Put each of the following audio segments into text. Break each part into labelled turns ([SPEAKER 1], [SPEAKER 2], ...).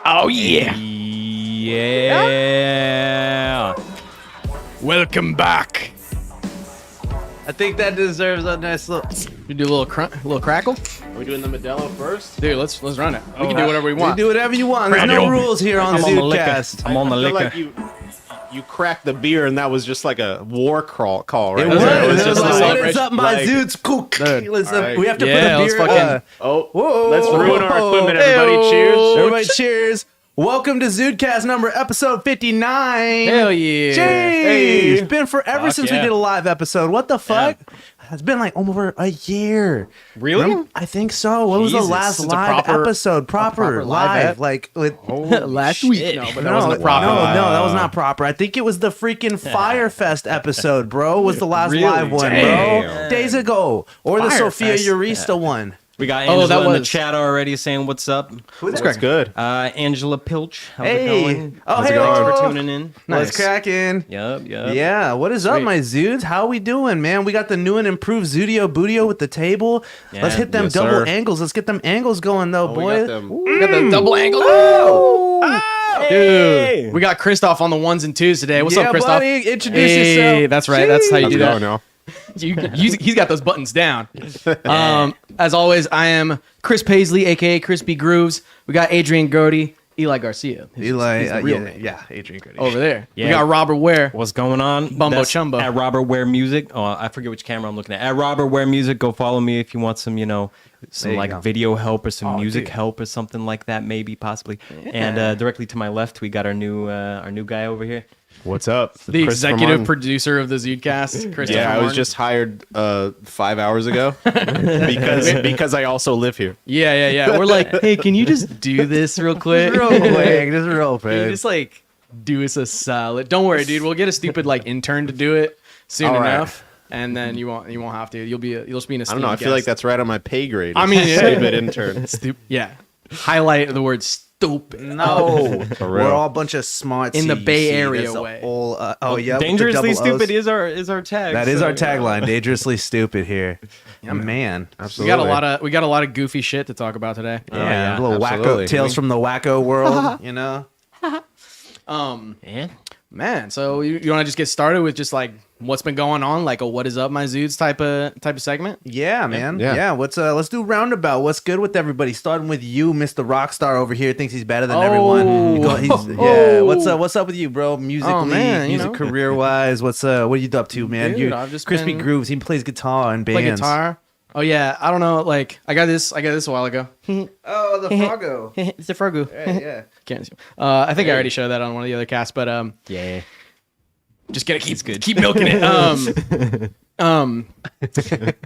[SPEAKER 1] Oh, yeah.
[SPEAKER 2] Yeah.
[SPEAKER 1] Welcome back.
[SPEAKER 3] I think that deserves a nice little.
[SPEAKER 1] You do a little crackle?
[SPEAKER 4] Are we doing the Modelo first?
[SPEAKER 1] Dude, let's run it. We can do whatever we
[SPEAKER 3] You
[SPEAKER 1] want.
[SPEAKER 3] do whatever you want. There's
[SPEAKER 1] Crack
[SPEAKER 3] no
[SPEAKER 1] it.
[SPEAKER 3] rules here on
[SPEAKER 2] I'm on the liquor.
[SPEAKER 3] Zudecast.
[SPEAKER 2] I'm on the
[SPEAKER 4] I feel
[SPEAKER 2] liquor.
[SPEAKER 4] like you cracked the beer and that was just like a war call, right?
[SPEAKER 3] It was.
[SPEAKER 1] It was
[SPEAKER 3] It
[SPEAKER 1] just
[SPEAKER 3] was
[SPEAKER 1] like
[SPEAKER 3] like, what is up, my
[SPEAKER 4] like-
[SPEAKER 3] Zudes? Cook.
[SPEAKER 1] Dude.
[SPEAKER 3] Listen,
[SPEAKER 4] Alright.
[SPEAKER 3] we have to
[SPEAKER 1] Yeah,
[SPEAKER 3] put
[SPEAKER 1] let's
[SPEAKER 3] the beer.
[SPEAKER 1] fucking-
[SPEAKER 4] Oh,
[SPEAKER 3] Whoa.
[SPEAKER 4] let's ruin our equipment, everybody. Cheers.
[SPEAKER 3] Everybody, cheers. Welcome to Zudecast episode 59.
[SPEAKER 1] Hell yeah.
[SPEAKER 3] Jeez.
[SPEAKER 4] Hey.
[SPEAKER 3] It's been forever since we
[SPEAKER 1] yeah.
[SPEAKER 3] did a live episode. What the fuck? It's been like over a year.
[SPEAKER 1] Really?
[SPEAKER 3] I think so. What was the
[SPEAKER 1] Jesus.
[SPEAKER 3] last
[SPEAKER 1] It's a
[SPEAKER 3] live
[SPEAKER 1] proper-
[SPEAKER 3] proper
[SPEAKER 1] proper live
[SPEAKER 3] live?
[SPEAKER 1] ep?
[SPEAKER 3] Like with
[SPEAKER 1] Last week. No, but that
[SPEAKER 3] no,
[SPEAKER 1] wasn't the proper.
[SPEAKER 3] No, that was not proper. I think it was the freaking Firefest episode, bro. Was the last
[SPEAKER 1] Really?
[SPEAKER 3] live one, bro?
[SPEAKER 1] Damn.
[SPEAKER 3] Days ago, or the Sophia
[SPEAKER 1] Firefest.
[SPEAKER 3] Urista one.
[SPEAKER 2] We got
[SPEAKER 1] Oh,
[SPEAKER 2] Angela
[SPEAKER 1] that
[SPEAKER 2] in the
[SPEAKER 1] was-
[SPEAKER 2] chat already saying what's up.
[SPEAKER 4] That's good.
[SPEAKER 2] Angela Pilch. How's
[SPEAKER 3] Hey.
[SPEAKER 2] it going?
[SPEAKER 3] Oh,
[SPEAKER 2] How's it
[SPEAKER 3] hey.
[SPEAKER 2] going? Thanks
[SPEAKER 3] Oh.
[SPEAKER 2] for tuning in.
[SPEAKER 1] Nice.
[SPEAKER 3] What's cracking?
[SPEAKER 2] Yep.
[SPEAKER 3] Yeah, what is up,
[SPEAKER 1] Sweet.
[SPEAKER 3] my Zudes? How we doing, man? We got the new and improved Zudio Boodio with the table.
[SPEAKER 2] Yeah,
[SPEAKER 3] Let's hit them
[SPEAKER 4] yes,
[SPEAKER 3] double
[SPEAKER 4] sir.
[SPEAKER 3] angles. Let's get them angles going, though, boy.
[SPEAKER 4] We got them.
[SPEAKER 1] We got the double angle. Dude, we got Christoph on the ones and twos today. What's
[SPEAKER 3] yeah,
[SPEAKER 1] up, Christoph?
[SPEAKER 3] buddy, introduce
[SPEAKER 1] Hey,
[SPEAKER 3] yourself.
[SPEAKER 1] that's right. That's how you do that.
[SPEAKER 4] now.
[SPEAKER 1] He's got those buttons down. As always, I am Chris Paisley, aka Crispy Grooves. We got Adrian Grody, Eli Garcia.
[SPEAKER 3] Eli,
[SPEAKER 1] He's the real name.
[SPEAKER 3] yeah, Adrian Grady.
[SPEAKER 1] Over there.
[SPEAKER 2] Yeah.
[SPEAKER 1] We got Robert Ware.
[SPEAKER 2] What's going on?
[SPEAKER 1] Bumbo
[SPEAKER 2] That's
[SPEAKER 1] Chumbo.
[SPEAKER 2] At Robert Ware Music. Oh, I forget which camera I'm looking at. At Robert Ware Music, go follow me if you want some,
[SPEAKER 3] There
[SPEAKER 2] some
[SPEAKER 3] you
[SPEAKER 2] like
[SPEAKER 3] go.
[SPEAKER 2] video help or some
[SPEAKER 3] Oh,
[SPEAKER 2] music
[SPEAKER 3] dude.
[SPEAKER 2] help or something like that, maybe, possibly. And directly to my left, we got our new guy over here.
[SPEAKER 4] What's up?
[SPEAKER 1] The
[SPEAKER 4] Christopher
[SPEAKER 1] executive
[SPEAKER 4] Martin.
[SPEAKER 1] producer of the Zudecast, Christopher
[SPEAKER 4] Yeah, I was
[SPEAKER 1] Martin.
[SPEAKER 4] just hired 5 hours ago because I also live here.
[SPEAKER 1] Yeah. We're like, hey, can you just do this real quick?
[SPEAKER 3] Real quick, just real
[SPEAKER 1] Can you
[SPEAKER 3] quick.
[SPEAKER 1] just like do us a solid? Don't worry, dude. We'll get a stupid like intern to do it soon
[SPEAKER 4] All right.
[SPEAKER 1] enough, and then you won't have to. You'll just be in a.
[SPEAKER 4] I don't know. I feel like that's right on my pay grade.
[SPEAKER 1] I mean, yeah.
[SPEAKER 4] stupid intern.
[SPEAKER 1] Yeah. Highlight the word stupid.
[SPEAKER 3] No,
[SPEAKER 4] For
[SPEAKER 3] we're
[SPEAKER 4] real.
[SPEAKER 3] all a bunch of smarts
[SPEAKER 1] In the Bay Area
[SPEAKER 3] There's a
[SPEAKER 1] way.
[SPEAKER 3] whole, yeah, with the
[SPEAKER 2] Dangerously
[SPEAKER 3] double O's.
[SPEAKER 2] stupid is our tag.
[SPEAKER 3] That is
[SPEAKER 2] so,
[SPEAKER 3] our tagline. Dangerously stupid here. Man.
[SPEAKER 1] We
[SPEAKER 4] Absolutely.
[SPEAKER 1] got a lot of goofy shit to talk about today.
[SPEAKER 3] Yeah, a little
[SPEAKER 4] absolutely.
[SPEAKER 3] wacko tales from the wacko world, you know.
[SPEAKER 2] Yeah.
[SPEAKER 1] Man, so you want to just get started with just like what's been going on, like a what is up, my Zudes type of segment?
[SPEAKER 3] Yeah, man.
[SPEAKER 4] Yeah.
[SPEAKER 3] Yeah. Let's do roundabout. What's good with everybody? Starting with you, Mr. Rockstar over here, thinks he's better than everyone. Yeah. What's up with you, bro? Musically,
[SPEAKER 1] man, you
[SPEAKER 3] music
[SPEAKER 1] know.
[SPEAKER 3] career wise. What are you up to, man?
[SPEAKER 1] Dude,
[SPEAKER 3] You
[SPEAKER 1] I've just
[SPEAKER 3] Crispy
[SPEAKER 1] been-
[SPEAKER 3] Grooves. He plays guitar and bands.
[SPEAKER 1] Play guitar. Oh yeah, I don't know. Like I got this a while ago.
[SPEAKER 3] Oh, the Fargo.
[SPEAKER 1] It's a Fergu.
[SPEAKER 3] Yeah.
[SPEAKER 1] Can't see. I think I already showed that on one of the other casts, but
[SPEAKER 2] Yeah.
[SPEAKER 1] just gotta keep milking it.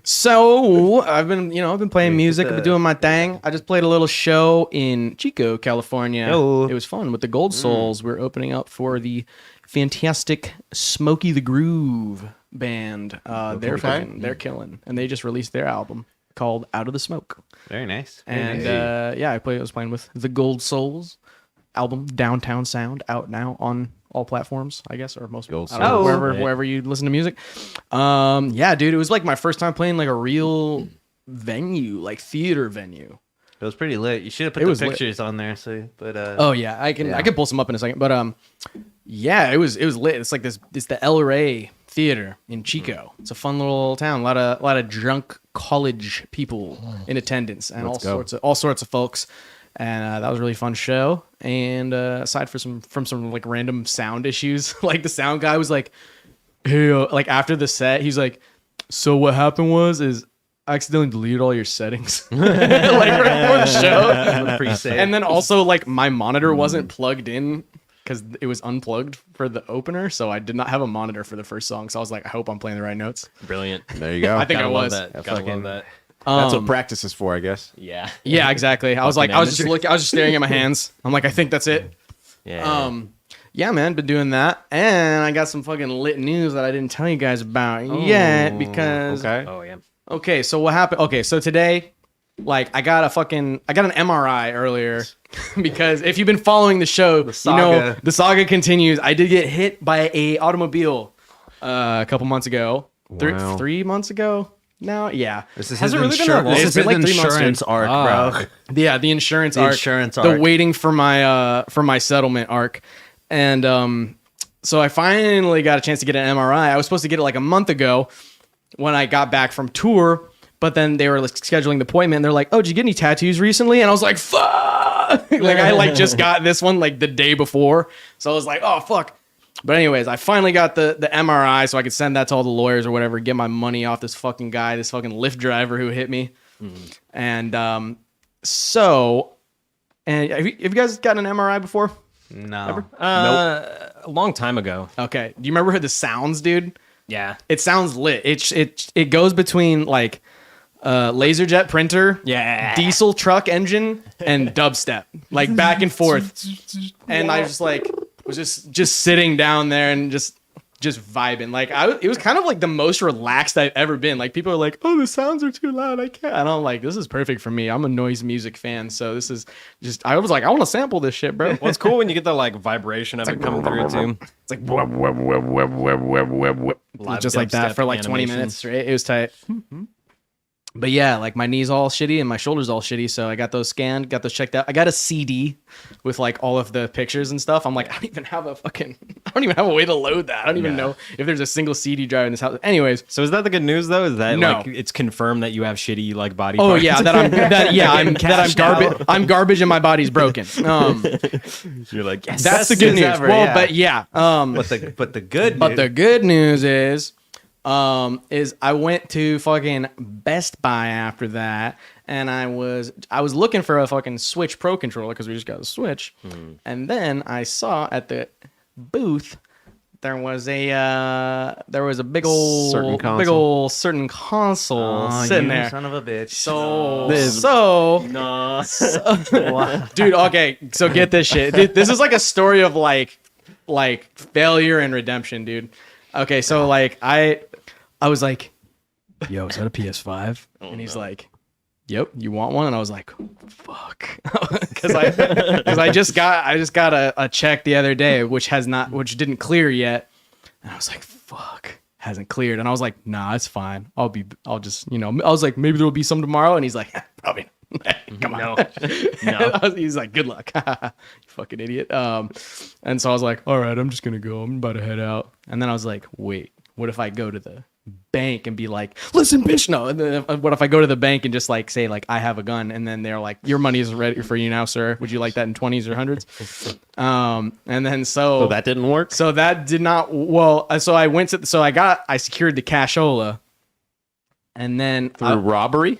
[SPEAKER 1] So I've been playing music. I've been doing my thing. I just played a little show in Chico, California.
[SPEAKER 3] Yo.
[SPEAKER 1] It was fun with the Gold Souls. We're opening up for the fantastic Smokey the Groove band. They're killing, and they just released their album called Out of the Smoke.
[SPEAKER 3] Very nice.
[SPEAKER 1] And I was playing with the Gold Souls album Downtown Sound, out now on all platforms, I guess, or most
[SPEAKER 4] Gold
[SPEAKER 1] I don't know,
[SPEAKER 3] Souls.
[SPEAKER 1] wherever you listen to music. Yeah, dude, it was like my first time playing like a real venue, like theater venue.
[SPEAKER 3] It was pretty lit. You should have put
[SPEAKER 1] It
[SPEAKER 3] the
[SPEAKER 1] was lit.
[SPEAKER 3] pictures on there. So, but
[SPEAKER 1] Oh yeah, I can pull some up in a second, but yeah, it was lit. It's like this. It's the El Rey Theater in Chico. It's a fun little town. A lot of drunk college people in attendance, and all sorts of folks. And that was a really fun show. And aside from some like random sound issues, like the sound guy was like, "Hey," like after the set, he's like, "So what happened is I accidentally deleted all your settings, like right before the show."
[SPEAKER 3] pre-save.
[SPEAKER 1] And then also like my monitor wasn't plugged in because it was unplugged for the opener, so I did not have a monitor for the first song. So I was like, I hope I'm playing the right notes.
[SPEAKER 2] Brilliant.
[SPEAKER 4] There you go.
[SPEAKER 1] I think I
[SPEAKER 2] Gotta love
[SPEAKER 1] was.
[SPEAKER 2] that. Gotta love that.
[SPEAKER 4] That's what practice is for, I guess.
[SPEAKER 2] Yeah.
[SPEAKER 1] Yeah, exactly. I was like, I was just staring at my hands. I'm like, I think that's it.
[SPEAKER 2] Yeah.
[SPEAKER 1] Yeah, man, been doing that, and I got some fucking lit news that I didn't tell you guys about yet because.
[SPEAKER 4] Okay.
[SPEAKER 2] Oh yeah.
[SPEAKER 1] Okay, so what happened? Okay, so today, like, I got an MRI earlier because if you've been following the show, you know the saga continues. I did get hit by a automobile a couple months ago,
[SPEAKER 4] Wow.
[SPEAKER 1] 3 months ago. now. Yeah.
[SPEAKER 3] This is
[SPEAKER 2] Has
[SPEAKER 3] his
[SPEAKER 2] it really been that long?
[SPEAKER 3] This
[SPEAKER 1] It's
[SPEAKER 3] is
[SPEAKER 1] been
[SPEAKER 3] his
[SPEAKER 1] like 3 months,
[SPEAKER 3] insurance
[SPEAKER 1] dude.
[SPEAKER 3] arc, bro.
[SPEAKER 1] Yeah, the insurance
[SPEAKER 3] The
[SPEAKER 1] arc.
[SPEAKER 3] insurance
[SPEAKER 1] The
[SPEAKER 3] arc.
[SPEAKER 1] waiting for my settlement arc. And so I finally got a chance to get an MRI. I was supposed to get it like a month ago when I got back from tour, but then they were like scheduling the appointment. And they're like, "Oh, did you get any tattoos recently?" And I was like, "Fuck!" Like I like just got this one like the day before, so I was like, "Oh fuck." But anyways, I finally got the MRI so I could send that to all the lawyers or whatever, get my money off this fucking guy, this fucking Lyft driver who hit me. And and have you guys gotten an MRI before?
[SPEAKER 3] No.
[SPEAKER 2] A long time ago.
[SPEAKER 1] Okay. Do you remember how this sounds, dude?
[SPEAKER 2] Yeah.
[SPEAKER 1] It sounds lit. It goes between like laserjet printer,
[SPEAKER 2] Yeah.
[SPEAKER 1] diesel truck engine, and dubstep, like back and forth. And I just like was just sitting down there and just vibing. Like it was kind of like the most relaxed I've ever been. Like people are like, "Oh, the sounds are too loud. I can't." And I'm like, "This is perfect for me. I'm a noise music fan, so this is just." I was like, "I want to sample this shit, bro."
[SPEAKER 2] Well, it's cool when you get the like vibration of it coming through too.
[SPEAKER 1] It's like web, web, web, web, web, web, web, web.
[SPEAKER 2] Live
[SPEAKER 1] Just like that
[SPEAKER 2] dubstep
[SPEAKER 1] for like 20
[SPEAKER 2] animation.
[SPEAKER 1] minutes straight. It was tight. But yeah, like my knees all shitty and my shoulders all shitty. So I got those scanned, got those checked out. I got a CD with like all of the pictures and stuff. I'm like, I don't even have a way to load that. I don't even know if there's a single CD drive in this house. Anyways.
[SPEAKER 2] So is that the good news though? Is that
[SPEAKER 1] No.
[SPEAKER 2] like it's confirmed that you have shitty like body
[SPEAKER 1] Oh
[SPEAKER 2] parts?
[SPEAKER 1] yeah, I'm garbage. I'm garbage and my body's broken.
[SPEAKER 2] You're like, yes.
[SPEAKER 1] That's the
[SPEAKER 3] Best
[SPEAKER 1] good
[SPEAKER 3] news
[SPEAKER 1] news.
[SPEAKER 3] ever,
[SPEAKER 1] Well,
[SPEAKER 3] yeah.
[SPEAKER 1] but yeah.
[SPEAKER 3] But the good
[SPEAKER 1] But
[SPEAKER 3] news-
[SPEAKER 1] the good news is I went to fucking Best Buy after that, and I was looking for a fucking Switch Pro controller because we just got a Switch, and then I saw at the booth there was a big old certain console
[SPEAKER 3] Oh,
[SPEAKER 1] sitting
[SPEAKER 3] you
[SPEAKER 1] there.
[SPEAKER 3] son of a bitch.
[SPEAKER 1] Dude, okay, so get this shit. This is like a story of like failure and redemption, dude. Okay, so like I was like, "Yo, is that a PS5?" And he's like, "Yep, you want one?" And I was like, "Fuck," because I just got a check the other day which didn't clear yet, and I was like, "Fuck." Hasn't cleared, and I was like, "Nah, it's fine. I'll just, I was like, maybe there'll be some tomorrow," and he's like, "Probably not." Come on. No. He's like, "Good luck." You fucking idiot. And so I was like, "All right, I'm just gonna go. I'm about to head out." And then I was like, "Wait, what if I go to the bank and be like, 'Listen, bitch, no." And then what if I go to the bank and just like say like, "I have a gun," and then they're like, "Your money is ready for you now, sir. Would you like that in 20s or 100s?" And then
[SPEAKER 4] So that didn't work.
[SPEAKER 1] so that did not. Well, so I went to. So I secured the cashola, and then
[SPEAKER 4] Through robbery?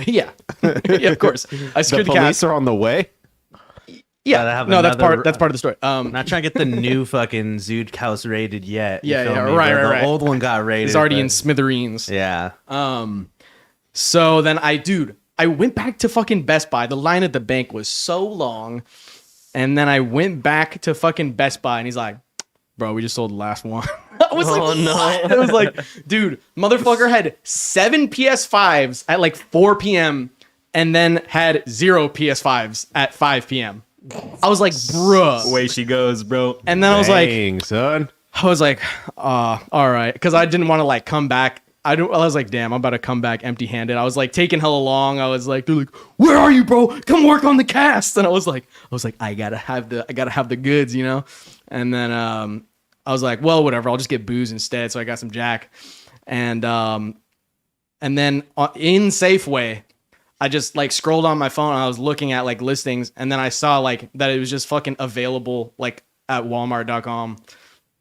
[SPEAKER 1] yeah, yeah, of course, I
[SPEAKER 4] The
[SPEAKER 1] secured the
[SPEAKER 4] police
[SPEAKER 1] cash.
[SPEAKER 4] are on the way?
[SPEAKER 1] Yeah,
[SPEAKER 3] Gotta have
[SPEAKER 1] no, that's
[SPEAKER 3] another-
[SPEAKER 1] part of the story.
[SPEAKER 3] Not trying to get the new fucking Zude house raided yet. You
[SPEAKER 1] Yeah,
[SPEAKER 3] feel
[SPEAKER 1] yeah,
[SPEAKER 3] me?
[SPEAKER 1] right,
[SPEAKER 3] The
[SPEAKER 1] right.
[SPEAKER 3] old one got raided.
[SPEAKER 1] It's already
[SPEAKER 3] but-
[SPEAKER 1] in smithereens.
[SPEAKER 3] Yeah.
[SPEAKER 1] So then I went back to fucking Best Buy. The line at the bank was so long, and then I went back to fucking Best Buy, and he's like, "Bro, we just sold the last one." I was like, "What?" I was like, "Dude, motherfucker had 7 PS5s at like 4 p.m. and then had 0 PS5s at 5 p.m. I was like, "Bruh."
[SPEAKER 2] Way she goes, bro.
[SPEAKER 1] And then I was like,
[SPEAKER 4] Dang, son.
[SPEAKER 1] all right, because I didn't want to like come back. I was like, damn, I'm about to come back empty-handed. I was like taking hella long. I was like, they're like, "Where are you, bro? Come work on the cast." And I was like, I gotta have the goods, you know. And then I was like, well, whatever. I'll just get booze instead. So I got some Jack, and then in Safeway, I just like scrolled on my phone and I was looking at like listings, and then I saw like that it was just fucking available like at Walmart.com.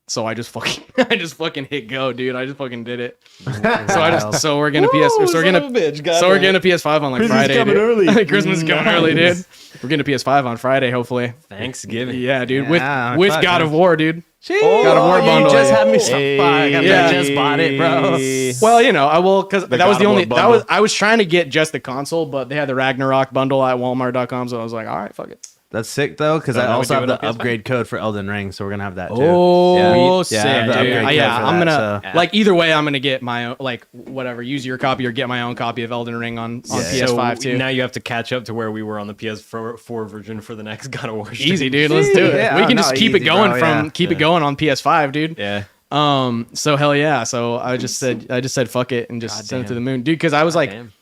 [SPEAKER 1] So I just fucking hit go, dude. I just fucking did it. So we're getting a PS5 on like Friday.
[SPEAKER 4] coming
[SPEAKER 1] dude.
[SPEAKER 4] early.
[SPEAKER 1] Christmas is coming early, dude. We're getting a PS5 on Friday, hopefully.
[SPEAKER 2] Thanksgiving.
[SPEAKER 1] Yeah, dude.
[SPEAKER 3] Yeah,
[SPEAKER 1] with
[SPEAKER 3] fuck,
[SPEAKER 1] God
[SPEAKER 3] man.
[SPEAKER 1] of War, dude.
[SPEAKER 3] Oh,
[SPEAKER 1] God of War bundle.
[SPEAKER 3] You just
[SPEAKER 1] yeah.
[SPEAKER 3] had me so fuck.
[SPEAKER 1] Yeah.
[SPEAKER 3] I just bought it, bro.
[SPEAKER 1] Well, I will, because that was
[SPEAKER 4] God
[SPEAKER 1] the
[SPEAKER 4] of War
[SPEAKER 1] only
[SPEAKER 4] bundle.
[SPEAKER 1] I was trying to get just the console, but they had the Ragnarok bundle at Walmart.com, so I was like, all right, fuck it.
[SPEAKER 3] That's sick though, because I
[SPEAKER 2] now we
[SPEAKER 3] also
[SPEAKER 2] do
[SPEAKER 3] have
[SPEAKER 2] it
[SPEAKER 3] the
[SPEAKER 2] on PS5?
[SPEAKER 3] upgrade code for Elden Ring, so we're gonna have that too.
[SPEAKER 1] Oh,
[SPEAKER 3] Yeah.
[SPEAKER 1] sick,
[SPEAKER 3] Yeah, I have the
[SPEAKER 1] dude.
[SPEAKER 3] upgrade code
[SPEAKER 1] Yeah,
[SPEAKER 3] for
[SPEAKER 1] I'm
[SPEAKER 3] that,
[SPEAKER 1] gonna
[SPEAKER 3] so-
[SPEAKER 1] like either way. I'm gonna get my own, like whatever. Use your copy or get my own copy of Elden Ring on PS5
[SPEAKER 2] so
[SPEAKER 1] too.
[SPEAKER 2] now you have to catch up to where we were on the PS4 version for the next God of War.
[SPEAKER 1] Easy, dude. Let's do it.
[SPEAKER 3] Yeah,
[SPEAKER 1] we can
[SPEAKER 3] no,
[SPEAKER 1] just keep it
[SPEAKER 3] easy,
[SPEAKER 1] going
[SPEAKER 3] bro, yeah.
[SPEAKER 1] it going on PS5, dude.
[SPEAKER 2] Yeah.
[SPEAKER 1] So hell yeah. So I just said fuck it and just sent it to the moon, dude. Because I was like,
[SPEAKER 2] Damn.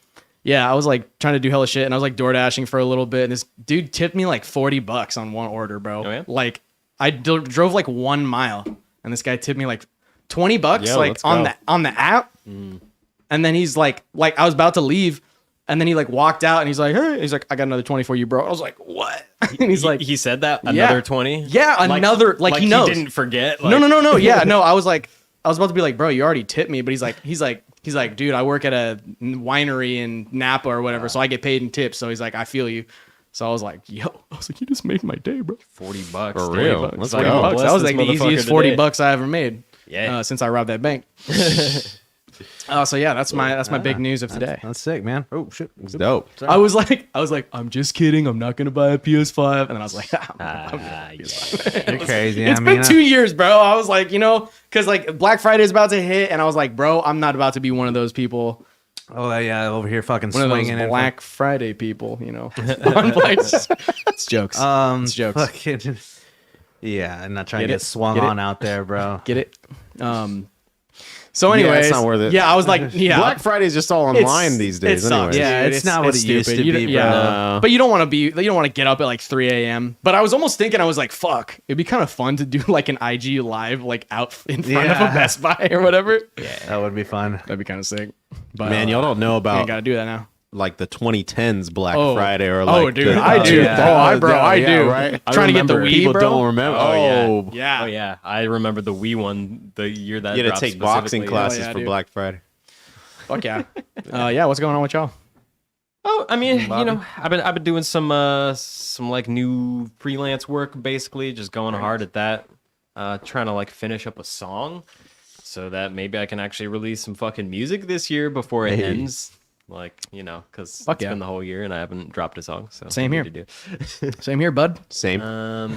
[SPEAKER 1] yeah, I was like trying to do hella shit, and I was like door dashing for a little bit, and this dude tipped me like $40 on one order, bro.
[SPEAKER 2] Oh, yeah?
[SPEAKER 1] Like I drove like 1 mile, and this guy tipped me like $20,
[SPEAKER 4] Yo,
[SPEAKER 1] like
[SPEAKER 4] let's
[SPEAKER 1] on
[SPEAKER 4] go.
[SPEAKER 1] the app. And then he's like I was about to leave, and then he like walked out, and he's like, hey, he's like, I got another 20 for you, bro. I was like, what? And he's like,
[SPEAKER 2] he said that another
[SPEAKER 1] Yeah.
[SPEAKER 2] 20.
[SPEAKER 1] yeah, another like he knows.
[SPEAKER 2] He didn't forget.
[SPEAKER 1] No. Yeah, no. I was about to be like, bro, you already tipped me, but he's like, dude, I work at a winery in Napa or whatever, so I get paid in tips. So he's like, I feel you. So I was like, yo, you just made my day, bro.
[SPEAKER 2] $40
[SPEAKER 4] For real.
[SPEAKER 2] $40.
[SPEAKER 4] Let's
[SPEAKER 2] Like,
[SPEAKER 4] go.
[SPEAKER 2] bless
[SPEAKER 1] That was
[SPEAKER 2] this
[SPEAKER 1] like the
[SPEAKER 2] motherfucker
[SPEAKER 1] easiest
[SPEAKER 2] today.
[SPEAKER 1] $40 I ever made.
[SPEAKER 2] Yeah.
[SPEAKER 1] Since I robbed that bank. So yeah, that's my big news of today.
[SPEAKER 3] That's sick, man. Oh shit.
[SPEAKER 4] It's dope.
[SPEAKER 1] I was like, I'm just kidding. I'm not gonna buy a PS5. And then I was like,
[SPEAKER 3] You're crazy.
[SPEAKER 1] it's been 2 years, bro. I was like, because like Black Friday is about to hit, and I was like, bro, I'm not about to be one of those people,
[SPEAKER 3] Oh yeah, over here fucking
[SPEAKER 1] one of those
[SPEAKER 3] swinging.
[SPEAKER 1] Black Friday people, It's jokes. It's jokes.
[SPEAKER 3] Fucking, yeah, I'm not trying
[SPEAKER 1] Get
[SPEAKER 3] to
[SPEAKER 1] it?
[SPEAKER 3] get swung
[SPEAKER 1] Get it?
[SPEAKER 3] on out there, bro.
[SPEAKER 1] Get it? So anyways,
[SPEAKER 4] it's not worth it.
[SPEAKER 1] Yeah, I was like, yeah,
[SPEAKER 4] Black Friday is just all online these days.
[SPEAKER 1] It sucks,
[SPEAKER 4] anyway.
[SPEAKER 3] Yeah,
[SPEAKER 1] dude.
[SPEAKER 3] it's not what it used to
[SPEAKER 1] You
[SPEAKER 3] be,
[SPEAKER 1] don't-
[SPEAKER 3] bro.
[SPEAKER 1] Yeah, but you don't want to get up at like 3 a.m. But I was almost thinking, I was like, fuck, it'd be kind of fun to do like an IG live, like out in front of a
[SPEAKER 3] Yeah.
[SPEAKER 1] Best Buy or whatever.
[SPEAKER 3] Yeah, that would be fun.
[SPEAKER 1] That'd be kind of sick. But
[SPEAKER 4] Man, y'all don't know
[SPEAKER 1] you
[SPEAKER 4] about
[SPEAKER 1] gotta do that now.
[SPEAKER 4] like the 2010s Black
[SPEAKER 1] Oh.
[SPEAKER 4] Friday or
[SPEAKER 1] Oh,
[SPEAKER 4] like
[SPEAKER 1] dude,
[SPEAKER 4] the,
[SPEAKER 1] I do.
[SPEAKER 3] yeah.
[SPEAKER 1] I do.
[SPEAKER 4] right.
[SPEAKER 1] Trying to get the Wii,
[SPEAKER 4] People
[SPEAKER 1] bro.
[SPEAKER 4] don't remember.
[SPEAKER 2] Oh,
[SPEAKER 4] Oh,
[SPEAKER 1] Yeah.
[SPEAKER 2] Oh yeah, I remember the Wii one, the year that
[SPEAKER 4] You had to
[SPEAKER 2] dropped
[SPEAKER 4] take boxing
[SPEAKER 2] specifically.
[SPEAKER 4] classes
[SPEAKER 1] yeah,
[SPEAKER 4] for
[SPEAKER 1] dude.
[SPEAKER 4] Black Friday.
[SPEAKER 1] Fuck yeah. Yeah. What's going on with y'all?
[SPEAKER 2] Oh, I mean, I've been doing some like new freelance work, basically, just going hard at that. Trying to like finish up a song, so that maybe I can actually release some fucking music this year before it ends. Like, because
[SPEAKER 1] Fuck
[SPEAKER 2] it's
[SPEAKER 1] yeah.
[SPEAKER 2] been the whole year and I haven't dropped a song. So
[SPEAKER 1] Same
[SPEAKER 2] I
[SPEAKER 1] here.
[SPEAKER 2] need to do.
[SPEAKER 1] Same here, bud.
[SPEAKER 4] Same.
[SPEAKER 2] Let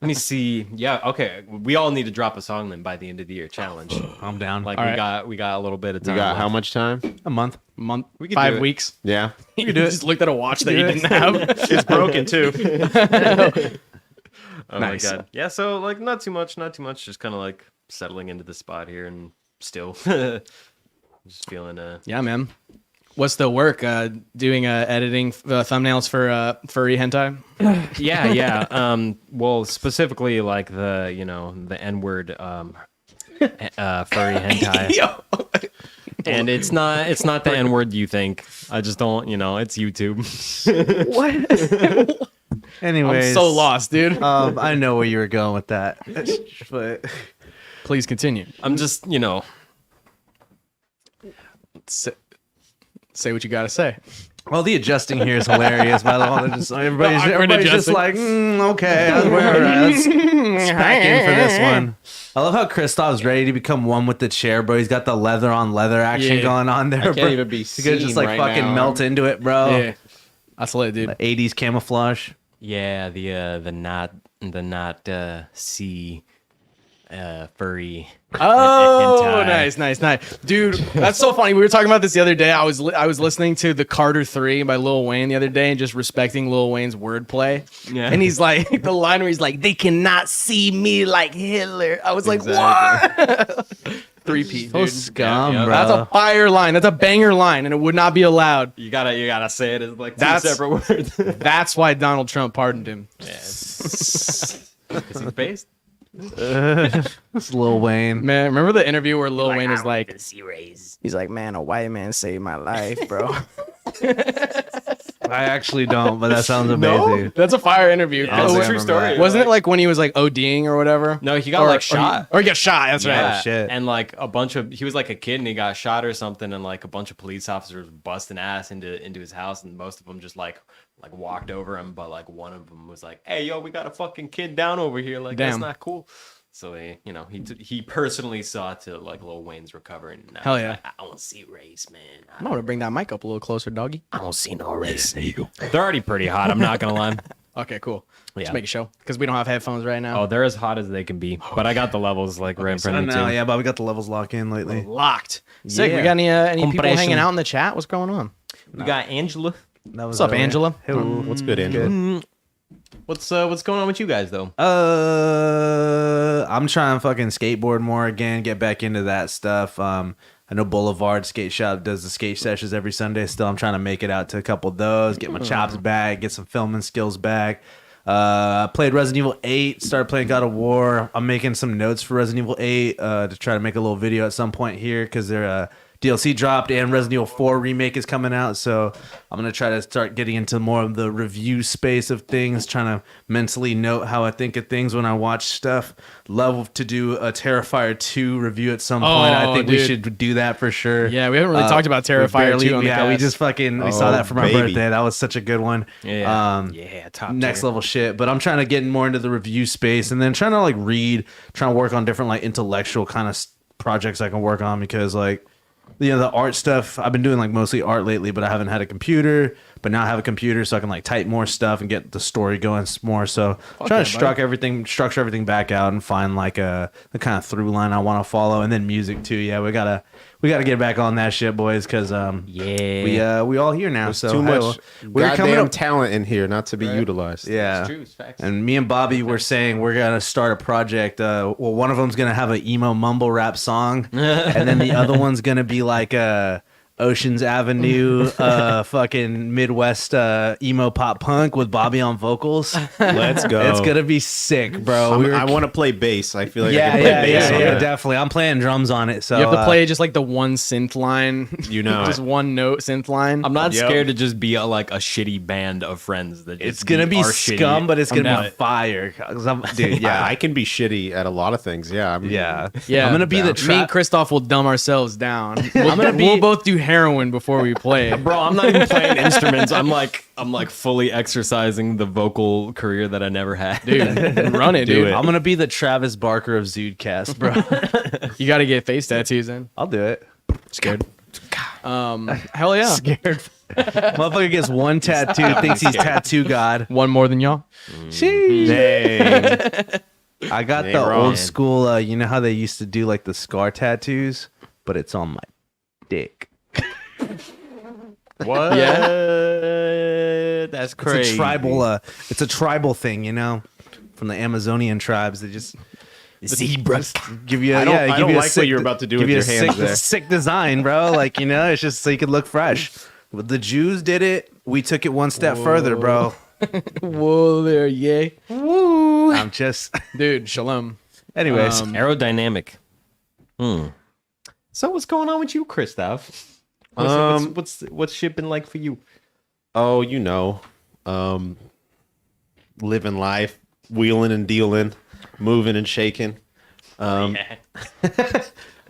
[SPEAKER 2] me see. Yeah, okay. We all need to drop a song then by the end of the year. Challenge.
[SPEAKER 3] I'm down.
[SPEAKER 2] Like
[SPEAKER 1] All
[SPEAKER 2] we
[SPEAKER 1] right.
[SPEAKER 2] got a little bit of
[SPEAKER 4] we
[SPEAKER 2] time.
[SPEAKER 4] got
[SPEAKER 2] left.
[SPEAKER 4] how much time?
[SPEAKER 3] a month.
[SPEAKER 1] Month.
[SPEAKER 2] We could
[SPEAKER 1] 5
[SPEAKER 2] do it.
[SPEAKER 1] weeks.
[SPEAKER 4] Yeah.
[SPEAKER 1] You just looked at a watch that you didn't have.
[SPEAKER 4] It's broken too.
[SPEAKER 2] Oh
[SPEAKER 1] Nice.
[SPEAKER 2] my god. Yeah, so like not too much, just kind of like settling into the spot here and still just feeling
[SPEAKER 1] Yeah, man. What's the work? Doing editing thumbnails for furry hentai?
[SPEAKER 2] yeah. Well, specifically like the N-word furry hentai.
[SPEAKER 1] Yo.
[SPEAKER 2] And it's not the N-word you think. I just don't, it's YouTube.
[SPEAKER 3] Anyways,
[SPEAKER 1] I'm so lost, dude.
[SPEAKER 3] I know where you were going with that, but
[SPEAKER 1] Please continue.
[SPEAKER 2] I'm just,
[SPEAKER 1] Say what you gotta say.
[SPEAKER 3] well, the adjusting here is hilarious. By the way, everybody's just
[SPEAKER 1] adjusting.
[SPEAKER 3] like, okay, let's back in for this one. I love how Kristoff's ready to become one with the chair, bro. He's got the leather on leather action
[SPEAKER 1] Yeah.
[SPEAKER 3] going on there,
[SPEAKER 4] can't
[SPEAKER 3] bro.
[SPEAKER 4] even be
[SPEAKER 3] He could just
[SPEAKER 4] seen
[SPEAKER 3] like
[SPEAKER 4] right
[SPEAKER 3] fucking
[SPEAKER 4] now.
[SPEAKER 3] melt into it, bro.
[SPEAKER 1] Yeah, that's lit, dude.
[SPEAKER 3] 80s camouflage.
[SPEAKER 2] yeah, the not C furry.
[SPEAKER 1] Oh,
[SPEAKER 2] hentai.
[SPEAKER 1] nice, dude. That's so funny. We were talking about this the other day. I was listening to the Carter 3 by Lil Wayne the other day and just respecting Lil Wayne's wordplay.
[SPEAKER 2] Yeah.
[SPEAKER 1] And he's like, the line where he's like, "They cannot see me like Hitler." I was like,
[SPEAKER 2] Exactly.
[SPEAKER 1] what? 3P,
[SPEAKER 3] So
[SPEAKER 1] dude.
[SPEAKER 3] scum,
[SPEAKER 2] Yeah,
[SPEAKER 3] bro.
[SPEAKER 1] That's a fire line. That's a banger line, and it would not be allowed.
[SPEAKER 2] You gotta say it as like two
[SPEAKER 1] That's-
[SPEAKER 2] separate words.
[SPEAKER 1] That's why Donald Trump pardoned him.
[SPEAKER 2] Is he based?
[SPEAKER 3] It's Lil Wayne.
[SPEAKER 1] Man, remember the interview where Lil Wayne is like, he's like, "Man, a white man saved my life, bro."
[SPEAKER 3] I actually don't, but that sounds amazing.
[SPEAKER 1] That's a fire interview.
[SPEAKER 2] Yeah, it's
[SPEAKER 3] I
[SPEAKER 2] a true
[SPEAKER 3] remember
[SPEAKER 2] story.
[SPEAKER 3] that.
[SPEAKER 1] Wasn't it like when he was like ODing or whatever?
[SPEAKER 2] No, he got like shot.
[SPEAKER 1] Or he got shot. That's
[SPEAKER 2] Yeah,
[SPEAKER 1] right.
[SPEAKER 3] shit.
[SPEAKER 2] and like he was like a kid and he got shot or something, and like a bunch of police officers busting ass into his house, and most of them just like walked over him, but like one of them was like, "Hey, yo, we got a fucking kid down over here. Like that's
[SPEAKER 1] Damn.
[SPEAKER 2] not cool." So he personally saw to like Lil Wayne's recovering. And
[SPEAKER 1] Hell
[SPEAKER 2] was
[SPEAKER 1] yeah.
[SPEAKER 2] like, I don't see race, man.
[SPEAKER 1] I'm gonna bring that mic up a little closer, doggy.
[SPEAKER 2] I don't see no race. They're already pretty hot. I'm not gonna lie.
[SPEAKER 1] Okay, cool.
[SPEAKER 2] Yeah.
[SPEAKER 1] Just make a show because we don't have headphones right now.
[SPEAKER 2] Oh, they're as hot as they can be. But I got the levels like right in front
[SPEAKER 3] I
[SPEAKER 2] of me
[SPEAKER 3] know,
[SPEAKER 2] too.
[SPEAKER 3] yeah, but we got the levels locked in lately.
[SPEAKER 1] Locked. Sick. We
[SPEAKER 3] Yeah.
[SPEAKER 1] got any people
[SPEAKER 2] Compression.
[SPEAKER 1] hanging out in the chat? What's going on?
[SPEAKER 2] We got Angela.
[SPEAKER 3] That was
[SPEAKER 1] What's up,
[SPEAKER 3] alright.
[SPEAKER 1] Angela?
[SPEAKER 3] Hey,
[SPEAKER 4] What's good, Angela?
[SPEAKER 2] What's going on with you guys though?
[SPEAKER 3] I'm trying to fucking skateboard more again, get back into that stuff. I know Boulevard Skate Shop does the skate sessions every Sunday. Still, I'm trying to make it out to a couple of those, get my chops back, get some filming skills back. Played Resident Evil 8, started playing God of War. I'm making some notes for Resident Evil 8 to try to make a little video at some point here because they're DLC dropped and Resident Evil 4 remake is coming out. So I'm going to try to start getting into more of the review space of things, trying to mentally note how I think of things when I watch stuff. Love to do a Terrifier 2 review at some point. I think we should do that for sure.
[SPEAKER 1] Yeah, we haven't really talked about Terrifier 2 on the cast.
[SPEAKER 3] We just fucking we saw that for my birthday. That was such a good one.
[SPEAKER 2] Yeah, top
[SPEAKER 3] next
[SPEAKER 2] tier.
[SPEAKER 3] level shit. But I'm trying to get more into the review space and then trying to like read, trying to work on different like intellectual kind of projects I can work on because like the art stuff I've been doing like mostly art lately, but I haven't had a computer. But now I have a computer, so I can like type more stuff and get the story going more. So trying to structure everything back out and find like the kind of through line I want to follow, and then music too. Yeah, we gotta get back on that shit, boys, because we all here now.
[SPEAKER 4] There's
[SPEAKER 3] so
[SPEAKER 4] too much
[SPEAKER 3] we're coming
[SPEAKER 4] goddamn
[SPEAKER 3] up.
[SPEAKER 4] talent in here not to be utilized.
[SPEAKER 3] Yeah,
[SPEAKER 2] True, it's facts.
[SPEAKER 3] and me and Bobby were saying we're gonna start a project. Well, one of them's gonna have an emo mumble rap song, and then the other one's gonna be like Oceans Avenue, fucking Midwest emo pop punk with Bobby on vocals.
[SPEAKER 4] Let's go.
[SPEAKER 3] It's gonna be sick, bro.
[SPEAKER 4] I want to play bass. I feel like I
[SPEAKER 3] Yeah,
[SPEAKER 4] can play bass on it.
[SPEAKER 3] definitely. I'm playing drums on it, so
[SPEAKER 1] You have to play just like the one synth line,
[SPEAKER 4] You know
[SPEAKER 1] just
[SPEAKER 4] it.
[SPEAKER 1] one note synth line.
[SPEAKER 2] I'm not scared to just be like a shitty band of friends that just
[SPEAKER 3] it's gonna be
[SPEAKER 2] are
[SPEAKER 3] scum,
[SPEAKER 2] shitty.
[SPEAKER 3] but it's
[SPEAKER 2] I'm
[SPEAKER 3] gonna be
[SPEAKER 2] down.
[SPEAKER 3] fire. 'Cause dude,
[SPEAKER 4] Yeah,
[SPEAKER 3] yeah,
[SPEAKER 4] I can be shitty at a lot of things. Yeah,
[SPEAKER 3] yeah.
[SPEAKER 1] Yeah,
[SPEAKER 3] I'm gonna be the
[SPEAKER 1] Me and Christoph will dumb ourselves down.
[SPEAKER 3] gonna be-
[SPEAKER 1] We'll both do heroin before we play.
[SPEAKER 2] Bro, I'm not even playing instruments. I'm like fully exercising the vocal career that I never had.
[SPEAKER 1] Dude, run it, dude.
[SPEAKER 3] I'm gonna be the Travis Barker of Zudecast, bro.
[SPEAKER 1] You got to get face tattoos in.
[SPEAKER 3] I'll do it.
[SPEAKER 1] Scared. Hell yeah.
[SPEAKER 3] Scared. Motherfucker gets one tattoo, thinks he's tattoo god.
[SPEAKER 1] One more than y'all.
[SPEAKER 3] Dang. I got
[SPEAKER 4] Ain't
[SPEAKER 3] the
[SPEAKER 4] wrong.
[SPEAKER 3] old school. You know how they used to do like the scar tattoos, but it's on my dick.
[SPEAKER 2] What? Yeah, that's crazy.
[SPEAKER 3] It's a tribal. It's a tribal thing, you know, from the Amazonian tribes. They just
[SPEAKER 1] Zebra.
[SPEAKER 3] give you.
[SPEAKER 4] I don't
[SPEAKER 3] give
[SPEAKER 4] like
[SPEAKER 3] you a
[SPEAKER 4] what
[SPEAKER 3] sick,
[SPEAKER 4] you're about to do
[SPEAKER 3] give
[SPEAKER 4] with
[SPEAKER 3] you
[SPEAKER 4] your
[SPEAKER 3] a
[SPEAKER 4] hands
[SPEAKER 3] sick,
[SPEAKER 4] there.
[SPEAKER 3] sick design, bro. Like, you know, it's just so you could look fresh. But the Jews did it. We took it one step further, bro.
[SPEAKER 1] Whoa there, yay. Woo.
[SPEAKER 3] I'm just.
[SPEAKER 1] Dude, shalom.
[SPEAKER 3] Anyways,
[SPEAKER 2] Aerodynamic. So what's going on with you, Christoph? What's shit been like for you?
[SPEAKER 4] Oh, you know, living life, wheeling and dealing, moving and shaking.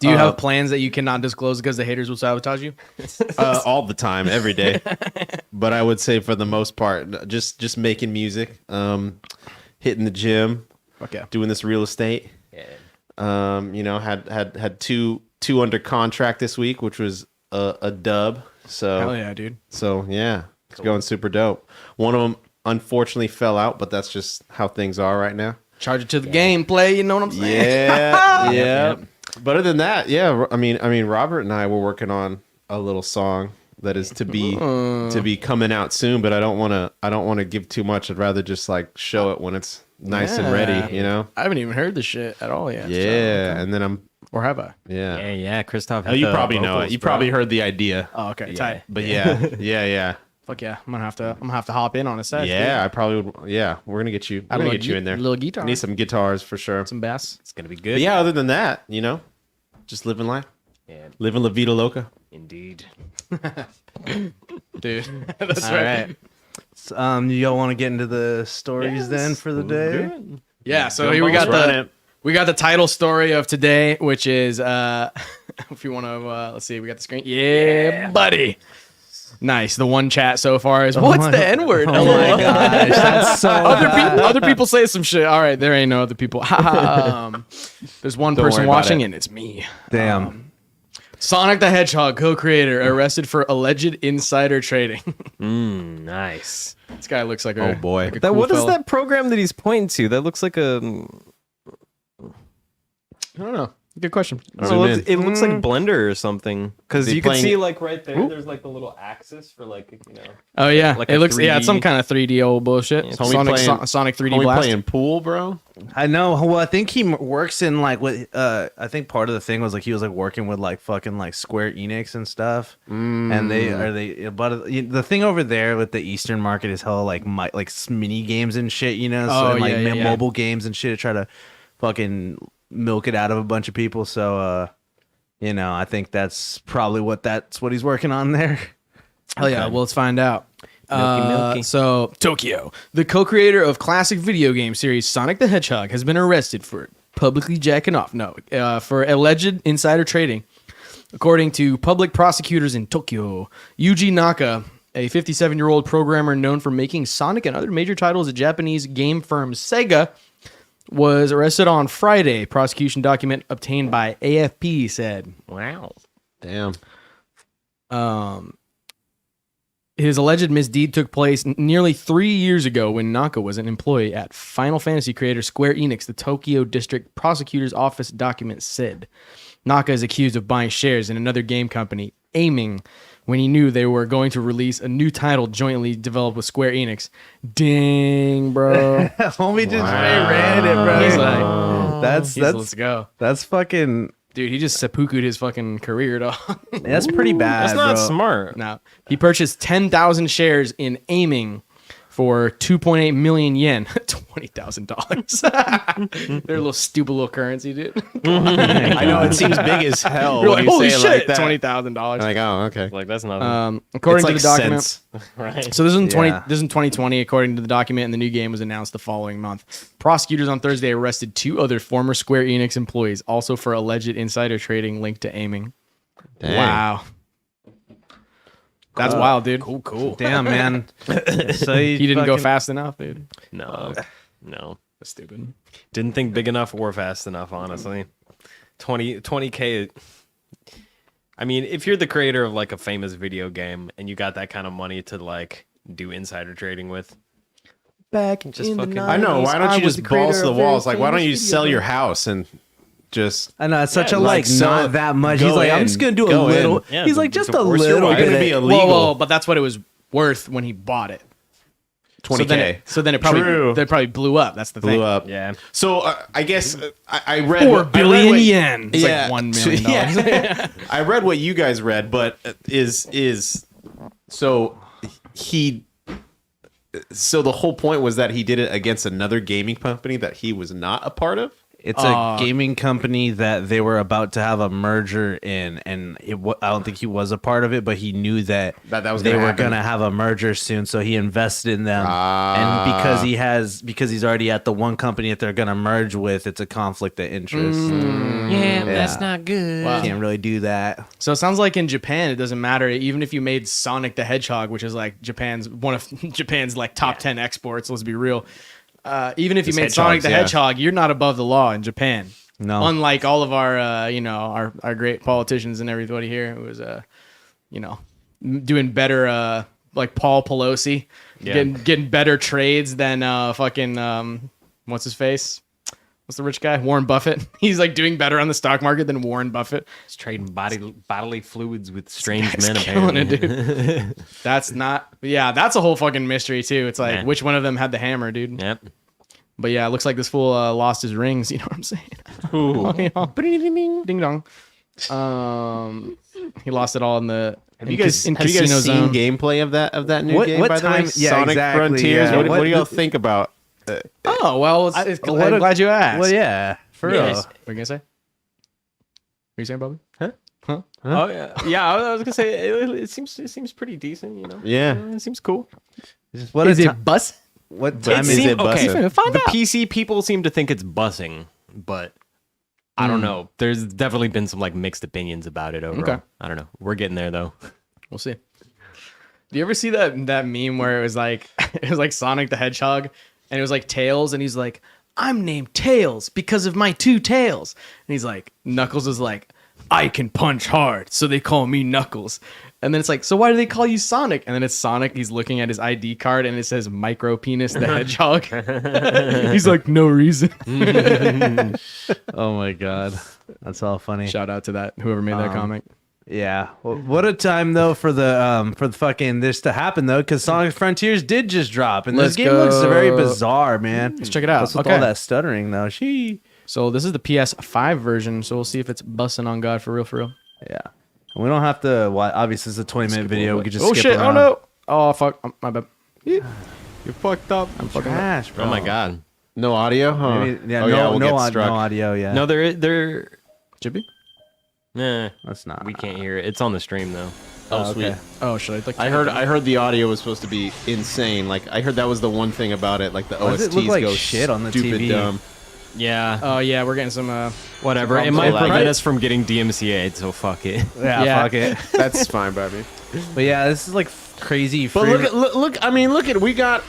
[SPEAKER 1] Do you have plans that you cannot disclose because the haters will sabotage you?
[SPEAKER 4] All the time, every day. But I would say for the most part, just making music, hitting the gym,
[SPEAKER 1] Okay.
[SPEAKER 4] doing this real estate. You know, had two under contract this week, which was a dub. So
[SPEAKER 1] Hell yeah, dude.
[SPEAKER 4] So yeah, it's going super dope. One of them unfortunately fell out, but that's just how things are right now.
[SPEAKER 1] Charge it to the gameplay, you know what I'm saying?
[SPEAKER 4] Yeah, yeah. But other than that, yeah, I mean, Robert and I were working on a little song that is to be coming out soon, but I don't want to give too much. I'd rather just like show it when it's nice and ready, you know?
[SPEAKER 1] I haven't even heard the shit at all yet.
[SPEAKER 4] Yeah, and then I'm
[SPEAKER 1] Or have I?
[SPEAKER 2] Yeah, Christoph.
[SPEAKER 4] Oh, you probably know it. You probably heard the idea.
[SPEAKER 1] Oh, okay. Tight.
[SPEAKER 4] But yeah.
[SPEAKER 1] Fuck yeah. I'm gonna have to hop in on a set.
[SPEAKER 4] Yeah, I probably would. Yeah, we're gonna get you. I'm gonna get you in there.
[SPEAKER 1] Little guitar.
[SPEAKER 4] Need some guitars for sure.
[SPEAKER 1] Some bass.
[SPEAKER 2] It's gonna be
[SPEAKER 4] But
[SPEAKER 2] good.
[SPEAKER 4] yeah, other than that, you know, just living life,
[SPEAKER 2] Yeah,
[SPEAKER 4] living la vida loca.
[SPEAKER 2] indeed.
[SPEAKER 1] Dude. That's
[SPEAKER 3] all right. Y'all want to get into the stories then for the day?
[SPEAKER 1] Yeah, so here we got the title story of today, which is if you want to let's see, we got the screen. Yeah, buddy. Nice. The one chat so far is what's the N-word?
[SPEAKER 3] Oh my gosh, that's so
[SPEAKER 1] Other people say some shit. All right, there ain't no other people. There's one person
[SPEAKER 4] worry about
[SPEAKER 1] watching
[SPEAKER 4] it.
[SPEAKER 1] and it's me.
[SPEAKER 3] damn.
[SPEAKER 1] Sonic the Hedgehog co-creator arrested for alleged insider trading.
[SPEAKER 2] Nice.
[SPEAKER 1] This guy looks like a
[SPEAKER 4] Oh, boy.
[SPEAKER 1] like a
[SPEAKER 2] That
[SPEAKER 1] cool
[SPEAKER 2] what is
[SPEAKER 1] fella.
[SPEAKER 2] that program that he's pointing to? That looks like a.
[SPEAKER 1] I don't know. Good question.
[SPEAKER 4] Zoom in.
[SPEAKER 2] It looks like Blender or something because
[SPEAKER 4] They
[SPEAKER 2] you can
[SPEAKER 4] playing-
[SPEAKER 2] see like right there. There's like the little axis for like
[SPEAKER 1] Oh yeah,
[SPEAKER 2] Like
[SPEAKER 1] it
[SPEAKER 2] a
[SPEAKER 1] looks yeah,
[SPEAKER 2] 3D
[SPEAKER 1] it's some kind of 3D old bullshit.
[SPEAKER 2] Yeah,
[SPEAKER 1] Sonic,
[SPEAKER 4] playing-
[SPEAKER 1] Sonic 3D
[SPEAKER 4] Homie
[SPEAKER 1] Blast.
[SPEAKER 4] playing pool, bro.
[SPEAKER 3] I know. Well, I think he works in like what. I think part of the thing was like he was like working with like fucking like Square Enix and stuff. And but the thing over there with the Eastern market is hell like mini games and shit. You know,
[SPEAKER 1] Oh,
[SPEAKER 3] and, like
[SPEAKER 1] yeah, yeah.
[SPEAKER 3] mobile games and shit to try to fucking milk it out of a bunch of people. So, you know, I think that's probably what he's working on there.
[SPEAKER 1] Hell yeah, well let's find out.
[SPEAKER 2] Milky.
[SPEAKER 1] So Tokyo, the co-creator of classic video game series Sonic the Hedgehog, has been arrested for publicly jacking off. For alleged insider trading, according to public prosecutors in Tokyo. Yuji Naka, a 57-year-old programmer known for making Sonic and other major titles at Japanese game firm Sega, was arrested on Friday. Prosecution document obtained by AFP said.
[SPEAKER 2] wow.
[SPEAKER 4] Damn.
[SPEAKER 1] His alleged misdeed took place nearly 3 years ago when Naka was an employee at Final Fantasy creator Square Enix, the Tokyo District Prosecutor's Office document said. Naka is accused of buying shares in another game company, Aiming, when he knew they were going to release a new title jointly developed with Square Enix. Dang, bro.
[SPEAKER 3] Homie just ran it, bro.
[SPEAKER 1] He's like, let's go.
[SPEAKER 3] That's fucking.
[SPEAKER 1] Dude, he just seppuku'd his fucking career, dog.
[SPEAKER 3] That's pretty bad.
[SPEAKER 2] That's not
[SPEAKER 3] bro.
[SPEAKER 2] smart.
[SPEAKER 1] Now, he purchased 10,000 shares in Aiming for 2.8 million yen, $20,000. They're a little stupid little currency, dude.
[SPEAKER 4] I know it seems big as hell
[SPEAKER 1] You're
[SPEAKER 4] when
[SPEAKER 1] like,
[SPEAKER 4] you
[SPEAKER 1] holy
[SPEAKER 4] say it
[SPEAKER 1] shit,
[SPEAKER 4] like that.
[SPEAKER 1] $20,000.
[SPEAKER 4] Like, oh, okay.
[SPEAKER 2] Like that's nothing.
[SPEAKER 1] According
[SPEAKER 4] It's
[SPEAKER 1] to
[SPEAKER 4] like
[SPEAKER 1] the document,
[SPEAKER 4] cents.
[SPEAKER 2] Right.
[SPEAKER 1] so this is in
[SPEAKER 3] Yeah.
[SPEAKER 1] 2020. According to the document, and the new game was announced the following month. Prosecutors on Thursday arrested 2 other former Square Enix employees, also for alleged insider trading linked to Aiming.
[SPEAKER 4] Dang.
[SPEAKER 1] Wow, that's wild, dude. Cool.
[SPEAKER 3] Damn, man. So
[SPEAKER 1] He didn't go fast enough, dude.
[SPEAKER 2] No. No.
[SPEAKER 1] That's stupid.
[SPEAKER 2] Didn't think big enough or fast enough, honestly. 20K. I mean, if you're the creator of like a famous video game and you got that kind of money to like do insider trading with,
[SPEAKER 1] Back
[SPEAKER 2] Just fucking-
[SPEAKER 4] I know. Why don't you just balls to the walls? Like, why don't you sell your house and just
[SPEAKER 3] I know it's such a
[SPEAKER 4] like, so
[SPEAKER 3] not that much.
[SPEAKER 4] go
[SPEAKER 3] He's like, I'm
[SPEAKER 4] in,
[SPEAKER 3] just gonna do a
[SPEAKER 4] go in.
[SPEAKER 3] little.
[SPEAKER 2] Yeah,
[SPEAKER 3] He's like, just a
[SPEAKER 2] divorce your
[SPEAKER 3] little
[SPEAKER 2] wife.
[SPEAKER 3] bit.
[SPEAKER 4] gonna
[SPEAKER 3] of-
[SPEAKER 4] be illegal?
[SPEAKER 1] Whoa, but that's what it was worth when he bought it.
[SPEAKER 4] 20K.
[SPEAKER 1] So then it probably
[SPEAKER 4] True.
[SPEAKER 1] blew up. That's the thing.
[SPEAKER 4] blew up.
[SPEAKER 2] yeah.
[SPEAKER 4] So I guess I read
[SPEAKER 1] 4
[SPEAKER 4] I read
[SPEAKER 1] billion
[SPEAKER 4] what-
[SPEAKER 1] yen. It's
[SPEAKER 4] Yeah.
[SPEAKER 1] like $1 million.
[SPEAKER 4] Yeah. I read what you guys read, but is so he. So the whole point was that he did it against another gaming company that he was not a part of.
[SPEAKER 3] It's a gaming company that they were about to have a merger in, and I don't think he was a part of it, but he knew that
[SPEAKER 4] That was
[SPEAKER 3] they
[SPEAKER 4] gonna
[SPEAKER 3] were
[SPEAKER 4] happen.
[SPEAKER 3] going to have a merger soon, so he invested in them. And because he's already at the one company that they're going to merge with, it's a conflict of interest.
[SPEAKER 2] Yeah, that's not good.
[SPEAKER 1] Wow.
[SPEAKER 3] Can't really do that.
[SPEAKER 1] So it sounds like in Japan, it doesn't matter. Even if you made Sonic the Hedgehog, which is like one of Japan's like top 10 exports, let's be real. Even if you made Sonic the Hedgehog, you're not above the law in Japan.
[SPEAKER 3] No.
[SPEAKER 1] Unlike all of our, our great politicians and everybody here who was, doing better, like Paul Pelosi, getting better trades than fucking, what's his face? What's the rich guy? Warren Buffett. He's like doing better on the stock market than Warren Buffett.
[SPEAKER 2] He's trading bodily fluids with strange
[SPEAKER 1] He's
[SPEAKER 2] men.
[SPEAKER 1] killing
[SPEAKER 2] Apparently,
[SPEAKER 1] it, dude. That's a whole fucking mystery too. It's like
[SPEAKER 2] Yeah.
[SPEAKER 1] which one of them had the hammer, dude.
[SPEAKER 2] Yep.
[SPEAKER 1] But yeah, it looks like this fool lost his rings. You know what I'm saying? Ding dong. He lost it all in the
[SPEAKER 4] Have you guys seen gameplay of that new
[SPEAKER 3] What-
[SPEAKER 4] game?
[SPEAKER 3] what
[SPEAKER 4] By the way,
[SPEAKER 3] time- yeah,
[SPEAKER 4] Sonic
[SPEAKER 3] exactly,
[SPEAKER 4] Frontiers.
[SPEAKER 3] yeah.
[SPEAKER 4] What do y'all
[SPEAKER 3] What-
[SPEAKER 4] think about?
[SPEAKER 1] Oh well, I'm glad you asked.
[SPEAKER 3] Well, yeah, for real.
[SPEAKER 1] What are you gonna say? What are you saying, Bobby?
[SPEAKER 2] Oh yeah. I was gonna say it seems pretty decent. You know.
[SPEAKER 4] Yeah.
[SPEAKER 2] It seems cool.
[SPEAKER 3] What
[SPEAKER 1] Is
[SPEAKER 3] a
[SPEAKER 1] it bus?
[SPEAKER 3] what time is
[SPEAKER 2] seem-
[SPEAKER 3] it?
[SPEAKER 2] okay.
[SPEAKER 3] bussin'?
[SPEAKER 1] Find
[SPEAKER 2] The
[SPEAKER 1] out.
[SPEAKER 2] PC people seem to think it's bussing, but I don't know. There's definitely been some like mixed opinions about it overall.
[SPEAKER 1] Okay.
[SPEAKER 2] I don't know. We're getting there though.
[SPEAKER 1] We'll see. Do you ever see that meme where it was like Sonic the Hedgehog and it was like Tails and he's like, I'm named Tails because of my 2 tails. And he's like, Knuckles is like, I can punch hard, so they call me Knuckles. And then it's like, so why do they call you Sonic? And then it's Sonic. He's looking at his ID card and it says Micro Penis the Hedgehog. He's like, no reason.
[SPEAKER 3] Oh my god, that's all funny.
[SPEAKER 1] Shout out to that whoever made that comic.
[SPEAKER 3] Yeah, well, what a time though for the fucking this to happen though, because Sonic Frontiers did just drop, and
[SPEAKER 1] Let's
[SPEAKER 3] this game looks
[SPEAKER 1] go.
[SPEAKER 3] very bizarre, man.
[SPEAKER 1] Let's check it out.
[SPEAKER 3] What's with
[SPEAKER 1] Okay.
[SPEAKER 3] all that stuttering though?
[SPEAKER 1] So this is the PS5 version, so we'll see if it's busting on God for real, for real.
[SPEAKER 3] Yeah, and we don't have to. Obviously, it's a 20-minute video. We could just
[SPEAKER 1] Oh
[SPEAKER 3] skip
[SPEAKER 1] shit!
[SPEAKER 3] around.
[SPEAKER 1] Oh no! Oh fuck! My bad.
[SPEAKER 4] You're fucked up.
[SPEAKER 1] I'm fucking up.
[SPEAKER 3] Trash, bro.
[SPEAKER 2] Oh my god.
[SPEAKER 4] No audio, huh?
[SPEAKER 3] Maybe, yeah,
[SPEAKER 4] Oh,
[SPEAKER 3] no,
[SPEAKER 4] we'll get struck.
[SPEAKER 3] no audio. Yeah,
[SPEAKER 2] No, they're
[SPEAKER 1] Should be.
[SPEAKER 2] nah.
[SPEAKER 3] that's not.
[SPEAKER 2] We can't hear it. It's on the stream though.
[SPEAKER 4] Oh, sweet.
[SPEAKER 3] okay.
[SPEAKER 1] Oh, should I like?
[SPEAKER 4] I heard the audio was supposed to be insane. Like I heard that was the one thing about it. Like the
[SPEAKER 3] Why does it
[SPEAKER 4] OSTs
[SPEAKER 3] look like
[SPEAKER 4] go
[SPEAKER 3] shit on the
[SPEAKER 4] stupid
[SPEAKER 3] TV?
[SPEAKER 4] dumb.
[SPEAKER 2] Yeah.
[SPEAKER 1] Oh yeah, we're getting some.
[SPEAKER 2] Whatever. It
[SPEAKER 1] Some
[SPEAKER 2] might
[SPEAKER 4] problems.
[SPEAKER 2] prevent us from getting DMCA'd, so fuck it.
[SPEAKER 3] Yeah, fuck it.
[SPEAKER 4] That's fine by me.
[SPEAKER 3] But yeah, this is like crazy.
[SPEAKER 4] But
[SPEAKER 3] free-
[SPEAKER 4] look. I mean, look at we got.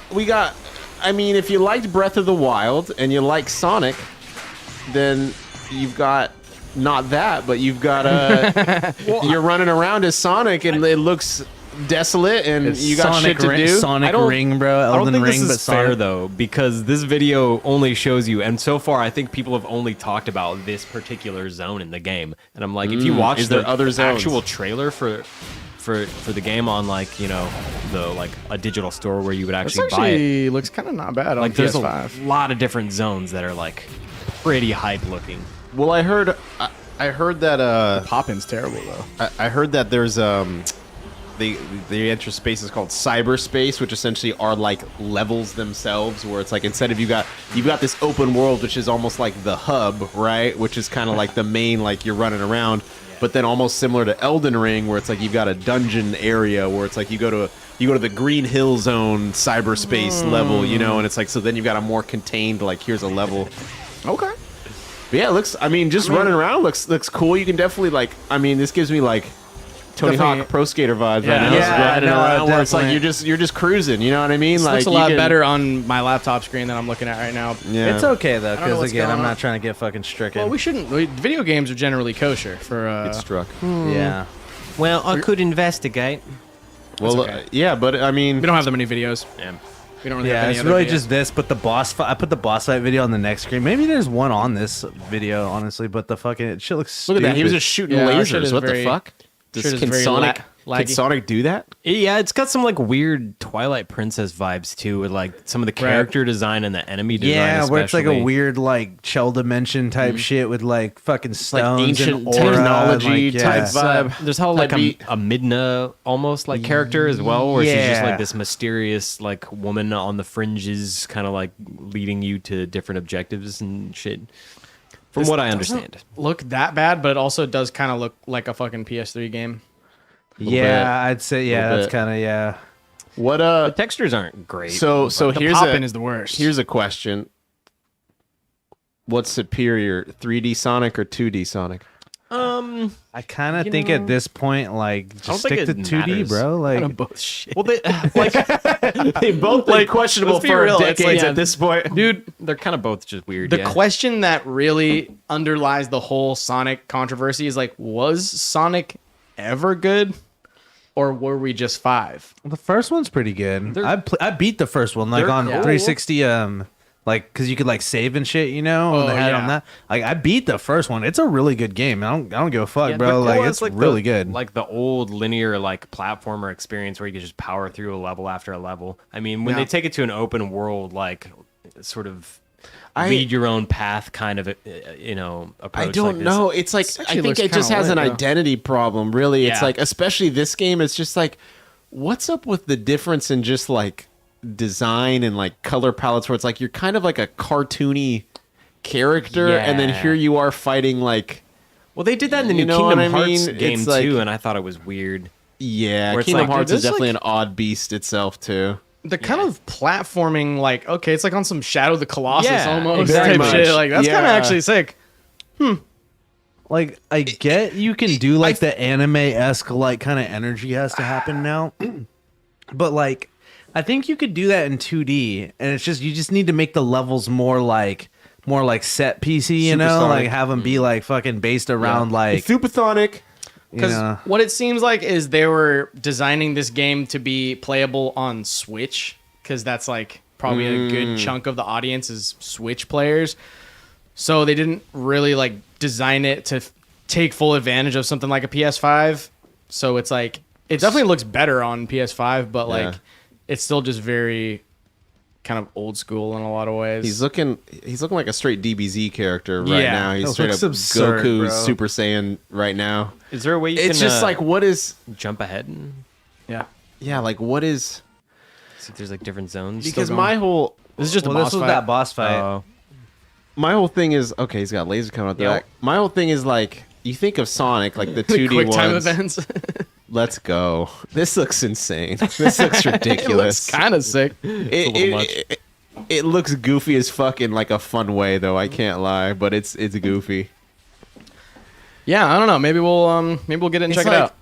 [SPEAKER 4] I mean, if you liked Breath of the Wild and you like Sonic, then you've got not that, but you've got you're running around as Sonic and it looks desolate and
[SPEAKER 3] It's
[SPEAKER 4] you got
[SPEAKER 3] Sonic
[SPEAKER 4] shit to do.
[SPEAKER 3] Sonic
[SPEAKER 2] I don't-
[SPEAKER 3] Ring, bro.
[SPEAKER 2] I don't
[SPEAKER 3] Elden
[SPEAKER 2] think
[SPEAKER 3] Ring,
[SPEAKER 2] this
[SPEAKER 3] but
[SPEAKER 2] is fair
[SPEAKER 3] Sonic.
[SPEAKER 2] though, because this video only shows you, and so far I think people have only talked about this particular zone in the game. And I'm like, if you watch
[SPEAKER 4] is
[SPEAKER 2] the
[SPEAKER 4] there other zones?
[SPEAKER 2] actual trailer for the game on like the a digital store where you would
[SPEAKER 1] This
[SPEAKER 2] actually buy it,
[SPEAKER 1] actually looks kind of not bad on
[SPEAKER 2] like there's
[SPEAKER 1] PS5.
[SPEAKER 2] a lot of different zones that are like pretty hype looking.
[SPEAKER 4] Well, I heard that
[SPEAKER 1] Poppin's terrible though.
[SPEAKER 4] I heard that there's the enter space is called cyberspace, which essentially are like levels themselves, where it's like instead of you've got this open world, which is almost like the hub, right? Which is kind of like the main, like you're running around, but then almost similar to Elden Ring, where it's like you've got a dungeon area where it's like you go to the Green Hill Zone cyberspace level, you know, and it's like so then you've got a more contained like here's a level.
[SPEAKER 1] Okay.
[SPEAKER 4] But yeah, it looks. I mean, just running around looks cool. You can definitely like. I mean, this gives me like Tony
[SPEAKER 1] Definitely-
[SPEAKER 4] Hawk Pro Skater vibes
[SPEAKER 1] Yeah.
[SPEAKER 4] right now.
[SPEAKER 1] Yeah,
[SPEAKER 4] Just riding
[SPEAKER 3] no,
[SPEAKER 4] around where it's like
[SPEAKER 3] definitely.
[SPEAKER 4] you're just cruising. You know what I mean?
[SPEAKER 1] This
[SPEAKER 4] Like
[SPEAKER 1] looks a
[SPEAKER 4] you
[SPEAKER 1] lot
[SPEAKER 4] can-
[SPEAKER 1] better on my laptop screen than I'm looking at right now.
[SPEAKER 4] Yeah.
[SPEAKER 3] It's okay though,
[SPEAKER 1] don't know
[SPEAKER 3] because
[SPEAKER 1] what's
[SPEAKER 3] again,
[SPEAKER 1] going
[SPEAKER 3] I'm
[SPEAKER 1] on.
[SPEAKER 3] not trying to get fucking stricken.
[SPEAKER 1] Well, we shouldn't. Video games are generally kosher for.
[SPEAKER 4] Get struck.
[SPEAKER 3] yeah.
[SPEAKER 2] Well, I could investigate.
[SPEAKER 4] Well,
[SPEAKER 1] okay.
[SPEAKER 4] yeah, but I mean,
[SPEAKER 1] We don't have that many videos.
[SPEAKER 2] Yeah.
[SPEAKER 1] We don't really
[SPEAKER 3] Yeah,
[SPEAKER 1] have any
[SPEAKER 3] it's
[SPEAKER 1] other
[SPEAKER 3] really
[SPEAKER 1] videos.
[SPEAKER 3] just this, but the boss fight. I put the boss fight video on the next screen. Maybe there's one on this video, honestly, but the fucking shit looks
[SPEAKER 4] look at
[SPEAKER 3] stupid.
[SPEAKER 4] that. He was just shooting
[SPEAKER 1] Yeah, our shit
[SPEAKER 4] lasers.
[SPEAKER 1] is
[SPEAKER 4] What
[SPEAKER 1] very-
[SPEAKER 4] the fuck?
[SPEAKER 1] shit is
[SPEAKER 4] Can
[SPEAKER 1] very
[SPEAKER 4] Sonic
[SPEAKER 1] laggy.
[SPEAKER 4] can Sonic do that?
[SPEAKER 2] Yeah, it's got some like weird Twilight Princess vibes too, with like some of the character design and the enemy design.
[SPEAKER 3] Yeah, where it's like a
[SPEAKER 2] especially.
[SPEAKER 3] weird like shell dimension type shit with like fucking stones
[SPEAKER 4] ancient
[SPEAKER 3] and aura,
[SPEAKER 4] technology
[SPEAKER 3] and, like,
[SPEAKER 4] type
[SPEAKER 3] yeah.
[SPEAKER 4] vibe.
[SPEAKER 2] There's how like
[SPEAKER 4] Type beat.
[SPEAKER 2] a Midna almost like character as well, where she's just
[SPEAKER 3] Yeah.
[SPEAKER 2] like this mysterious like woman on the fringes, kind of like leading you to different objectives and shit. From what I understand,
[SPEAKER 1] look that bad, but it also does kind of look like a fucking PS3 game.
[SPEAKER 3] Yeah, I'd say yeah.
[SPEAKER 4] Little
[SPEAKER 3] That's
[SPEAKER 4] bit.
[SPEAKER 3] kind of yeah.
[SPEAKER 4] What
[SPEAKER 2] the textures aren't great.
[SPEAKER 4] So
[SPEAKER 1] The
[SPEAKER 4] here's
[SPEAKER 1] Poppin is the worst.
[SPEAKER 4] here's a question. What's superior, 3D Sonic or 2D Sonic?
[SPEAKER 3] I kind of
[SPEAKER 2] You
[SPEAKER 3] think
[SPEAKER 2] know,
[SPEAKER 3] at this point, like,
[SPEAKER 2] don't
[SPEAKER 3] just
[SPEAKER 2] think
[SPEAKER 3] stick to
[SPEAKER 2] it
[SPEAKER 3] 2D,
[SPEAKER 2] matters.
[SPEAKER 3] bro.
[SPEAKER 1] Kind
[SPEAKER 3] Like,
[SPEAKER 1] of both shit.
[SPEAKER 2] well, they like
[SPEAKER 4] They both like questionable
[SPEAKER 1] let's be
[SPEAKER 4] for
[SPEAKER 1] real, it's
[SPEAKER 4] decades
[SPEAKER 1] like-
[SPEAKER 4] at this point.
[SPEAKER 1] Dude,
[SPEAKER 2] they're kind of both just weird.
[SPEAKER 1] the
[SPEAKER 2] yeah.
[SPEAKER 1] question that really underlies the whole Sonic controversy is like, was Sonic ever good, or were we just five?
[SPEAKER 3] the first one's pretty good. I beat the first one, like
[SPEAKER 2] they're
[SPEAKER 3] on
[SPEAKER 2] cool.
[SPEAKER 3] 360. Like, cause you could like save and shit, you know.
[SPEAKER 1] Oh,
[SPEAKER 3] and they had
[SPEAKER 1] yeah.
[SPEAKER 3] on that. Like, I beat the first one. It's a really good game. I don't give a fuck,
[SPEAKER 2] Yeah,
[SPEAKER 3] bro.
[SPEAKER 2] they're
[SPEAKER 3] Like,
[SPEAKER 2] cool.
[SPEAKER 3] it's
[SPEAKER 2] like
[SPEAKER 3] really
[SPEAKER 2] the,
[SPEAKER 3] good.
[SPEAKER 2] Like the old linear like platformer experience where you could just power through a level after a level. I mean, when
[SPEAKER 1] Yeah.
[SPEAKER 2] they take it to an open world, like sort of lead your own path kind of approach.
[SPEAKER 4] I don't
[SPEAKER 2] like this.
[SPEAKER 4] know. It's like
[SPEAKER 1] This
[SPEAKER 4] I
[SPEAKER 1] actually
[SPEAKER 4] think
[SPEAKER 1] looks
[SPEAKER 4] it just
[SPEAKER 1] kinda
[SPEAKER 4] has an
[SPEAKER 1] lit, though.
[SPEAKER 4] identity problem. Really, it's
[SPEAKER 2] Yeah.
[SPEAKER 4] like especially this game. It's just like, what's up with the difference in just like design and like color palettes? Where it's like you're kind of like a cartoony character, and then
[SPEAKER 2] Yeah.
[SPEAKER 4] here you are fighting like
[SPEAKER 2] Well, they did that in the
[SPEAKER 4] You
[SPEAKER 2] new
[SPEAKER 4] know what
[SPEAKER 2] Kingdom
[SPEAKER 4] I mean?
[SPEAKER 2] Hearts game
[SPEAKER 4] It's like-
[SPEAKER 2] too, and I thought it was weird.
[SPEAKER 4] yeah.
[SPEAKER 2] Where it's
[SPEAKER 4] Kingdom
[SPEAKER 2] like,
[SPEAKER 4] Hearts
[SPEAKER 1] dude,
[SPEAKER 4] is
[SPEAKER 1] this,
[SPEAKER 4] definitely
[SPEAKER 1] like-
[SPEAKER 4] an odd beast itself too.
[SPEAKER 1] The kind of platforming, like, okay, it's like on some Shadow of the Colossus
[SPEAKER 2] Yeah,
[SPEAKER 1] almost
[SPEAKER 4] very
[SPEAKER 1] type
[SPEAKER 4] much.
[SPEAKER 1] shit. Like, that's kind of
[SPEAKER 4] Yeah.
[SPEAKER 1] actually sick.
[SPEAKER 3] Like, I get you can do like the anime esque like kind of energy has to happen now, but like, I think you could do that in 2D, and it's just you just need to make the levels more like more like set PC, you know,
[SPEAKER 4] Supersonic.
[SPEAKER 3] like have them be like fucking based around like
[SPEAKER 4] Supersonic.
[SPEAKER 1] Because what it seems like is they were designing this game to be playable on Switch, because that's like probably a good chunk of the audience is Switch players. So they didn't really like design it to take full advantage of something like a PS5. So it's like it definitely looks better on PS5, but like it's still just very kind of old school in a lot of ways.
[SPEAKER 4] He's looking like a straight DBZ character right
[SPEAKER 1] Yeah.
[SPEAKER 4] now. He's
[SPEAKER 3] It
[SPEAKER 4] straight
[SPEAKER 3] looks
[SPEAKER 4] up
[SPEAKER 3] absurd,
[SPEAKER 4] Goku
[SPEAKER 3] bro.
[SPEAKER 4] Super Saiyan right now.
[SPEAKER 2] Is there a way you
[SPEAKER 4] It's
[SPEAKER 2] can
[SPEAKER 4] just like what is
[SPEAKER 2] jump ahead and
[SPEAKER 4] like what is
[SPEAKER 2] see if there's like different zones?
[SPEAKER 4] because my whole
[SPEAKER 1] This is just a
[SPEAKER 3] well,
[SPEAKER 1] boss
[SPEAKER 3] this was
[SPEAKER 1] fight.
[SPEAKER 3] that boss fight.
[SPEAKER 2] Oh.
[SPEAKER 4] my whole thing is okay, he's got laser coming out the
[SPEAKER 1] Yep.
[SPEAKER 4] back. My whole thing is like you think of Sonic like the
[SPEAKER 1] The
[SPEAKER 4] 2D
[SPEAKER 1] quick time
[SPEAKER 4] ones.
[SPEAKER 1] events.
[SPEAKER 4] Let's go. This looks insane. This looks
[SPEAKER 1] It
[SPEAKER 4] ridiculous.
[SPEAKER 1] looks kind of sick.
[SPEAKER 4] It looks goofy as fuck in like a fun way though. I can't lie, but it's goofy.
[SPEAKER 1] Yeah, I don't know. Maybe we'll get it and check it
[SPEAKER 4] like-
[SPEAKER 1] out.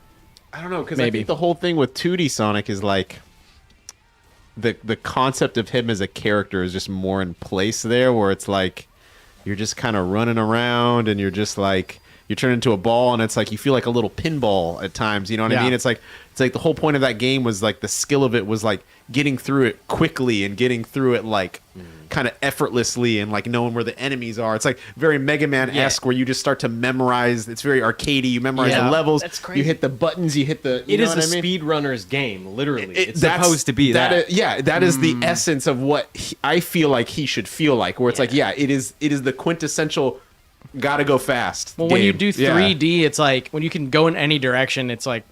[SPEAKER 4] I don't know because I
[SPEAKER 1] Maybe.
[SPEAKER 4] think the whole thing with 2D Sonic is like the concept of him as a character is just more in place there, where it's like you're just kind of running around and you're just like you turn into a ball and it's like you feel like a little pinball at times. You know what I
[SPEAKER 1] Yeah.
[SPEAKER 4] mean? It's like the whole point of that game was like the skill of it was like getting through it quickly and getting through it like kind of effortlessly and like knowing where the enemies are. It's like very Mega Man-esque where you just start to memorize. It's very arcadey. You memorize
[SPEAKER 1] Yeah.
[SPEAKER 4] the levels.
[SPEAKER 2] That's crazy.
[SPEAKER 4] You hit the buttons. You hit the. You
[SPEAKER 2] It
[SPEAKER 4] know
[SPEAKER 2] is a
[SPEAKER 4] what I mean?
[SPEAKER 2] speedrunner's game, literally. It's
[SPEAKER 4] That's-
[SPEAKER 2] supposed to be that.
[SPEAKER 4] That is the essence of what I feel like he should feel like. Where it's like, it is the quintessential. Gotta go fast.
[SPEAKER 1] Well, when you
[SPEAKER 4] game.
[SPEAKER 1] do 3D, it's like when you can go in any direction, it's like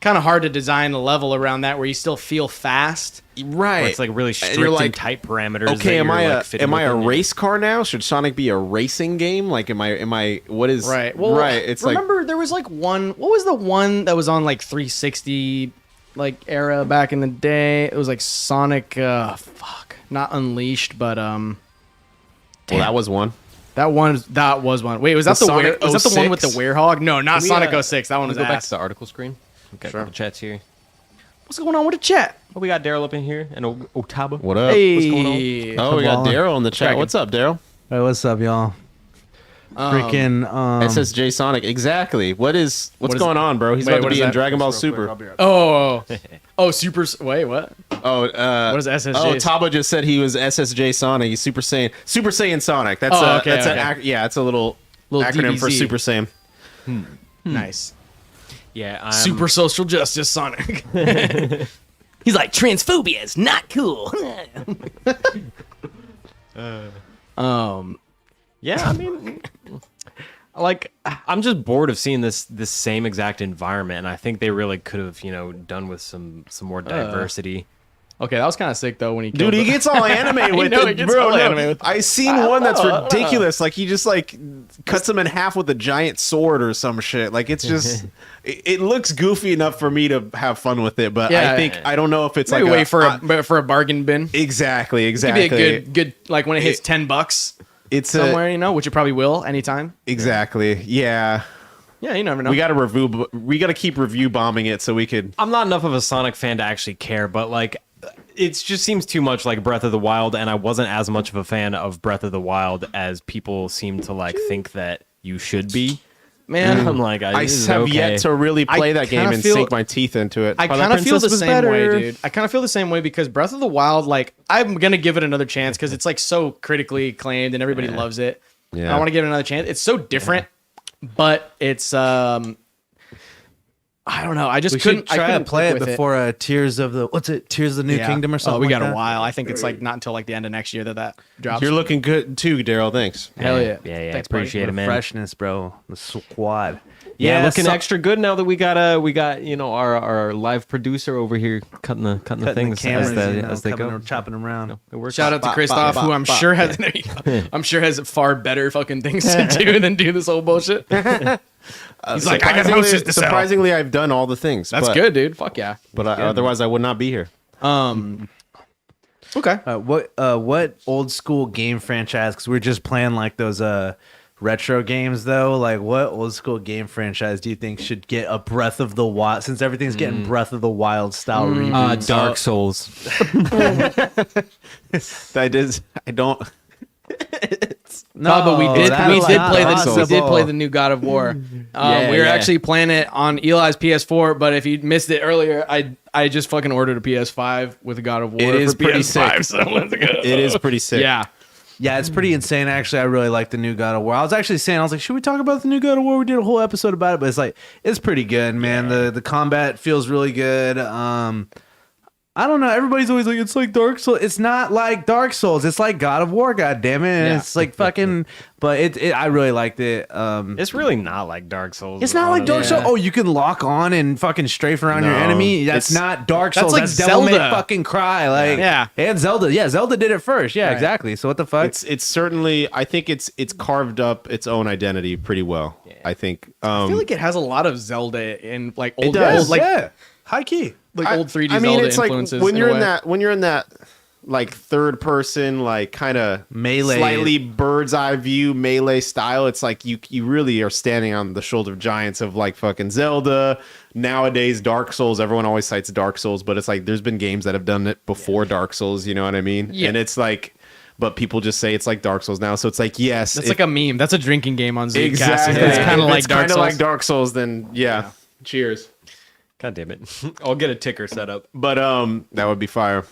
[SPEAKER 1] kind of hard to design a level around that where you still feel fast.
[SPEAKER 4] right?
[SPEAKER 2] Where it's like really
[SPEAKER 4] And
[SPEAKER 2] strict
[SPEAKER 4] you're
[SPEAKER 2] and
[SPEAKER 4] like,
[SPEAKER 2] tight parameters.
[SPEAKER 4] okay,
[SPEAKER 2] that
[SPEAKER 4] am
[SPEAKER 2] you're,
[SPEAKER 4] I
[SPEAKER 2] like, fitting
[SPEAKER 4] am I a
[SPEAKER 2] within.
[SPEAKER 4] race car now? Should Sonic be a racing game? Like, am I? What is
[SPEAKER 1] Right. Well,
[SPEAKER 4] right? It's like
[SPEAKER 1] remember there was like one. What was the one that was on like 360 like era back in the day? It was like Sonic. Not Unleashed, but
[SPEAKER 4] well, that was one.
[SPEAKER 1] That was one. Wait, was that
[SPEAKER 4] The
[SPEAKER 1] the
[SPEAKER 4] Sonic
[SPEAKER 1] was that the one with the
[SPEAKER 4] 06?
[SPEAKER 1] werehog? No, not
[SPEAKER 2] Can we,
[SPEAKER 1] Sonic
[SPEAKER 2] uh,
[SPEAKER 1] 06. That one was
[SPEAKER 2] Go back
[SPEAKER 1] ass.
[SPEAKER 2] to the article screen. Okay,
[SPEAKER 4] Sure.
[SPEAKER 2] the chat's here.
[SPEAKER 1] What's going on with the chat?
[SPEAKER 2] Oh, we got Daryl up in here and Otaba.
[SPEAKER 4] What up?
[SPEAKER 1] Hey,
[SPEAKER 4] Oh, we got
[SPEAKER 3] Kabbalah.
[SPEAKER 4] Daryl in the chat.
[SPEAKER 1] Cracking.
[SPEAKER 4] What's up, Daryl?
[SPEAKER 3] Hey, what's up, y'all? Freaking
[SPEAKER 4] SSJ Sonic. Exactly. What's
[SPEAKER 1] is-
[SPEAKER 4] going on, bro? He's
[SPEAKER 1] Wait,
[SPEAKER 4] about to
[SPEAKER 1] what
[SPEAKER 4] be
[SPEAKER 1] is
[SPEAKER 4] in
[SPEAKER 1] that?
[SPEAKER 4] Dragon Ball Super.
[SPEAKER 1] Super. Wait, what?
[SPEAKER 4] Oh,
[SPEAKER 1] What is SSJ?
[SPEAKER 4] Oh, Taba just said he was SSJ Sonic. He's Super Saiyan Sonic. That's
[SPEAKER 1] Oh,
[SPEAKER 4] a
[SPEAKER 1] okay,
[SPEAKER 4] that's
[SPEAKER 1] okay.
[SPEAKER 4] it's a little
[SPEAKER 1] Little
[SPEAKER 4] acronym for
[SPEAKER 1] DBZ.
[SPEAKER 4] Super Saiyan.
[SPEAKER 1] Nice.
[SPEAKER 2] Yeah, I'm,
[SPEAKER 1] Super social justice Sonic. He's like, transphobia is not cool.
[SPEAKER 2] Yeah, I mean, like, I'm just bored of seeing this same exact environment, and I think they really could have, done with some more diversity.
[SPEAKER 1] Okay, that was kind of sick though when he
[SPEAKER 4] Dude,
[SPEAKER 1] killed
[SPEAKER 4] he
[SPEAKER 1] the-
[SPEAKER 4] gets all anime with
[SPEAKER 1] know, he
[SPEAKER 4] it,
[SPEAKER 1] gets
[SPEAKER 4] bro.
[SPEAKER 1] all
[SPEAKER 4] No,
[SPEAKER 1] anime with-
[SPEAKER 4] I seen one that's ridiculous. Like he just like cuts him in half with a giant sword or some shit. Like it's just, it looks goofy enough for me to have fun with it. But
[SPEAKER 1] Yeah.
[SPEAKER 4] I think I don't know if it's
[SPEAKER 1] Maybe
[SPEAKER 4] like
[SPEAKER 1] wait for a bargain bin.
[SPEAKER 4] exactly.
[SPEAKER 1] Maybe a good like when it hits $10
[SPEAKER 4] It's
[SPEAKER 1] somewhere, which it probably will anytime.
[SPEAKER 4] exactly. Yeah.
[SPEAKER 1] Yeah, you never know.
[SPEAKER 4] We got to review. We got to keep review bombing it so we could.
[SPEAKER 2] I'm not enough of a Sonic fan to actually care, but like, it just seems too much like Breath of the Wild, and I wasn't as much of a fan of Breath of the Wild as people seem to like think that you should be.
[SPEAKER 1] Man,
[SPEAKER 2] I'm like,
[SPEAKER 4] I
[SPEAKER 2] this is
[SPEAKER 4] have
[SPEAKER 2] okay.
[SPEAKER 4] yet to really play that game
[SPEAKER 1] kinda
[SPEAKER 4] and
[SPEAKER 1] feel-
[SPEAKER 4] sink my teeth into it.
[SPEAKER 1] I
[SPEAKER 2] Twilight
[SPEAKER 1] kind of feel the
[SPEAKER 2] Princess was
[SPEAKER 1] same way,
[SPEAKER 2] better.
[SPEAKER 1] dude. I kind of feel the same way because Breath of the Wild, like, I'm gonna give it another chance because it's like so critically acclaimed and everybody loves it.
[SPEAKER 4] Yeah.
[SPEAKER 1] I want to give it another chance. It's so different, but it's I don't know. I just
[SPEAKER 3] we
[SPEAKER 1] couldn't
[SPEAKER 3] should try
[SPEAKER 1] I couldn't
[SPEAKER 3] to play
[SPEAKER 1] click
[SPEAKER 3] it
[SPEAKER 1] with
[SPEAKER 3] before Tears of the Tears of the New
[SPEAKER 1] Yeah.
[SPEAKER 3] Kingdom or something.
[SPEAKER 1] Oh, we
[SPEAKER 3] like
[SPEAKER 1] got
[SPEAKER 3] that?
[SPEAKER 1] a while. I think it's like not until like the end of next year that drops.
[SPEAKER 4] You're looking good too, Daryl. Thanks.
[SPEAKER 1] Hell yeah.
[SPEAKER 2] Yeah,
[SPEAKER 1] Thanks,
[SPEAKER 2] appreciate
[SPEAKER 1] buddy.
[SPEAKER 2] it, man.
[SPEAKER 3] Freshness, bro. The squad.
[SPEAKER 2] Yeah, looking
[SPEAKER 3] so-
[SPEAKER 2] extra good now that we got our live producer over here cutting the
[SPEAKER 3] Cutting
[SPEAKER 2] things
[SPEAKER 3] the cameras,
[SPEAKER 2] as they
[SPEAKER 3] coming
[SPEAKER 2] go.
[SPEAKER 3] and chopping them around.
[SPEAKER 2] It works.
[SPEAKER 1] Shout out to Christoph, who I'm sure has I'm sure has far better fucking things to do than do this whole bullshit. He's like, I got houses to sell.
[SPEAKER 4] Surprisingly, I've done all the things.
[SPEAKER 1] That's
[SPEAKER 4] but,
[SPEAKER 1] good, dude. Fuck yeah.
[SPEAKER 4] But otherwise, I would not be here.
[SPEAKER 1] Okay.
[SPEAKER 3] What old school game franchise? Because we're just playing like those retro games though. Like, what old school game franchise do you think should get a Breath of the Wild? Since everything's getting Breath of the Wild style reboots.
[SPEAKER 2] Dark Souls.
[SPEAKER 4] I don't.
[SPEAKER 1] No, but we did
[SPEAKER 3] possible.
[SPEAKER 1] play the new God of War.
[SPEAKER 2] Yeah,
[SPEAKER 1] we were
[SPEAKER 2] yeah.
[SPEAKER 1] actually playing it on Eli's PS4, but if you missed it earlier, I just fucking ordered a PS5 with a God of War.
[SPEAKER 4] It is
[SPEAKER 1] for
[SPEAKER 4] pretty
[SPEAKER 1] PS5,
[SPEAKER 4] sick.
[SPEAKER 1] So let's go.
[SPEAKER 4] It is pretty sick.
[SPEAKER 1] Yeah.
[SPEAKER 3] Yeah, it's pretty insane. Actually, I really like the new God of War. I was actually saying, I was like, should we talk about the new God of War? We did a whole episode about it, but it's like, it's pretty good, man. The combat feels really good. I don't know. Everybody's always like, it's like Dark Souls. It's not like Dark Souls. It's like God of War, goddammit. And it's like fucking, but I really liked it.
[SPEAKER 2] It's really not like Dark Souls.
[SPEAKER 3] It's not like Dark
[SPEAKER 1] Yeah.
[SPEAKER 3] Souls. Oh, you can lock on and fucking strafe around your
[SPEAKER 4] No,
[SPEAKER 3] enemy. That's
[SPEAKER 4] it's-
[SPEAKER 3] not Dark
[SPEAKER 1] That's
[SPEAKER 3] Souls.
[SPEAKER 1] like
[SPEAKER 3] That's Devil May
[SPEAKER 1] Zelda.
[SPEAKER 3] fucking Cry. Like,
[SPEAKER 1] Yeah.
[SPEAKER 3] and Zelda. Yeah, Zelda did it first. Yeah,
[SPEAKER 1] Right.
[SPEAKER 3] exactly. So what the fuck?
[SPEAKER 4] It's certainly. I think it's carved up its own identity pretty well. I think.
[SPEAKER 1] I feel like it has a lot of Zelda and like old,
[SPEAKER 4] does.
[SPEAKER 1] old like
[SPEAKER 3] yeah, high key.
[SPEAKER 1] old 3D
[SPEAKER 4] I mean,
[SPEAKER 1] Zelda
[SPEAKER 4] it's like
[SPEAKER 1] influences.
[SPEAKER 4] when
[SPEAKER 1] a
[SPEAKER 4] you're in
[SPEAKER 1] way.
[SPEAKER 4] that like third person, like kind of
[SPEAKER 3] Melee.
[SPEAKER 4] slightly bird's eye view melee style. It's like you really are standing on the shoulder of giants of like fucking Zelda. Nowadays, Dark Souls. Everyone always cites Dark Souls, but it's like there's been games that have done it before Dark Souls. You know what I mean?
[SPEAKER 1] Yeah.
[SPEAKER 4] And it's like, but people just say it's like Dark Souls now. So it's like, yes,
[SPEAKER 1] That's
[SPEAKER 4] if-
[SPEAKER 1] like a meme. That's a drinking game on Zudecast.
[SPEAKER 4] exactly.
[SPEAKER 1] It's kind
[SPEAKER 4] If
[SPEAKER 1] of like Dark
[SPEAKER 4] kinda
[SPEAKER 1] Souls.
[SPEAKER 4] like Dark Souls. Then yeah. Cheers.
[SPEAKER 2] God damn it. I'll get a ticker set up.
[SPEAKER 4] But that would be fire.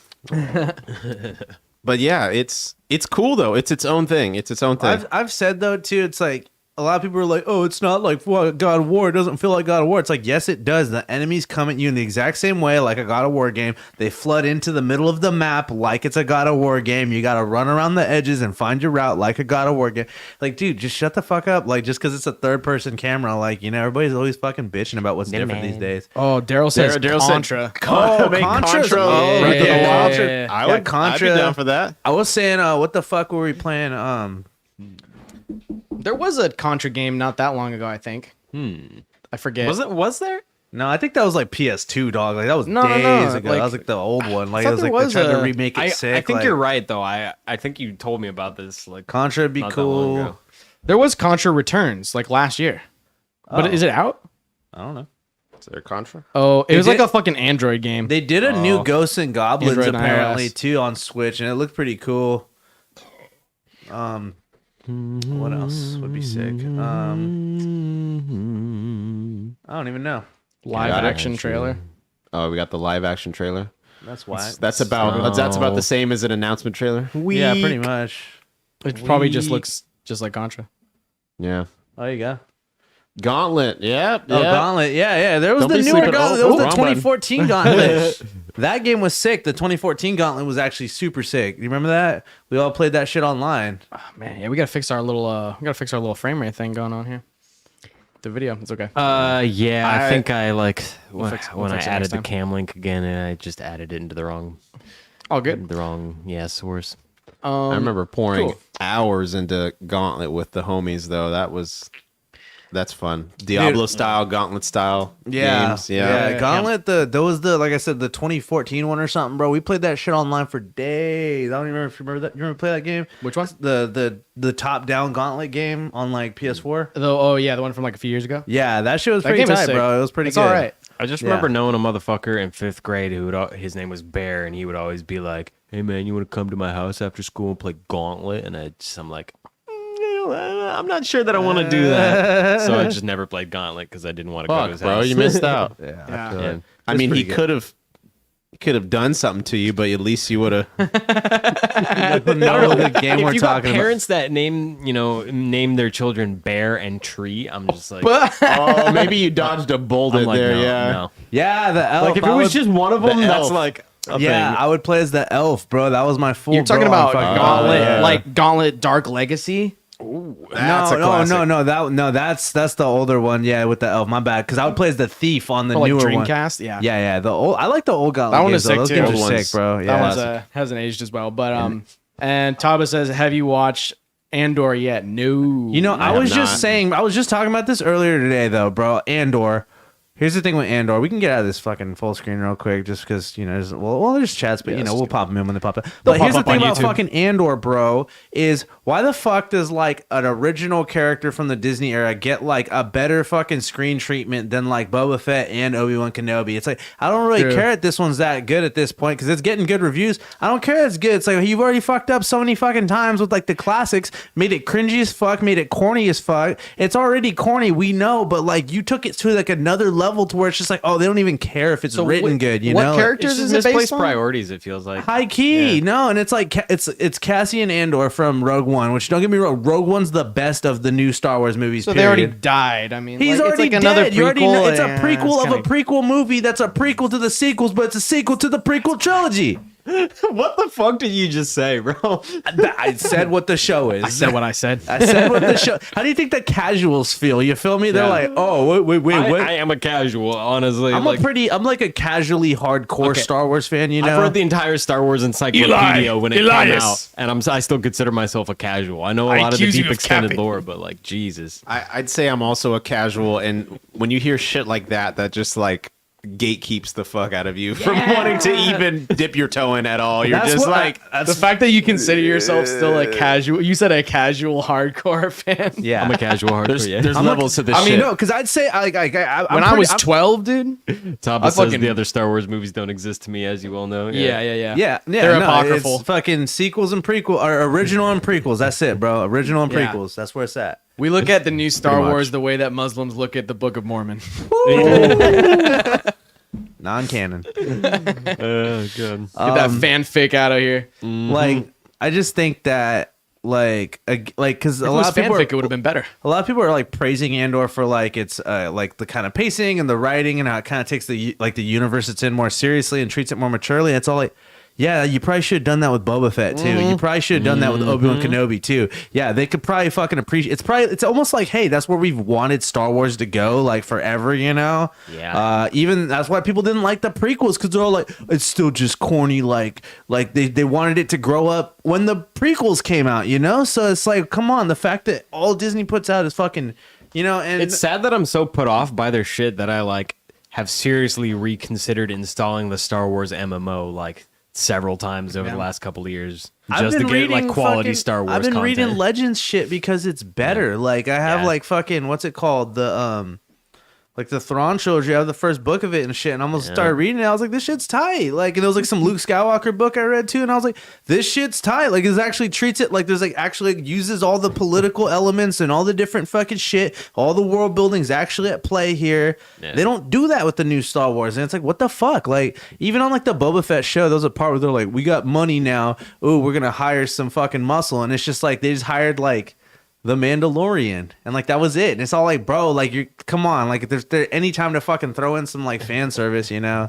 [SPEAKER 4] But yeah, it's cool though. It's its own thing. It's its own thing.
[SPEAKER 3] I've said though too. It's like a lot of people are like, oh, it's not like God of War. It doesn't feel like God of War. It's like, yes, it does. The enemies come at you in the exact same way like a God of War game. They flood into the middle of the map like it's a God of War game. You got to run around the edges and find your route like a God of War game. Like, dude, just shut the fuck up. Like, just because it's a third person camera, like, you know, everybody's always fucking bitching about what's different these days.
[SPEAKER 1] Oh, Daryl says
[SPEAKER 4] Daryl said
[SPEAKER 1] Contra.
[SPEAKER 3] Oh,
[SPEAKER 4] Make
[SPEAKER 3] Contra's-
[SPEAKER 4] Contra.
[SPEAKER 3] oh,
[SPEAKER 4] Breath of the
[SPEAKER 1] yeah,
[SPEAKER 4] Wild.
[SPEAKER 1] yeah, yeah.
[SPEAKER 4] I
[SPEAKER 3] Yeah,
[SPEAKER 4] would.
[SPEAKER 3] Contra.
[SPEAKER 4] I'd be down for that.
[SPEAKER 3] I was saying, what the fuck were we playing?
[SPEAKER 1] There was a Contra game not that long ago, I think. I forget.
[SPEAKER 2] Was there?
[SPEAKER 3] No, I think that was like PS2, dog. Like that was
[SPEAKER 1] No, no,
[SPEAKER 3] days
[SPEAKER 1] no,
[SPEAKER 3] ago.
[SPEAKER 1] like-
[SPEAKER 3] that was like the old one. Like
[SPEAKER 1] thought
[SPEAKER 3] it was
[SPEAKER 1] there
[SPEAKER 3] like
[SPEAKER 1] was
[SPEAKER 3] they tried to
[SPEAKER 1] a-
[SPEAKER 3] remake it sick.
[SPEAKER 2] I think
[SPEAKER 3] like,
[SPEAKER 2] you're right though. I think you told me about this like
[SPEAKER 3] Contra would be
[SPEAKER 2] not that long
[SPEAKER 3] cool.
[SPEAKER 2] ago.
[SPEAKER 1] There was Contra Returns like last year. But is it out?
[SPEAKER 3] I don't know.
[SPEAKER 4] Is there Contra?
[SPEAKER 1] Oh, it was
[SPEAKER 3] did-
[SPEAKER 1] like a fucking Android game.
[SPEAKER 3] They did a new Ghosts and Goblins
[SPEAKER 1] Android and
[SPEAKER 3] apparently
[SPEAKER 1] iOS.
[SPEAKER 3] too on Switch, and it looked pretty cool. What else would be sick? I don't even know.
[SPEAKER 1] Live
[SPEAKER 4] Got it.
[SPEAKER 1] action trailer.
[SPEAKER 4] Oh, we got the live action trailer.
[SPEAKER 3] That's why.
[SPEAKER 4] That's about the same as an announcement trailer.
[SPEAKER 3] Yeah, pretty much.
[SPEAKER 1] It probably just looks just like Contra.
[SPEAKER 4] Yeah.
[SPEAKER 3] Oh, you go.
[SPEAKER 4] Gauntlet. Yeah.
[SPEAKER 3] Oh, Gauntlet. Yeah. There was
[SPEAKER 4] Don't
[SPEAKER 3] the
[SPEAKER 4] be
[SPEAKER 3] newer
[SPEAKER 4] sleeping.
[SPEAKER 3] Gauntlet.
[SPEAKER 4] Oh,
[SPEAKER 3] There was the
[SPEAKER 4] wrong button.
[SPEAKER 3] 2014 Gauntlet. That game was sick. The 2014 Gauntlet was actually super sick. You remember that? We all played that shit online.
[SPEAKER 1] Oh, man, yeah, we gotta fix our little frame rate thing going on here. The video, it's okay.
[SPEAKER 2] Yeah, I think I like
[SPEAKER 1] we'll
[SPEAKER 2] when
[SPEAKER 1] fix it
[SPEAKER 2] I
[SPEAKER 1] next
[SPEAKER 2] added the
[SPEAKER 1] time.
[SPEAKER 2] cam link again, and I just added it into the wrong
[SPEAKER 1] All good.
[SPEAKER 2] source.
[SPEAKER 4] I remember pouring
[SPEAKER 1] cool.
[SPEAKER 4] hours into Gauntlet with the homies though. That's fun. Diablo style, Gauntlet style games. Yeah.
[SPEAKER 3] Gauntlet. That was the like I said, the 2014 one or something, bro. We played that shit online for days. I don't even remember if you remember that. You remember play that game?
[SPEAKER 1] Which one?
[SPEAKER 3] The top down Gauntlet game on like PS4.
[SPEAKER 1] Oh yeah, the one from like a few years ago.
[SPEAKER 3] Yeah, that shit was
[SPEAKER 1] That
[SPEAKER 3] pretty
[SPEAKER 1] game is
[SPEAKER 3] tight,
[SPEAKER 1] sick.
[SPEAKER 3] bro. It was pretty
[SPEAKER 1] It's
[SPEAKER 3] good.
[SPEAKER 1] all right.
[SPEAKER 2] I just
[SPEAKER 3] Yeah.
[SPEAKER 2] remember knowing a motherfucker in 5th grade who his name was Bear, and he would always be like, "Hey man, you want to come to my house after school and play Gauntlet?" And I'm like, I'm not sure that I want to do that. So I just never played Gauntlet because I didn't want to go to
[SPEAKER 4] Fuck,
[SPEAKER 2] his
[SPEAKER 4] bro,
[SPEAKER 2] house.
[SPEAKER 4] you missed out.
[SPEAKER 3] Yeah.
[SPEAKER 1] Yeah.
[SPEAKER 3] feel
[SPEAKER 2] Yeah.
[SPEAKER 3] it.
[SPEAKER 4] I
[SPEAKER 3] It's
[SPEAKER 4] mean, he
[SPEAKER 3] pretty
[SPEAKER 4] could have done something to you, but at least you would have.
[SPEAKER 3] know the game we're
[SPEAKER 2] If you got
[SPEAKER 3] talking about.
[SPEAKER 2] parents that name their children Bear and Tree, I'm just like,
[SPEAKER 4] Oh, maybe you dodged a bullet
[SPEAKER 2] I'm like,
[SPEAKER 4] there.
[SPEAKER 2] no,
[SPEAKER 4] yeah.
[SPEAKER 2] no.
[SPEAKER 3] Yeah, the elf.
[SPEAKER 2] Like if it
[SPEAKER 3] I
[SPEAKER 2] was
[SPEAKER 3] would-
[SPEAKER 2] just one of them,
[SPEAKER 4] the
[SPEAKER 2] that's
[SPEAKER 4] elf.
[SPEAKER 2] like a
[SPEAKER 3] yeah,
[SPEAKER 2] thing.
[SPEAKER 3] I would play as the elf, bro. That was my full.
[SPEAKER 1] You're talking
[SPEAKER 3] bro on
[SPEAKER 1] about
[SPEAKER 3] fucking
[SPEAKER 1] Gauntlet,
[SPEAKER 3] yeah.
[SPEAKER 1] like Gauntlet Dark Legacy.
[SPEAKER 4] That's a
[SPEAKER 3] no,
[SPEAKER 4] classic.
[SPEAKER 3] that's the older one. Yeah, with the elf. My bad, because I would play as the thief on the
[SPEAKER 1] Oh, like
[SPEAKER 3] newer one.
[SPEAKER 1] Dreamcast. Yeah.
[SPEAKER 3] Yeah. The old. I like the old Gauntlet.
[SPEAKER 1] That one
[SPEAKER 3] games,
[SPEAKER 1] is
[SPEAKER 3] though.
[SPEAKER 1] sick,
[SPEAKER 3] Those
[SPEAKER 1] too.
[SPEAKER 3] games
[SPEAKER 4] Old
[SPEAKER 3] are
[SPEAKER 4] ones.
[SPEAKER 3] sick, bro.
[SPEAKER 1] That
[SPEAKER 3] Yeah.
[SPEAKER 1] one's hasn't aged as well. But and Taba says, "Have you watched Andor yet?" No.
[SPEAKER 3] You know, I
[SPEAKER 4] have
[SPEAKER 3] was
[SPEAKER 4] not.
[SPEAKER 3] just saying. I was just talking about this earlier today, though, bro. Andor. Here's the thing with Andor. We can get out of this fucking full screen real quick, just because there's chats, but we'll pop them in when they pop up. But here's the thing about fucking Andor, bro, is why the fuck does like an original character from the Disney era get like a better fucking screen treatment than like Boba Fett and Obi-Wan Kenobi? It's like I don't really care that this one's that good at this point because it's getting good reviews. I don't care it's good. It's like you've already fucked up so many fucking times with like the classics, made it cringy as fuck, made it corny as fuck. It's already corny, we know, but like you took it to like another level to where it's just like, oh, they don't even care if it's written good, you know?
[SPEAKER 1] What characters is it based on?
[SPEAKER 2] Priorities, it feels like.
[SPEAKER 3] High key, no, and it's like it's Cassian Andor from Rogue One, which don't get me wrong, Rogue One's the best of the new Star Wars movies.
[SPEAKER 1] So they already died. I mean,
[SPEAKER 3] he's already
[SPEAKER 1] it's like
[SPEAKER 3] dead.
[SPEAKER 1] another
[SPEAKER 3] You already know, it's a
[SPEAKER 1] prequel.
[SPEAKER 3] prequel of a prequel movie that's a prequel to the sequels, but it's a sequel to the prequel trilogy.
[SPEAKER 2] What the fuck did you just say, bro?
[SPEAKER 3] I said what the show is.
[SPEAKER 1] I said what I said.
[SPEAKER 3] I said what the show. How do you think the casuals feel? You feel me? They're like, oh, wait, what?
[SPEAKER 2] I am a casual, honestly.
[SPEAKER 3] I'm like a casually hardcore Star Wars fan. You know,
[SPEAKER 2] I've read the entire Star Wars encyclopedia when it came out, and I still consider myself a casual. I know a lot of the deep extended lore, but like Jesus,
[SPEAKER 4] I'd say I'm also a casual, and when you hear shit like that just like gatekeeps the fuck out of you from wanting to even dip your toe in at all. You're just like
[SPEAKER 1] the fact that you consider yourself still a casual. You said a casual hardcore fan.
[SPEAKER 3] Yeah,
[SPEAKER 2] I'm a casual hardcore. There's levels to this shit.
[SPEAKER 3] I mean, no, because I'd say
[SPEAKER 1] when I was 12, dude.
[SPEAKER 2] Taba says the other Star Wars movies don't exist to me, as you all know.
[SPEAKER 1] Yeah.
[SPEAKER 3] They're
[SPEAKER 1] apocryphal.
[SPEAKER 3] It's fucking sequels and prequels, or original and prequels. That's it, bro. Original and prequels. That's where it's at.
[SPEAKER 1] We look at the new Star Wars the way that Muslims look at the Book of Mormon.
[SPEAKER 3] Non-canon.
[SPEAKER 2] Good.
[SPEAKER 1] Get that fanfic out of here.
[SPEAKER 3] Like, I just think that because a lot of people
[SPEAKER 1] it would have been better.
[SPEAKER 3] A lot of people are like praising Andor for like its like the kind of pacing and the writing and how it kind of takes the universe it's in more seriously and treats it more maturely. It's all like, yeah, you probably should have done that with Boba Fett too. You probably should have done that with Obi-Wan Kenobi too. Yeah, they could probably fucking appreciate. It's almost like, hey, that's where we've wanted Star Wars to go like forever, you know?
[SPEAKER 2] Yeah.
[SPEAKER 3] Even that's why people didn't like the prequels because they're all like, it's still just corny. Like they wanted it to grow up when the prequels came out, you know? So it's like, come on, the fact that all Disney puts out is fucking, you know, and
[SPEAKER 2] it's sad that I'm so put off by their shit that I like have seriously reconsidered installing the Star Wars MMO like several times over the last couple of years just to get like quality Star Wars content.
[SPEAKER 3] I've been reading Legends shit because it's better. Like I have like fucking what's it called, the like the Thrawn trilogy. I have the first book of it and shit, and I almost started reading it. I was like, this shit's tight. Like, and there was like some Luke Skywalker book I read too, and I was like, this shit's tight. Like, it actually treats it like there's like actually uses all the political elements and all the different fucking shit. All the world buildings actually at play here. Yeah. They don't do that with the new Star Wars, and it's like, what the fuck? Like, even on like the Boba Fett show, there was a part where they're like, we got money now. Ooh, we're gonna hire some fucking muscle, and it's just like they just hired like the Mandalorian, and like that was it. And it's all like, bro, like you come on, like if there's any time to fucking throw in some like fan service, you know?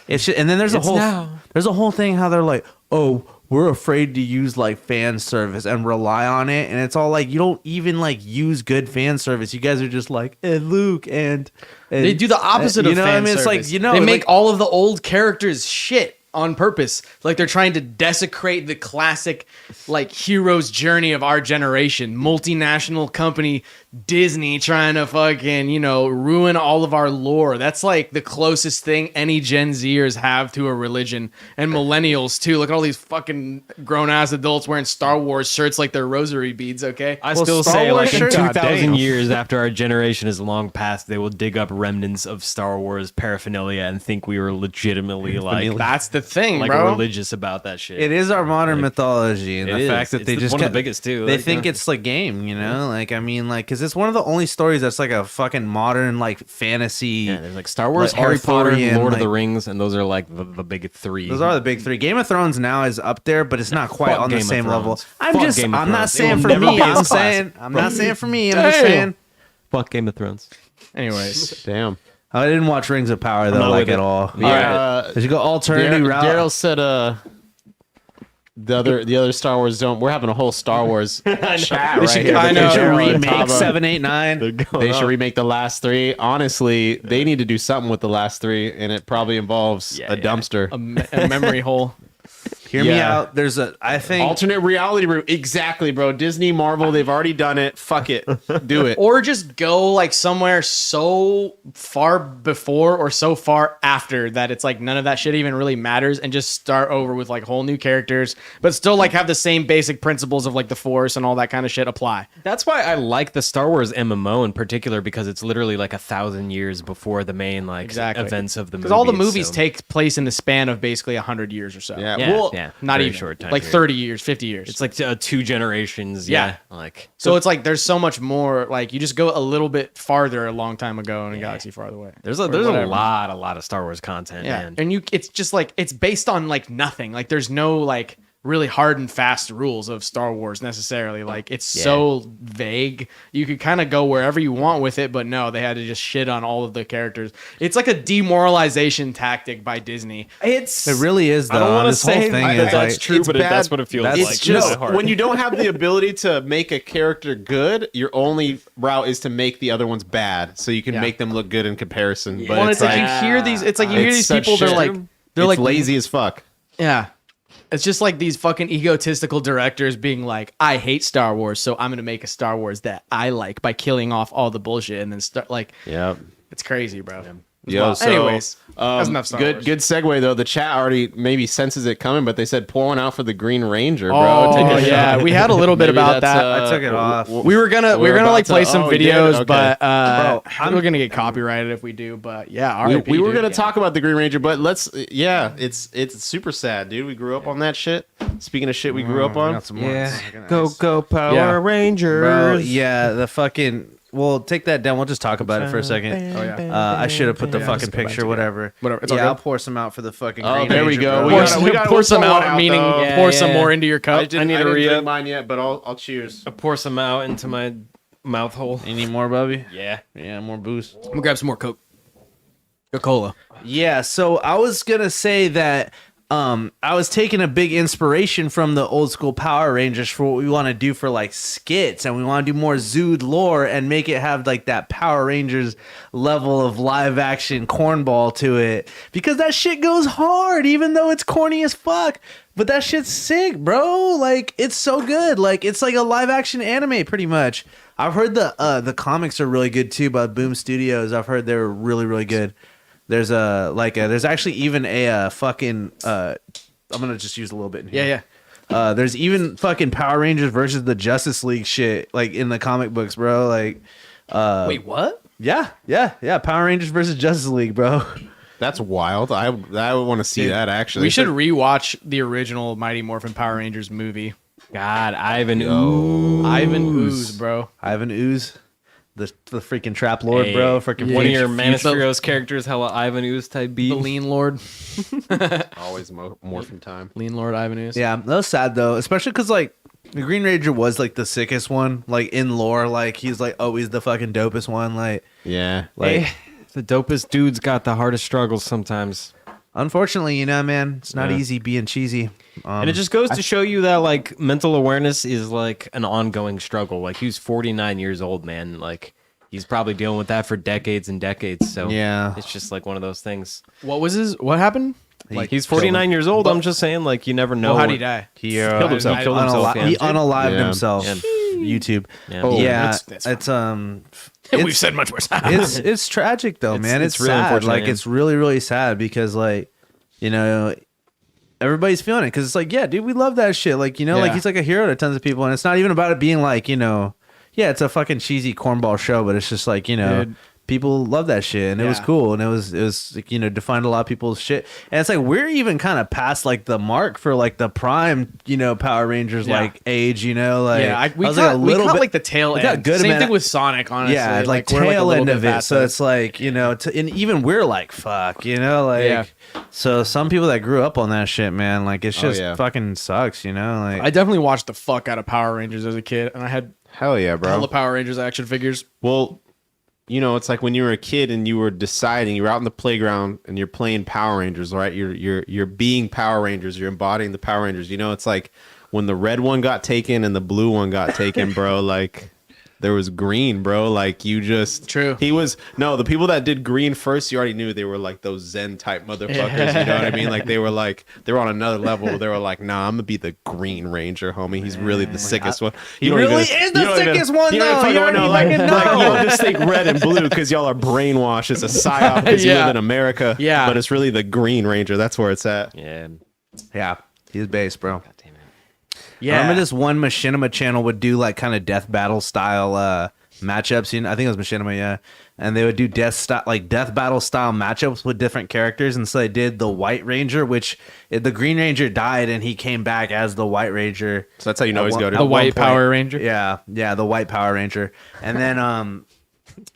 [SPEAKER 3] It's just, and then there's a whole thing how they're like, oh, we're afraid to use like fan service and rely on it, and it's all like you don't even like use good fan service. You guys are just like, Luke and
[SPEAKER 1] they do the opposite of fan service. It's like, you know, they make all of the old characters shit on purpose. Like they're trying to desecrate the classic like hero's journey of our generation. Multinational company Disney trying to fucking, you know, ruin all of our lore. That's like the closest thing any Gen Zers have to a religion, and millennials too. Look at all these fucking grown ass adults wearing Star Wars shirts like they're rosary beads. Okay,
[SPEAKER 2] I still say like in 2,000 years after our generation is long past, they will dig up remnants of Star Wars paraphernalia and think we were legitimately like
[SPEAKER 1] that's the thing,
[SPEAKER 2] like
[SPEAKER 1] bro.
[SPEAKER 2] religious about that shit.
[SPEAKER 3] It is our modern mythology, and the fact that they just
[SPEAKER 2] one of the biggest too.
[SPEAKER 3] They think it's like game, you know? Like I mean, like because it's one of the only stories that's like a fucking modern like fantasy.
[SPEAKER 2] Yeah, there's like Star Wars,
[SPEAKER 3] like
[SPEAKER 2] Harry Potter, Lord
[SPEAKER 3] like,
[SPEAKER 2] of the Rings, and those are like the big three.
[SPEAKER 3] Those are the big three. Game of Thrones now is up there, but it's not quite on the same level. I'm not saying for me. I'm not saying for me. I'm just saying.
[SPEAKER 2] Fuck Game of Thrones.
[SPEAKER 1] Anyways,
[SPEAKER 4] damn.
[SPEAKER 3] I didn't watch Rings of Power though, like at all.
[SPEAKER 4] Yeah,
[SPEAKER 3] did you go alternative route?
[SPEAKER 4] Daryl said, the other Star Wars don't. We're having a whole Star Wars chat right here.
[SPEAKER 3] I know. They should remake 7, 8, 9.
[SPEAKER 4] They should remake the last three. Honestly, they need to do something with the last three, and it probably involves a dumpster,
[SPEAKER 1] a memory hole.
[SPEAKER 3] Hear me out. There's I think
[SPEAKER 4] alternate reality route. Exactly, bro. Disney, Marvel, they've already done it. Fuck it. Do it.
[SPEAKER 1] Or just go like somewhere so far before or so far after that it's like none of that shit even really matters, and just start over with like whole new characters, but still like have the same basic principles of like the Force and all that kind of shit apply.
[SPEAKER 2] That's why I like the Star Wars MMO in particular, because it's literally like 1,000 years before the main like events of the movies.
[SPEAKER 1] Because all the movies take place in the span of basically 100 years or so.
[SPEAKER 4] Yeah.
[SPEAKER 2] Yeah,
[SPEAKER 4] Well,
[SPEAKER 2] yeah.
[SPEAKER 1] Not
[SPEAKER 2] Very
[SPEAKER 1] even
[SPEAKER 2] short time
[SPEAKER 1] like
[SPEAKER 2] period.
[SPEAKER 1] 30 years, 50 years.
[SPEAKER 2] It's like 2 generations.
[SPEAKER 1] Yeah.
[SPEAKER 2] Like
[SPEAKER 1] so it's like there's so much more. Like you just go a little bit farther a long time ago in a galaxy farther away.
[SPEAKER 2] there's a
[SPEAKER 1] whatever.
[SPEAKER 2] lot of Star Wars content.
[SPEAKER 1] Yeah,
[SPEAKER 2] Man.
[SPEAKER 1] and it's just like it's based on like nothing. Like there's no like really hard and fast rules of Star Wars necessarily. Like it's so vague. You could kind of go wherever you want with it, but no, they had to just shit on all of the characters. It's like a demoralization tactic by Disney.
[SPEAKER 2] It
[SPEAKER 3] really is though.
[SPEAKER 2] I don't want to
[SPEAKER 3] This whole
[SPEAKER 2] say
[SPEAKER 3] thing
[SPEAKER 2] that
[SPEAKER 3] is
[SPEAKER 2] that's
[SPEAKER 3] like,
[SPEAKER 2] true,
[SPEAKER 4] it's
[SPEAKER 2] but
[SPEAKER 4] bad.
[SPEAKER 2] that's what it feels
[SPEAKER 3] That's
[SPEAKER 2] like.
[SPEAKER 4] It's just
[SPEAKER 2] in my heart.
[SPEAKER 4] when you don't have the ability to make a character good, your only route is to make the other ones bad, so you can make them look good in comparison. But
[SPEAKER 1] Well,
[SPEAKER 4] it's
[SPEAKER 1] it's like
[SPEAKER 4] like
[SPEAKER 1] you hear these. It's like you hear
[SPEAKER 4] it's
[SPEAKER 1] these
[SPEAKER 4] such
[SPEAKER 1] people. They're
[SPEAKER 4] shit.
[SPEAKER 1] like
[SPEAKER 4] it's
[SPEAKER 1] like
[SPEAKER 4] lazy as fuck.
[SPEAKER 1] Yeah. It's just like these fucking egotistical directors being like, I hate Star Wars, so I'm going to make a Star Wars that I like by killing off all the bullshit and then start like,
[SPEAKER 4] Yep.
[SPEAKER 1] it's crazy, bro.
[SPEAKER 4] Yo, so,
[SPEAKER 1] anyways, that's enough Star
[SPEAKER 4] good
[SPEAKER 1] Wars.
[SPEAKER 4] good segue though. The chat already maybe senses it coming, but they said pour one out for the Green Ranger, bro.
[SPEAKER 1] Oh,
[SPEAKER 4] Take a
[SPEAKER 1] yeah.
[SPEAKER 4] shot.
[SPEAKER 1] We had a little bit
[SPEAKER 4] Maybe
[SPEAKER 1] about
[SPEAKER 4] that's,
[SPEAKER 1] that.
[SPEAKER 3] I took it off.
[SPEAKER 1] We were gonna
[SPEAKER 4] about
[SPEAKER 1] like
[SPEAKER 4] to-
[SPEAKER 1] play some
[SPEAKER 4] oh, we did?
[SPEAKER 1] videos,
[SPEAKER 4] Okay.
[SPEAKER 1] but
[SPEAKER 3] Bro,
[SPEAKER 1] we're gonna get copyrighted if we do. But yeah,
[SPEAKER 4] we
[SPEAKER 1] RIP,
[SPEAKER 4] were
[SPEAKER 1] dude.
[SPEAKER 4] gonna
[SPEAKER 1] Yeah.
[SPEAKER 4] talk about the Green Ranger, but it's super sad, dude. We grew up on that shit. Speaking of shit we grew up on,
[SPEAKER 2] Go Power
[SPEAKER 1] Yeah.
[SPEAKER 2] Rangers.
[SPEAKER 3] Bro, yeah, the fucking. Well, take that down. We'll just talk about it for a second.
[SPEAKER 1] Oh yeah.
[SPEAKER 3] I should have put the fucking picture, whatever.
[SPEAKER 1] Whatever, it's all
[SPEAKER 3] Yeah,
[SPEAKER 1] good.
[SPEAKER 3] I'll pour some out for the fucking.
[SPEAKER 4] Oh,
[SPEAKER 3] Green
[SPEAKER 4] there we
[SPEAKER 3] Ranger,
[SPEAKER 4] go.
[SPEAKER 3] bro.
[SPEAKER 4] We gotta-
[SPEAKER 1] pour
[SPEAKER 4] we'll
[SPEAKER 1] some
[SPEAKER 4] pour
[SPEAKER 1] out,
[SPEAKER 4] one out,
[SPEAKER 1] meaning
[SPEAKER 4] though.
[SPEAKER 2] Yeah,
[SPEAKER 1] pour some
[SPEAKER 2] yeah.
[SPEAKER 1] more into your cup.
[SPEAKER 4] I didn't
[SPEAKER 2] need to
[SPEAKER 4] drink
[SPEAKER 2] re-up.
[SPEAKER 4] mine yet, but I'll cheers.
[SPEAKER 2] I pour some out into my mouth hole.
[SPEAKER 3] You need more, Bubby?
[SPEAKER 2] Yeah.
[SPEAKER 3] Yeah, more booze.
[SPEAKER 1] I'm gonna grab some more Coke. Coca-Cola.
[SPEAKER 3] Yeah, so I was gonna say that I was taking a big inspiration from the old school Power Rangers for what we want to do for like skits, and we want to do more Zood lore and make it have like that Power Rangers level of live action cornball to it, because that shit goes hard, even though it's corny as fuck. But that shit's sick, bro. Like it's so good. Like it's like a live action anime, pretty much. I've heard the comics are really good too by Boom Studios. I've heard they're really really good. There's there's actually even a fucking I'm gonna just use a little bit in here.
[SPEAKER 1] Yeah.
[SPEAKER 3] There's even fucking Power Rangers versus the Justice League shit like in the comic books, bro. Like
[SPEAKER 1] Wait, what?
[SPEAKER 3] yeah. Power Rangers versus Justice League, bro.
[SPEAKER 4] That's wild. I would want to see that actually.
[SPEAKER 1] We should rewatch the original Mighty Morphin Power Rangers movie.
[SPEAKER 2] God, Ivan Ooze.
[SPEAKER 1] Ivan Ooze, bro.
[SPEAKER 3] Ivan Ooze, the freaking Trap Lord,
[SPEAKER 2] Hey,
[SPEAKER 3] bro. Freaking
[SPEAKER 2] one of
[SPEAKER 3] future-
[SPEAKER 2] your Manisteros characters, hella Ivan Ooze type beat.
[SPEAKER 1] The Lean Lord.
[SPEAKER 4] always morphin time.
[SPEAKER 1] Lean Lord Ivan Ooze.
[SPEAKER 3] Yeah, that was sad though, especially because like the Green Ranger was like the sickest one, like in lore. Like he's like always the fucking dopest one. Like
[SPEAKER 4] Yeah.
[SPEAKER 3] like.
[SPEAKER 2] The dopest dudes got the hardest struggles sometimes.
[SPEAKER 3] Unfortunately, you know, man, it's not
[SPEAKER 4] Yeah.
[SPEAKER 3] easy being cheesy.
[SPEAKER 2] And it just goes to show you that like mental awareness is like an ongoing struggle. Like he was 49 years old, man. Like he's probably dealing with that for decades and decades. So
[SPEAKER 3] Yeah.
[SPEAKER 2] it's just like one of those things.
[SPEAKER 1] What happened?
[SPEAKER 2] Like he's 49 years old. I'm just saying, like you never know.
[SPEAKER 1] Oh, how'd he die?
[SPEAKER 3] He
[SPEAKER 2] killed himself.
[SPEAKER 3] He
[SPEAKER 2] Killed himself. Yeah.
[SPEAKER 3] unalived
[SPEAKER 4] Yeah.
[SPEAKER 3] himself.
[SPEAKER 2] Yeah.
[SPEAKER 3] YouTube.
[SPEAKER 2] Yeah.
[SPEAKER 4] Oh,
[SPEAKER 3] yeah,
[SPEAKER 1] that's
[SPEAKER 3] it's
[SPEAKER 1] We've said much worse.
[SPEAKER 3] it's tragic though, man. It's
[SPEAKER 2] really
[SPEAKER 3] sad.
[SPEAKER 2] unfortunate,
[SPEAKER 3] Like
[SPEAKER 2] yeah.
[SPEAKER 3] it's really really sad because like you know everybody's feeling it because it's like yeah, dude, we love that shit. Like you know, like
[SPEAKER 1] Yeah.
[SPEAKER 3] he's like a hero to tons of people, and it's not even about it being like you know, yeah, it's a fucking cheesy cornball show, but it's just like you know.
[SPEAKER 1] Dude.
[SPEAKER 3] People love that shit, and it was
[SPEAKER 1] Yeah.
[SPEAKER 3] cool, and it was like, you know, defined a lot of people's shit, and it's like we're even kind of past like the mark for like the prime, you know, Power Rangers
[SPEAKER 1] Yeah.
[SPEAKER 3] like age, you know, like
[SPEAKER 1] Yeah,
[SPEAKER 3] I
[SPEAKER 1] we
[SPEAKER 3] was
[SPEAKER 1] caught,
[SPEAKER 3] like a little bit
[SPEAKER 1] like the tail
[SPEAKER 3] we got
[SPEAKER 1] end.
[SPEAKER 3] good
[SPEAKER 1] Same
[SPEAKER 3] amount
[SPEAKER 1] thing
[SPEAKER 3] of-
[SPEAKER 1] with Sonic, honestly.
[SPEAKER 3] yeah, like
[SPEAKER 1] we're,
[SPEAKER 3] tail
[SPEAKER 1] a little
[SPEAKER 3] end
[SPEAKER 1] bit
[SPEAKER 3] of it.
[SPEAKER 1] past
[SPEAKER 3] So
[SPEAKER 1] that.
[SPEAKER 3] it's like you know, and even we're like fuck, you know, like
[SPEAKER 1] Yeah.
[SPEAKER 3] so some people that grew up on that shit, man, like it's just
[SPEAKER 4] yeah.
[SPEAKER 3] fucking sucks, you know, like
[SPEAKER 1] I definitely watched the fuck out of Power Rangers as a kid, and I had
[SPEAKER 4] Hell yeah, bro.
[SPEAKER 1] all the Power Rangers action figures.
[SPEAKER 4] Well, you know, it's like when you were a kid and you were deciding, you're out in the playground and you're playing Power Rangers, right? You're being Power Rangers, you're embodying the Power Rangers. You know, it's like when the red one got taken and the blue one got taken, bro. Like there was green, bro. Like you just
[SPEAKER 1] True.
[SPEAKER 4] The people that did green first, you already knew they were like those Zen type motherfuckers. You know what I mean? Like they were on another level. They were like, nah, I'm gonna be the Green Ranger, homie. He's really the sickest one.
[SPEAKER 3] He really is the sickest one, though. You already fucking know.
[SPEAKER 4] Like, y'all just think red and blue because y'all are brainwashed. It's a psyop because you live in America.
[SPEAKER 1] Yeah.
[SPEAKER 4] But it's really the Green Ranger. That's where it's at.
[SPEAKER 3] Yeah, he's base, bro.
[SPEAKER 2] God damn it.
[SPEAKER 1] Yeah.
[SPEAKER 3] I remember this one Machinima channel would do like kind of death battle style matchups. You know, I think it was Machinima, yeah. And they would do death battle style matchups with different characters. And so they did the White Ranger, which the Green Ranger died and he came back as the White Ranger.
[SPEAKER 4] So that's how you know he's good.
[SPEAKER 1] The White Power Ranger.
[SPEAKER 3] Yeah, the White Power Ranger. And then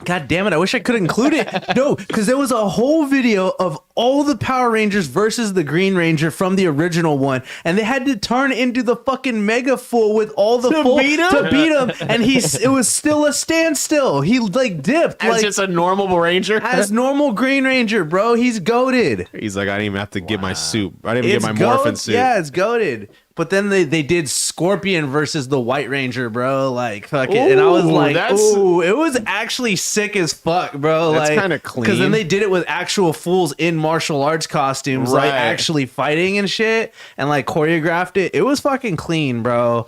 [SPEAKER 3] God damn it, I wish I could include it. No, because there was a whole video of all the Power Rangers versus the Green Ranger from the original one, and they had to turn into the fucking Mega Full with all the full to beat him, and it was still a standstill. He like dipped
[SPEAKER 4] As
[SPEAKER 3] like
[SPEAKER 4] just a normal Ranger?
[SPEAKER 3] as normal Green Ranger, bro. He's goated.
[SPEAKER 4] He's like, I didn't even have to get my suit. I didn't even get my morphin suit.
[SPEAKER 3] Yeah, it's goated. But then they did Scorpion versus the White Ranger, bro. Like fucking, and I was like, ooh, it was actually sick as fuck, bro.
[SPEAKER 4] That's
[SPEAKER 3] like,
[SPEAKER 4] kinda clean.
[SPEAKER 3] Because then they did it with actual fools in martial arts costumes, like
[SPEAKER 4] Right.
[SPEAKER 3] actually fighting and shit, and like choreographed it. It was fucking clean, bro.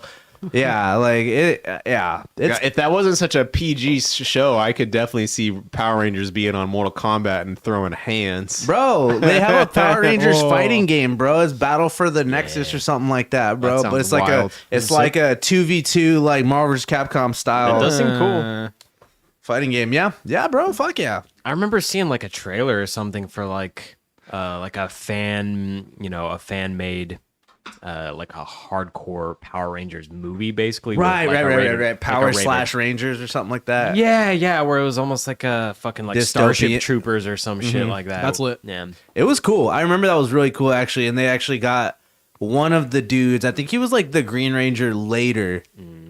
[SPEAKER 3] Yeah, like it. Yeah,
[SPEAKER 4] If that wasn't such a PG show, I could definitely see Power Rangers being on Mortal Kombat and throwing hands.
[SPEAKER 3] bro, they have a Power Rangers fighting game, bro. It's Battle for the Nexus or something like that, bro.
[SPEAKER 4] That
[SPEAKER 3] But it's
[SPEAKER 4] sounds
[SPEAKER 3] like
[SPEAKER 4] wild.
[SPEAKER 3] it's like a 2v2 like Marvel vs. Capcom style.
[SPEAKER 2] It does seem cool.
[SPEAKER 3] Fighting game, yeah, bro, fuck yeah.
[SPEAKER 2] I remember seeing like a trailer or something for like a fan made like a hardcore Power Rangers movie, basically. with,
[SPEAKER 3] Right.
[SPEAKER 2] like,
[SPEAKER 3] Power
[SPEAKER 2] a Raven.
[SPEAKER 3] / Rangers or something like that.
[SPEAKER 2] Yeah, where it was almost like a fucking like
[SPEAKER 3] Dystopian.
[SPEAKER 2] Starship Troopers or some shit like that.
[SPEAKER 1] That's lit.
[SPEAKER 2] Yeah.
[SPEAKER 3] It was cool. I remember that was really cool actually, and they actually got one of the dudes. I think he was like the Green Ranger later,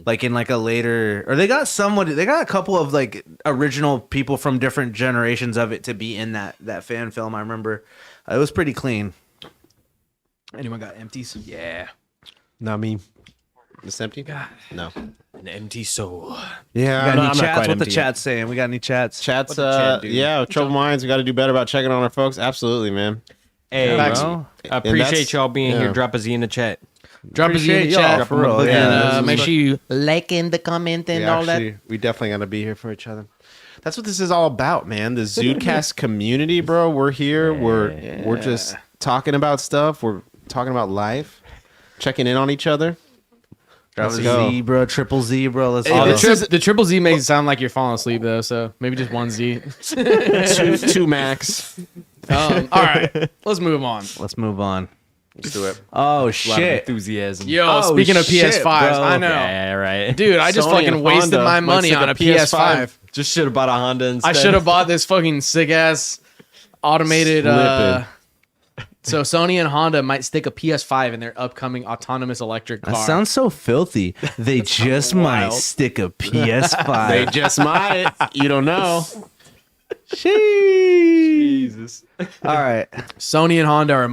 [SPEAKER 3] like in like a later, or they got a couple of like original people from different generations of it to be in that fan film. I remember it was pretty clean.
[SPEAKER 1] Anyone got empties?
[SPEAKER 2] Yeah.
[SPEAKER 4] Not me. It's empty? No.
[SPEAKER 2] An empty soul.
[SPEAKER 4] Yeah.
[SPEAKER 3] We got
[SPEAKER 4] no,
[SPEAKER 3] any
[SPEAKER 4] I'm not
[SPEAKER 3] chats?
[SPEAKER 4] quite
[SPEAKER 3] What the
[SPEAKER 4] empty
[SPEAKER 3] chat's saying? We got any chats?
[SPEAKER 4] Chats,
[SPEAKER 2] What the chat do?
[SPEAKER 4] yeah, Troubled Minds. We got to do better about checking on our folks. Absolutely, man.
[SPEAKER 2] Hey,
[SPEAKER 3] Yeah,
[SPEAKER 2] bro.
[SPEAKER 3] bro.
[SPEAKER 2] I appreciate
[SPEAKER 4] that's-
[SPEAKER 2] y'all being
[SPEAKER 4] yeah.
[SPEAKER 2] here. Drop a Z in the chat.
[SPEAKER 1] Drop a Z in
[SPEAKER 3] Appreciate
[SPEAKER 1] the
[SPEAKER 3] y'all,
[SPEAKER 1] chat.
[SPEAKER 3] for real.
[SPEAKER 1] And
[SPEAKER 3] Yeah,
[SPEAKER 1] make sure you like and the comment and all that.
[SPEAKER 4] We definitely got to be here for each other. That's what this is all about, man. The ZUDECAST community, bro. We're here. We're just talking about stuff. We're talking about life. Checking in on each other.
[SPEAKER 3] Drop a
[SPEAKER 4] Let's go.
[SPEAKER 3] Z, bro. Triple Z, bro. Let's
[SPEAKER 4] Hey,
[SPEAKER 3] go.
[SPEAKER 1] The triple Z makes it sound like you're falling asleep though, so maybe just one Z.
[SPEAKER 4] two max.
[SPEAKER 1] All right, let's move on.
[SPEAKER 3] Let's move on.
[SPEAKER 4] Let's do it.
[SPEAKER 3] Oh
[SPEAKER 2] A lot of
[SPEAKER 3] shit.
[SPEAKER 2] enthusiasm.
[SPEAKER 1] Yo,
[SPEAKER 3] Oh,
[SPEAKER 1] speaking of
[SPEAKER 3] shit,
[SPEAKER 1] PS5s,
[SPEAKER 3] bro.
[SPEAKER 1] I know,
[SPEAKER 2] Yeah, right.
[SPEAKER 1] dude. I just
[SPEAKER 4] Sony
[SPEAKER 1] fucking
[SPEAKER 4] and
[SPEAKER 1] wasted
[SPEAKER 4] Honda
[SPEAKER 1] my
[SPEAKER 4] might
[SPEAKER 1] money
[SPEAKER 4] stick
[SPEAKER 1] on
[SPEAKER 4] a
[SPEAKER 1] a PS5.
[SPEAKER 2] Just should have bought a Honda instead.
[SPEAKER 1] I should have bought this fucking sick ass automated.
[SPEAKER 4] Slipping.
[SPEAKER 1] So Sony and Honda might stick a PS5 in their upcoming autonomous electric car.
[SPEAKER 3] That sounds so filthy. They just might
[SPEAKER 1] wild.
[SPEAKER 3] stick a PS5.
[SPEAKER 4] They just might. You don't know.
[SPEAKER 2] Jesus.
[SPEAKER 3] All right.
[SPEAKER 1] Sony and Honda are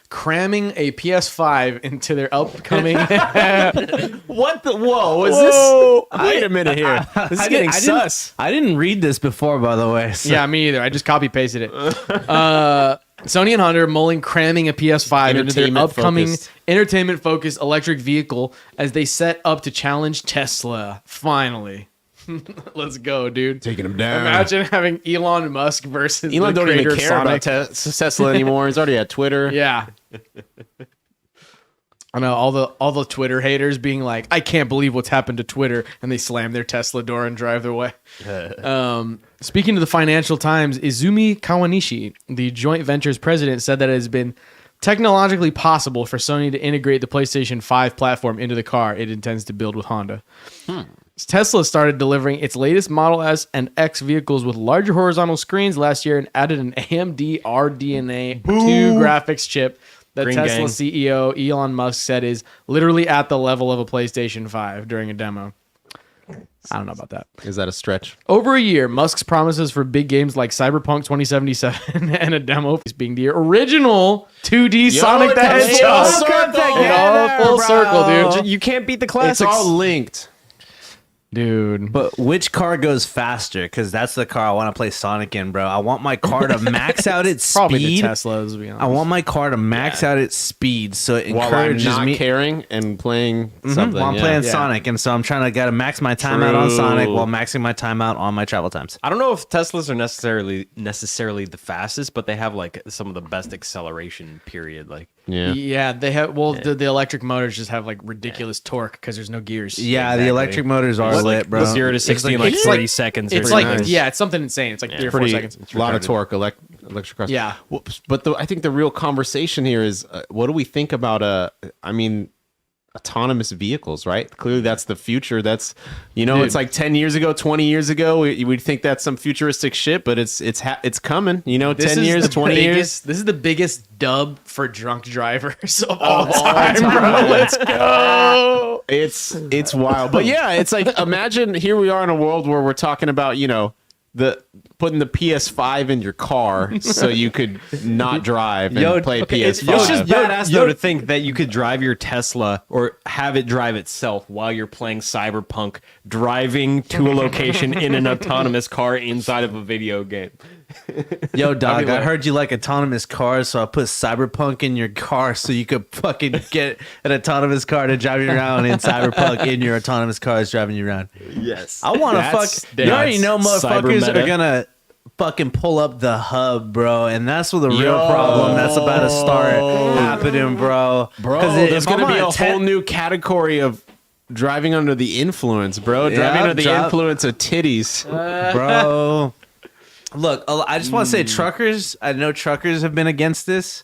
[SPEAKER 1] cramming a PS5 into their upcoming.
[SPEAKER 4] What the? Whoa! Was this? Wait a minute here. This is getting sus.
[SPEAKER 3] I didn't read this before, by the way. So.
[SPEAKER 1] Yeah, me either. I just copy pasted it. Sony and Honda are cramming a PS5 into their upcoming
[SPEAKER 4] Entertainment-focused.
[SPEAKER 1] entertainment-focused electric vehicle as they set up to challenge Tesla. Finally. Let's go, dude.
[SPEAKER 4] Taking him down.
[SPEAKER 1] Imagine having Elon Musk versus
[SPEAKER 4] Elon
[SPEAKER 1] the
[SPEAKER 4] don't
[SPEAKER 1] creator
[SPEAKER 4] even
[SPEAKER 1] of
[SPEAKER 4] care
[SPEAKER 1] Sonic.
[SPEAKER 4] about Tesla anymore. He's already at Twitter.
[SPEAKER 1] Yeah. I know all the Twitter haters being like, I can't believe what's happened to Twitter, and they slam their Tesla door and drive their way. Speaking to the Financial Times, Izumi Kawanishi, the joint venture's president, said that it has been technologically possible for Sony to integrate the PlayStation 5 platform into the car it intends to build with Honda. Tesla started delivering its latest Model S and X vehicles with larger horizontal screens last year and added an AMD RDNA 2 graphics chip that
[SPEAKER 2] Green
[SPEAKER 1] Tesla
[SPEAKER 2] gang.
[SPEAKER 1] CEO Elon Musk said is literally at the level of a PlayStation 5 during a demo. I don't know about that.
[SPEAKER 4] Is that a stretch?
[SPEAKER 1] Over a year, Musk's promises for big games like Cyberpunk 2077 and a demo is being the original 2D Sonic the Hedgehog. Full circle, dude.
[SPEAKER 2] You can't beat the classics.
[SPEAKER 4] It's all linked.
[SPEAKER 1] dude.
[SPEAKER 3] But which car goes faster? Because that's the car I want to play Sonic in, bro. I want my car to max out its
[SPEAKER 1] Probably the
[SPEAKER 3] speed.
[SPEAKER 1] Teslas, to be honest.
[SPEAKER 3] I want my car to max out its speed, so it
[SPEAKER 4] While I'm
[SPEAKER 3] encourages
[SPEAKER 4] not
[SPEAKER 3] me.
[SPEAKER 4] caring and playing something.
[SPEAKER 3] While I'm
[SPEAKER 4] yeah.
[SPEAKER 3] playing Sonic, and so I'm trying to gotta max my time out on
[SPEAKER 4] True.
[SPEAKER 3] Sonic while maxing my time out on my travel times.
[SPEAKER 2] I don't know if Teslas are necessarily the fastest, but they have like some of the best acceleration period. Like,
[SPEAKER 4] Yeah.
[SPEAKER 1] Yeah, they have. Well, the electric motors just have like ridiculous torque because there's no gears.
[SPEAKER 3] Yeah, the electric motors are lit, bro.
[SPEAKER 2] 0 to 60 in like
[SPEAKER 1] it's
[SPEAKER 2] 30
[SPEAKER 1] like-
[SPEAKER 2] seconds.
[SPEAKER 1] It's
[SPEAKER 2] or
[SPEAKER 1] like
[SPEAKER 2] something.
[SPEAKER 1] yeah, it's something insane. It's like 3 or 4 seconds.
[SPEAKER 4] A lot of torque, electric cars.
[SPEAKER 1] Yeah.
[SPEAKER 4] Well, but I think the real conversation here is what do we think about autonomous vehicles, right? Clearly that's the future. That's it's like 10 years ago, 20 years ago, we'd think that's some futuristic shit, but it's coming, 10 years, 20 years.
[SPEAKER 1] This is the biggest dub for drunk drivers of all time, bro. Let's go.
[SPEAKER 4] It's wild. But yeah, it's like imagine here we are in a world where we're talking about, putting the PS5 in your car so you could not drive and play PS5.
[SPEAKER 2] It's just badass though to think that you could drive your Tesla or have it drive itself while you're playing Cyberpunk, driving to a location in an autonomous car inside of a video game.
[SPEAKER 3] Yo, dog, I
[SPEAKER 1] lit.
[SPEAKER 3] heard you like autonomous cars, so I put Cyberpunk in your car so you could fucking get an autonomous car to drive you around, and Cyberpunk in your autonomous car is driving you around.
[SPEAKER 2] Yes.
[SPEAKER 3] I want to
[SPEAKER 2] That's-
[SPEAKER 3] fuck. You already know motherfuckers
[SPEAKER 2] cyber meta.
[SPEAKER 3] are gonna fucking pull up the hub, bro, and that's where the real problem that's about to start happening, bro.
[SPEAKER 4] There's going to be a whole new category of driving under the influence, bro. Driving under the influence of titties.
[SPEAKER 3] bro. Look, I just want to say truckers, I know truckers have been against this,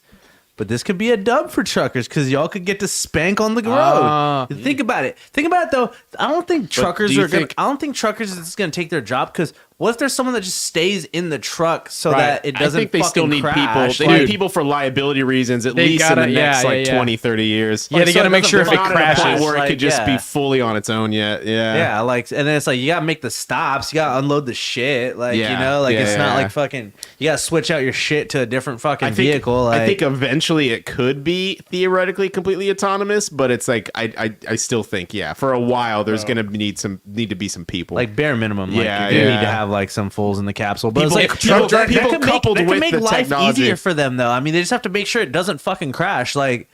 [SPEAKER 3] but this could be a dub for truckers because y'all could get to spank on the road. Think about it. Think about it though. I don't think truckers
[SPEAKER 4] do you
[SPEAKER 3] are gonna.
[SPEAKER 4] think-
[SPEAKER 3] I don't think truckers is gonna take their job because what if there's someone that just stays in the truck so that it doesn't?
[SPEAKER 4] I think they still need
[SPEAKER 3] crash?
[SPEAKER 4] people. They need people for liability reasons at least in the next 20, 30 years.
[SPEAKER 1] Yeah, they
[SPEAKER 3] so
[SPEAKER 1] got to
[SPEAKER 3] it
[SPEAKER 1] make
[SPEAKER 3] doesn't
[SPEAKER 1] sure if it
[SPEAKER 3] belong to the
[SPEAKER 1] crashes.
[SPEAKER 3] point
[SPEAKER 4] Where it
[SPEAKER 3] like,
[SPEAKER 4] could just
[SPEAKER 3] yeah.
[SPEAKER 4] be fully on its own yet. Yeah.
[SPEAKER 3] Yeah, like, and then it's like you gotta make the stops, you gotta unload the shit, like
[SPEAKER 4] Yeah,
[SPEAKER 3] it's not
[SPEAKER 4] yeah.
[SPEAKER 3] like fucking. You gotta switch out your shit to a different fucking vehicle. Like,
[SPEAKER 4] I think eventually it could be theoretically completely autonomous, but it's like I still think for a while there's gonna need to be some people.
[SPEAKER 3] like bare minimum, like
[SPEAKER 4] Yeah,
[SPEAKER 3] you
[SPEAKER 4] yeah.
[SPEAKER 3] need to have like some fools in the capsule. But
[SPEAKER 4] People-
[SPEAKER 3] it's like
[SPEAKER 4] people-
[SPEAKER 3] that
[SPEAKER 4] people
[SPEAKER 3] can
[SPEAKER 4] coupled
[SPEAKER 3] that can
[SPEAKER 4] with
[SPEAKER 3] make
[SPEAKER 4] the
[SPEAKER 3] life
[SPEAKER 4] technology.
[SPEAKER 3] easier for them, though. I mean, they just have to make sure it doesn't fucking crash. Like,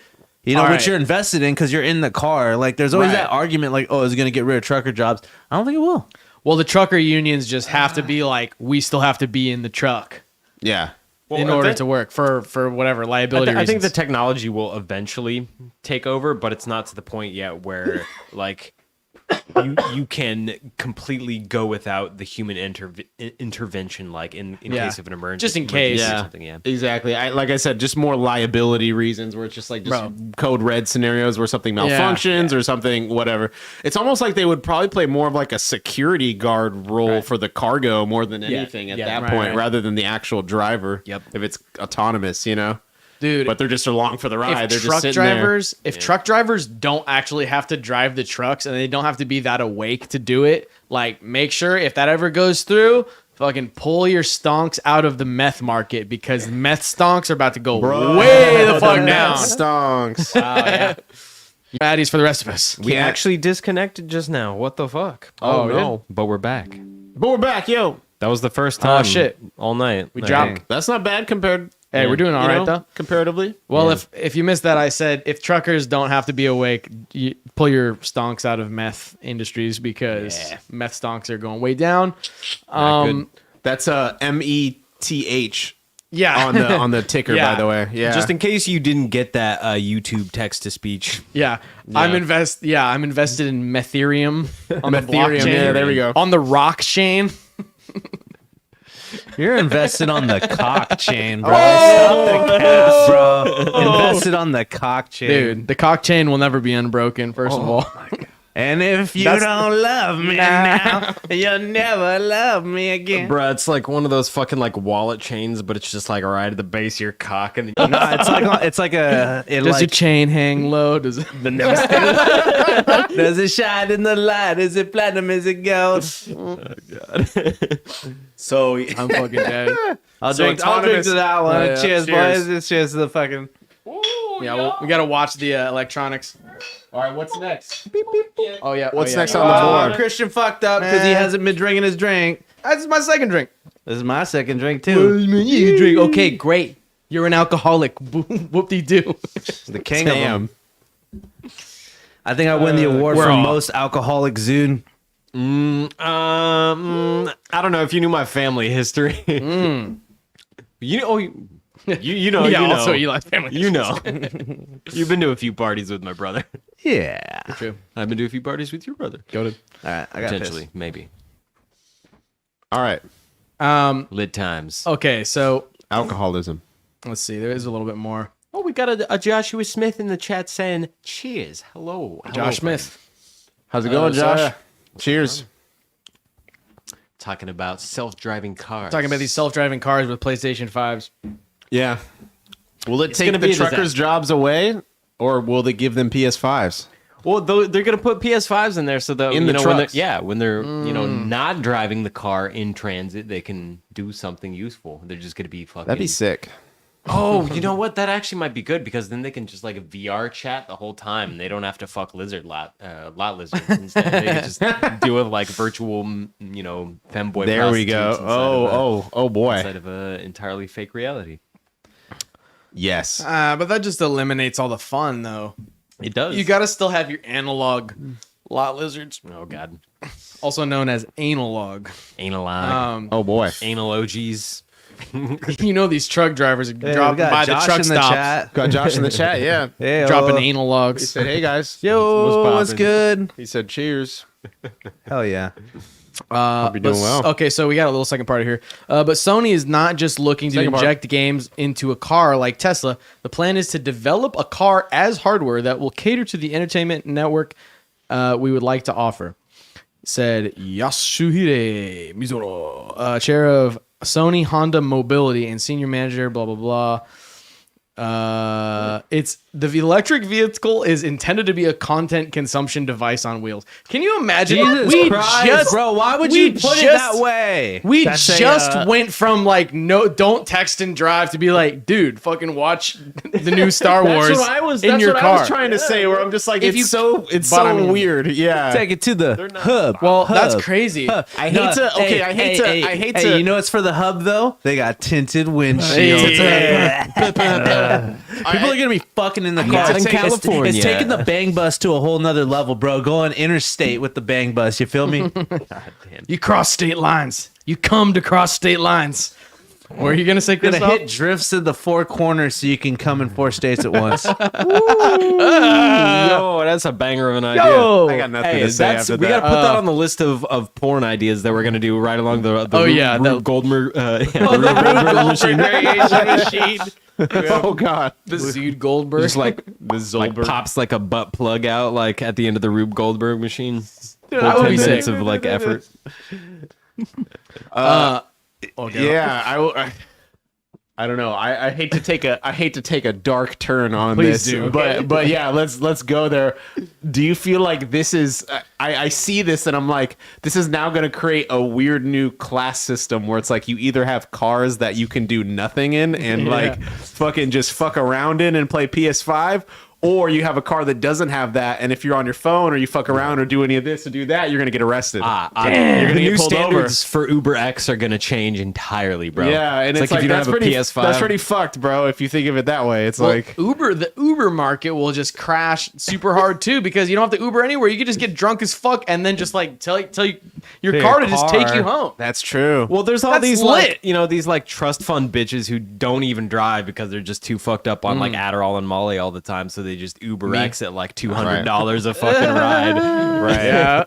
[SPEAKER 1] All
[SPEAKER 3] which
[SPEAKER 1] right.
[SPEAKER 3] you're invested in because you're in the car. Like, there's always
[SPEAKER 1] Right.
[SPEAKER 3] that argument, like, oh, is it gonna get rid of trucker jobs? I don't think it will.
[SPEAKER 1] Well, the trucker unions just have to be like, we still have to be in the truck
[SPEAKER 4] yeah.
[SPEAKER 1] in order to work for whatever liability
[SPEAKER 2] I think the
[SPEAKER 1] reasons.
[SPEAKER 2] technology will eventually take over, but it's not to the point yet where like you can completely go without the human intervention, like in
[SPEAKER 1] Yeah.
[SPEAKER 2] case of an emergency.
[SPEAKER 1] Just in case.
[SPEAKER 2] or
[SPEAKER 4] Yeah,
[SPEAKER 2] something, yeah.
[SPEAKER 4] exactly. Like I said, just more liability reasons where it's just like
[SPEAKER 1] Bro.
[SPEAKER 4] code red scenarios where something malfunctions or something, whatever. It's almost like they would probably play more of like a security guard role for the cargo more than anything at that point,
[SPEAKER 1] right.
[SPEAKER 4] rather than the actual driver.
[SPEAKER 2] Yep.
[SPEAKER 4] If it's autonomous,
[SPEAKER 1] Dude,
[SPEAKER 4] but they're just along for the ride. They're
[SPEAKER 1] if
[SPEAKER 4] just
[SPEAKER 1] truck
[SPEAKER 4] sitting
[SPEAKER 1] drivers, if truck drivers don't actually have to drive the trucks and they don't have to be that awake to do it, like make sure if that ever goes through, fucking pull your stonks out of the meth market because meth stonks are about to go way the fuck down.
[SPEAKER 4] Stonks.
[SPEAKER 1] Yeah. Baddies for the rest of us.
[SPEAKER 2] We actually disconnected just now. What the fuck?
[SPEAKER 1] Oh, we
[SPEAKER 4] no.
[SPEAKER 2] But we're back.
[SPEAKER 4] But we're back, yo.
[SPEAKER 2] That was the first time.
[SPEAKER 1] shit.
[SPEAKER 2] All night.
[SPEAKER 1] We dropped.
[SPEAKER 4] That's not bad compared.
[SPEAKER 1] Hey, we're doing all right though.
[SPEAKER 4] Comparatively.
[SPEAKER 1] Well, if you missed that, I said if truckers don't have to be awake, you pull your stonks out of meth industries because meth stonks are going way down.
[SPEAKER 4] That's METH
[SPEAKER 1] Yeah,
[SPEAKER 4] on the ticker,
[SPEAKER 1] Yeah.
[SPEAKER 4] by the way. Yeah.
[SPEAKER 2] Just in case you didn't get that YouTube text to speech.
[SPEAKER 1] yeah. I'm invested in Metherium on the
[SPEAKER 4] Metherium,
[SPEAKER 1] blockchain.
[SPEAKER 4] yeah, there we go.
[SPEAKER 1] On the rock chain.
[SPEAKER 3] You're invested on the cock chain, bro. Stop the cap, bro. Invested on the cock chain.
[SPEAKER 1] Dude, the cock chain will never be unbroken, first of all.
[SPEAKER 3] And if you don't love me now, you'll never love me again.
[SPEAKER 2] Bruh, it's like one of those fucking like wallet chains, but it's just like right at the base of your cock. And
[SPEAKER 3] No, it's like a. It
[SPEAKER 1] Does your
[SPEAKER 3] like,
[SPEAKER 1] chain hang low? Does it?
[SPEAKER 3] does it shine in the light? Is it platinum? Is it gold? So
[SPEAKER 1] I'm fucking dead.
[SPEAKER 3] I'll
[SPEAKER 4] So
[SPEAKER 3] drink to
[SPEAKER 4] autonomous-
[SPEAKER 3] that one.
[SPEAKER 1] Yeah,
[SPEAKER 3] Cheers,
[SPEAKER 4] cheers.
[SPEAKER 3] boys. Cheers to the fucking.
[SPEAKER 1] Yeah, we gotta watch the electronics. All right, what's next? Oh yeah.
[SPEAKER 4] What's
[SPEAKER 1] oh, yeah.
[SPEAKER 4] next on the board?
[SPEAKER 3] Christian fucked up because he hasn't been drinking his drink.
[SPEAKER 1] That's my second drink.
[SPEAKER 3] This is my second drink too.
[SPEAKER 1] You drink? Okay, great. You're an alcoholic. Whoop-de-doo.
[SPEAKER 3] The king of
[SPEAKER 4] Damn.
[SPEAKER 3] them. I think I win the award for most alcoholic Zude.
[SPEAKER 2] I don't know if you knew my family history. You know, you know, you know.
[SPEAKER 1] Also Eli's family.
[SPEAKER 2] You know, you've been to a few parties with my brother.
[SPEAKER 3] Yeah.
[SPEAKER 1] True.
[SPEAKER 2] I've been to a few parties with your brother.
[SPEAKER 1] Go to.
[SPEAKER 3] All right, I got
[SPEAKER 2] Potentially,
[SPEAKER 3] pissed.
[SPEAKER 2] maybe.
[SPEAKER 4] All right.
[SPEAKER 2] Lit times.
[SPEAKER 1] Okay, so
[SPEAKER 4] Alcoholism.
[SPEAKER 1] let's see. There is a little bit more.
[SPEAKER 2] Oh, we got a Joshua Smith in the chat saying, cheers. Hello.
[SPEAKER 1] Josh Smith.
[SPEAKER 4] How's it going,
[SPEAKER 1] so,
[SPEAKER 4] Josh? Cheers.
[SPEAKER 2] Talking about self-driving cars.
[SPEAKER 1] Talking about these self-driving cars with PlayStation 5s.
[SPEAKER 4] Yeah. Will it take
[SPEAKER 2] gonna
[SPEAKER 4] the
[SPEAKER 2] be a
[SPEAKER 4] truckers'
[SPEAKER 2] disaster.
[SPEAKER 4] jobs away, or will they give them PS5s?
[SPEAKER 2] Well, they're gonna put PS5s in there so that
[SPEAKER 4] In the trucks.
[SPEAKER 2] when they're not driving the car in transit, they can do something useful. They're just gonna be fucking.
[SPEAKER 4] That'd be sick.
[SPEAKER 2] Oh, you know what? That actually might be good because then they can just like VR chat the whole time. And they don't have to fuck lot lizards. Instead, they can just do it like virtual, femboy.
[SPEAKER 4] There we go.
[SPEAKER 2] prostitutes
[SPEAKER 4] Oh boy.
[SPEAKER 2] inside of a entirely fake reality.
[SPEAKER 4] Yes.
[SPEAKER 1] But that just eliminates all the fun, though.
[SPEAKER 2] It does.
[SPEAKER 1] You gotta still have your analog lot lizards,
[SPEAKER 2] Oh god.
[SPEAKER 1] also known as analog.
[SPEAKER 2] Analog.
[SPEAKER 4] Oh boy.
[SPEAKER 2] Anal OGs.
[SPEAKER 1] You know these truck drivers are
[SPEAKER 3] Hey,
[SPEAKER 1] dropping
[SPEAKER 3] we got
[SPEAKER 1] by
[SPEAKER 3] Josh
[SPEAKER 1] the truck
[SPEAKER 3] in the
[SPEAKER 1] stops,
[SPEAKER 3] chat.
[SPEAKER 4] Got Josh in the chat. Yeah.
[SPEAKER 3] Hey,
[SPEAKER 1] dropping
[SPEAKER 3] He
[SPEAKER 1] analogs.
[SPEAKER 4] said, "Hey guys."
[SPEAKER 3] Yo, what's
[SPEAKER 2] poppin'?
[SPEAKER 3] good?
[SPEAKER 4] He said, "Cheers."
[SPEAKER 3] Hell yeah.
[SPEAKER 4] Hope you're doing well.
[SPEAKER 1] Okay, so we got a little second part here. But Sony is not just looking to
[SPEAKER 4] Second part.
[SPEAKER 1] inject games into a car like Tesla. The plan is to develop a car as hardware that will cater to the entertainment network we would like to offer, said Yasuhide Mizuno, chair of Sony Honda Mobility and senior manager, blah, blah, blah. It's the electric vehicle is intended to be a content consumption device on wheels. Can you imagine?
[SPEAKER 3] Bro, why would
[SPEAKER 1] we
[SPEAKER 3] you put it
[SPEAKER 1] just-
[SPEAKER 3] that way?
[SPEAKER 1] We
[SPEAKER 3] That's a,
[SPEAKER 1] just went from like no, don't text and drive to be like, dude, fucking watch the new Star Wars
[SPEAKER 4] That's what I was.
[SPEAKER 1] in
[SPEAKER 4] That's
[SPEAKER 1] your
[SPEAKER 4] what
[SPEAKER 1] car.
[SPEAKER 4] I was trying to say. Where I'm just like,
[SPEAKER 1] If
[SPEAKER 4] it's
[SPEAKER 1] you-
[SPEAKER 4] so
[SPEAKER 1] but I mean-
[SPEAKER 4] weird. Yeah.
[SPEAKER 3] take it to the hub.
[SPEAKER 1] Well, that's
[SPEAKER 3] Hub.
[SPEAKER 1] crazy.
[SPEAKER 3] Hub.
[SPEAKER 4] I hate to. Okay, I hate to. I hate to.
[SPEAKER 3] You know what's for the hub though? They got tinted windshields. People are gonna be fucking in the car.
[SPEAKER 4] to take-
[SPEAKER 2] California.
[SPEAKER 3] It's taking the bang bus to a whole nother level, bro. Go on interstate with the bang bus. You feel me?
[SPEAKER 1] You cross state lines. You come to cross state lines. Or are you gonna say,
[SPEAKER 3] Gonna
[SPEAKER 1] Christoph?
[SPEAKER 3] hit drifts in the four corners so you can come in 4 states at once.
[SPEAKER 2] Yo, that's a banger of an idea.
[SPEAKER 1] Yo!
[SPEAKER 4] I got nothing
[SPEAKER 2] Hey,
[SPEAKER 4] to say
[SPEAKER 2] that's,
[SPEAKER 4] after
[SPEAKER 2] we
[SPEAKER 4] that.
[SPEAKER 2] gotta put that on the list of porn ideas that we're gonna do right along the
[SPEAKER 1] Oh,
[SPEAKER 2] Rube,
[SPEAKER 1] yeah,
[SPEAKER 2] Rube
[SPEAKER 1] the-
[SPEAKER 2] Goldberg
[SPEAKER 1] machine.
[SPEAKER 4] Oh god.
[SPEAKER 1] The Zude Goldberg.
[SPEAKER 2] just like
[SPEAKER 4] The Zolberg.
[SPEAKER 2] pops like a butt plug out like at the end of the Rube Goldberg machine.
[SPEAKER 1] that
[SPEAKER 2] For
[SPEAKER 1] would be
[SPEAKER 2] 10 minutes
[SPEAKER 1] sick.
[SPEAKER 2] of like effort.
[SPEAKER 4] Yeah, I don't know. I hate to take a dark turn on
[SPEAKER 1] Please
[SPEAKER 4] this,
[SPEAKER 1] do.
[SPEAKER 4] but yeah, let's go there. Do you feel like this is? I see this and I'm like, this is now going to create a weird new class system where it's like you either have cars that you can do nothing in and like fucking just fuck around in and play PS5. Or you have a car that doesn't have that, and if you're on your phone or you fuck around or do any of this or do that, you're gonna get arrested.
[SPEAKER 2] You're
[SPEAKER 4] gonna
[SPEAKER 2] the
[SPEAKER 4] get
[SPEAKER 2] new
[SPEAKER 4] pulled over.
[SPEAKER 2] standards for Uber X are gonna change entirely, bro.
[SPEAKER 4] Yeah, and it's
[SPEAKER 2] like if you don't
[SPEAKER 4] that's
[SPEAKER 2] have a
[SPEAKER 4] pretty
[SPEAKER 2] PS5.
[SPEAKER 4] That's pretty fucked, bro. If you think of it that way, it's like
[SPEAKER 1] the Uber market will just crash super hard too because you don't have to Uber anywhere. You can just get drunk as fuck and then just like tell your car to just take you home.
[SPEAKER 4] that's true.
[SPEAKER 2] Well, there's all
[SPEAKER 1] That's
[SPEAKER 2] these
[SPEAKER 1] lit.
[SPEAKER 2] like these like trust fund bitches who don't even drive because they're just too fucked up on like Adderall and Molly all the time, so they just Uber X at like $200 a fucking ride.
[SPEAKER 4] Right.
[SPEAKER 1] Yeah.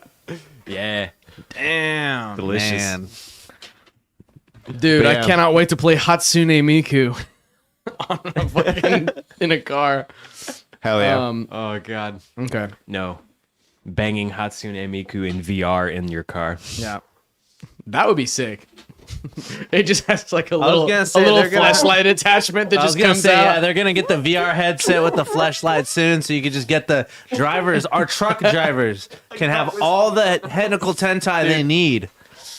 [SPEAKER 2] Yeah,
[SPEAKER 1] Damn.
[SPEAKER 2] delicious.
[SPEAKER 3] Man.
[SPEAKER 1] Dude, I
[SPEAKER 4] Bam.
[SPEAKER 1] cannot wait to play Hatsune Miku in a car.
[SPEAKER 4] Hell yeah.
[SPEAKER 2] Oh god,
[SPEAKER 1] Okay.
[SPEAKER 2] no, banging Hatsune Miku in VR in your car.
[SPEAKER 1] Yeah. That would be sick. It just has like a
[SPEAKER 3] was
[SPEAKER 1] little
[SPEAKER 3] gonna say,
[SPEAKER 1] little
[SPEAKER 3] they're gonna-
[SPEAKER 1] flashlight attachment that
[SPEAKER 3] I was
[SPEAKER 1] just
[SPEAKER 3] gonna
[SPEAKER 1] comes
[SPEAKER 3] say,
[SPEAKER 1] out.
[SPEAKER 3] yeah, they're gonna get the VR headset with the flashlight soon, so you can just get the drivers. Our truck drivers can have all the technical tentai they need.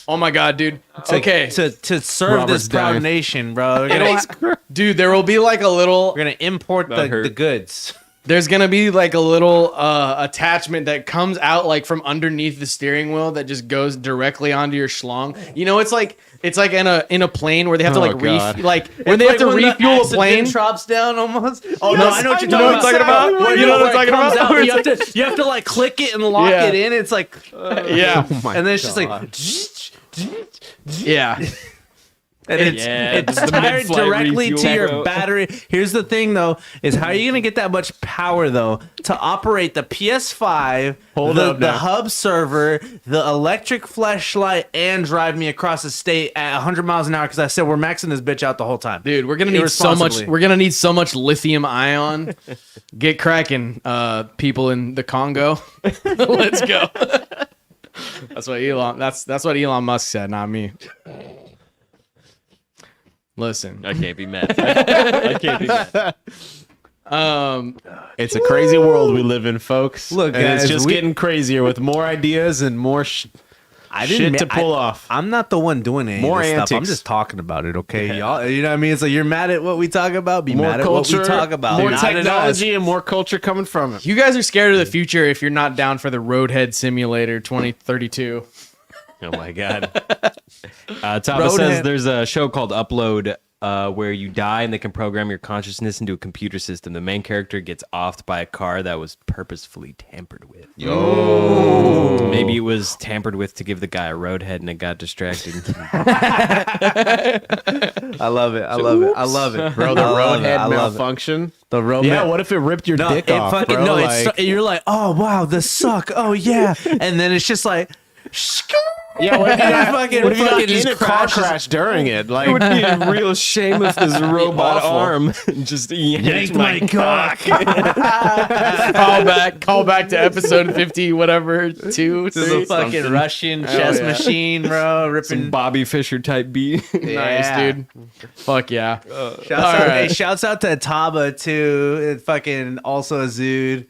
[SPEAKER 1] Oh my god, dude. Okay,
[SPEAKER 3] To serve
[SPEAKER 4] Robert's
[SPEAKER 3] this proud
[SPEAKER 4] dying.
[SPEAKER 3] nation, bro.
[SPEAKER 1] dude, there will be like a little.
[SPEAKER 3] We're gonna import the goods.
[SPEAKER 1] There's gonna be like a little attachment that comes out like from underneath the steering wheel that just goes directly onto your schlong. You know, it's like in a plane where they have to like
[SPEAKER 4] God.
[SPEAKER 1] when they have to refuel a plane.
[SPEAKER 3] drops down almost.
[SPEAKER 1] Oh no, I know what you're talking about. You know what I'm talking about?
[SPEAKER 3] You have to like click it and lock
[SPEAKER 1] Yeah.
[SPEAKER 3] it in. It's like,
[SPEAKER 1] Yeah,
[SPEAKER 3] and then it's just like,
[SPEAKER 1] yeah.
[SPEAKER 3] and it's
[SPEAKER 2] just the
[SPEAKER 3] tied
[SPEAKER 2] mid-flight
[SPEAKER 3] directly to
[SPEAKER 2] refuel,
[SPEAKER 3] your
[SPEAKER 2] bro.
[SPEAKER 3] battery. Here's the thing, though, is how are you gonna get that much power though to operate the PS5, the hub server, the electric flashlight, and drive me across the state at 100 miles an hour? Because I said we're maxing this bitch out the whole time,
[SPEAKER 1] Dude, we're gonna need so much.
[SPEAKER 3] Irresponsibly.
[SPEAKER 1] We're gonna need so much lithium ion. Get cracking, people in the Congo. Let's go. That's what Elon. That's what Elon Musk said, not me. Listen,
[SPEAKER 2] I can't be mad. I can't be mad.
[SPEAKER 4] It's a crazy world we live in, folks.
[SPEAKER 3] Look,
[SPEAKER 4] and
[SPEAKER 3] guys,
[SPEAKER 4] it's just
[SPEAKER 3] we-
[SPEAKER 4] getting crazier with more ideas and more shit to pull off.
[SPEAKER 3] I'm not the one doing any
[SPEAKER 4] More
[SPEAKER 3] of this stuff. I'm
[SPEAKER 4] antics.
[SPEAKER 3] just talking about it, okay? Y'all, you know what I mean? It's like you're mad at what we talk about. Be
[SPEAKER 4] More
[SPEAKER 3] mad
[SPEAKER 4] culture,
[SPEAKER 3] at what we talk about.
[SPEAKER 4] more
[SPEAKER 3] not at us.
[SPEAKER 4] technology, and more culture coming from it.
[SPEAKER 1] you guys are scared of the future if you're not down for the Roadhead Simulator 2032.
[SPEAKER 2] Oh my god. Taba
[SPEAKER 3] Roadhead.
[SPEAKER 2] says there's a show called Upload where you die and they can program your consciousness into a computer system. The main character gets offed by a car that was purposefully tampered with. Maybe it was tampered with to give the guy a roadhead and it got distracted.
[SPEAKER 3] I love it. I love it. I love it.
[SPEAKER 4] Bro, the
[SPEAKER 3] I love it.
[SPEAKER 4] roadhead
[SPEAKER 3] I love it.
[SPEAKER 4] malfunction.
[SPEAKER 3] The road.
[SPEAKER 4] Yeah, what if it ripped your dick
[SPEAKER 3] it
[SPEAKER 4] off,
[SPEAKER 3] fucking,
[SPEAKER 4] bro?
[SPEAKER 3] no,
[SPEAKER 4] Like-
[SPEAKER 3] you're like, oh wow, this suck. Oh yeah, and then it's just like,
[SPEAKER 4] yeah, what if you got,
[SPEAKER 3] fucking-
[SPEAKER 4] what if you got
[SPEAKER 3] fucking
[SPEAKER 4] in
[SPEAKER 3] just
[SPEAKER 4] a car
[SPEAKER 3] crashes-
[SPEAKER 4] crash during it?
[SPEAKER 2] It would
[SPEAKER 4] Like,
[SPEAKER 2] be a real shame if this robot
[SPEAKER 3] Awful.
[SPEAKER 2] arm just yanked my cock.
[SPEAKER 1] Call back to episode 50, whatever, 2,
[SPEAKER 3] this is
[SPEAKER 1] 3.
[SPEAKER 3] a fucking Russian chess
[SPEAKER 1] yeah.
[SPEAKER 3] machine, bro, ripping.
[SPEAKER 2] Some Bobby Fischer type beat.
[SPEAKER 1] Nice,
[SPEAKER 3] Yeah.
[SPEAKER 1] dude. Fuck yeah.
[SPEAKER 3] Shouts
[SPEAKER 1] All
[SPEAKER 3] out,
[SPEAKER 1] right.
[SPEAKER 3] hey, shouts out to Taba too. It fucking also a Zude.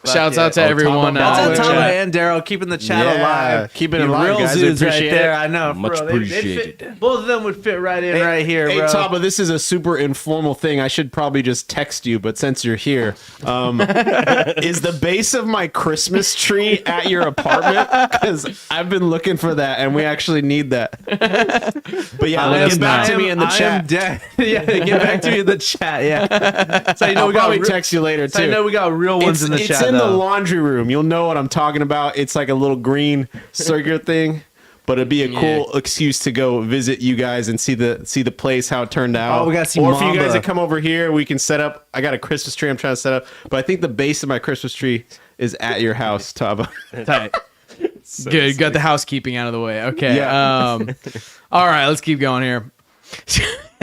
[SPEAKER 1] Shouts out to
[SPEAKER 4] Oh,
[SPEAKER 1] everyone
[SPEAKER 4] Taba
[SPEAKER 1] out
[SPEAKER 3] Shouts out
[SPEAKER 1] there.
[SPEAKER 3] Taba and Daryl keeping the chat
[SPEAKER 4] Yeah,
[SPEAKER 3] alive.
[SPEAKER 4] keeping it
[SPEAKER 3] You
[SPEAKER 4] alive,
[SPEAKER 3] real
[SPEAKER 4] guys. We
[SPEAKER 3] Zudes right
[SPEAKER 4] appreciate
[SPEAKER 3] there.
[SPEAKER 4] it.
[SPEAKER 3] I know.
[SPEAKER 2] Much
[SPEAKER 3] bro, they'd
[SPEAKER 2] appreciated.
[SPEAKER 3] fit- both of them would fit right in right here,
[SPEAKER 4] Hey,
[SPEAKER 3] bro.
[SPEAKER 4] Taba, this is a super informal thing. I should probably just text you, but since you're here, is the base of my Christmas tree at your apartment? Because I've been looking for that, and we actually need that. But yeah, get back to me in the
[SPEAKER 3] I am
[SPEAKER 4] chat.
[SPEAKER 3] dead. Yeah, get back to me in the chat. Yeah. So you know
[SPEAKER 4] I'll
[SPEAKER 3] we got
[SPEAKER 4] probably
[SPEAKER 3] real-
[SPEAKER 4] text you later
[SPEAKER 3] so I
[SPEAKER 4] too.
[SPEAKER 3] know we got real ones in the
[SPEAKER 4] it's
[SPEAKER 3] chat.
[SPEAKER 4] in the
[SPEAKER 3] though.
[SPEAKER 4] laundry room. You'll know what I'm talking about. It's like a little green circular thing, but it'd be a cool excuse to go visit you guys and see the place, how it turned out.
[SPEAKER 3] Oh, we gotta see
[SPEAKER 4] Or if you guys
[SPEAKER 3] Mamba.
[SPEAKER 4] would come over here, we can set up. I got a Christmas tree I'm trying to set up, but I think the base of my Christmas tree is at your house, Taba.
[SPEAKER 1] Tight. Good. Got the housekeeping out of the way. Okay.
[SPEAKER 4] Yeah.
[SPEAKER 1] All right. Let's keep going here.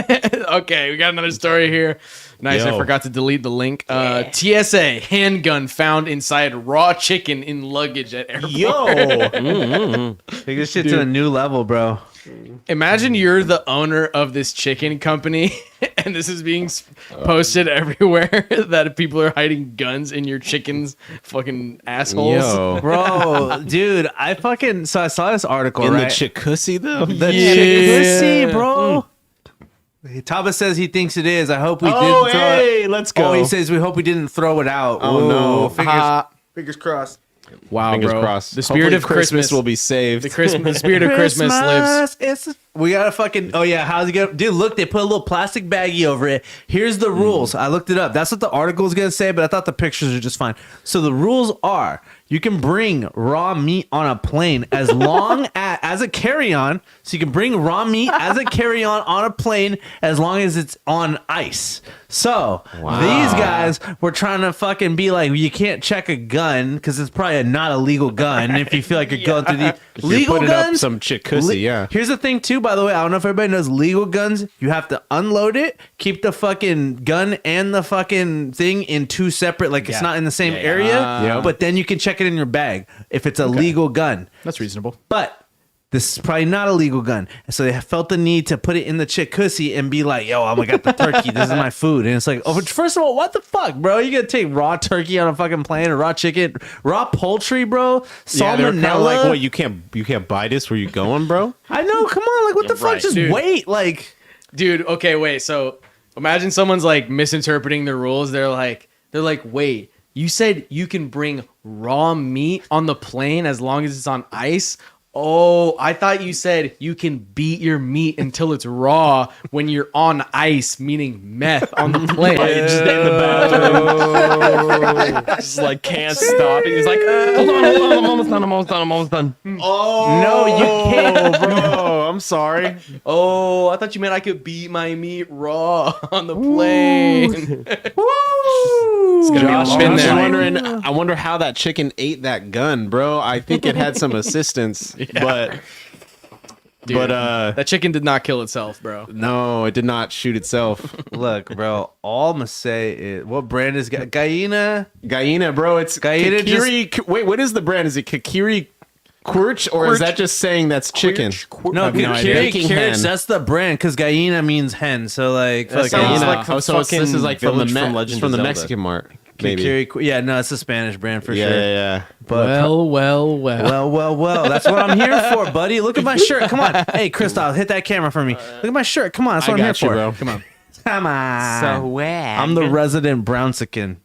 [SPEAKER 1] Okay. We got another story here. Nice. I
[SPEAKER 4] Yo.
[SPEAKER 1] forgot to delete the link. TSA handgun found inside raw chicken in luggage at airport.
[SPEAKER 4] Yo,
[SPEAKER 3] Take this shit to a new level, bro.
[SPEAKER 1] Imagine you're the owner of this chicken company and this is being posted everywhere that people are hiding guns in your chicken's fucking assholes.
[SPEAKER 4] yo,
[SPEAKER 3] Bro, dude, I saw this article,
[SPEAKER 4] in the
[SPEAKER 3] right?
[SPEAKER 4] jacuzzi though.
[SPEAKER 3] The
[SPEAKER 1] Yeah.
[SPEAKER 3] chicken pussy, bro. Taba says he thinks it is. I hope we didn't throw it.
[SPEAKER 4] hey, let's go.
[SPEAKER 3] Oh, he says we hope we didn't throw it out.
[SPEAKER 4] Oh, no.
[SPEAKER 3] Fingers crossed.
[SPEAKER 1] Wow,
[SPEAKER 4] Fingers
[SPEAKER 1] bro.
[SPEAKER 4] crossed.
[SPEAKER 1] The spirit
[SPEAKER 4] Hopefully
[SPEAKER 1] of Christmas
[SPEAKER 4] will be saved.
[SPEAKER 1] The spirit of Christmas lives.
[SPEAKER 3] We gotta fucking. Oh yeah, how's it gonna? Dude, look, they put a little plastic baggie over it. Here's the rules. I looked it up. That's what the article is gonna say, but I thought the pictures are just fine. So the rules are: you can bring raw meat on a plane as long as a carry-on. So you can bring raw meat as a carry-on on a plane as long as it's on ice. So these guys were trying to fucking be like, you can't check a gun because it's probably not a legal gun. If you feel like you're going through the legal
[SPEAKER 4] putting up
[SPEAKER 3] guns,
[SPEAKER 4] some chick-pussy, yeah.
[SPEAKER 3] Here's the thing too, by the way, I don't know if everybody knows legal guns. You have to unload it, keep the fucking gun and the fucking thing in two separate, like it's not in the same area.
[SPEAKER 4] Yeah.
[SPEAKER 3] But then you can check it in your bag if it's a legal gun.
[SPEAKER 1] That's reasonable.
[SPEAKER 3] But this is probably not a legal gun. And so they felt the need to put it in the chick pussy and be like, yo, I got the turkey. This is my food. And it's like, oh, first of all, what the fuck, bro? You gonna take raw turkey on a fucking plane, or raw chicken, raw poultry, bro?
[SPEAKER 4] Yeah, they were kinda
[SPEAKER 3] Salmonella.
[SPEAKER 4] like, what, you can't buy this where you going, bro?
[SPEAKER 3] I know, come on, like what the fuck?
[SPEAKER 2] right,
[SPEAKER 3] Just
[SPEAKER 1] dude.
[SPEAKER 3] wait, like.
[SPEAKER 1] Dude, okay, wait. So imagine someone's like misinterpreting the rules. They're like, wait, you said you can bring raw meat on the plane as long as it's on ice? Oh, I thought you said you can beat your meat until it's raw when you're on ice, meaning meth on the plane.
[SPEAKER 2] Just in the bathroom. Just like can't stop. He's like, hold on, I'm almost done.
[SPEAKER 4] Oh
[SPEAKER 3] No, you can't.
[SPEAKER 4] bro. I'm sorry.
[SPEAKER 1] Oh, I thought you meant I could beat my meat raw on the plane.
[SPEAKER 2] Josh,
[SPEAKER 1] been
[SPEAKER 4] I'm
[SPEAKER 1] there.
[SPEAKER 4] just wondering. I wonder how that chicken ate that gun, bro. I think it had some assistance, but
[SPEAKER 1] Dude, that chicken did not kill itself, bro.
[SPEAKER 4] no, it did not shoot itself.
[SPEAKER 3] Look, bro, all I'm gonna say is, what brand is Gallina?
[SPEAKER 4] Gallina, bro. It's
[SPEAKER 3] Gallina
[SPEAKER 4] Kakiri. Wait, what is the brand? Is it Kakiri Quirch, or is that just saying that's chicken?
[SPEAKER 3] No,
[SPEAKER 4] have no idea. Baking hen.
[SPEAKER 3] that's the brand, because Gallina means hen. So like,
[SPEAKER 2] That
[SPEAKER 3] fucking-
[SPEAKER 2] sounds
[SPEAKER 4] Gallina.
[SPEAKER 2] like
[SPEAKER 4] Oh, so this is
[SPEAKER 2] fucking
[SPEAKER 4] like from the
[SPEAKER 2] village from Legend
[SPEAKER 4] it's
[SPEAKER 2] of
[SPEAKER 4] from the
[SPEAKER 2] Zelda.
[SPEAKER 4] Mexican mark, maybe.
[SPEAKER 3] Kikiri- yeah, no, it's a Spanish brand for
[SPEAKER 4] Yeah,
[SPEAKER 3] sure.
[SPEAKER 4] yeah.
[SPEAKER 3] But well, that's what I'm here for, buddy. Look at my shirt. Come on. Hey, Christoph, hit that camera for me. Look at my shirt. Come on, that's
[SPEAKER 4] I
[SPEAKER 3] what I'm here
[SPEAKER 4] got you,
[SPEAKER 3] for.
[SPEAKER 4] bro.
[SPEAKER 3] Come on. Come on. I'm the resident Brownsican.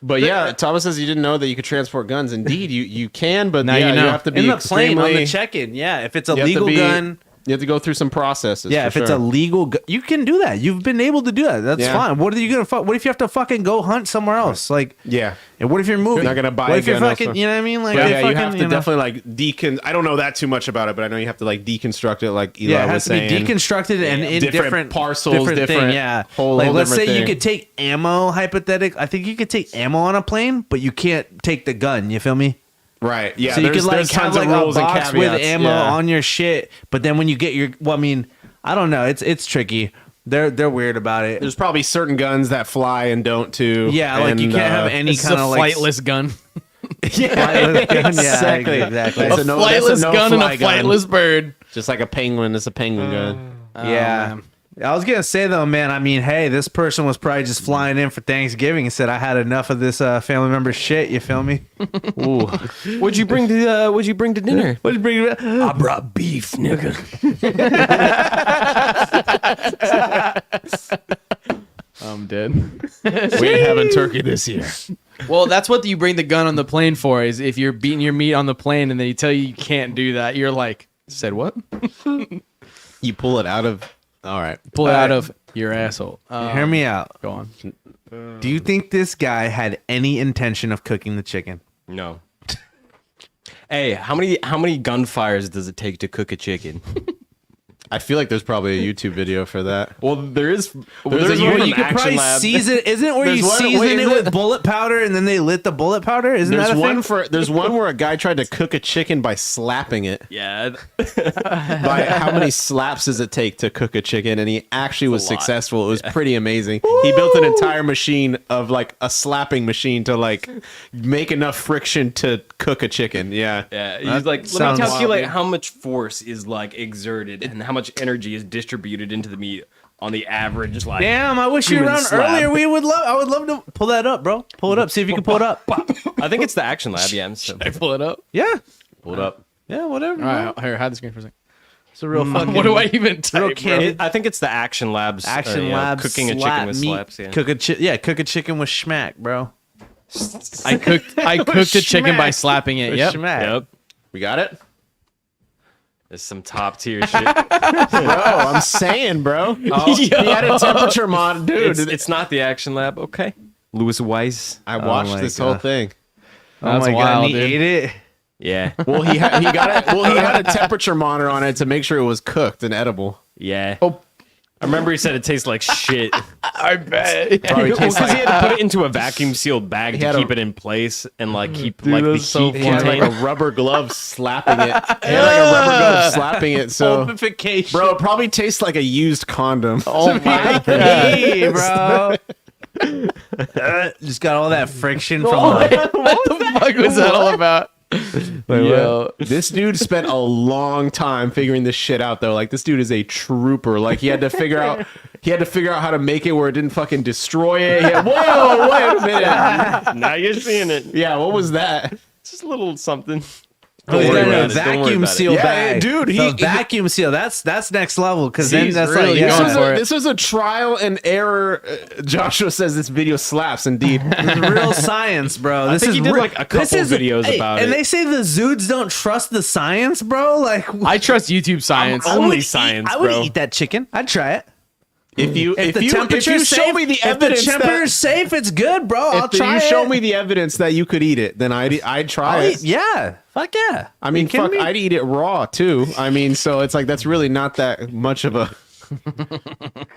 [SPEAKER 4] But yeah, Thomas says you didn't know that you could transport guns. Indeed, you can, but
[SPEAKER 3] Now
[SPEAKER 4] yeah,
[SPEAKER 3] you know.
[SPEAKER 4] you have to be
[SPEAKER 3] in the plane on
[SPEAKER 4] extremely.
[SPEAKER 3] the check-in. Yeah, if it's a
[SPEAKER 4] you have to
[SPEAKER 3] legal
[SPEAKER 4] be-
[SPEAKER 3] gun.
[SPEAKER 4] You have to go through some processes.
[SPEAKER 3] Yeah,
[SPEAKER 4] for
[SPEAKER 3] if it's
[SPEAKER 4] sure.
[SPEAKER 3] a legal gun, you can do that. You've been able to do that. That's
[SPEAKER 4] Yeah.
[SPEAKER 3] fine. What are you gonna? What if you have to fucking go hunt somewhere else? Like,
[SPEAKER 4] yeah.
[SPEAKER 3] and what if you're moving?
[SPEAKER 4] Not gonna buy
[SPEAKER 3] What
[SPEAKER 4] a
[SPEAKER 3] if you're
[SPEAKER 4] gun
[SPEAKER 3] fucking?
[SPEAKER 4] elsewhere.
[SPEAKER 3] You know what I mean? Like,
[SPEAKER 4] Yeah,
[SPEAKER 3] they
[SPEAKER 4] yeah, you
[SPEAKER 3] fucking,
[SPEAKER 4] have to
[SPEAKER 3] know.
[SPEAKER 4] definitely like I don't know that too much about it, but I know you have to like deconstruct it, like Eli
[SPEAKER 3] Yeah, it
[SPEAKER 4] was
[SPEAKER 3] has to be
[SPEAKER 4] saying.
[SPEAKER 3] deconstructed and in
[SPEAKER 4] Different parcels,
[SPEAKER 3] thing.
[SPEAKER 4] different-
[SPEAKER 3] Yeah,
[SPEAKER 4] whole
[SPEAKER 3] like let's
[SPEAKER 4] different
[SPEAKER 3] say you
[SPEAKER 4] thing.
[SPEAKER 3] could take ammo. Hypothetic, I think you could take ammo on a plane, but you can't take the gun. You feel me?
[SPEAKER 4] Right. Yeah.
[SPEAKER 3] So you could like
[SPEAKER 4] there's
[SPEAKER 3] have
[SPEAKER 4] tons
[SPEAKER 3] like
[SPEAKER 4] of
[SPEAKER 3] a
[SPEAKER 4] rules and
[SPEAKER 3] box with
[SPEAKER 4] caveats.
[SPEAKER 3] ammo
[SPEAKER 4] Yeah.
[SPEAKER 3] on your shit, but then when you get your, well, I mean, I don't know. It's tricky. They're weird about it.
[SPEAKER 4] There's probably certain guns that fly and don't too.
[SPEAKER 3] Yeah, like you
[SPEAKER 4] and,
[SPEAKER 3] can't have any
[SPEAKER 1] It's a
[SPEAKER 3] kind of like
[SPEAKER 1] flightless gun.
[SPEAKER 3] flightless gun.
[SPEAKER 4] Exactly.
[SPEAKER 3] Yeah, exactly.
[SPEAKER 4] That's
[SPEAKER 1] A
[SPEAKER 4] a no- that's a
[SPEAKER 1] flightless
[SPEAKER 4] no
[SPEAKER 1] gun and a
[SPEAKER 4] fly gun.
[SPEAKER 1] flightless bird.
[SPEAKER 4] Just like a penguin, it's a penguin gun.
[SPEAKER 3] Yeah.
[SPEAKER 1] man.
[SPEAKER 3] I was gonna say though, man. I mean, hey, this person was probably just flying in for Thanksgiving and said, "I had enough of this family member shit." You feel me?
[SPEAKER 4] Ooh.
[SPEAKER 2] What'd you bring to dinner?
[SPEAKER 3] What did you bring?
[SPEAKER 2] I brought beef, nigga.
[SPEAKER 1] I'm dead.
[SPEAKER 4] We ain't having turkey this year.
[SPEAKER 1] Well, that's what you bring the gun on the plane for. Is if you're beating your meat on the plane and they tell you can't do that, you're like, said what?
[SPEAKER 4] You pull it out of. All right.
[SPEAKER 1] Pull it out of your asshole.
[SPEAKER 3] Hear me out.
[SPEAKER 1] Go on.
[SPEAKER 3] Do you think this guy had any intention of cooking the chicken?
[SPEAKER 2] No. Hey, how many gunfires does it take to cook a chicken?
[SPEAKER 4] I feel like there's probably a YouTube video for that.
[SPEAKER 2] Well, there's
[SPEAKER 4] There's
[SPEAKER 2] a
[SPEAKER 4] one
[SPEAKER 2] one
[SPEAKER 3] You could probably season. Isn't it where
[SPEAKER 4] There's
[SPEAKER 3] you
[SPEAKER 4] one-
[SPEAKER 3] season
[SPEAKER 4] wait,
[SPEAKER 3] it
[SPEAKER 4] is
[SPEAKER 3] with
[SPEAKER 4] it-
[SPEAKER 3] bullet powder and then they lit the bullet powder? Isn't
[SPEAKER 4] There's
[SPEAKER 3] that a
[SPEAKER 4] one
[SPEAKER 3] thing?
[SPEAKER 4] there's one where a guy tried to cook a chicken by slapping it.
[SPEAKER 2] Yeah.
[SPEAKER 4] By how many slaps does it take to cook a chicken? And he actually was
[SPEAKER 2] lot.
[SPEAKER 4] successful. It was pretty amazing. He built an entire machine of like a slapping machine to like make enough friction to cook a chicken. Yeah.
[SPEAKER 2] Yeah, he's like, let
[SPEAKER 3] sounds
[SPEAKER 2] me calculate
[SPEAKER 1] wild,
[SPEAKER 2] how much force is like exerted and how much energy is distributed into the meat on the average. Like,
[SPEAKER 3] Damn, I wish you were
[SPEAKER 2] human
[SPEAKER 3] around
[SPEAKER 2] slab.
[SPEAKER 3] earlier. I would love to pull that up, bro. Pull it up. See if you can pull it up.
[SPEAKER 2] I think it's the Action Lab. Yeah, so
[SPEAKER 1] I pull it up.
[SPEAKER 3] Yeah.
[SPEAKER 2] pull it up.
[SPEAKER 3] Yeah, whatever.
[SPEAKER 1] All right, here, hide the screen for a second.
[SPEAKER 3] It's a real fucking.
[SPEAKER 1] What do I even type, bro?
[SPEAKER 3] candy-
[SPEAKER 2] I think it's the Action Labs.
[SPEAKER 3] Action
[SPEAKER 2] you know,
[SPEAKER 3] Labs
[SPEAKER 2] cooking a
[SPEAKER 3] slap
[SPEAKER 2] chicken with
[SPEAKER 3] meat.
[SPEAKER 2] slaps. Yeah.
[SPEAKER 3] Cook a chicken with schmack, bro.
[SPEAKER 1] I cooked a chicken by slapping it. Yep.
[SPEAKER 3] Schmack.
[SPEAKER 2] Yep.
[SPEAKER 4] We got it?
[SPEAKER 2] There's some top tier shit.
[SPEAKER 4] Bro, I'm saying, bro. He had a temperature mod. Dude,
[SPEAKER 2] It's not the Action Lab. Okay. Louis Weiss.
[SPEAKER 4] I watched
[SPEAKER 3] my
[SPEAKER 4] this
[SPEAKER 3] God.
[SPEAKER 4] whole thing.
[SPEAKER 3] Oh
[SPEAKER 1] That's
[SPEAKER 3] my
[SPEAKER 1] wild,
[SPEAKER 3] god, and he
[SPEAKER 1] dude.
[SPEAKER 3] ate it.
[SPEAKER 2] Yeah.
[SPEAKER 4] Well, he had a temperature monitor on it to make sure it was cooked and edible.
[SPEAKER 2] Yeah.
[SPEAKER 1] Oh.
[SPEAKER 2] I remember he said it tastes like shit.
[SPEAKER 1] I bet.
[SPEAKER 4] Probably
[SPEAKER 2] Because
[SPEAKER 4] tastes
[SPEAKER 2] he
[SPEAKER 4] like
[SPEAKER 2] had to put it into a vacuum sealed bag
[SPEAKER 4] He
[SPEAKER 2] to
[SPEAKER 4] had
[SPEAKER 2] keep
[SPEAKER 4] a-
[SPEAKER 2] it in place and like keep like the
[SPEAKER 1] that's so
[SPEAKER 2] heat
[SPEAKER 4] he had like
[SPEAKER 2] contained.
[SPEAKER 4] a rubber glove slapping it. He had like a rubber glove slapping it. So,
[SPEAKER 3] Pulpification.
[SPEAKER 4] bro, it probably tastes like a used condom.
[SPEAKER 1] Oh my
[SPEAKER 3] Hey, bro. Just got all that friction from
[SPEAKER 1] What the fuck was that all about? Yo.
[SPEAKER 4] This dude spent a long time figuring this shit out though. Like this dude is a trooper. Like he had to figure out how to make it where it didn't fucking destroy it. Whoa, wait a minute.
[SPEAKER 2] Now you're seeing it.
[SPEAKER 4] Yeah, what was that?
[SPEAKER 2] It's just a little something.
[SPEAKER 3] He's
[SPEAKER 2] worry
[SPEAKER 3] got a
[SPEAKER 2] about it. Don't worry
[SPEAKER 3] vacuum
[SPEAKER 2] about it.
[SPEAKER 3] seal
[SPEAKER 4] Yeah,
[SPEAKER 3] bag,
[SPEAKER 4] dude,
[SPEAKER 3] The vacuum seal. That's next level because then
[SPEAKER 1] He's
[SPEAKER 3] that's
[SPEAKER 1] really
[SPEAKER 3] like
[SPEAKER 1] going for it.
[SPEAKER 4] This was a trial and error. Joshua says this video slaps indeed.
[SPEAKER 3] This is real science, bro. This
[SPEAKER 2] think
[SPEAKER 3] is
[SPEAKER 2] he did,
[SPEAKER 3] real-
[SPEAKER 2] like, a couple
[SPEAKER 3] this is-
[SPEAKER 2] videos about
[SPEAKER 3] and
[SPEAKER 2] it.
[SPEAKER 3] they say the Zudes don't trust the science, bro. Like
[SPEAKER 1] I trust YouTube science.
[SPEAKER 3] I would
[SPEAKER 2] only
[SPEAKER 3] eat-
[SPEAKER 2] science,
[SPEAKER 3] I would
[SPEAKER 2] bro.
[SPEAKER 3] eat that chicken. I'd try it.
[SPEAKER 4] If you
[SPEAKER 3] temperature's
[SPEAKER 4] show
[SPEAKER 3] safe,
[SPEAKER 4] me the
[SPEAKER 3] if
[SPEAKER 4] evidence
[SPEAKER 3] the temperature's safe, it's good, bro. I'll
[SPEAKER 4] if
[SPEAKER 3] try
[SPEAKER 4] you
[SPEAKER 3] it.
[SPEAKER 4] show me the evidence that you could eat it, then I'd try
[SPEAKER 3] I'll
[SPEAKER 4] it.
[SPEAKER 3] eat, yeah. Fuck yeah.
[SPEAKER 4] I mean,
[SPEAKER 3] You kidding
[SPEAKER 4] fuck,
[SPEAKER 3] me?
[SPEAKER 4] I'd eat it raw too. I mean, so it's like that's really not that much of a.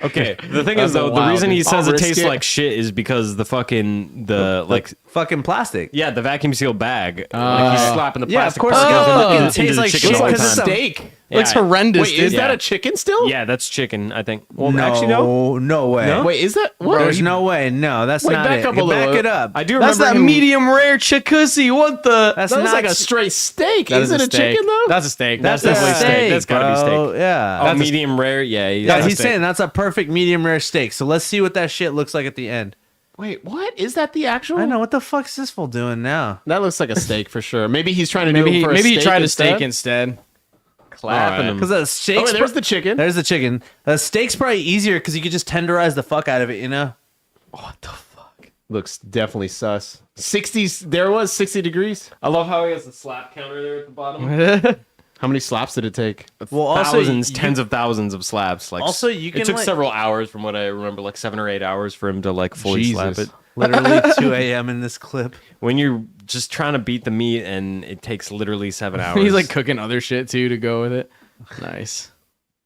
[SPEAKER 2] Okay, the thing is
[SPEAKER 1] That's
[SPEAKER 2] though, the
[SPEAKER 1] wild.
[SPEAKER 2] reason he says
[SPEAKER 4] I'll
[SPEAKER 2] it tastes
[SPEAKER 4] risk it.
[SPEAKER 2] like shit is because the like
[SPEAKER 3] fucking plastic.
[SPEAKER 2] yeah, the vacuum seal bag. like he's slapping the
[SPEAKER 3] Yeah, of
[SPEAKER 2] plastic
[SPEAKER 3] course
[SPEAKER 2] part
[SPEAKER 3] it
[SPEAKER 2] into
[SPEAKER 3] fucking
[SPEAKER 2] the
[SPEAKER 3] tastes like
[SPEAKER 2] chicken
[SPEAKER 3] shit
[SPEAKER 2] all the
[SPEAKER 3] because it's
[SPEAKER 2] time.
[SPEAKER 3] a-
[SPEAKER 4] Steak.
[SPEAKER 2] Yeah.
[SPEAKER 1] Looks horrendous,
[SPEAKER 4] Wait, is
[SPEAKER 1] dude.
[SPEAKER 4] that
[SPEAKER 2] Yeah.
[SPEAKER 4] a chicken still?
[SPEAKER 2] Yeah, that's chicken, I think. Well,
[SPEAKER 3] No,
[SPEAKER 2] actually, no.
[SPEAKER 3] no way.
[SPEAKER 4] Wait, is that what?
[SPEAKER 3] There's no way. No, that's
[SPEAKER 4] Wait,
[SPEAKER 3] not
[SPEAKER 4] back
[SPEAKER 3] it.
[SPEAKER 4] up a little.
[SPEAKER 3] Back it up.
[SPEAKER 2] I do
[SPEAKER 1] That's
[SPEAKER 2] remember
[SPEAKER 1] that
[SPEAKER 2] him-
[SPEAKER 1] medium rare chicussy. What the?
[SPEAKER 3] That's
[SPEAKER 4] That was
[SPEAKER 3] not
[SPEAKER 4] like a straight steak.
[SPEAKER 1] That
[SPEAKER 4] Is it a
[SPEAKER 1] steak.
[SPEAKER 4] chicken though?
[SPEAKER 1] That's a steak.
[SPEAKER 2] That's
[SPEAKER 1] That's
[SPEAKER 2] definitely
[SPEAKER 1] definitely
[SPEAKER 2] steak. That's gotta be
[SPEAKER 3] bro.
[SPEAKER 2] steak.
[SPEAKER 3] Yeah.
[SPEAKER 2] Oh,
[SPEAKER 3] That's a-
[SPEAKER 2] medium rare. Yeah,
[SPEAKER 3] yeah,
[SPEAKER 2] that's a
[SPEAKER 3] he's
[SPEAKER 2] steak.
[SPEAKER 3] saying that's a perfect medium rare steak. So let's see what that shit looks like at the end.
[SPEAKER 4] Wait, what is that? The actual?
[SPEAKER 3] I know what the fuck's this fool doing now.
[SPEAKER 4] That looks like a steak for sure. Maybe he's trying to do
[SPEAKER 1] Maybe
[SPEAKER 4] it for a
[SPEAKER 1] maybe he
[SPEAKER 4] steak
[SPEAKER 1] tried a
[SPEAKER 4] instead?
[SPEAKER 1] steak instead.
[SPEAKER 2] clapping him.
[SPEAKER 3] Because a steak's
[SPEAKER 4] Oh, there's the chicken.
[SPEAKER 3] There's the chicken. A steak's probably easier because you could just tenderize the fuck out of it. You know.
[SPEAKER 1] What the fuck?
[SPEAKER 4] Looks definitely sus. 60s. There was 60 degrees.
[SPEAKER 2] I love how he has the slap counter there at the bottom.
[SPEAKER 4] How many slaps did it take?
[SPEAKER 3] Well, also
[SPEAKER 2] Thousands,
[SPEAKER 3] you-
[SPEAKER 2] tens of thousands of slaps. Like
[SPEAKER 3] Also, you can,
[SPEAKER 2] it took
[SPEAKER 3] like-
[SPEAKER 2] several hours from what I remember, like 7 or 8 hours for him to like fully slap
[SPEAKER 4] Jesus.
[SPEAKER 2] it.
[SPEAKER 3] Literally 2 a.m. in this clip.
[SPEAKER 2] When you're just trying to beat the meat and it takes literally 7 hours.
[SPEAKER 1] He's like cooking other shit too to go with it. Nice.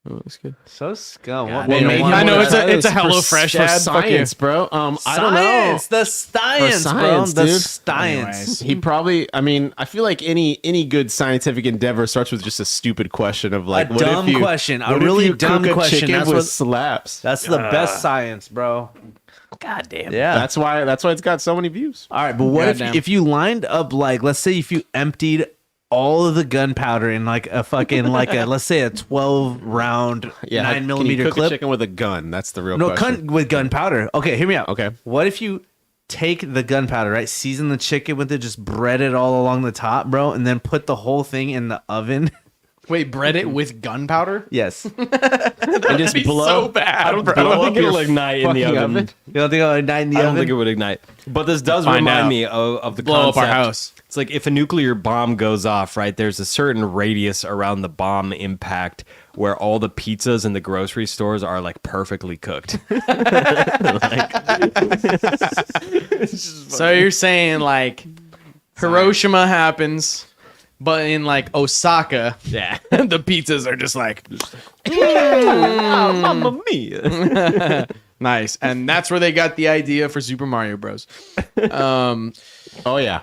[SPEAKER 1] Oh, looks good.
[SPEAKER 3] So scum.
[SPEAKER 2] God,
[SPEAKER 3] What
[SPEAKER 2] damn.
[SPEAKER 3] made him
[SPEAKER 1] I know
[SPEAKER 3] wanna-
[SPEAKER 1] it's a
[SPEAKER 4] For
[SPEAKER 1] HelloFresh
[SPEAKER 4] Chad
[SPEAKER 1] ad. Fuck you.
[SPEAKER 4] science, bro. I don't know.
[SPEAKER 3] Science, the science, bro.
[SPEAKER 4] science,
[SPEAKER 3] The
[SPEAKER 4] dude.
[SPEAKER 3] science.
[SPEAKER 4] He probably. I mean, I feel like any good scientific endeavor starts with just a stupid question of like,
[SPEAKER 3] A
[SPEAKER 4] what
[SPEAKER 3] dumb
[SPEAKER 4] if you,
[SPEAKER 3] question. A
[SPEAKER 4] what if
[SPEAKER 3] really
[SPEAKER 4] you
[SPEAKER 3] dumb
[SPEAKER 4] cook a
[SPEAKER 3] question.
[SPEAKER 4] chicken
[SPEAKER 3] That's
[SPEAKER 4] with
[SPEAKER 3] what-
[SPEAKER 4] slaps.
[SPEAKER 3] That's the best science, bro.
[SPEAKER 2] God damn.
[SPEAKER 3] Yeah.
[SPEAKER 4] That's why it's got so many views.
[SPEAKER 3] All right, but what
[SPEAKER 1] Goddamn.
[SPEAKER 3] if you lined up like, let's say if you emptied all of the gunpowder in like a fucking like a let's say a 12 round 9 millimeter
[SPEAKER 4] Can you cook a
[SPEAKER 3] clip.
[SPEAKER 4] chicken with a gun? That's the real
[SPEAKER 3] No,
[SPEAKER 4] question.
[SPEAKER 3] with gunpowder. Okay, hear me out.
[SPEAKER 4] Okay.
[SPEAKER 3] What if you take the gunpowder, right? Season the chicken with it, just bread it all along the top, bro, and then put the whole thing in the oven.
[SPEAKER 1] Wait, bread it with gunpowder?
[SPEAKER 3] Yes. You
[SPEAKER 4] and just blow.
[SPEAKER 1] So bad.
[SPEAKER 2] I don't
[SPEAKER 4] blow
[SPEAKER 2] think
[SPEAKER 4] up
[SPEAKER 2] it'll
[SPEAKER 4] your
[SPEAKER 2] ignite in the
[SPEAKER 4] fucking
[SPEAKER 2] oven.
[SPEAKER 3] don't think I'll ignite in the
[SPEAKER 2] I
[SPEAKER 3] oven?
[SPEAKER 2] don't think it would ignite. But this does
[SPEAKER 1] Find
[SPEAKER 2] remind
[SPEAKER 1] out.
[SPEAKER 2] me of the
[SPEAKER 1] Blow up
[SPEAKER 2] concept.
[SPEAKER 1] our house.
[SPEAKER 2] It's like if a nuclear bomb goes off, right? There's a certain radius around the bomb impact where all the pizzas in the grocery stores are like perfectly cooked.
[SPEAKER 1] So you're saying like Hiroshima happens, but in like Osaka,
[SPEAKER 2] Yeah.
[SPEAKER 1] the pizzas are just like
[SPEAKER 2] Mamma mia.
[SPEAKER 1] nice, and that's where they got the idea for Super Mario Bros.
[SPEAKER 4] Oh yeah.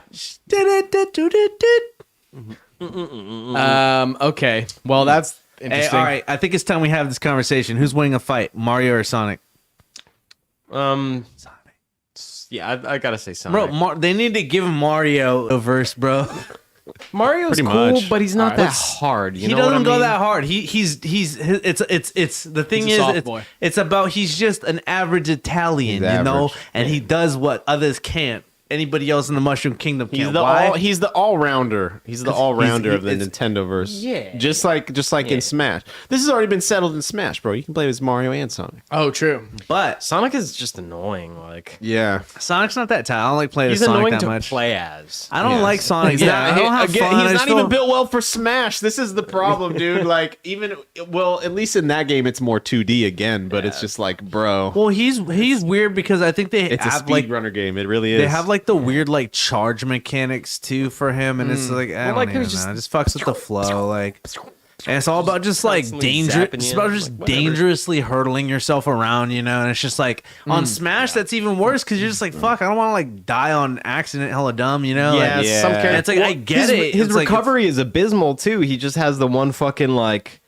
[SPEAKER 1] Okay, well that's
[SPEAKER 3] Hey,
[SPEAKER 1] interesting.
[SPEAKER 3] all right, I think it's time we have this conversation. Who's winning a fight, Mario or Sonic?
[SPEAKER 2] Yeah, I gotta say something.
[SPEAKER 3] Bro, they need to give Mario a verse, bro.
[SPEAKER 2] Mario's
[SPEAKER 4] Pretty
[SPEAKER 2] cool,
[SPEAKER 4] much.
[SPEAKER 2] but he's not
[SPEAKER 1] Alright,
[SPEAKER 2] that
[SPEAKER 1] let's-
[SPEAKER 2] hard. You
[SPEAKER 3] He
[SPEAKER 2] know what
[SPEAKER 3] doesn't
[SPEAKER 2] I
[SPEAKER 3] go
[SPEAKER 2] mean?
[SPEAKER 3] that hard. It's the thing
[SPEAKER 1] He's a soft
[SPEAKER 3] is
[SPEAKER 1] boy.
[SPEAKER 3] it's about he's just an average Italian,
[SPEAKER 4] He's
[SPEAKER 3] you know,
[SPEAKER 4] average.
[SPEAKER 3] and he does what others can't. Anybody else in the Mushroom Kingdom
[SPEAKER 4] He's
[SPEAKER 3] can't.
[SPEAKER 4] the
[SPEAKER 3] Why?
[SPEAKER 4] he's the all rounder. He's the all rounder of the
[SPEAKER 3] it's-
[SPEAKER 4] Nintendo verse.
[SPEAKER 2] Yeah.
[SPEAKER 4] Just like in Smash. This has already been settled in Smash, bro. You can play as Mario and Sonic.
[SPEAKER 1] Oh, true.
[SPEAKER 3] But
[SPEAKER 2] Sonic is just annoying. Like
[SPEAKER 4] Yeah.
[SPEAKER 3] Sonic's not that talented. I don't like playing as
[SPEAKER 2] he's
[SPEAKER 3] Sonic
[SPEAKER 2] annoying
[SPEAKER 3] that
[SPEAKER 2] to
[SPEAKER 3] much.
[SPEAKER 2] play as.
[SPEAKER 3] I don't
[SPEAKER 4] Yes.
[SPEAKER 3] like Sonic.
[SPEAKER 4] He's
[SPEAKER 3] Yeah,
[SPEAKER 4] not,
[SPEAKER 3] I don't have
[SPEAKER 4] again,
[SPEAKER 3] fun.
[SPEAKER 4] he's
[SPEAKER 3] I
[SPEAKER 4] not
[SPEAKER 3] just
[SPEAKER 4] even
[SPEAKER 3] don't-
[SPEAKER 4] built well for Smash. This is the problem, dude. Like even at least in that game, it's more 2D again. But it's just like, bro,
[SPEAKER 3] Well, he's weird because I think they
[SPEAKER 4] it's a
[SPEAKER 3] have like
[SPEAKER 4] speedrunner game. It really is.
[SPEAKER 3] they have like the weird like charge mechanics too for him, and it's like I don't
[SPEAKER 2] like,
[SPEAKER 3] even
[SPEAKER 2] there's
[SPEAKER 3] know.
[SPEAKER 2] just-
[SPEAKER 3] It just fucks with the flow, like. And it's all about just like
[SPEAKER 2] Constantly
[SPEAKER 3] dangerous.
[SPEAKER 2] zapping
[SPEAKER 3] It's
[SPEAKER 2] you.
[SPEAKER 3] about
[SPEAKER 2] Like,
[SPEAKER 3] just
[SPEAKER 2] whatever.
[SPEAKER 3] dangerously hurtling yourself around, you know. And it's just like on Smash, that's even worse because you're just like, fuck, I don't want to like die on accident, hella dumb, you know.
[SPEAKER 4] Yeah,
[SPEAKER 3] Like,
[SPEAKER 4] some
[SPEAKER 3] and it's like I get it.
[SPEAKER 2] His
[SPEAKER 3] It's like,
[SPEAKER 2] recovery is abysmal too. He just has the one fucking like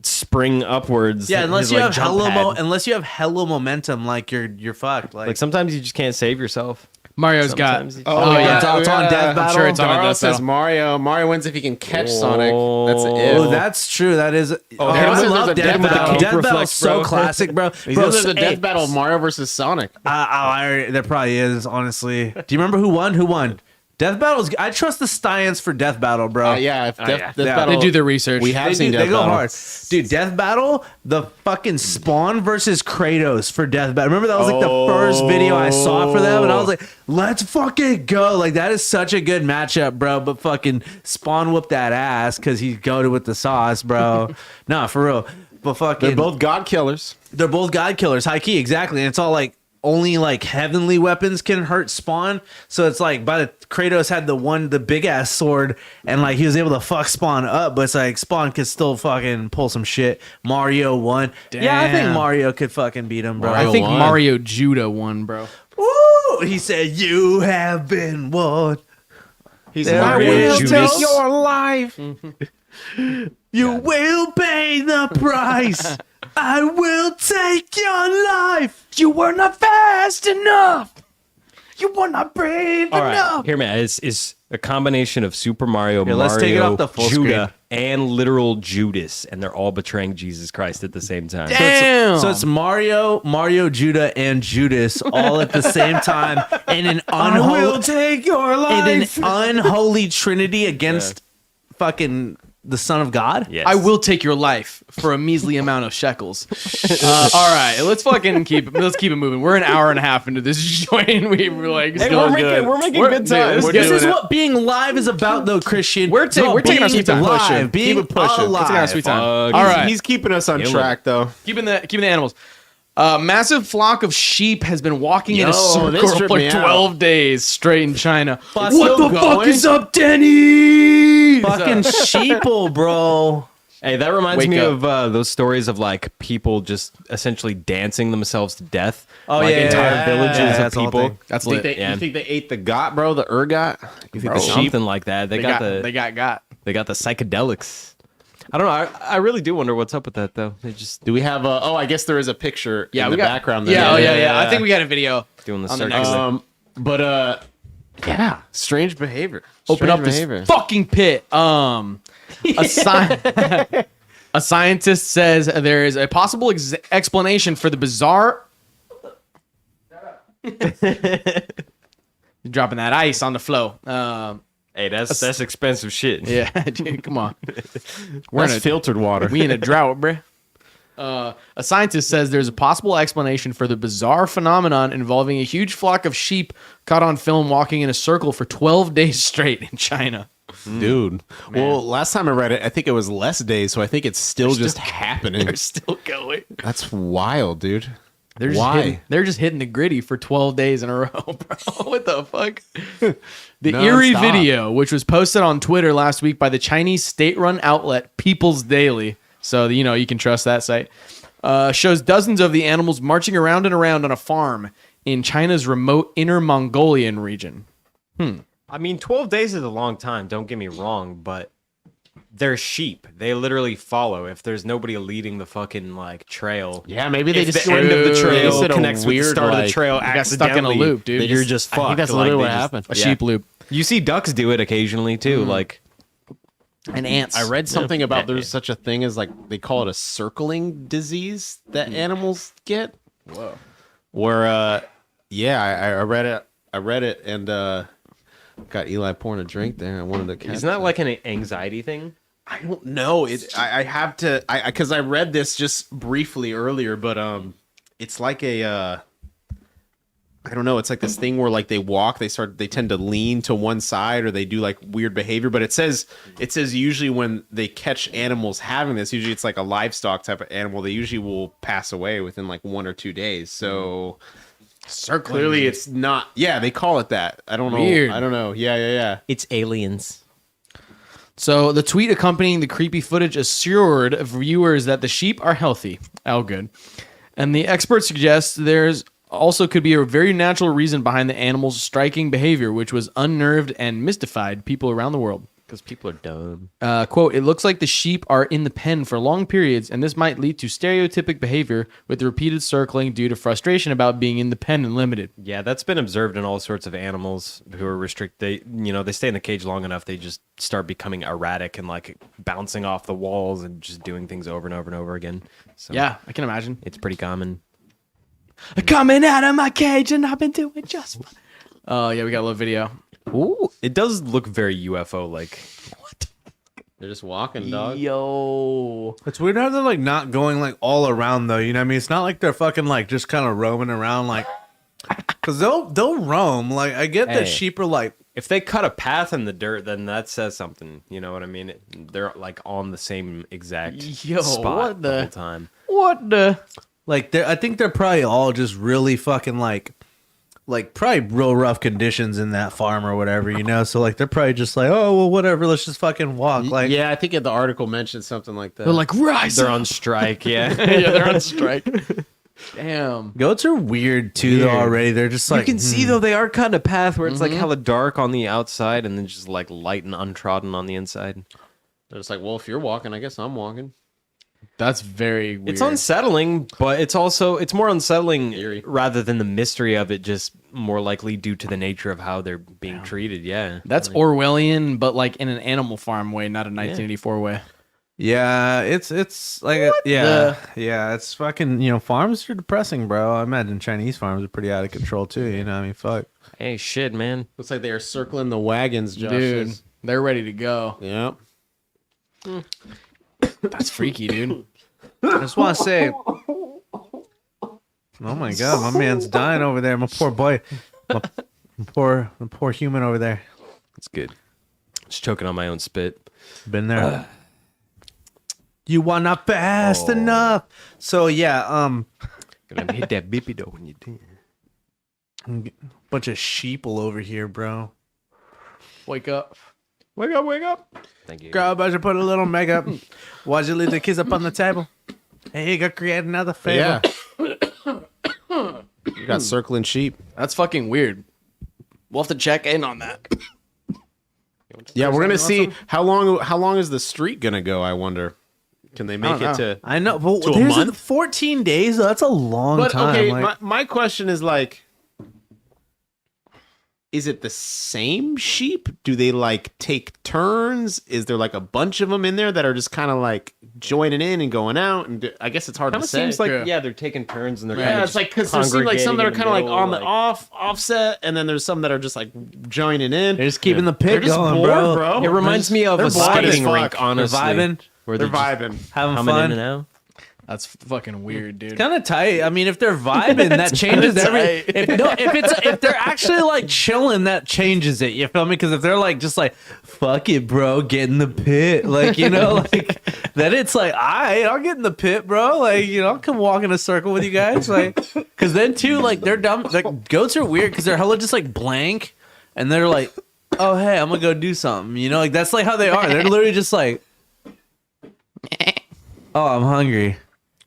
[SPEAKER 2] spring upwards.
[SPEAKER 3] yeah, unless
[SPEAKER 2] his,
[SPEAKER 3] you
[SPEAKER 2] like,
[SPEAKER 3] have
[SPEAKER 2] jump pad.
[SPEAKER 3] unless you have hella momentum, like you're fucked.
[SPEAKER 2] Like sometimes you just can't save yourself.
[SPEAKER 1] Mario's got.
[SPEAKER 2] Sometimes he-
[SPEAKER 1] Oh, yeah.
[SPEAKER 3] It's on Death Battle.
[SPEAKER 1] I'm sure it's on
[SPEAKER 4] Darl
[SPEAKER 1] Death
[SPEAKER 4] says
[SPEAKER 1] Battle.
[SPEAKER 4] Mario wins if he can catch Sonic. That's an if.
[SPEAKER 3] Oh, that's true. That is. Oh,
[SPEAKER 4] there
[SPEAKER 3] I
[SPEAKER 4] was
[SPEAKER 3] love
[SPEAKER 4] a
[SPEAKER 3] Death
[SPEAKER 4] Death
[SPEAKER 3] Battle.
[SPEAKER 4] Battle.
[SPEAKER 3] Death Battle's
[SPEAKER 2] Reflex,
[SPEAKER 3] so
[SPEAKER 2] bro.
[SPEAKER 3] classic, bro.
[SPEAKER 4] There's a
[SPEAKER 3] hey,
[SPEAKER 4] death battle of Mario versus Sonic.
[SPEAKER 3] there probably is, honestly. Do you remember who won? Who won? Death Battle's. I trust the science for Death Battle, bro.
[SPEAKER 4] Yeah, if Death
[SPEAKER 3] Yeah.
[SPEAKER 4] Battle,
[SPEAKER 1] They do their research.
[SPEAKER 4] We have
[SPEAKER 3] They
[SPEAKER 4] seen
[SPEAKER 3] do,
[SPEAKER 4] Death
[SPEAKER 3] they go
[SPEAKER 4] Battle.
[SPEAKER 3] hard. Dude, Death Battle, the fucking Spawn versus Kratos for Death Battle. Remember that was like the first video I saw for them, and I was like, let's fucking go. Like, that is such a good matchup, bro. But fucking Spawn whooped that ass because he's goated with the sauce, bro. Nah, for real. But fucking.
[SPEAKER 4] They're both god killers.
[SPEAKER 3] They're both god killers, high key, exactly. And it's all like only like heavenly weapons can hurt Spawn. So it's like, Kratos had the big ass sword, and like he was able to fuck Spawn up, but it's like Spawn could still fucking pull some shit. Mario won. Yeah, I think
[SPEAKER 1] Damn.
[SPEAKER 3] Mario could fucking beat him, bro.
[SPEAKER 1] I think
[SPEAKER 4] won.
[SPEAKER 1] Mario Judah won, bro.
[SPEAKER 3] Woo! He said, "You have been won."
[SPEAKER 4] He's
[SPEAKER 3] There
[SPEAKER 2] Mario
[SPEAKER 3] will
[SPEAKER 2] Judas.
[SPEAKER 3] take your life. You will pay the price. I will take your life.
[SPEAKER 1] You were not fast enough. You were not brave
[SPEAKER 2] All right, hear me. It's a combination of Super Mario,
[SPEAKER 3] Here, let's take it
[SPEAKER 2] Mario,
[SPEAKER 3] off the full
[SPEAKER 2] Judah, and literal Judas, and they're all betraying Jesus Christ at the same time.
[SPEAKER 1] Damn.
[SPEAKER 3] So it's Mario, Judah, and Judas all at the same time in an unholy,
[SPEAKER 2] take your
[SPEAKER 3] in an unholy trinity against fucking the Son of God.
[SPEAKER 2] Yes.
[SPEAKER 1] I will take your life for a measly amount of shekels. All right, let's keep it moving. We're an hour and a half into this joint. We're like,
[SPEAKER 2] Hey,
[SPEAKER 1] still
[SPEAKER 2] we're making good time.
[SPEAKER 3] This is what being live is about, though, Christian.
[SPEAKER 1] We're taking our sweet time.
[SPEAKER 3] live, being
[SPEAKER 4] Keep it pushing.
[SPEAKER 3] alive.
[SPEAKER 1] We're taking our sweet time.
[SPEAKER 2] Fuck.
[SPEAKER 1] All right,
[SPEAKER 4] He's keeping us on track, though.
[SPEAKER 1] keeping the animals. A massive flock of sheep has been walking in a
[SPEAKER 4] Yo, this
[SPEAKER 1] circle
[SPEAKER 4] tripped
[SPEAKER 1] for
[SPEAKER 4] me out.
[SPEAKER 1] 12 days straight in China. What
[SPEAKER 3] still
[SPEAKER 1] the fuck
[SPEAKER 3] going?
[SPEAKER 1] is up, Denny?
[SPEAKER 3] Fucking sheeple, bro.
[SPEAKER 2] Hey, that reminds
[SPEAKER 1] Wake
[SPEAKER 2] me
[SPEAKER 1] up.
[SPEAKER 2] of those stories of like people just essentially dancing themselves to death.
[SPEAKER 3] Oh,
[SPEAKER 2] like
[SPEAKER 3] yeah,
[SPEAKER 2] entire
[SPEAKER 3] yeah,
[SPEAKER 2] villages
[SPEAKER 3] yeah,
[SPEAKER 2] of
[SPEAKER 3] that's the whole
[SPEAKER 2] people.
[SPEAKER 3] thing.
[SPEAKER 1] That's
[SPEAKER 4] You think,
[SPEAKER 1] lit.
[SPEAKER 4] they,
[SPEAKER 2] Yeah.
[SPEAKER 4] you think they ate the got, bro? The ergot? You think the sheep?
[SPEAKER 2] Something like that. They got
[SPEAKER 1] They got.
[SPEAKER 2] the psychedelics. I don't know. I really do wonder what's up with that though. They just
[SPEAKER 4] Do we have a? Oh, I guess there is a picture in the background. There.
[SPEAKER 1] Yeah. I think we got a video.
[SPEAKER 2] doing the
[SPEAKER 1] On the
[SPEAKER 2] circus.
[SPEAKER 1] next
[SPEAKER 4] yeah, strange behavior.
[SPEAKER 1] Open up this fucking pit. A scientist says there is a possible explanation for the bizarre. Dropping that ice on the flow.
[SPEAKER 2] Hey, that's expensive shit.
[SPEAKER 1] Yeah, dude, come on.
[SPEAKER 4] That's filtered water.
[SPEAKER 1] We in a drought, bruh. A scientist says there's a possible explanation for the bizarre phenomenon involving a huge flock of sheep caught on film walking in a circle for 12 days straight in China.
[SPEAKER 4] Dude. Well, last time I read it, I think it was less days, so I think it's still just happening.
[SPEAKER 1] They're still going.
[SPEAKER 4] That's wild, dude.
[SPEAKER 1] They're just
[SPEAKER 4] Why?
[SPEAKER 1] hitting the gritty for 12 days in a row, bro. What the fuck? The
[SPEAKER 4] Non-stop.
[SPEAKER 1] eerie video, which was posted on Twitter last week by the Chinese state-run outlet People's Daily, so you can trust that site, shows dozens of the animals marching around and around on a farm in China's remote Inner Mongolian region.
[SPEAKER 2] I mean, 12 days is a long time. Don't get me wrong, but they're sheep. They literally follow. If there's nobody leading the fucking like trail,
[SPEAKER 4] Yeah, maybe they
[SPEAKER 2] if
[SPEAKER 4] just
[SPEAKER 2] the end of the trail
[SPEAKER 4] did a
[SPEAKER 2] connects with the
[SPEAKER 4] weird,
[SPEAKER 2] start of the
[SPEAKER 4] like-
[SPEAKER 2] trail,
[SPEAKER 1] They got stuck in a loop, dude.
[SPEAKER 2] You're just fucked.
[SPEAKER 4] I think that's
[SPEAKER 2] Like,
[SPEAKER 4] literally
[SPEAKER 2] they
[SPEAKER 4] what
[SPEAKER 2] just-
[SPEAKER 4] happened.
[SPEAKER 1] A sheep loop.
[SPEAKER 2] You see ducks do it occasionally too. Like
[SPEAKER 1] And ants.
[SPEAKER 4] I read something about there's such a thing as like they call it a circling disease that animals get. Whoa. Where I read it and got Eli pouring a drink there. I wanted to catch
[SPEAKER 2] isn't that like an anxiety thing?
[SPEAKER 4] I don't know. I have to because I read this just briefly earlier, but it's like a I don't know. It's like this thing where like they walk, they tend to lean to one side or they do like weird behavior. But it says usually when they catch animals having this, usually it's like a livestock type of animal. They usually will pass away within like 1 or 2 days. So clearly it's not. Yeah, they call it that. I don't know.
[SPEAKER 1] Weird.
[SPEAKER 4] I don't know. Yeah.
[SPEAKER 2] It's aliens.
[SPEAKER 1] So the tweet accompanying the creepy footage assured viewers that the sheep are healthy. Oh, good. And the expert suggests there's also could be a very natural reason behind the animal's striking behavior, which was unnerved and mystified people around the world.
[SPEAKER 2] Because people are dumb.
[SPEAKER 1] Quote, it looks like the sheep are in the pen for long periods, and this might lead to stereotypic behavior with repeated circling due to frustration about being in the pen and limited.
[SPEAKER 2] Yeah, that's been observed in all sorts of animals who are restricted. They stay in the cage long enough, they just start becoming erratic and like bouncing off the walls and just doing things over and over and over again. So
[SPEAKER 1] Yeah, I can imagine.
[SPEAKER 2] it's pretty common.
[SPEAKER 1] Coming out of my cage, and I've been doing just fine. Oh, yeah, we got a little video.
[SPEAKER 2] Ooh, it does look very UFO like.
[SPEAKER 4] They're just walking, dog.
[SPEAKER 1] Yo.
[SPEAKER 3] It's weird how they're like not going like all around though. You know what I mean? It's not like they're fucking like just kind of roaming around like, because they'll roam. Like I get that
[SPEAKER 2] Hey.
[SPEAKER 3] sheep are like.
[SPEAKER 2] If they cut a path in the dirt, then that says something. You know what I mean? They're like on the same exact
[SPEAKER 1] Yo,
[SPEAKER 2] spot
[SPEAKER 1] what
[SPEAKER 2] the
[SPEAKER 1] the-
[SPEAKER 2] whole time.
[SPEAKER 1] What the?
[SPEAKER 3] Like I think they're probably all just really fucking like probably real rough conditions in that farm or whatever, you know. So like they're probably just like, oh well, whatever. Let's just fucking walk. Like
[SPEAKER 4] Yeah, I think the article mentioned something like that.
[SPEAKER 1] They're like, rise
[SPEAKER 2] They're
[SPEAKER 1] up.
[SPEAKER 2] on strike, yeah.
[SPEAKER 1] Yeah, they're on strike. Damn.
[SPEAKER 3] goats are weird too though.
[SPEAKER 2] Weird.
[SPEAKER 3] Already they're just like
[SPEAKER 2] You can see though they are kind of path where it's like hella dark on the outside and then just like light and untrodden on the inside.
[SPEAKER 4] They're just like, well, if you're walking, I guess I'm walking.
[SPEAKER 1] That's very weird.
[SPEAKER 2] It's unsettling, but it's more unsettling
[SPEAKER 4] Eerie.
[SPEAKER 2] rather than the mystery of it, just more likely due to the nature of how they're being treated. Yeah.
[SPEAKER 1] That's Orwellian, but like in an Animal Farm way, not a 1984 way.
[SPEAKER 3] yeah, it's like yeah, it's fucking farms are depressing, bro. I imagine Chinese farms are pretty out of control too. You know, what I mean, fuck.
[SPEAKER 2] Hey, shit, man.
[SPEAKER 4] Looks like they are circling the wagons, Josh.
[SPEAKER 1] Dude, they're ready to go.
[SPEAKER 4] Yep.
[SPEAKER 1] That's freaky, dude.
[SPEAKER 3] I just want to say, oh my god, my man's dying over there. My poor boy, my poor human over there.
[SPEAKER 2] It's good. Just choking on my own spit.
[SPEAKER 3] Been there. You are not fast enough. So yeah,
[SPEAKER 2] Gonna hit that bippy though when you do.
[SPEAKER 3] bunch of sheeple over here, bro.
[SPEAKER 1] Wake up.
[SPEAKER 2] Wake up, wake up. Thank you.
[SPEAKER 3] Girl, about to put a little makeup. Why'd you leave the kids up on the table? Hey, you got create another favor.
[SPEAKER 4] Yeah. You got circling sheep.
[SPEAKER 1] That's fucking weird. We'll have to check in on that.
[SPEAKER 4] Yeah, we're gonna see how long is the streak gonna go. I wonder. Can they make it to?
[SPEAKER 3] I know, but
[SPEAKER 4] To a
[SPEAKER 3] there's
[SPEAKER 4] month?
[SPEAKER 3] 14 days. That's a long
[SPEAKER 4] But
[SPEAKER 3] time.
[SPEAKER 4] okay,
[SPEAKER 3] like-
[SPEAKER 4] my question is like, is it the same sheep? Do they like take turns? Is there like a bunch of them in there that are just kind of like joining in and going out? And I guess it's hard
[SPEAKER 2] Kind
[SPEAKER 4] to
[SPEAKER 2] of
[SPEAKER 4] say.
[SPEAKER 2] seems like
[SPEAKER 1] Yeah.
[SPEAKER 2] they're taking turns and they're
[SPEAKER 4] Yeah,
[SPEAKER 2] kind
[SPEAKER 4] it's like because there seem like some that are kind of like on the offset, and then there's some that are just like joining in.
[SPEAKER 3] They're just keeping the pit
[SPEAKER 4] They're just
[SPEAKER 3] going,
[SPEAKER 4] bored,
[SPEAKER 3] bro.
[SPEAKER 4] bro.
[SPEAKER 2] It reminds me of
[SPEAKER 4] they're
[SPEAKER 2] a
[SPEAKER 4] bored as
[SPEAKER 2] skating
[SPEAKER 4] fuck.
[SPEAKER 2] rink, honestly.
[SPEAKER 3] They're vibing.
[SPEAKER 2] Where
[SPEAKER 4] They're
[SPEAKER 2] just
[SPEAKER 4] vibing.
[SPEAKER 3] Having
[SPEAKER 2] coming
[SPEAKER 3] fun.
[SPEAKER 2] in and out.
[SPEAKER 1] That's fucking weird, dude.
[SPEAKER 3] Kind of tight. I mean, if they're vibing, that changes every. If they're actually like chilling, that changes it. You feel me? Because if they're like just like fuck it, bro, get in the pit, like like then it's like I'll get in the pit, bro. Like I'll come walk in a circle with you guys, like because then too like they're dumb. Like goats are weird because they're hella just like blank, and they're like, oh hey, I'm gonna go do something. Like that's like how they are. They're literally just like, oh I'm hungry.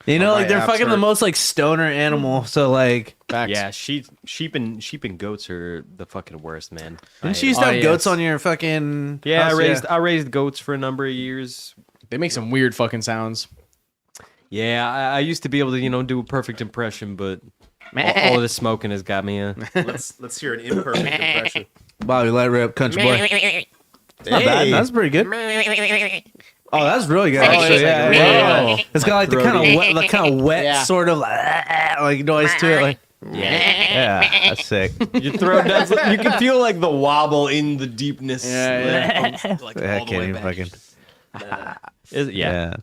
[SPEAKER 3] Like they're fucking the most like stoner animal. So like,
[SPEAKER 1] Facts.
[SPEAKER 2] Yeah, sheep and goats are the fucking worst, man.
[SPEAKER 3] didn't you used to have
[SPEAKER 1] yes.
[SPEAKER 3] goats on your fucking?
[SPEAKER 2] Yeah,
[SPEAKER 3] house?
[SPEAKER 2] I raised goats for a number of years.
[SPEAKER 1] They make some weird fucking sounds.
[SPEAKER 2] Yeah, I used to be able to do a perfect impression, but all of the smoking has got me.
[SPEAKER 4] Let's hear an imperfect impression.
[SPEAKER 3] Bobby, light rip, country boy. Not bad. That's pretty good. Oh, that's really good. Actually, yeah. It's got like the kind of wet, sort of like noise to it. Like, yeah, that's sick.
[SPEAKER 2] Your throat does. You can feel like the wobble in the deepness. Like
[SPEAKER 3] I
[SPEAKER 2] all the
[SPEAKER 3] can't
[SPEAKER 2] way
[SPEAKER 3] even
[SPEAKER 2] back.
[SPEAKER 3] fucking.
[SPEAKER 2] Yeah.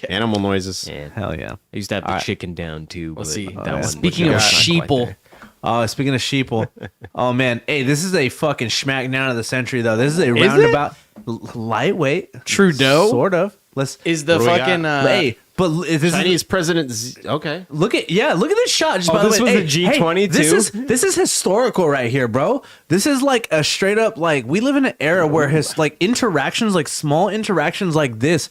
[SPEAKER 4] Animal noises.
[SPEAKER 2] Yeah.
[SPEAKER 3] Hell yeah.
[SPEAKER 2] I used to have the chicken down too.
[SPEAKER 1] Let's
[SPEAKER 2] but
[SPEAKER 1] see.
[SPEAKER 2] that
[SPEAKER 3] yeah.
[SPEAKER 2] one
[SPEAKER 1] Speaking
[SPEAKER 2] was
[SPEAKER 1] of
[SPEAKER 2] not quite
[SPEAKER 1] sheeple,
[SPEAKER 2] there.
[SPEAKER 3] Oh, speaking of sheeple. Oh man, hey, this is a fucking smack down of the century though. This is a roundabout, lightweight,
[SPEAKER 1] Trudeau
[SPEAKER 3] sort of. Let's
[SPEAKER 1] is the
[SPEAKER 4] What do we
[SPEAKER 1] fucking
[SPEAKER 3] hey, but this
[SPEAKER 4] Chinese
[SPEAKER 3] is
[SPEAKER 4] president. Okay.
[SPEAKER 3] look at this shot. Just
[SPEAKER 2] Oh,
[SPEAKER 3] by the
[SPEAKER 2] this
[SPEAKER 3] way.
[SPEAKER 2] was
[SPEAKER 3] Hey,
[SPEAKER 2] the G20
[SPEAKER 3] hey,
[SPEAKER 2] too?
[SPEAKER 3] This is historical right here, bro. This is like a straight up like we live in an era where his like interactions, like small interactions like this,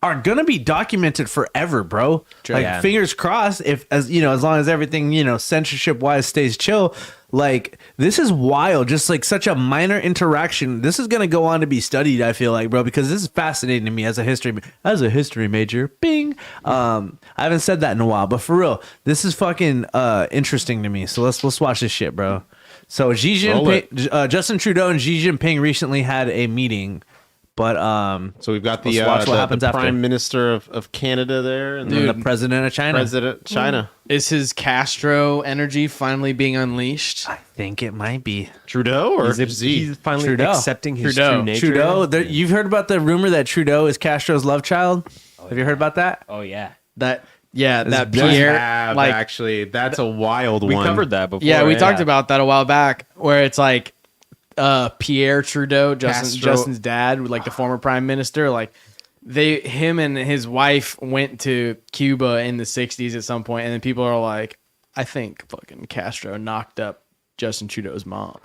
[SPEAKER 3] are gonna be documented forever, bro.
[SPEAKER 1] True.
[SPEAKER 3] Like
[SPEAKER 2] Yeah.
[SPEAKER 3] fingers crossed, if as long as everything censorship wise stays chill. Like this is wild, just like such a minor interaction. This is gonna go on to be studied. I feel like, bro, because this is fascinating to me as a history major. Bing. I haven't said that in a while, but for real, this is fucking interesting to me. So let's watch this shit, bro. So Justin Trudeau and Xi Jinping recently had a meeting, but
[SPEAKER 4] So we've got
[SPEAKER 3] Let's watch what happens
[SPEAKER 4] the
[SPEAKER 3] after.
[SPEAKER 4] Prime Minister of Canada there, and
[SPEAKER 3] the
[SPEAKER 4] then
[SPEAKER 3] president of China.
[SPEAKER 4] President China.
[SPEAKER 1] Is his Castro energy finally being unleashed?
[SPEAKER 3] I think it might be
[SPEAKER 4] Trudeau or
[SPEAKER 2] He's
[SPEAKER 4] Z?
[SPEAKER 2] finally
[SPEAKER 3] Trudeau.
[SPEAKER 2] accepting his
[SPEAKER 1] Trudeau.
[SPEAKER 2] true nature.
[SPEAKER 3] Trudeau. You've heard about the rumor that Trudeau is Castro's love child? Have you heard about that?
[SPEAKER 2] Oh yeah,
[SPEAKER 1] That that
[SPEAKER 3] There's-
[SPEAKER 1] Pierre
[SPEAKER 4] Actually, that's a wild
[SPEAKER 2] we
[SPEAKER 4] one.
[SPEAKER 2] covered that before.
[SPEAKER 1] Yeah, we talked about that a while back, where it's like Pierre Trudeau,
[SPEAKER 4] Castro.
[SPEAKER 1] Justin's dad, like the former prime minister, like him and his wife went to Cuba in the 60s at some point, and then people are like, I think fucking Castro knocked up Justin Trudeau's mom.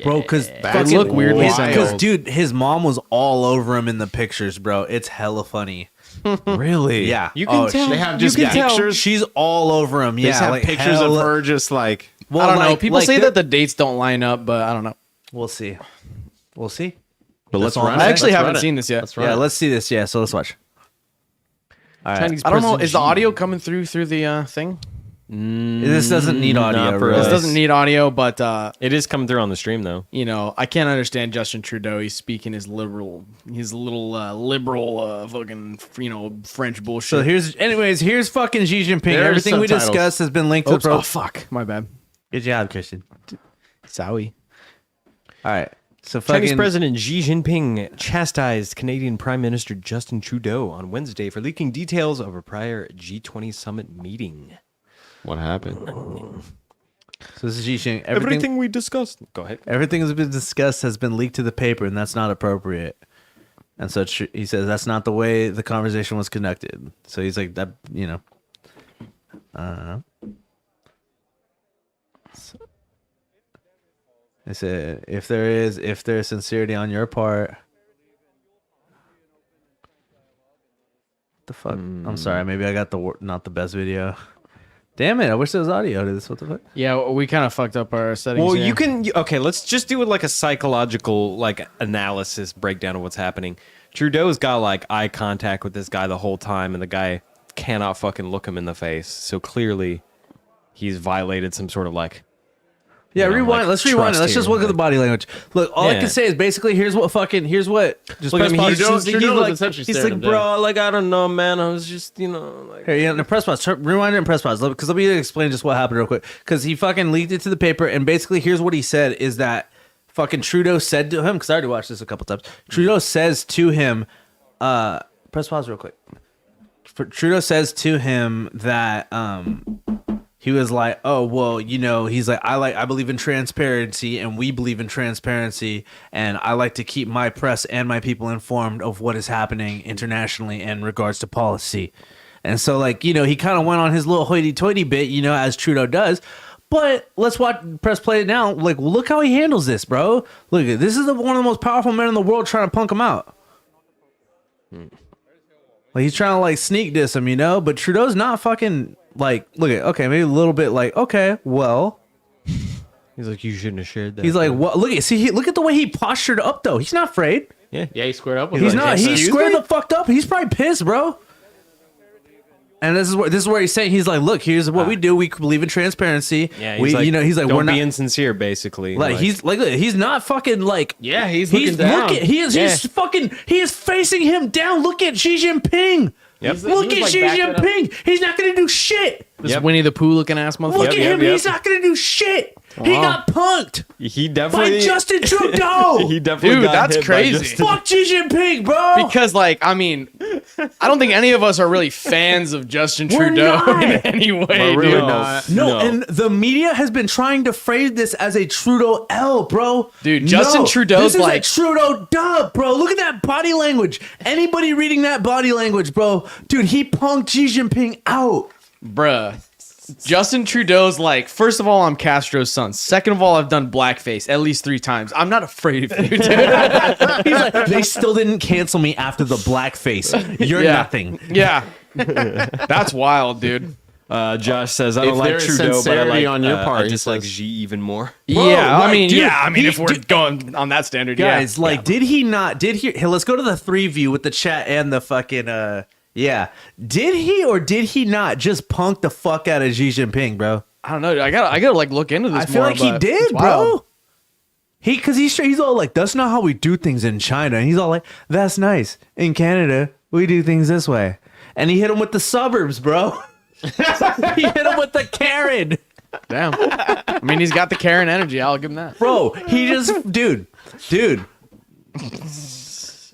[SPEAKER 3] Bro, because
[SPEAKER 1] That look weirdly
[SPEAKER 4] wild.
[SPEAKER 3] Because, dude, his mom was all over him in the pictures, bro. It's hella funny.
[SPEAKER 4] Really?
[SPEAKER 3] Yeah.
[SPEAKER 2] You can
[SPEAKER 3] Oh,
[SPEAKER 2] tell.
[SPEAKER 4] They have
[SPEAKER 2] You
[SPEAKER 4] just
[SPEAKER 2] can tell.
[SPEAKER 4] pictures.
[SPEAKER 3] She's all over him.
[SPEAKER 4] They
[SPEAKER 3] Yeah.
[SPEAKER 4] just have
[SPEAKER 3] like
[SPEAKER 4] pictures of
[SPEAKER 3] hella-
[SPEAKER 4] her just like.
[SPEAKER 3] Well,
[SPEAKER 1] I don't know.
[SPEAKER 3] like-
[SPEAKER 1] People
[SPEAKER 3] like
[SPEAKER 1] say
[SPEAKER 3] the-
[SPEAKER 1] that the dates don't line up, but I don't know.
[SPEAKER 3] We'll see. We'll see.
[SPEAKER 4] But let's
[SPEAKER 3] all
[SPEAKER 4] run
[SPEAKER 3] I'm
[SPEAKER 4] it.
[SPEAKER 1] I actually
[SPEAKER 4] Let's
[SPEAKER 1] haven't
[SPEAKER 4] run it.
[SPEAKER 1] seen this yet.
[SPEAKER 4] Let's run
[SPEAKER 3] Yeah,
[SPEAKER 4] it.
[SPEAKER 3] let's see this. Yeah, so let's watch. All right.
[SPEAKER 2] Chinese
[SPEAKER 1] I don't know.
[SPEAKER 2] President
[SPEAKER 1] Is the
[SPEAKER 2] Xi.
[SPEAKER 1] audio coming through the thing?
[SPEAKER 3] This doesn't need audio,
[SPEAKER 2] not for
[SPEAKER 3] really.
[SPEAKER 2] us.
[SPEAKER 1] This doesn't need audio, but
[SPEAKER 2] It is coming through on the stream though.
[SPEAKER 1] I can't understand Justin Trudeau. He's speaking his little liberal fucking French bullshit.
[SPEAKER 3] So here's fucking Xi Jinping.
[SPEAKER 4] There are
[SPEAKER 3] Everything we
[SPEAKER 4] subtitles.
[SPEAKER 3] discussed has been linked to
[SPEAKER 1] Oops,
[SPEAKER 3] the pro.
[SPEAKER 1] oh fuck, my bad.
[SPEAKER 3] Good job, Christian.
[SPEAKER 1] Sorry.
[SPEAKER 3] All right. So
[SPEAKER 2] Chinese
[SPEAKER 3] fucking
[SPEAKER 2] President Xi Jinping chastised Canadian Prime Minister Justin Trudeau on Wednesday for leaking details of a prior G20 summit meeting.
[SPEAKER 4] What happened?
[SPEAKER 3] So this is Xi Jinping.
[SPEAKER 2] Everything we discussed. Go ahead.
[SPEAKER 3] Everything that's been discussed has been leaked to the paper, and that's not appropriate. And so he says that's not the way the conversation was conducted. So he's like that, They said if there is sincerity on your part. What the fuck? I'm sorry. Maybe I got not the best video. Damn it! I wish there was audio to this. What the fuck?
[SPEAKER 1] Yeah, we kind of fucked up our settings.
[SPEAKER 2] Well,
[SPEAKER 1] here.
[SPEAKER 2] okay, let's just do it like a psychological analysis breakdown of what's happening. Trudeau's got eye contact with this guy the whole time, and the guy cannot fucking look him in the face. So clearly, he's violated some sort of
[SPEAKER 3] Yeah,
[SPEAKER 2] you know,
[SPEAKER 3] rewind. Let's rewind it.
[SPEAKER 2] trust
[SPEAKER 3] Let's just
[SPEAKER 2] here.
[SPEAKER 3] look at the body language. Look, all I
[SPEAKER 2] Yeah.
[SPEAKER 3] can say is basically here's what. Just
[SPEAKER 2] Look
[SPEAKER 3] look
[SPEAKER 2] at
[SPEAKER 3] at
[SPEAKER 2] him.
[SPEAKER 3] me.
[SPEAKER 2] He's
[SPEAKER 3] He's
[SPEAKER 2] just
[SPEAKER 4] Trudeau
[SPEAKER 2] like,
[SPEAKER 4] is essentially
[SPEAKER 2] he's
[SPEAKER 4] staring
[SPEAKER 2] like,
[SPEAKER 4] him down.
[SPEAKER 2] bro, I don't know, man. I was just,
[SPEAKER 3] Here, yeah, press pause. Rewind it and press pause. Because let me explain just what happened real quick. Because he fucking leaked it to the paper, and basically here's what he said is that fucking Trudeau said to him, because I already watched this a couple times. Trudeau says to him, press pause real quick. Trudeau says to him that he was like, oh, well, he's like, I believe in transparency, and we believe in transparency, and I like to keep my press and my people informed of what is happening internationally in regards to policy. And so, he kind of went on his little hoity-toity bit, as Trudeau does. But let's press play it now. Look how he handles this, bro. Look, this is one of the most powerful men in the world trying to punk him out. He's trying to sneak diss him, but Trudeau's not fucking look at, okay, maybe a little bit okay, well,
[SPEAKER 2] he's like, you shouldn't have shared that.
[SPEAKER 3] he's like, what? Look at the way he postured up though. He's not afraid.
[SPEAKER 4] Yeah, he squared up with
[SPEAKER 3] He's
[SPEAKER 4] him.
[SPEAKER 3] not. He's
[SPEAKER 4] Excuse
[SPEAKER 3] squared
[SPEAKER 4] me?
[SPEAKER 3] the fucked up. He's probably pissed, bro. And this is where he's saying, he's like, look, here's what we do. We believe in transparency.
[SPEAKER 2] yeah,
[SPEAKER 3] he's like,
[SPEAKER 2] don't
[SPEAKER 3] we're
[SPEAKER 2] be
[SPEAKER 3] not
[SPEAKER 2] insincere, basically.
[SPEAKER 3] he's not fucking
[SPEAKER 4] Yeah, he's looking down.
[SPEAKER 3] He is facing him down. Look at Xi Jinping.
[SPEAKER 2] Yep.
[SPEAKER 3] Look at Xi Jinping. He's not gonna do shit.
[SPEAKER 1] This
[SPEAKER 2] Yep.
[SPEAKER 1] Winnie the Pooh looking ass motherfucker.
[SPEAKER 3] Look at him.
[SPEAKER 2] yep.
[SPEAKER 3] He's not gonna do shit. He got punked
[SPEAKER 2] he
[SPEAKER 3] by
[SPEAKER 2] definitely,
[SPEAKER 3] Justin Trudeau.
[SPEAKER 2] he definitely
[SPEAKER 1] Dude,
[SPEAKER 2] got
[SPEAKER 1] that's
[SPEAKER 2] hit by
[SPEAKER 1] crazy.
[SPEAKER 2] Justin-
[SPEAKER 3] Fuck Xi Jinping, bro.
[SPEAKER 1] Because I don't think any of us are really fans of Justin
[SPEAKER 3] We're
[SPEAKER 1] Trudeau
[SPEAKER 3] not.
[SPEAKER 1] in any way,
[SPEAKER 4] We're really
[SPEAKER 1] dude.
[SPEAKER 4] not.
[SPEAKER 3] No, and the media has been trying to phrase this as a Trudeau L, bro.
[SPEAKER 1] Dude, Justin Trudeau's
[SPEAKER 3] this is a Trudeau dub, bro. Look at that body language. Anybody reading that body language, bro? Dude, he punked Xi Jinping out.
[SPEAKER 1] Bruh. Justin Trudeau's like, first of all, I'm Castro's son. Second of all, I've done blackface at least 3 times. I'm not afraid of you, dude.
[SPEAKER 3] He's like, they still didn't cancel me after the blackface. You're nothing.
[SPEAKER 1] Yeah. That's wild, dude.
[SPEAKER 2] Josh says, I don't
[SPEAKER 4] If
[SPEAKER 2] like
[SPEAKER 4] there is
[SPEAKER 2] Trudeau, but I
[SPEAKER 4] sincerity
[SPEAKER 2] like
[SPEAKER 4] on your part,
[SPEAKER 2] I
[SPEAKER 4] he
[SPEAKER 2] dislike
[SPEAKER 4] says-
[SPEAKER 2] Xi even more.
[SPEAKER 1] Yeah,
[SPEAKER 3] like, dude,
[SPEAKER 1] if we're going on that standard,
[SPEAKER 3] Guys, like, did he not? Did he? Hey, let's go to the 3 view with the chat and the fucking. Yeah. Did he or did he not just punk the fuck out of Xi Jinping, bro?
[SPEAKER 1] I don't know. I gotta like look into this.
[SPEAKER 3] I feel
[SPEAKER 1] more,
[SPEAKER 3] like he
[SPEAKER 1] but
[SPEAKER 3] did,
[SPEAKER 1] it's wild.
[SPEAKER 3] bro. He's all like, that's not how we do things in China. And he's all like, that's nice. In Canada, we do things this way. And he hit him with the suburbs, bro. He hit him with the Karen.
[SPEAKER 1] Damn. I mean, he's got the Karen energy. I'll give him that.
[SPEAKER 3] Bro, he just, dude.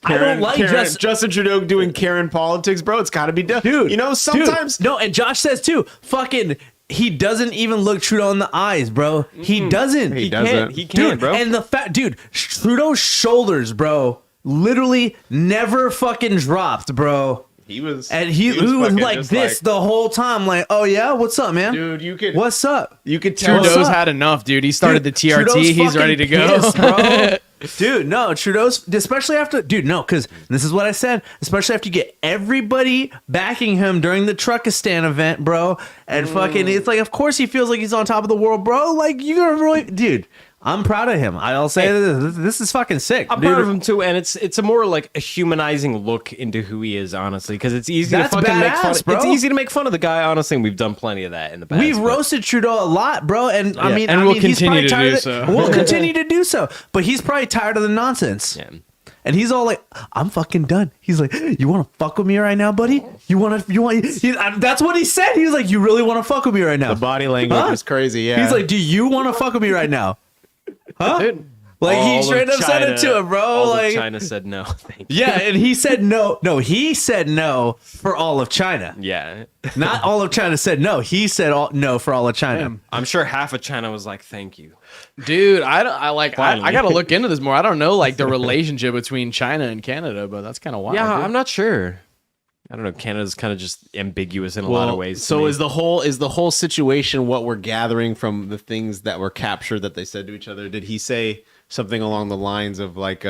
[SPEAKER 3] I don't like
[SPEAKER 4] Justin Trudeau doing Karen politics, bro. It's got to be done,
[SPEAKER 3] dude.
[SPEAKER 4] You know, sometimes
[SPEAKER 3] no, and Josh says too. Fucking, he doesn't even look Trudeau in the eyes, bro. He doesn't.
[SPEAKER 4] He doesn't.
[SPEAKER 2] He can't,
[SPEAKER 3] Dude,
[SPEAKER 2] bro.
[SPEAKER 3] and the fact, dude, Trudeau's shoulders, bro, literally never fucking dropped, bro.
[SPEAKER 4] he was,
[SPEAKER 3] And he was
[SPEAKER 4] fucking
[SPEAKER 3] like
[SPEAKER 4] just
[SPEAKER 3] this the whole time, like, oh yeah, what's up, man?
[SPEAKER 4] dude. You could,
[SPEAKER 3] What's up?
[SPEAKER 4] you could tell.
[SPEAKER 3] What's
[SPEAKER 1] Trudeau's
[SPEAKER 3] up?
[SPEAKER 1] had enough, dude. He started
[SPEAKER 3] Dude,
[SPEAKER 1] the TRT.
[SPEAKER 3] Trudeau's
[SPEAKER 1] He's
[SPEAKER 3] fucking
[SPEAKER 1] ready to go.
[SPEAKER 3] pissed, bro. Dude, no, Trudeau's, especially after, dude, no, because this is what I said, especially after you get everybody backing him during the Truckistan event, bro, and fucking, it's like, of course he feels like he's on top of the world, bro. Like, you're really, dude, I'm proud of him. I'll say this is fucking sick.
[SPEAKER 2] I'm
[SPEAKER 3] dude.
[SPEAKER 2] proud of him too, and it's a more like a humanizing look into who he is, honestly, because it's easy
[SPEAKER 3] That's
[SPEAKER 2] to fucking make fun.
[SPEAKER 3] badass, bro.
[SPEAKER 2] It's easy to make fun of the guy, honestly, and we've done plenty of that in the past.
[SPEAKER 3] We've
[SPEAKER 2] but-
[SPEAKER 3] roasted Trudeau a lot, bro, and I mean,
[SPEAKER 1] And we'll
[SPEAKER 3] he's probably
[SPEAKER 1] continue to
[SPEAKER 3] tired
[SPEAKER 1] do
[SPEAKER 3] of
[SPEAKER 1] so.
[SPEAKER 3] We'll continue to do so, but he's probably tired of the nonsense.
[SPEAKER 2] Yeah.
[SPEAKER 3] And he's all like, "I'm fucking done." He's like, "You want to fuck with me right now, buddy? You want?" That's what he said. He was like, "You really want to fuck with me right now?"
[SPEAKER 4] The body language
[SPEAKER 3] Huh?
[SPEAKER 4] was crazy. Yeah,
[SPEAKER 3] He's like, "Do you want to fuck with me right now?" Huh?
[SPEAKER 1] Dude.
[SPEAKER 3] Like
[SPEAKER 2] All
[SPEAKER 3] he
[SPEAKER 2] of
[SPEAKER 3] straight up said it to him, bro.
[SPEAKER 2] All of
[SPEAKER 3] Like,
[SPEAKER 2] China said no. Thank you.
[SPEAKER 3] yeah, and he said no. No, he said no for all of China.
[SPEAKER 2] Yeah.
[SPEAKER 3] Not all of China said no. He said no for all of China.
[SPEAKER 2] I'm sure half of China was like, thank you.
[SPEAKER 1] Dude, I
[SPEAKER 2] Finally.
[SPEAKER 1] gotta look into this more. I don't know like the relationship between China and Canada, but that's kind of wild.
[SPEAKER 2] Yeah,
[SPEAKER 1] dude.
[SPEAKER 2] I'm not sure. I don't know. Canada's kind of just ambiguous in a lot of ways. to
[SPEAKER 4] So
[SPEAKER 2] me.
[SPEAKER 4] is the whole situation what we're gathering from the things that were captured that they said to each other? Did he say something along the lines of like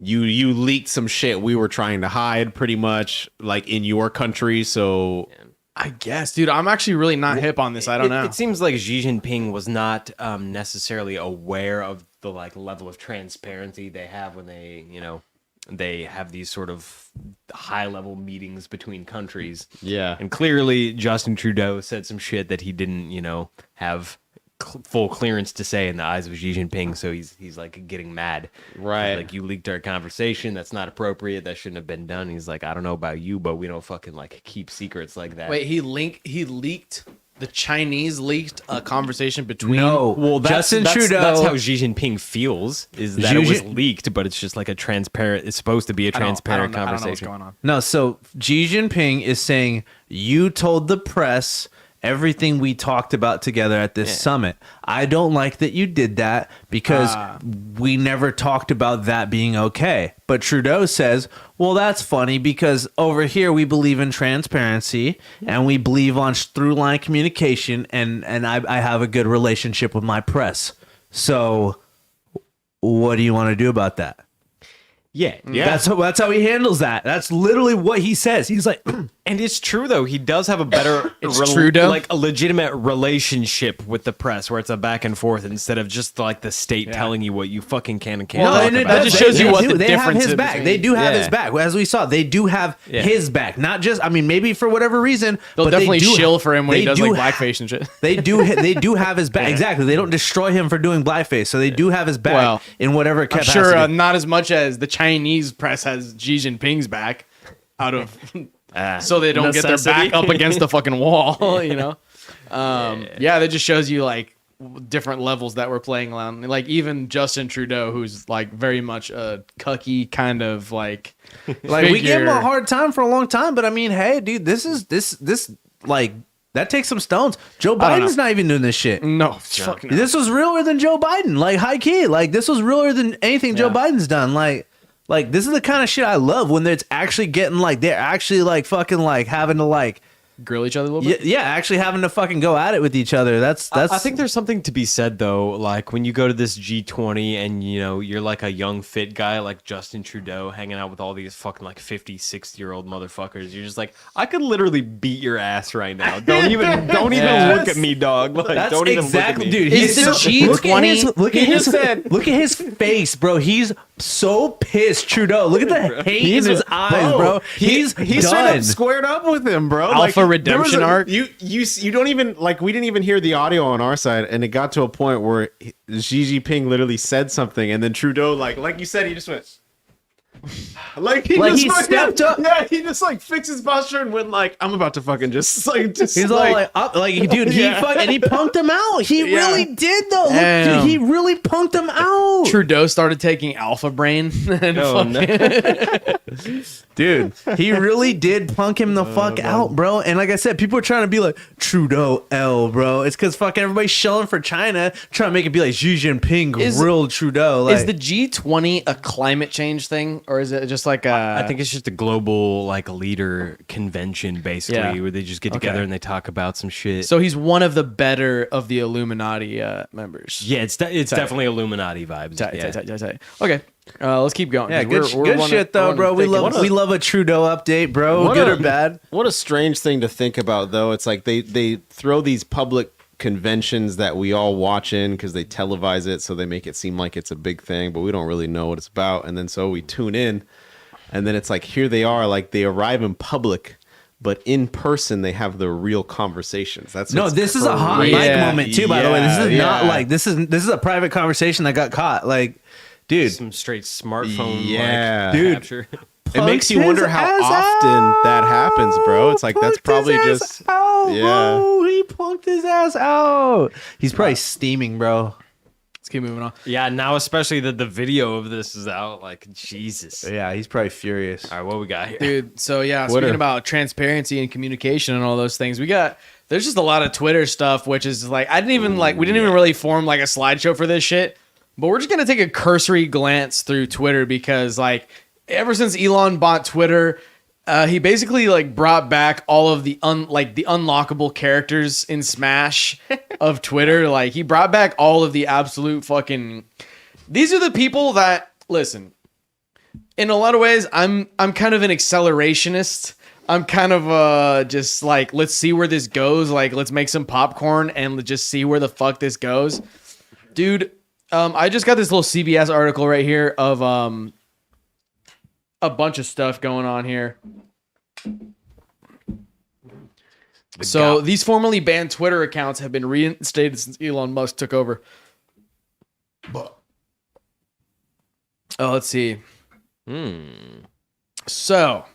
[SPEAKER 4] you leaked some shit we were trying to hide, pretty much, like in your country? So
[SPEAKER 1] I guess, dude. I'm actually really not hip on this. I don't know.
[SPEAKER 2] It seems like Xi Jinping was not necessarily aware of the like level of transparency they have when they have these sort of high level meetings between countries.
[SPEAKER 4] yeah,
[SPEAKER 2] And clearly Justin Trudeau said some shit that he didn't, have full clearance to say in the eyes of Xi Jinping. So he's like getting mad.
[SPEAKER 4] Right.
[SPEAKER 2] Like, you leaked our conversation. That's not appropriate. That shouldn't have been done. He's like, I don't know about you, but we don't fucking like keep secrets like that.
[SPEAKER 1] Wait, he leaked. The Chinese leaked a conversation between.
[SPEAKER 3] No,
[SPEAKER 2] Well,
[SPEAKER 3] Justin Trudeau.
[SPEAKER 2] That's how Xi Jinping feels. Is that it was
[SPEAKER 3] Xi-
[SPEAKER 2] leaked, but it's just like a transparent. It's supposed to be a transparent
[SPEAKER 1] I don't know what's
[SPEAKER 2] conversation.
[SPEAKER 1] going on.
[SPEAKER 3] No, so Xi Jinping is saying you told the press everything we talked about together at this summit. I don't like that you did that because we never talked about that being okay. But Trudeau says, well, that's funny because over here we believe in transparency and we believe on through line communication and I have a good relationship with my press. So what do you want to do about that?
[SPEAKER 2] Yeah.
[SPEAKER 3] That's how he handles that. That's literally what he says. He's like,
[SPEAKER 2] And it's true though. He does have a better,
[SPEAKER 1] Trudeau?
[SPEAKER 2] like a legitimate relationship with the press, where it's a back and forth instead of just like the state telling you what you fucking can and can't.
[SPEAKER 1] Well,
[SPEAKER 2] talk
[SPEAKER 1] and it
[SPEAKER 2] about.
[SPEAKER 1] that just shows you what the
[SPEAKER 3] they have
[SPEAKER 1] difference
[SPEAKER 3] his
[SPEAKER 1] is
[SPEAKER 3] back.
[SPEAKER 1] between-
[SPEAKER 3] They do have
[SPEAKER 2] Yeah.
[SPEAKER 3] his back. As we saw, they do have his back. Not just, I mean, maybe for whatever reason,
[SPEAKER 1] They'll
[SPEAKER 3] but
[SPEAKER 1] definitely
[SPEAKER 3] they do,
[SPEAKER 1] shill for him when he
[SPEAKER 3] they
[SPEAKER 1] does
[SPEAKER 3] do
[SPEAKER 1] like
[SPEAKER 3] ha-
[SPEAKER 1] blackface and shit.
[SPEAKER 3] They do have his back. Exactly. They don't destroy him for doing blackface. So they do have his back
[SPEAKER 1] Well,
[SPEAKER 3] in whatever
[SPEAKER 1] I'm
[SPEAKER 3] capacity.
[SPEAKER 1] sure not as much as the Chinese press has Xi Jinping's back, out of so they don't get their
[SPEAKER 2] necessity.
[SPEAKER 1] back up against the fucking wall. You know. Yeah, that just shows you like different levels that we're playing around. Like even Justin Trudeau, who's like very much a cucky kind of like
[SPEAKER 3] we gave him a
[SPEAKER 1] figure.
[SPEAKER 3] hard time for a long time, but I mean, hey, dude, this like that takes some stones. Joe
[SPEAKER 1] I don't
[SPEAKER 3] Biden's
[SPEAKER 1] know.
[SPEAKER 3] not even doing this shit.
[SPEAKER 1] No, fucking no.
[SPEAKER 3] This was realer than Joe Biden. Like high key. Like this was realer than anything Joe Biden's done. Like this is the kind of shit I love when it's actually getting like they're actually like fucking like having to like
[SPEAKER 1] grill each other a little bit.
[SPEAKER 3] Yeah, actually having to fucking go at it with each other. That's.
[SPEAKER 2] I think there's something to be said though, like when you go to this G20 and you're like a young fit guy like Justin Trudeau hanging out with all these fucking like 50, 60-year-old motherfuckers. You're just like, I could literally beat your ass right now. Don't even look at me, dog. Like,
[SPEAKER 3] That's
[SPEAKER 2] don't even
[SPEAKER 3] exactly,
[SPEAKER 2] look at me.
[SPEAKER 3] dude.
[SPEAKER 1] Is the G20?
[SPEAKER 3] Look at his face, bro. He's so pissed, Trudeau. Look at the hate in his eyes, bro. He's
[SPEAKER 4] he
[SPEAKER 3] done.
[SPEAKER 4] straight up squared up with him, bro.
[SPEAKER 1] Alpha redemption
[SPEAKER 4] there was
[SPEAKER 1] arc.
[SPEAKER 4] You don't even like. We didn't even hear the audio on our side, and it got to a point where Xi Jinping literally said something, and then Trudeau, like you said, he just went. Like he
[SPEAKER 3] stepped up.
[SPEAKER 4] Yeah, he just like fixed his posture and went like, I'm about to fucking just.
[SPEAKER 3] He's all like, up, like, dude, and he punked him out. He really did though. Look,
[SPEAKER 1] Damn.
[SPEAKER 3] dude, he really punked him out.
[SPEAKER 1] Trudeau started taking Alpha Brain. And
[SPEAKER 3] Dude, he really did punk him the fuck out, bro. And like I said, people are trying to be like Trudeau L, bro. It's because fucking everybody's shelling for China, trying to make it be like Xi Jinping grilled Trudeau. Like,
[SPEAKER 1] is the G20 a climate change thing, or is it just like
[SPEAKER 2] I think it's just a global like leader convention basically, where they just get together and they talk about some shit.
[SPEAKER 1] so he's one of the better of the Illuminati members?
[SPEAKER 2] yeah, it's definitely Illuminati vibes.
[SPEAKER 1] Tight. Okay, let's keep going.
[SPEAKER 3] yeah,
[SPEAKER 1] 'cause
[SPEAKER 3] good
[SPEAKER 1] running-
[SPEAKER 3] shit though,
[SPEAKER 1] running
[SPEAKER 3] bro. We
[SPEAKER 1] thick.
[SPEAKER 3] love a Trudeau update, bro.
[SPEAKER 4] What
[SPEAKER 3] Good
[SPEAKER 4] a-
[SPEAKER 3] or bad.
[SPEAKER 4] What a strange thing to think about, though. It's like they throw these public conventions that we all watch in because they televise it, so they make it seem like it's a big thing, but we don't really know what it's about. And then so we tune in, and then it's like here they are, like they arrive in public, but in person they have the real conversations. This
[SPEAKER 3] is a hot mic moment too. By the way, this is not like this is a private conversation that got caught. Like, dude,
[SPEAKER 2] Some straight smartphone,
[SPEAKER 4] Yeah.
[SPEAKER 2] like,
[SPEAKER 3] Dude.
[SPEAKER 2] capture.
[SPEAKER 4] It makes you wonder how
[SPEAKER 3] his ass
[SPEAKER 4] often that happens, bro. It's like that's
[SPEAKER 3] Punked
[SPEAKER 4] probably
[SPEAKER 3] his
[SPEAKER 4] just
[SPEAKER 3] ass out,
[SPEAKER 4] yeah.
[SPEAKER 3] bro. He punked his ass out. He's probably steaming, bro.
[SPEAKER 1] Let's keep moving on.
[SPEAKER 2] Yeah, now especially that the video of this is out, like Jesus.
[SPEAKER 3] Yeah, he's probably furious.
[SPEAKER 2] All right, what we got here?
[SPEAKER 1] Dude, so yeah,
[SPEAKER 4] Twitter.
[SPEAKER 1] speaking about transparency and communication and all those things, there's just a lot of Twitter stuff, which is like, we didn't even really form like a slideshow for this shit, but we're just going to take a cursory glance through Twitter because like ever since Elon bought Twitter, he basically like brought back all of the unlockable characters in Smash of Twitter. Like he brought back all of the absolute fucking, these are the people that, listen, in a lot of ways, I'm kind of an accelerationist. I'm kind of just like, let's see where this goes. Like, let's make some popcorn and just see where the fuck this goes. Dude, I just got this little CBS article right here of a bunch of stuff going on here. So these formerly banned Twitter accounts have been reinstated since Elon Musk took over. Oh, let's see. So,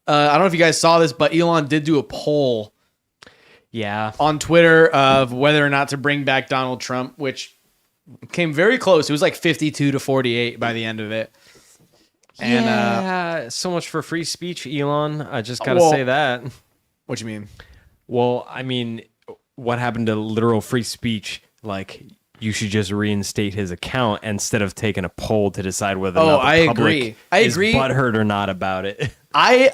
[SPEAKER 1] I don't know if you guys saw this, but Elon did do a poll
[SPEAKER 2] Yeah.
[SPEAKER 1] on Twitter of whether or not to bring back Donald Trump, which came very close. It was like 52 to 48 by the end of it. And
[SPEAKER 2] yeah, so much for free speech, Elon. I just gotta
[SPEAKER 1] Well-
[SPEAKER 2] say that.
[SPEAKER 1] what you mean?
[SPEAKER 2] Well, I mean, what happened to literal free speech? Like, you should just reinstate his account instead of taking a poll to decide whether or not the
[SPEAKER 1] I
[SPEAKER 2] public
[SPEAKER 1] agree. I
[SPEAKER 2] is
[SPEAKER 1] agree.
[SPEAKER 2] butthurt or not about it.
[SPEAKER 1] I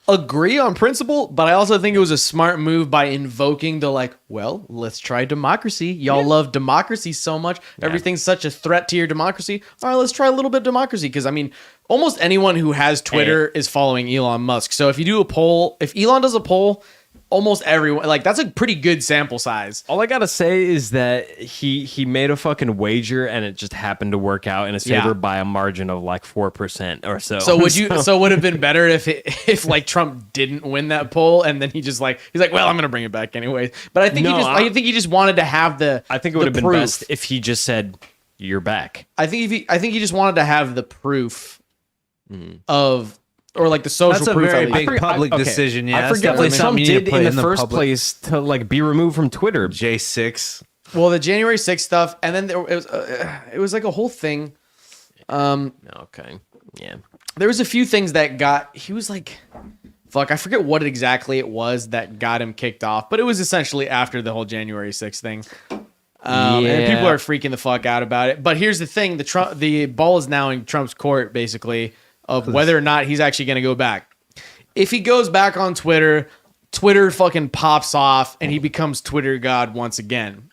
[SPEAKER 1] agree on principle, but I also think it was a smart move by invoking the like, well, let's try democracy. Y'all love democracy so much. Everything's such a threat to your democracy. All right, let's try a little bit of democracy. Because I mean, almost anyone who has Twitter is following Elon Musk. So if you do a poll, if Elon does a poll, almost everyone, like that's a pretty good sample size.
[SPEAKER 2] All I gotta say is that he made a fucking wager and it just happened to work out in his favor by a margin of like 4% or so.
[SPEAKER 1] So would you? So would it have been better if like Trump didn't win that poll and then he's like, well, I'm gonna bring it back anyway. But I think I think he just wanted to have the.
[SPEAKER 2] I think it would have been
[SPEAKER 1] proof.
[SPEAKER 2] best if he just said, "You're back."
[SPEAKER 1] I think he just wanted to have the proof of, or like the social
[SPEAKER 3] That's a
[SPEAKER 1] proof.
[SPEAKER 3] very
[SPEAKER 1] at least.
[SPEAKER 3] big public
[SPEAKER 2] okay.
[SPEAKER 3] decision. Yeah,
[SPEAKER 2] I
[SPEAKER 3] that's
[SPEAKER 2] forget what
[SPEAKER 3] definitely
[SPEAKER 2] Trump
[SPEAKER 3] something you need
[SPEAKER 2] did
[SPEAKER 3] to put
[SPEAKER 2] in the first
[SPEAKER 3] public.
[SPEAKER 2] place to like be removed from Twitter.
[SPEAKER 3] J6.
[SPEAKER 1] Well, the January 6th stuff, and then it was like a whole thing.
[SPEAKER 2] Okay. Yeah.
[SPEAKER 1] There was a few things that he was like, fuck, I forget what exactly it was that got him kicked off, but it was essentially after the whole January 6th thing. And people are freaking the fuck out about it. But here's the thing: the ball is now in Trump's court, basically, of whether or not he's actually going to go back. If he goes back on Twitter Twitter fucking pops off and he becomes Twitter god once again.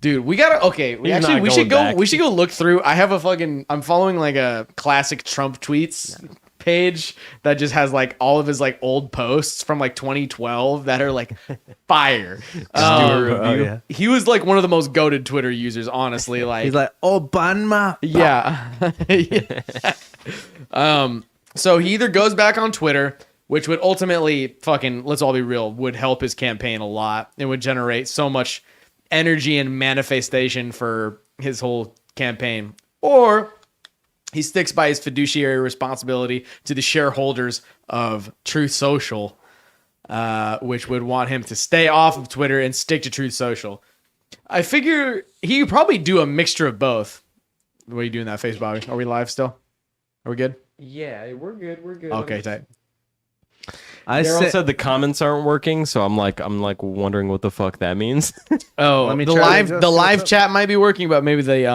[SPEAKER 1] Dude, we gotta we should go look through. I have I'm following like a classic Trump tweets page that just has like all of his like old posts from like 2012 that are like fire. He was like one of the most goated Twitter users, honestly. Like
[SPEAKER 3] he's like Obama.
[SPEAKER 1] Yeah. So he either goes back on Twitter, which would ultimately let's all be real, would help his campaign a lot. It would generate so much energy and manifestation for his whole campaign, or he sticks by his fiduciary responsibility to the shareholders of Truth Social, which would want him to stay off of Twitter and stick to Truth Social. I figure he could probably do a mixture of both. What are you doing that face, Bobby? Are we live still? Are we good?
[SPEAKER 2] Yeah, we're good.
[SPEAKER 1] Okay, tight.
[SPEAKER 2] Daryl said the comments aren't working, so I'm like wondering what the fuck that means.
[SPEAKER 1] Oh,
[SPEAKER 3] Let me
[SPEAKER 1] the
[SPEAKER 3] try to
[SPEAKER 1] live
[SPEAKER 3] adjust
[SPEAKER 1] chat might be working, but maybe the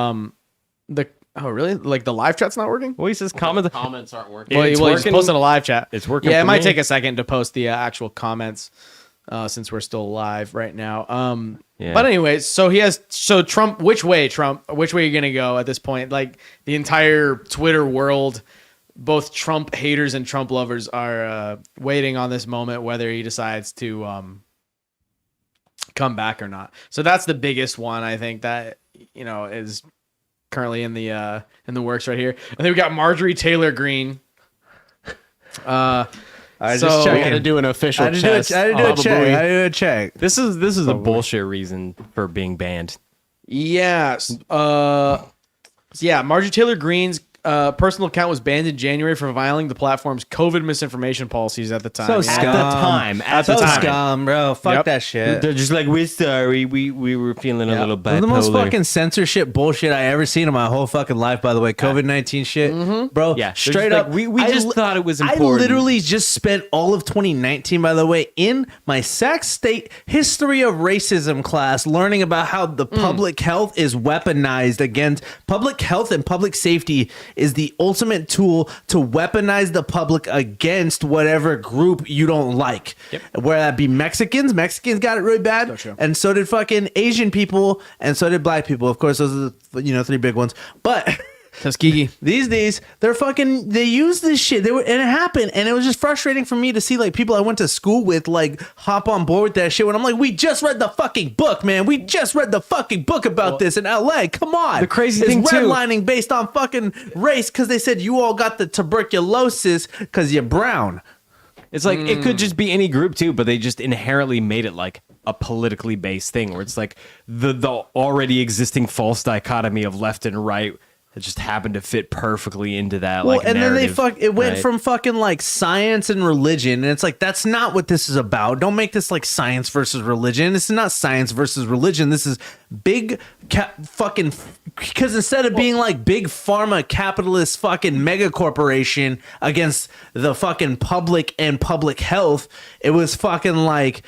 [SPEAKER 1] oh really? Like the live chat's not working?
[SPEAKER 2] Well, he says comments aren't working.
[SPEAKER 1] Well, he just
[SPEAKER 2] working.
[SPEAKER 1] posted a live chat.
[SPEAKER 2] It's working.
[SPEAKER 1] Yeah, it
[SPEAKER 2] for
[SPEAKER 1] might
[SPEAKER 2] me.
[SPEAKER 1] take a second to post the actual comments since we're still live right now.
[SPEAKER 2] Yeah.
[SPEAKER 1] But anyways, so Trump. Which way are you gonna go at this point? Like the entire Twitter world, both Trump haters and Trump lovers are waiting on this moment whether he decides to come back or not. So that's the biggest one, I think, that is currently in the works right here. And then we got Marjorie Taylor Greene.
[SPEAKER 4] I just
[SPEAKER 3] checking.
[SPEAKER 4] had to do an official test.
[SPEAKER 3] I had to do a check.
[SPEAKER 2] This is a bullshit reason for being banned.
[SPEAKER 1] Yes. Yeah, Marjorie Taylor Greene's personal account was banned in January for violating the platform's COVID misinformation policies at the time.
[SPEAKER 3] So scum.
[SPEAKER 2] At the time.
[SPEAKER 3] Scum, bro. Fuck
[SPEAKER 1] Yep.
[SPEAKER 3] that shit.
[SPEAKER 2] They're just like, we're sorry. We were feeling a little bipolar.
[SPEAKER 3] The most fucking censorship bullshit I ever seen in my whole fucking life, by the way. COVID-19 shit. Bro,
[SPEAKER 2] Yeah,
[SPEAKER 3] straight
[SPEAKER 2] like,
[SPEAKER 3] up.
[SPEAKER 2] we just thought it was
[SPEAKER 3] I
[SPEAKER 2] important.
[SPEAKER 3] literally just spent all of 2019, by the way, in my Sac State history of racism class, learning about how the public health is weaponized against public health and public safety is the ultimate tool to weaponize the public against whatever group you don't like.
[SPEAKER 1] Yep.
[SPEAKER 3] Whether that be Mexicans got it really bad,
[SPEAKER 1] So true.
[SPEAKER 3] and so did fucking Asian people, and so did black people. Of course, those are the three big ones. But
[SPEAKER 1] Tuskegee.
[SPEAKER 3] these days, they use this shit. And it happened, and it was just frustrating for me to see like people I went to school with like hop on board with that shit. When I'm like, we just read the fucking book, man. We just read the fucking book about this in LA. Come on.
[SPEAKER 2] The crazy
[SPEAKER 3] it's
[SPEAKER 2] thing, too-
[SPEAKER 3] redlining based on fucking race because they said you all got the tuberculosis because you're brown.
[SPEAKER 2] It's like it could just be any group too, but they just inherently made it like a politically based thing where it's like the already existing false dichotomy of left and right that just happened to fit perfectly into that like
[SPEAKER 3] and
[SPEAKER 2] narrative,
[SPEAKER 3] then it went
[SPEAKER 2] right?
[SPEAKER 3] from fucking like science and religion, and it's like that's not what this is about. Don't make this like science versus religion. This is not science versus religion. This is big fucking because instead of being like big pharma capitalist fucking mega corporation against the fucking public and public health, it was fucking like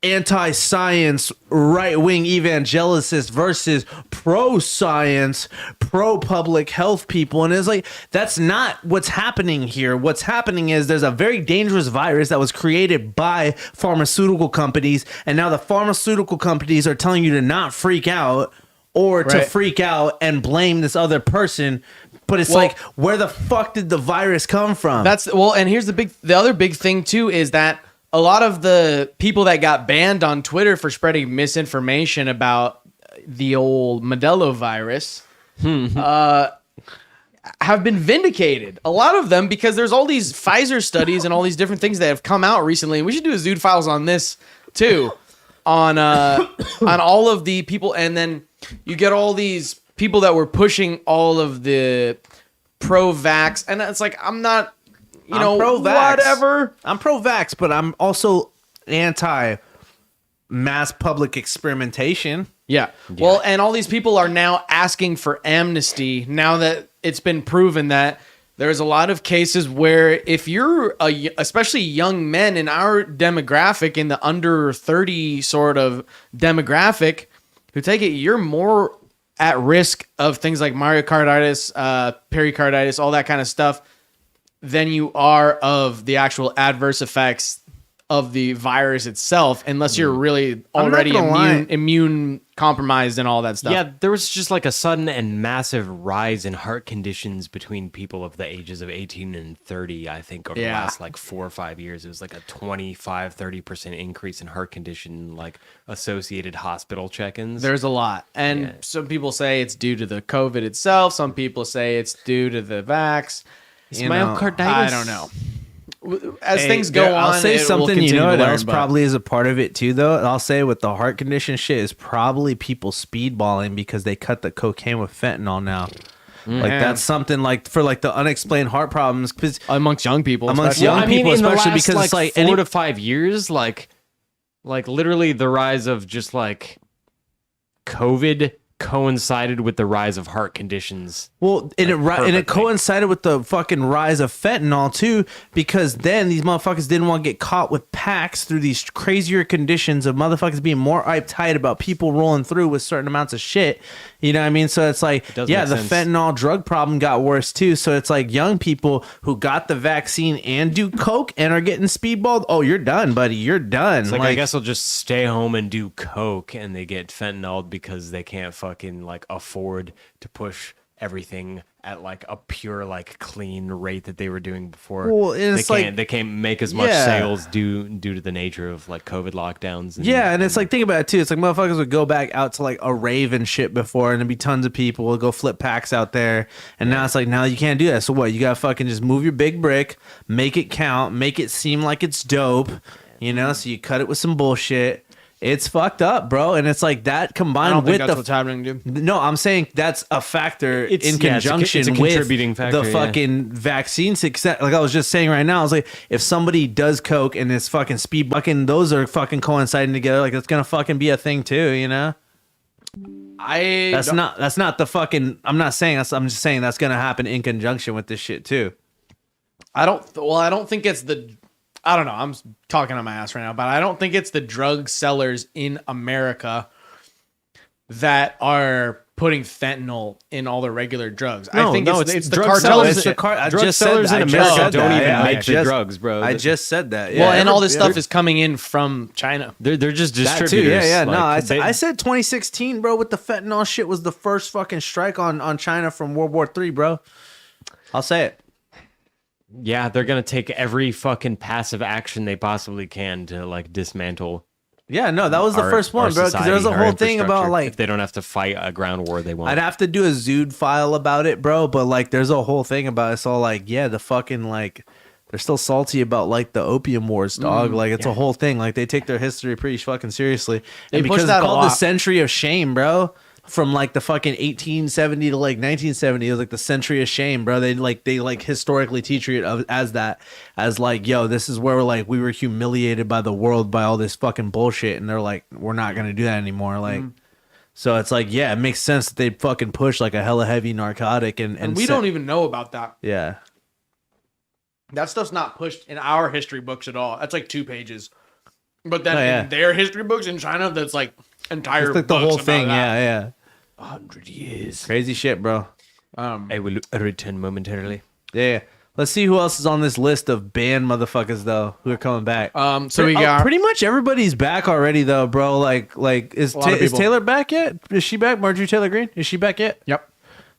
[SPEAKER 3] anti-science right-wing evangelicists versus pro-science pro-public health people, and it's like that's not what's happening here. What's happening is there's a very dangerous virus that was created by pharmaceutical companies, and now the pharmaceutical companies are telling you to not freak out or to
[SPEAKER 1] Right.
[SPEAKER 3] freak out and blame this other person. But it's like, where the fuck did the virus come from?
[SPEAKER 1] And here's the other big thing too is that a lot of the people that got banned on Twitter for spreading misinformation about the old Modelo virus have been vindicated. A lot of them, because there's all these Pfizer studies and all these different things that have come out recently. And we should do a Zude Files on this too, on all of the people. And then you get all these people that were pushing all of the pro-vax. And it's like, I'm not...
[SPEAKER 3] I'm pro-vax.
[SPEAKER 1] whatever.
[SPEAKER 3] I'm pro-vax, but I'm also anti-mass public experimentation.
[SPEAKER 1] Yeah. Well, and all these people are now asking for amnesty now that it's been proven that there's a lot of cases where if you're especially young men in our demographic, in the under 30 sort of demographic who take it, you're more at risk of things like myocarditis, pericarditis, all that kind of stuff than you are of the actual adverse effects of the virus itself, unless you're really
[SPEAKER 3] I'm not
[SPEAKER 1] already
[SPEAKER 3] gonna lie.
[SPEAKER 1] immune compromised and all that stuff.
[SPEAKER 2] Yeah, there was just like a sudden and massive rise in heart conditions between people of the ages of 18 and 30, I think, over the last like 4 or 5 years. It was like a 25-30% increase in heart condition, like associated hospital check-ins.
[SPEAKER 1] There's a lot. And some people say it's due to the COVID itself. Some people say it's due to the vax.
[SPEAKER 2] Myocarditis.
[SPEAKER 1] I don't know. As
[SPEAKER 3] Hey,
[SPEAKER 1] things go on,
[SPEAKER 3] I'll say
[SPEAKER 1] it will
[SPEAKER 3] something. You
[SPEAKER 1] continue
[SPEAKER 3] know
[SPEAKER 1] to
[SPEAKER 3] what
[SPEAKER 1] learn,
[SPEAKER 3] else
[SPEAKER 1] but-
[SPEAKER 3] probably is a part of it too, though. I'll say with the heart condition shit is probably people speedballing because they cut the cocaine with fentanyl now. Like that's something like for like the unexplained heart problems because
[SPEAKER 1] amongst young people,
[SPEAKER 3] Amongst
[SPEAKER 1] especially.
[SPEAKER 3] young people,
[SPEAKER 2] in the
[SPEAKER 3] especially
[SPEAKER 2] last,
[SPEAKER 3] because
[SPEAKER 2] like,
[SPEAKER 3] it's like
[SPEAKER 2] 4 to 5 years, like literally the rise of just like COVID coincided with the rise of heart conditions.
[SPEAKER 3] well, and it
[SPEAKER 2] perfectly.
[SPEAKER 3] coincided with the fucking rise of fentanyl too, because then these motherfuckers didn't want to get caught with packs through these crazier conditions of motherfuckers being more uptight about people rolling through with certain amounts of shit. You know what I mean? So it's like,
[SPEAKER 2] does
[SPEAKER 3] yeah,
[SPEAKER 2] make
[SPEAKER 3] the
[SPEAKER 2] sense.
[SPEAKER 3] fentanyl drug problem got worse too. So it's like young people who got the vaccine and do coke and are getting speedballed. Oh, you're done, buddy. You're done.
[SPEAKER 2] It's like, I guess I'll just stay home and do coke, and they get fentanyl because they can't fucking like afford to push everything at like a pure like clean rate that they were doing before.
[SPEAKER 3] Well, and it's like-
[SPEAKER 2] they can't make as much
[SPEAKER 3] Yeah.
[SPEAKER 2] sales due to the nature of like COVID lockdowns.
[SPEAKER 3] Yeah, and it's like, think about it too. It's like motherfuckers would go back out to like a rave and shit before, and there'd be tons of people would go flip packs out there. And now it's like, now you can't do that. So what? You gotta fucking just move your big brick, make it count, make it seem like it's dope, you know? So you cut it with some bullshit. It's fucked up, bro. And it's like that
[SPEAKER 1] I
[SPEAKER 3] combined
[SPEAKER 1] don't think
[SPEAKER 3] with
[SPEAKER 1] that's what's happening, dude.
[SPEAKER 3] No, I'm saying that's a factor
[SPEAKER 2] It's-
[SPEAKER 3] in
[SPEAKER 2] yeah, it's a
[SPEAKER 3] conjunction
[SPEAKER 2] contributing
[SPEAKER 3] with
[SPEAKER 2] factor,
[SPEAKER 3] the
[SPEAKER 2] yeah.
[SPEAKER 3] fucking vaccine success. Like I was just saying right now, I was like, if somebody does coke and it's fucking speed bucking, those are fucking coinciding together. Like it's gonna fucking be a thing too, you know? That's not the fucking. I'm not saying that's. I'm just saying that's gonna happen in conjunction with this shit too.
[SPEAKER 1] I don't think it's the. I don't know. I'm talking on my ass right now, but I don't think it's the drug sellers in America that are putting fentanyl in all the regular drugs. I think it's the
[SPEAKER 2] drug
[SPEAKER 1] cartels.
[SPEAKER 2] sellers.
[SPEAKER 1] that-
[SPEAKER 3] I
[SPEAKER 2] Drug
[SPEAKER 3] just said
[SPEAKER 2] sellers
[SPEAKER 3] that.
[SPEAKER 2] in
[SPEAKER 3] I just
[SPEAKER 2] America
[SPEAKER 3] said
[SPEAKER 2] don't
[SPEAKER 3] that.
[SPEAKER 2] even
[SPEAKER 3] Yeah,
[SPEAKER 2] make
[SPEAKER 3] I
[SPEAKER 2] the
[SPEAKER 3] just-
[SPEAKER 2] drugs, bro.
[SPEAKER 3] I just said that. Yeah.
[SPEAKER 1] well, and all this stuff is coming in from China.
[SPEAKER 2] They're just
[SPEAKER 3] That
[SPEAKER 2] distributors.
[SPEAKER 3] too, yeah. No,
[SPEAKER 2] Like,
[SPEAKER 3] I said 2016, bro, with the fentanyl shit was the first fucking strike on China from World War III, bro. I'll say it.
[SPEAKER 2] yeah, they're gonna take every fucking passive action they possibly can to like dismantle.
[SPEAKER 3] Yeah, no, that was the
[SPEAKER 2] our-
[SPEAKER 3] first one,
[SPEAKER 2] our
[SPEAKER 3] bro. Because there was a
[SPEAKER 2] society, our
[SPEAKER 3] whole thing about
[SPEAKER 2] infrastructure.
[SPEAKER 3] like
[SPEAKER 2] if they don't have to fight a ground war, they won't.
[SPEAKER 3] I'd have to do a Zude file about it, bro. But like, there's a whole thing about it's all like, yeah, the fucking like, they're still salty about like the opium wars, dog. Like it's a whole thing. Like they take their history pretty fucking seriously.
[SPEAKER 1] They
[SPEAKER 3] And
[SPEAKER 1] push
[SPEAKER 3] because
[SPEAKER 1] that
[SPEAKER 3] it's
[SPEAKER 1] a
[SPEAKER 3] called the
[SPEAKER 1] lot.
[SPEAKER 3] century of shame, bro. From like the fucking 1870 to like 1970, it was like the century of shame, bro. They historically teach it as that, as like, yo, this is where like we were humiliated by the world by all this fucking bullshit, and they're like, we're not gonna do that anymore, like. So it's like, yeah, it makes sense that they'd fucking push like a hella heavy narcotic
[SPEAKER 1] And we don't even know about that.
[SPEAKER 3] Yeah.
[SPEAKER 1] That stuff's not pushed in our history books at all. That's like 2 pages. But then
[SPEAKER 3] Oh, yeah.
[SPEAKER 1] in their history books in China, that's like entire
[SPEAKER 3] It's like the
[SPEAKER 1] books
[SPEAKER 3] whole
[SPEAKER 1] about
[SPEAKER 3] thing.
[SPEAKER 1] that.
[SPEAKER 3] Yeah.
[SPEAKER 2] 100 years.
[SPEAKER 3] Crazy shit, bro.
[SPEAKER 2] I will return momentarily.
[SPEAKER 3] Yeah. Let's see who else is on this list of banned motherfuckers though who are coming back.
[SPEAKER 1] So we got
[SPEAKER 3] pretty much everybody's back already though, bro. Like is
[SPEAKER 1] lot of
[SPEAKER 3] is
[SPEAKER 1] people.
[SPEAKER 3] Taylor back yet? Is she back? Marjorie Taylor Greene? Is she back yet?
[SPEAKER 1] Yep.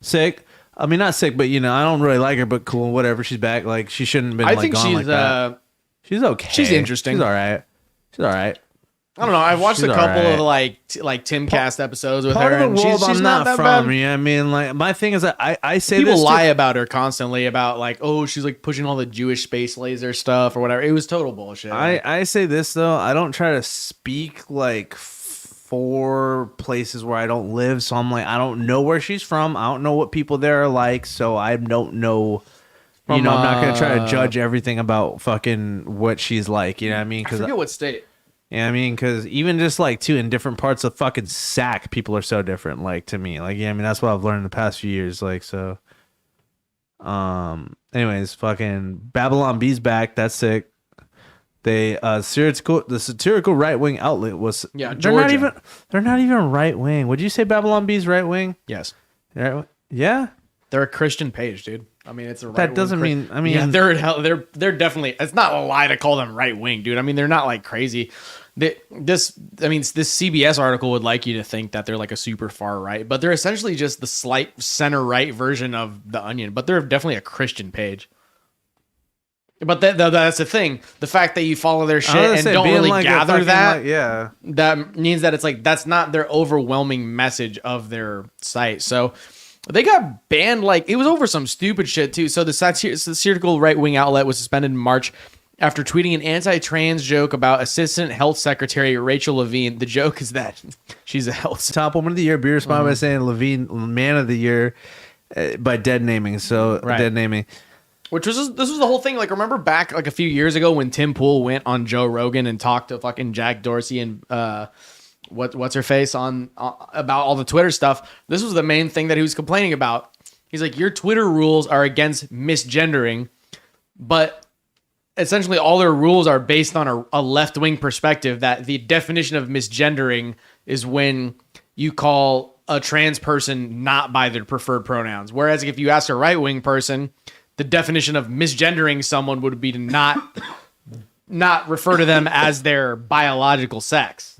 [SPEAKER 3] Sick. I mean, not sick, but you know, I don't really like her, but cool, whatever. She's back. Like she shouldn't have been.
[SPEAKER 1] I
[SPEAKER 3] like,
[SPEAKER 1] think
[SPEAKER 3] gone
[SPEAKER 1] she's
[SPEAKER 3] like that. She's okay.
[SPEAKER 1] she's interesting.
[SPEAKER 3] She's all right. She's all right.
[SPEAKER 1] I don't know. I've watched
[SPEAKER 3] She's
[SPEAKER 1] a couple
[SPEAKER 3] alright.
[SPEAKER 1] of like Timcast episodes with
[SPEAKER 3] Part
[SPEAKER 1] her,
[SPEAKER 3] of the
[SPEAKER 1] and
[SPEAKER 3] world
[SPEAKER 1] she's
[SPEAKER 3] I'm
[SPEAKER 1] not
[SPEAKER 3] not
[SPEAKER 1] that
[SPEAKER 3] from.
[SPEAKER 1] bad.
[SPEAKER 3] You know what I mean? Like my thing is that I say
[SPEAKER 1] People
[SPEAKER 3] this
[SPEAKER 1] lie about her constantly about like, oh, she's like pushing all the Jewish space laser stuff or whatever. It was total bullshit.
[SPEAKER 3] I say this though, I don't try to speak like for places where I don't live, so I'm like, I don't know where she's from, I don't know what people there are like, so I don't know. You know, I'm not gonna try to judge everything about fucking what she's like. You know what I mean?
[SPEAKER 1] I
[SPEAKER 3] Because
[SPEAKER 1] forget what state.
[SPEAKER 3] yeah, I mean, because even just like too in different parts of fucking Sac, people are so different. Like to me, like yeah, I mean that's what I've learned in the past few years. Like so. Anyways, fucking Babylon B's back. That's sick. They the satirical right wing outlet was
[SPEAKER 1] Yeah,
[SPEAKER 3] they're not even right wing. Would you say Babylon B's right wing?
[SPEAKER 1] Yes,
[SPEAKER 3] Right? Yeah.
[SPEAKER 1] they're a Christian page, dude. I mean, it's a
[SPEAKER 3] That doesn't mean. I mean,
[SPEAKER 1] yeah, they're definitely. It's not a lie to call them right wing, dude. I mean, they're not like crazy. This CBS article would like you to think that they're like a super far right, but they're essentially just the slight center right version of the Onion. But they're definitely a Christian page. But that's the thing. The fact that you follow their shit and don't really like gather that, that means that it's like that's not their overwhelming message of their site. So they got banned. Like it was over some stupid shit too. So the satirical right wing outlet was suspended in March after tweeting an anti-trans joke about Assistant Health Secretary Rachel Levine. The joke is that she's a health
[SPEAKER 3] top woman of the year. Be responded by saying Levine Man of the Year by dead naming. So dead naming.
[SPEAKER 1] Which was this was the whole thing. Like, remember back like a few years ago when Tim Pool went on Joe Rogan and talked to fucking Jack Dorsey and what's her face on about all the Twitter stuff. This was the main thing that he was complaining about. He's like, your Twitter rules are against misgendering, but essentially all their rules are based on a left wing perspective. That the definition of misgendering is when you call a trans person not by their preferred pronouns. Whereas if you ask a right wing person, the definition of misgendering someone would be to not refer to them as their biological sex.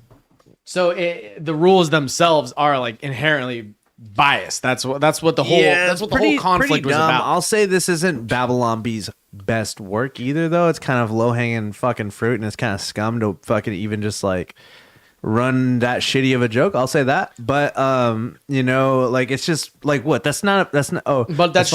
[SPEAKER 1] So the rules themselves are like inherently biased. That's what the whole conflict was about.
[SPEAKER 3] I'll say this isn't Babylon B's best work either, though. It's kind of low hanging fucking fruit, and it's kind of scum to fucking even just like run that shitty of a joke. I'll say that, but you know, like it's just like what that's not. Oh,
[SPEAKER 1] but that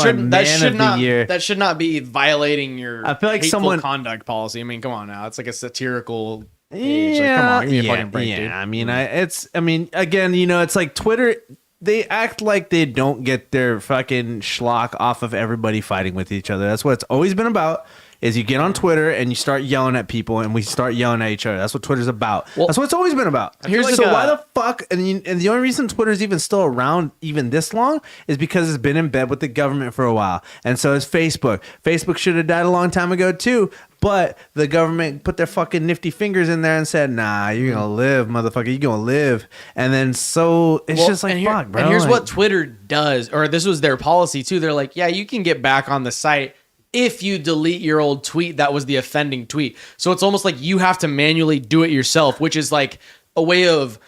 [SPEAKER 1] should not be violating your. I feel like hateful conduct policy. I mean, come on now, it's like a satirical. Page.
[SPEAKER 3] Yeah,
[SPEAKER 1] like, come on, give me a fucking break, dude.
[SPEAKER 3] I mean, again, you know, it's like Twitter. They act like they don't get their fucking schlock off of everybody fighting with each other. That's what it's always been about. Is you get on Twitter and you start yelling at people, and we start yelling at each other. That's what Twitter's about. Well, that's what it's always been about. Why the fuck? And the only reason Twitter's even still around even this long is because it's been in bed with the government for a while. And so is Facebook. Facebook should have died a long time ago too. But the government put their fucking nifty fingers in there and said, nah, you're going to live, motherfucker. You're going to live. And then so it's just like, fuck, bro.
[SPEAKER 1] And here's what Twitter does, or this was their policy too. They're like, yeah, you can get back on the site if you delete your old tweet that was the offending tweet. So it's almost like you have to manually do it yourself, which is like a way of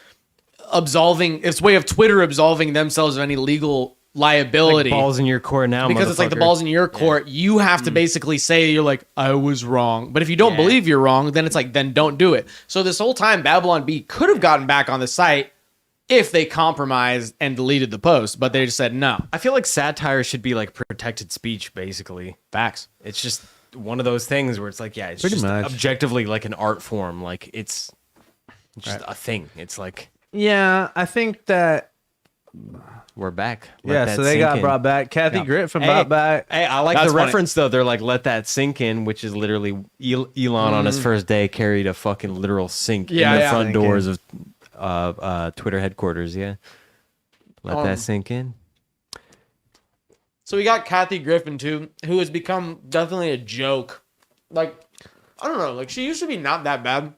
[SPEAKER 1] Twitter absolving themselves of any legal liability.
[SPEAKER 2] Like balls in your court now,
[SPEAKER 1] because it's like the balls in your court. You have to basically say you're like, I was wrong. But if you don't believe you're wrong, then it's like, then don't do it. So this whole time, Babylon Bee could have gotten back on the site if they compromised and deleted the post, but they just said no.
[SPEAKER 2] I feel like satire should be like protected speech, basically.
[SPEAKER 1] Facts.
[SPEAKER 2] It's just one of those things where it's like, yeah, it's
[SPEAKER 3] pretty
[SPEAKER 2] just
[SPEAKER 3] much
[SPEAKER 2] objectively like an art form. Like it's just a thing. It's like,
[SPEAKER 3] yeah, I think that
[SPEAKER 2] we're back.
[SPEAKER 3] So they got brought back. Kathy Griffin brought back.
[SPEAKER 2] Hey, I like the reference though. They're like, let that sink in, which is literally Elon on his first day carried a fucking literal sink in the front doors of Twitter headquarters. Let that sink in.
[SPEAKER 1] So we got Kathy Griffin too, who has become definitely a joke. Like, I don't know, like she used to be not that bad.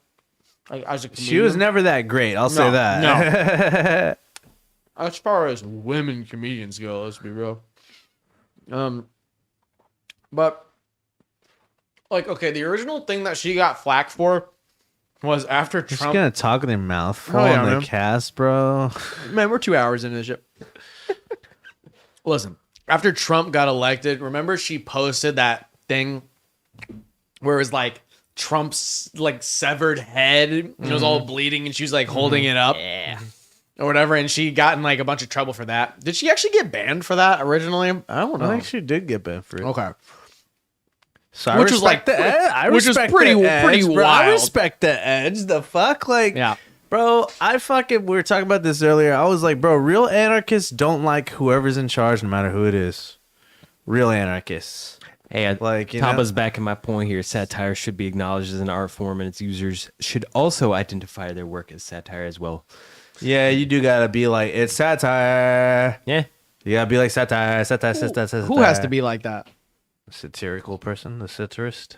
[SPEAKER 1] Like as a comedian.
[SPEAKER 3] She was never that great. I'll say that.
[SPEAKER 1] No. As far as women comedians go, let's be real. But like, okay, the original thing that she got flack for was after Trump.
[SPEAKER 3] She's gonna talk with their mouth full on the cast, bro.
[SPEAKER 1] Man, we're 2 hours into this shit. Listen, after Trump got elected, remember she posted that thing where it was like Trump's like severed head and it was all bleeding and she was like holding it up. Yeah. Or whatever, and she got in like a bunch of trouble for that. Did she actually get banned for that originally? I don't know.
[SPEAKER 3] I think she did get banned for it.
[SPEAKER 1] Okay.
[SPEAKER 3] So which was like the edge.
[SPEAKER 1] Which was pretty wild.
[SPEAKER 3] I respect the edge. The fuck, like,
[SPEAKER 1] yeah,
[SPEAKER 3] bro. We were talking about this earlier. I was like, bro, real anarchists don't like whoever's in charge, no matter who it is. Real anarchists.
[SPEAKER 2] Hey, like Taba's backing my point here. Satire should be acknowledged as an art form, and its users should also identify their work as satire as well.
[SPEAKER 3] Yeah, you do gotta be like, it's satire.
[SPEAKER 2] Yeah.
[SPEAKER 3] You gotta be like satire.
[SPEAKER 1] Who has to be like that?
[SPEAKER 3] The satirical person, the satirist.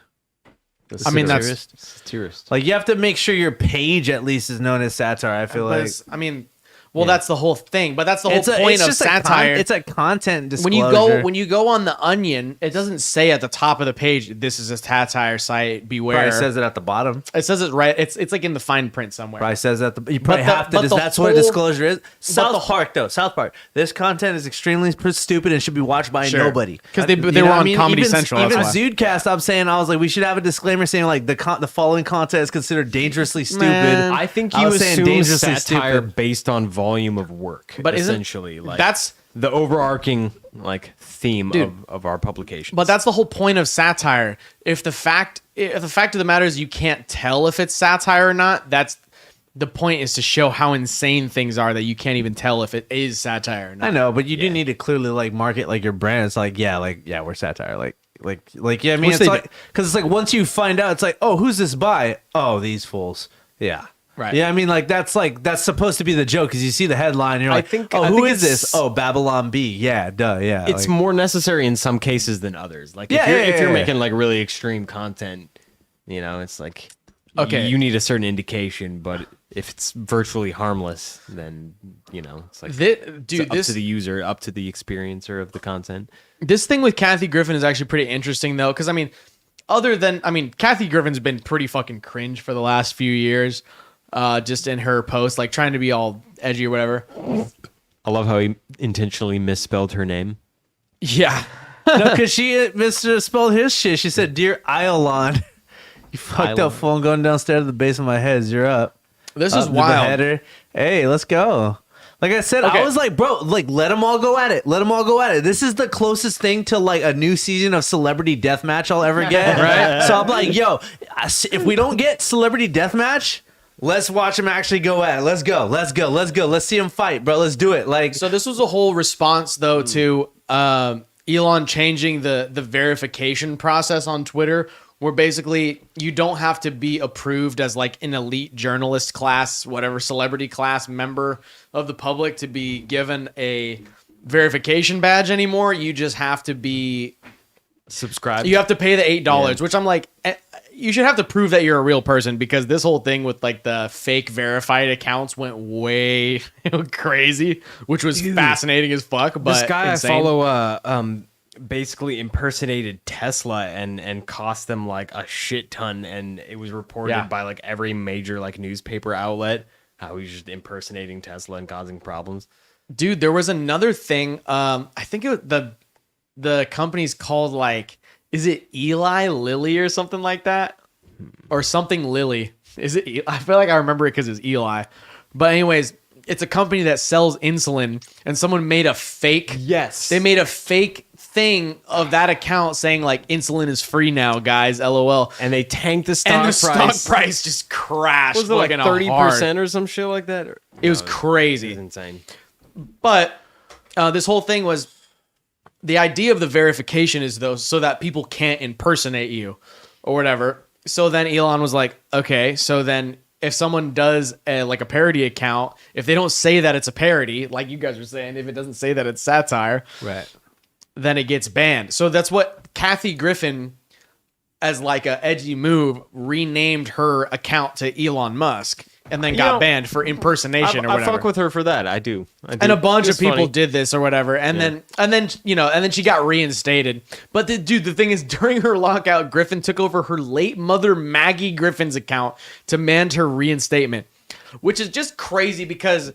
[SPEAKER 2] Satirist.
[SPEAKER 3] Like, you have to make sure your page at least is known as satire, I feel like.
[SPEAKER 1] I mean, Well, that's the whole thing, but that's the whole point of satire.
[SPEAKER 3] It's a content disclosure.
[SPEAKER 1] When you go on the Onion, it doesn't say at the top of the page, "This is a satire site. Beware."
[SPEAKER 3] Probably says it at the bottom.
[SPEAKER 1] It says it right. It's like in the fine print somewhere.
[SPEAKER 3] Probably says that you probably have to. That's what a disclosure is. South Park, though. South Park. This content is extremely stupid and should be watched by nobody.
[SPEAKER 1] Because they were on Comedy Central.
[SPEAKER 3] Even Zudecast, I'm saying, I was like, we should have a disclaimer saying like the following content is considered dangerously stupid.
[SPEAKER 2] I think you assume satire based on volume of work, but essentially, like
[SPEAKER 1] that's
[SPEAKER 2] the overarching like theme of our publication.
[SPEAKER 1] But that's the whole point of satire. If the fact of the matter is you can't tell if it's satire or not, that's the point, is to show how insane things are that you can't even tell if it is satire or not.
[SPEAKER 3] I know, but you do need to clearly like market like your brand. It's like, yeah, we're satire. Like, yeah, I mean, it's like, because it's like once you find out, it's like, oh, who's this by? Oh, these fools. Yeah.
[SPEAKER 1] Right.
[SPEAKER 3] Yeah, I mean, like that's supposed to be the joke, because you see the headline and you're like, who is this? Oh, Babylon Bee. Yeah, duh. Yeah.
[SPEAKER 2] It's more necessary in some cases than others. Like if you're making like really extreme content, you know, it's like, okay, you need a certain indication, but if it's virtually harmless, then, you know, it's like up to the user, up to the experiencer of the content.
[SPEAKER 1] This thing with Kathy Griffin is actually pretty interesting, though, because Kathy Griffin's been pretty fucking cringe for the last few years, just in her posts, like trying to be all edgy or whatever.
[SPEAKER 2] I love how he intentionally misspelled her name.
[SPEAKER 1] Yeah.
[SPEAKER 3] No, because she misspelled his shit. She said, "Dear Iolon, you fucked up phone going downstairs to the base of my head. You're up."
[SPEAKER 1] This is wild.
[SPEAKER 3] Header. Hey, let's go. Like I said, I was like, bro, like let them all go at it. Let them all go at it. This is the closest thing to like a new season of Celebrity Deathmatch I'll ever get. Right? So I'm like, yo, if we don't get Celebrity Deathmatch, let's watch them actually go at it. Let's go. Let's see them fight, bro. Let's do it. Like,
[SPEAKER 1] so this was a whole response though to Elon changing the verification process on Twitter, where basically you don't have to be approved as like an elite journalist class, whatever celebrity class member of the public to be given a verification badge anymore. You just have to be
[SPEAKER 2] subscribed.
[SPEAKER 1] You have to pay the $8, which I'm like, you should have to prove that you're a real person, because this whole thing with like the fake verified accounts went way crazy, which was fascinating as fuck. But
[SPEAKER 2] this guy
[SPEAKER 1] insane.
[SPEAKER 2] I follow basically impersonated Tesla and cost them like a shit ton, and it was reported by like every major like newspaper outlet how he's just impersonating Tesla and causing problems.
[SPEAKER 1] Dude, there was another thing. I think it was the company's called like, is it Eli Lilly or something like that, or something Lilly? Is it? I feel like I remember it because it's Eli. But anyways, it's a company that sells insulin, and someone made a fake.
[SPEAKER 2] Yes,
[SPEAKER 1] they made a fake thing of that account saying like insulin is free now, guys, LOL.
[SPEAKER 2] And they tanked the stock
[SPEAKER 1] and the
[SPEAKER 2] price.
[SPEAKER 1] stock price just crashed.
[SPEAKER 2] Was it like 30% or some shit like that?
[SPEAKER 1] It was crazy.
[SPEAKER 2] It was insane.
[SPEAKER 1] But this whole thing was, the idea of the verification is though so that people can't impersonate you or whatever. So then Elon was like, okay, so then if someone does a parody account, if they don't say that it's a parody, like you guys were saying, if it doesn't say that it's satire,
[SPEAKER 3] right,
[SPEAKER 1] then it gets banned. So that's what Kathy Griffin, as like a edgy move, renamed her account to Elon Musk, and then got banned for impersonation or whatever.
[SPEAKER 2] I fuck with her for that. I do.
[SPEAKER 1] And a bunch of people did this or whatever, and then she got reinstated. But the thing is, during her lockout, Griffin took over her late mother Maggie Griffin's account to demand her reinstatement, which is just crazy because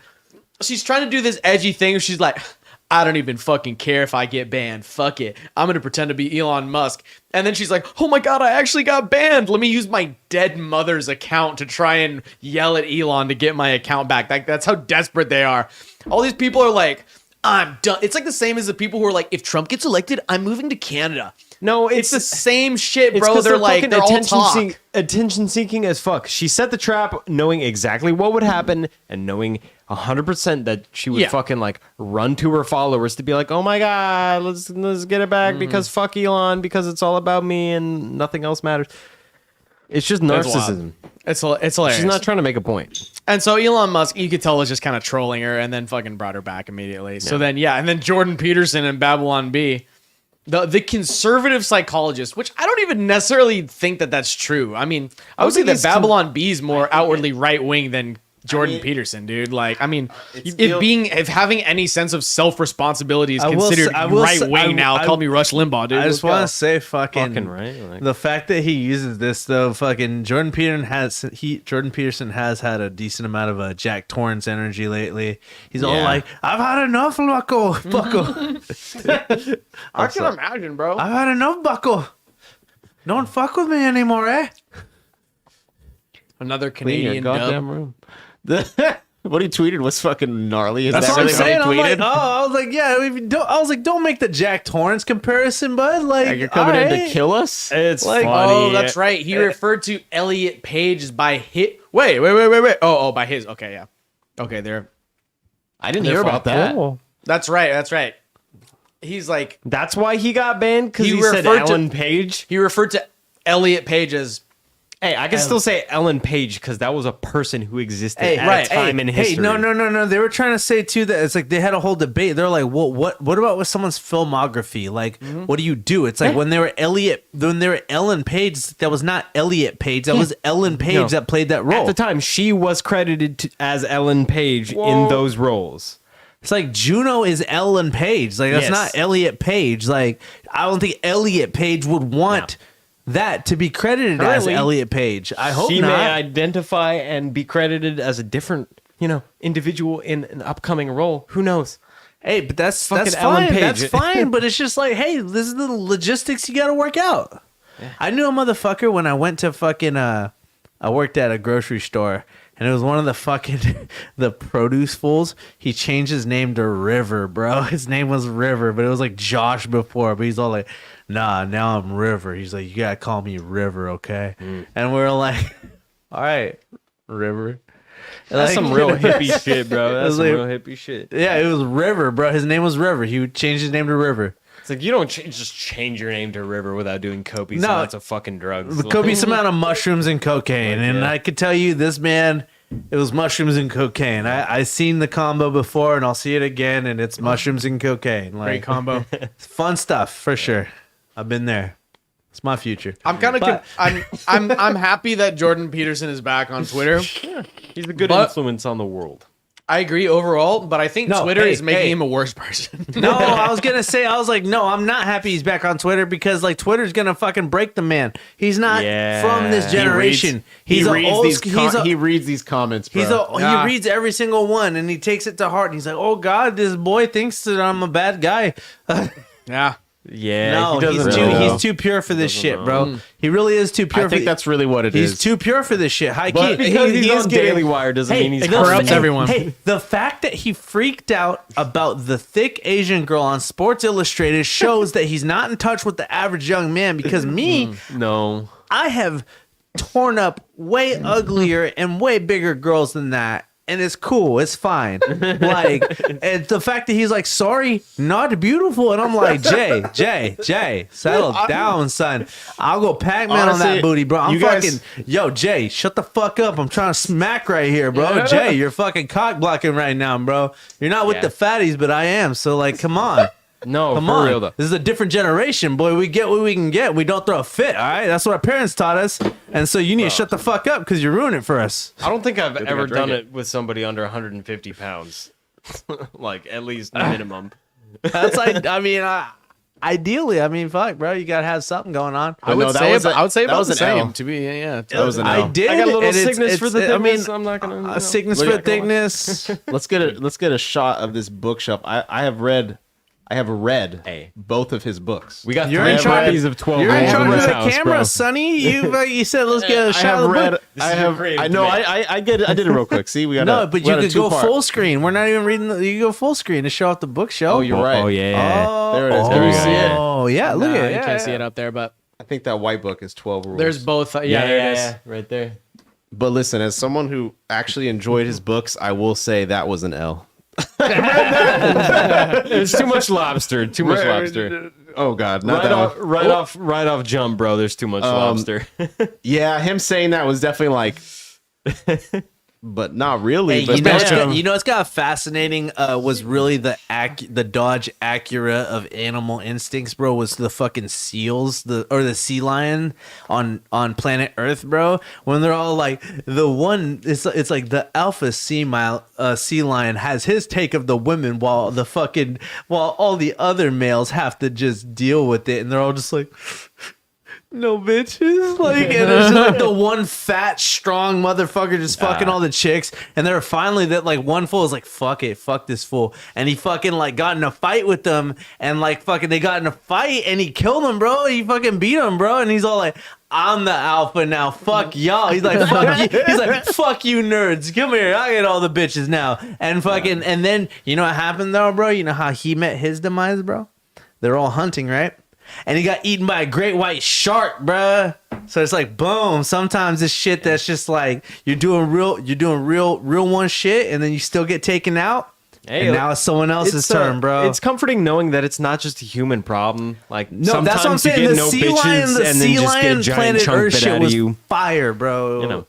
[SPEAKER 1] she's trying to do this edgy thing. She's like, I don't even fucking care if I get banned. Fuck it. I'm going to pretend to be Elon Musk. And then she's like, oh my God, I actually got banned. Let me use my dead mother's account to try and yell at Elon to get my account back. That's how desperate they are. All these people are like, I'm done. It's like the same as the people who are like, if Trump gets elected, I'm moving to Canada.
[SPEAKER 2] No,
[SPEAKER 1] it's the same shit, bro. They're like, they're all talk.
[SPEAKER 2] Attention seeking as fuck. She set the trap knowing exactly what would happen and knowing 100% that she would fucking like run to her followers to be like, oh my God, let's get it back because fuck Elon, because it's all about me and nothing else matters. It's just narcissism.
[SPEAKER 1] It's hilarious.
[SPEAKER 2] She's not trying to make a point.
[SPEAKER 1] And so Elon Musk, you could tell, was just kind of trolling her and then fucking brought her back immediately. So then, and then Jordan Peterson and Babylon Bee, the conservative psychologist, which I don't even necessarily think that that's true. I mean, I would say that Babylon Bee is more outwardly right-wing than Jordan Peterson, dude. Like, I mean,
[SPEAKER 4] It's
[SPEAKER 1] if having any sense of self responsibility is
[SPEAKER 3] I will
[SPEAKER 1] considered
[SPEAKER 3] say- I will
[SPEAKER 1] right
[SPEAKER 3] say-
[SPEAKER 1] wing now, call me Rush Limbaugh, dude.
[SPEAKER 3] I just want to say fucking
[SPEAKER 2] right. Like,
[SPEAKER 3] the fact that he uses this though, fucking Jordan Peterson has had a decent amount of Jack Torrance energy lately. He's all
[SPEAKER 2] Yeah.
[SPEAKER 3] like, "I've had enough, Bucko."
[SPEAKER 1] I can imagine, bro.
[SPEAKER 3] I've had enough, Bucko. Don't fuck with me anymore, eh?
[SPEAKER 1] Another
[SPEAKER 4] Clean your
[SPEAKER 1] Canadian dub.
[SPEAKER 4] goddamn room. What he tweeted was fucking gnarly. Is
[SPEAKER 3] That's
[SPEAKER 4] that
[SPEAKER 3] what I'm
[SPEAKER 4] really
[SPEAKER 3] saying.
[SPEAKER 4] what
[SPEAKER 3] I'm
[SPEAKER 4] he
[SPEAKER 3] like,
[SPEAKER 4] tweeted?
[SPEAKER 3] I was like, yeah. I was like, don't make the Jack Torrance comparison, bud. Like,
[SPEAKER 4] You're coming in to
[SPEAKER 3] alright.
[SPEAKER 4] kill us?
[SPEAKER 2] it's
[SPEAKER 3] Like,
[SPEAKER 2] funny.
[SPEAKER 1] Oh, that's right. He referred to Elliot Page by his. Wait. Oh, by his. Okay, yeah. Okay, there.
[SPEAKER 4] I didn't hear about that.
[SPEAKER 1] That's right. He's like,
[SPEAKER 2] That's why he got banned because
[SPEAKER 1] He
[SPEAKER 2] he, said
[SPEAKER 1] referred to-
[SPEAKER 2] Ellen Page.
[SPEAKER 1] he referred to Elliot Page as.
[SPEAKER 2] Hey, I can still say Ellen Page because that was a person who existed
[SPEAKER 3] Hey,
[SPEAKER 2] at
[SPEAKER 1] right,
[SPEAKER 2] a time in history.
[SPEAKER 3] No. They were trying to say too that it's like they had a whole debate. They're like, well, what about with someone's filmography? Like, what do you do? It's like when they were Ellen Page, that was not Elliot Page. That was Ellen Page that played that role.
[SPEAKER 2] At the time, she was credited as Ellen Page in those roles.
[SPEAKER 3] It's like Juno is Ellen Page. Like that's
[SPEAKER 2] Yes.
[SPEAKER 3] not Elliot Page. Like I don't think Elliot Page would want that to be credited as
[SPEAKER 2] Currently,
[SPEAKER 3] Elliot Page. I hope
[SPEAKER 2] She
[SPEAKER 3] not.
[SPEAKER 2] may identify and be credited as a different, individual in an upcoming role. Who knows?
[SPEAKER 3] Hey, but that's
[SPEAKER 2] Fucking Ellen
[SPEAKER 3] fine.
[SPEAKER 2] Page.
[SPEAKER 3] That's fine. But it's just like, hey, this is the logistics you got to work out. I knew a motherfucker when I went to fucking. I worked at a grocery store, and it was one of the fucking the produce fools. He changed his name to River, bro. His name was River, but it was like Josh before. But he's all like, "Nah, now I'm River." He's like, "You gotta call me River, okay?" And we're like, "All right, River."
[SPEAKER 2] That's some real hippie shit, bro. That's
[SPEAKER 3] was
[SPEAKER 2] some
[SPEAKER 3] like-
[SPEAKER 2] real hippie shit.
[SPEAKER 3] Yeah, it was River, bro. His name was River. He would change his name to River.
[SPEAKER 2] It's like you don't just change your name to River without doing copious
[SPEAKER 3] No.
[SPEAKER 2] amounts of fucking drugs.
[SPEAKER 3] Copious amount of mushrooms and cocaine. And
[SPEAKER 2] yeah.
[SPEAKER 3] I could tell you this man, it was mushrooms and cocaine. I seen the combo before and I'll see it again and it's mushrooms and cocaine. Like
[SPEAKER 1] Great combo.
[SPEAKER 3] fun stuff for sure. I've been there. It's my future.
[SPEAKER 1] I'm kind of.
[SPEAKER 3] But-
[SPEAKER 1] I'm happy that Jordan Peterson is back on Twitter.
[SPEAKER 2] He's a good
[SPEAKER 1] But-
[SPEAKER 2] influence on the world.
[SPEAKER 1] I agree overall, but I think
[SPEAKER 3] No,
[SPEAKER 1] Twitter
[SPEAKER 3] hey,
[SPEAKER 1] is making
[SPEAKER 3] hey.
[SPEAKER 1] him a worse person.
[SPEAKER 3] No, I was gonna say, I was like, no, I'm not happy he's back on Twitter because like Twitter's gonna fucking break the man. He's not
[SPEAKER 2] Yeah.
[SPEAKER 3] from this generation. He's a old.
[SPEAKER 4] He reads these comments, bro.
[SPEAKER 1] Yeah.
[SPEAKER 3] He reads every single one and he takes it to heart. And he's like, "Oh God, this boy thinks that I'm a bad guy."
[SPEAKER 1] Yeah.
[SPEAKER 2] Yeah,
[SPEAKER 3] No,
[SPEAKER 2] he
[SPEAKER 3] he's
[SPEAKER 2] doesn't
[SPEAKER 3] too
[SPEAKER 2] know.
[SPEAKER 3] he's too pure for this shit, bro. He really is too pure.
[SPEAKER 4] I think that's really what it
[SPEAKER 3] he's
[SPEAKER 4] is.
[SPEAKER 3] too pure for this shit. High
[SPEAKER 2] But
[SPEAKER 3] key.
[SPEAKER 2] because he's on
[SPEAKER 3] getting-
[SPEAKER 2] Daily Wire doesn't mean he's
[SPEAKER 1] it corrupts everyone.
[SPEAKER 3] Hey, the fact that he freaked out about the thick Asian girl on Sports Illustrated shows that he's not in touch with the average young man. Because me,
[SPEAKER 2] No.
[SPEAKER 3] I have torn up way uglier and way bigger girls than that. And it's cool. It's fine. Like, and the fact that he's like, sorry, not beautiful. And I'm like, Jay, settle down, son. I'll go Pac-Man on
[SPEAKER 4] Honestly,
[SPEAKER 3] that booty, bro. I'm
[SPEAKER 4] you guys-
[SPEAKER 3] fucking, yo, Jay, shut the fuck up. I'm trying to smack right here, bro. Jay, you're fucking cock blocking right now, bro. You're not with
[SPEAKER 2] Yeah.
[SPEAKER 3] the fatties, but I am. So, like, come on.
[SPEAKER 2] No,
[SPEAKER 3] Come
[SPEAKER 2] for
[SPEAKER 3] on.
[SPEAKER 2] real though.
[SPEAKER 3] This is a different generation, boy. We get what we can get. We don't throw a fit, all right? That's what our parents taught us. And so you need to shut the fuck up because you're ruining it for us.
[SPEAKER 2] I don't think I've ever
[SPEAKER 4] drank
[SPEAKER 2] done
[SPEAKER 4] it.
[SPEAKER 2] it with somebody under 150 pounds. Like, at least minimum.
[SPEAKER 3] That's like, ideally, fuck, bro. You got to have something going on.
[SPEAKER 1] I would
[SPEAKER 4] no, that
[SPEAKER 1] say
[SPEAKER 4] was
[SPEAKER 1] about,
[SPEAKER 4] a-
[SPEAKER 1] I would say
[SPEAKER 4] that
[SPEAKER 1] about
[SPEAKER 4] was
[SPEAKER 1] the
[SPEAKER 4] an
[SPEAKER 1] same.
[SPEAKER 4] L.
[SPEAKER 1] To be yeah.
[SPEAKER 4] That was an
[SPEAKER 3] I
[SPEAKER 4] L.
[SPEAKER 3] did.
[SPEAKER 2] I got a little
[SPEAKER 3] and
[SPEAKER 2] sickness for the thickness. I'm not gonna.
[SPEAKER 3] a sickness
[SPEAKER 4] Look
[SPEAKER 3] for
[SPEAKER 4] at-
[SPEAKER 3] thickness.
[SPEAKER 4] Let's get a shot of this bookshelf. I have read
[SPEAKER 2] Hey.
[SPEAKER 4] both of his books.
[SPEAKER 2] We got
[SPEAKER 3] You're
[SPEAKER 2] 3
[SPEAKER 3] in charge-
[SPEAKER 2] copies of 12
[SPEAKER 3] You're in
[SPEAKER 2] all
[SPEAKER 3] charge
[SPEAKER 2] over
[SPEAKER 3] of
[SPEAKER 2] his
[SPEAKER 3] the
[SPEAKER 2] house,
[SPEAKER 3] camera,
[SPEAKER 2] bro.
[SPEAKER 3] Sonny. You said let's get a
[SPEAKER 4] I
[SPEAKER 3] shot
[SPEAKER 4] have
[SPEAKER 3] of the
[SPEAKER 4] read.
[SPEAKER 3] book.
[SPEAKER 2] This
[SPEAKER 4] I
[SPEAKER 2] is your
[SPEAKER 4] have.
[SPEAKER 2] creative
[SPEAKER 4] I know.
[SPEAKER 2] debate.
[SPEAKER 4] I get it. I did it real quick. See, we got
[SPEAKER 3] No, but you
[SPEAKER 4] got a
[SPEAKER 3] could go
[SPEAKER 4] two-part.
[SPEAKER 3] full screen. We're not even reading. You go full screen to show off the bookshelf.
[SPEAKER 4] Oh, you're right.
[SPEAKER 2] Oh, yeah.
[SPEAKER 3] Oh,
[SPEAKER 4] There it is.
[SPEAKER 3] Oh,
[SPEAKER 4] There you see it?
[SPEAKER 3] Oh, yeah. Look
[SPEAKER 1] Nah,
[SPEAKER 3] at it.
[SPEAKER 1] you
[SPEAKER 3] Yeah,
[SPEAKER 1] can't see
[SPEAKER 3] yeah.
[SPEAKER 1] it up there, but
[SPEAKER 4] I think that white book is 12 rules.
[SPEAKER 1] there's both. Yeah, there it is.
[SPEAKER 2] Right there.
[SPEAKER 4] But listen, as someone who actually enjoyed his books, I will say that was an L.
[SPEAKER 2] There's too much lobster. Too much lobster.
[SPEAKER 4] Oh God, not that one.
[SPEAKER 2] Right off jump, bro. There's too much lobster.
[SPEAKER 4] Yeah, him saying that was definitely like but not really.
[SPEAKER 3] Hey,
[SPEAKER 4] but
[SPEAKER 3] you know, it's got fascinating. Was really the Dodge Acura of Animal Instincts, bro. Was the fucking seals, the sea lion on planet Earth, bro. When they're all like the one, it's like the alpha sea lion has his take of the women, while all the other males have to just deal with it, and they're all just like. No bitches, like, and it's just like the one fat, strong motherfucker just fucking all the chicks, and they're finally that like one fool is like, fuck this fool, and he fucking like got in a fight with them, and like fucking they got in a fight, and he killed him, bro. He fucking beat him, bro, and he's all like, I'm the alpha now. Fuck y'all. He's like, fuck you. He's like, fuck you nerds. Come here. I get all the bitches now. And fucking, and then you know what happened though, bro? You know how he met his demise, bro? They're all hunting, right? And he got eaten by a great white shark, bruh. So it's like, boom. Sometimes this shit that's just like you're doing real one shit, and then you still get taken out. Hey, and now it's someone else's turn, bro.
[SPEAKER 2] It's comforting knowing that it's not just a human problem. Like,
[SPEAKER 3] no,
[SPEAKER 2] sometimes
[SPEAKER 3] that's what I'm saying.
[SPEAKER 2] you get
[SPEAKER 3] The
[SPEAKER 2] no
[SPEAKER 3] sea
[SPEAKER 2] bitches
[SPEAKER 3] lion, the
[SPEAKER 2] and
[SPEAKER 3] sea
[SPEAKER 2] then just get a
[SPEAKER 3] lion
[SPEAKER 2] giant
[SPEAKER 3] planet
[SPEAKER 2] chunk
[SPEAKER 3] Earth
[SPEAKER 2] bit
[SPEAKER 3] shit
[SPEAKER 2] out
[SPEAKER 3] was
[SPEAKER 2] of you.
[SPEAKER 3] fire, bro.
[SPEAKER 2] You know.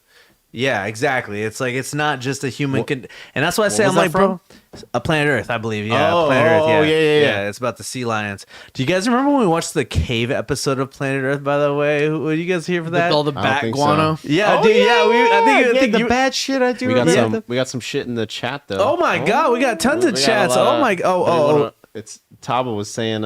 [SPEAKER 3] Yeah, exactly. It's like it's not just a human, and that's why I say
[SPEAKER 4] was
[SPEAKER 3] I'm like,
[SPEAKER 4] that
[SPEAKER 3] bro, a Planet Earth, I believe. Yeah,
[SPEAKER 4] Oh,
[SPEAKER 3] Planet Earth.
[SPEAKER 4] oh,
[SPEAKER 3] Yeah.
[SPEAKER 4] yeah.
[SPEAKER 3] It's about the sea lions. Do you guys remember when we watched the cave episode of Planet Earth? By the way, were you guys here for that?
[SPEAKER 1] With all the
[SPEAKER 4] I don't
[SPEAKER 1] bat
[SPEAKER 4] think
[SPEAKER 1] guano.
[SPEAKER 4] so.
[SPEAKER 3] Yeah, dude. I think
[SPEAKER 2] the
[SPEAKER 3] you.
[SPEAKER 2] bad shit I do.
[SPEAKER 4] We got
[SPEAKER 2] remember.
[SPEAKER 4] we got some shit in the chat though.
[SPEAKER 3] Oh my god, we got tons of
[SPEAKER 4] We got a
[SPEAKER 3] chats.
[SPEAKER 4] lot
[SPEAKER 3] Oh
[SPEAKER 4] of-
[SPEAKER 3] my. Oh.
[SPEAKER 4] It's Taba was saying,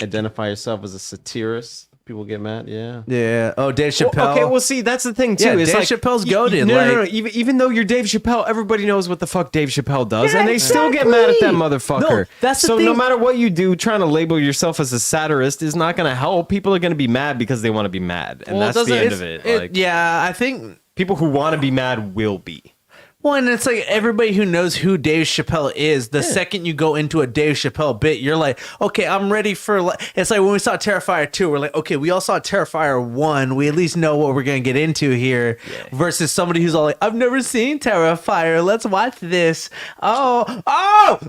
[SPEAKER 4] identify yourself as a satirist. People get mad. Yeah.
[SPEAKER 3] Yeah. Oh, Dave Chappelle.
[SPEAKER 2] Well, okay, well, see, that's the thing too.
[SPEAKER 3] Yeah,
[SPEAKER 2] is
[SPEAKER 3] Dave
[SPEAKER 2] like,
[SPEAKER 3] Chappelle's
[SPEAKER 2] y-
[SPEAKER 3] goated,
[SPEAKER 2] No.
[SPEAKER 3] like-
[SPEAKER 2] Even though you're Dave Chappelle, everybody knows what the fuck Dave Chappelle does,
[SPEAKER 3] Yeah,
[SPEAKER 2] and they still get mad at that
[SPEAKER 3] exactly.
[SPEAKER 2] motherfucker.
[SPEAKER 3] No, that's the
[SPEAKER 2] so
[SPEAKER 3] thing.
[SPEAKER 2] no matter what you do, trying to label yourself as a satirist is not going to help. People are going to be mad because they want to be mad, and
[SPEAKER 1] Well,
[SPEAKER 2] that's the end
[SPEAKER 3] It's-
[SPEAKER 2] of it. Like,
[SPEAKER 3] yeah, I think.
[SPEAKER 2] people who want to be mad will be.
[SPEAKER 3] Well, and it's like everybody who knows who Dave Chappelle is, the second you go into a Dave Chappelle bit, you're like, okay, I'm ready for... It's like when we saw Terrifier 2, we're like, okay, we all saw Terrifier 1. We at least know what we're going to get into here. Yeah. Versus somebody who's all like, I've never seen Terrifier. Let's watch this. Oh!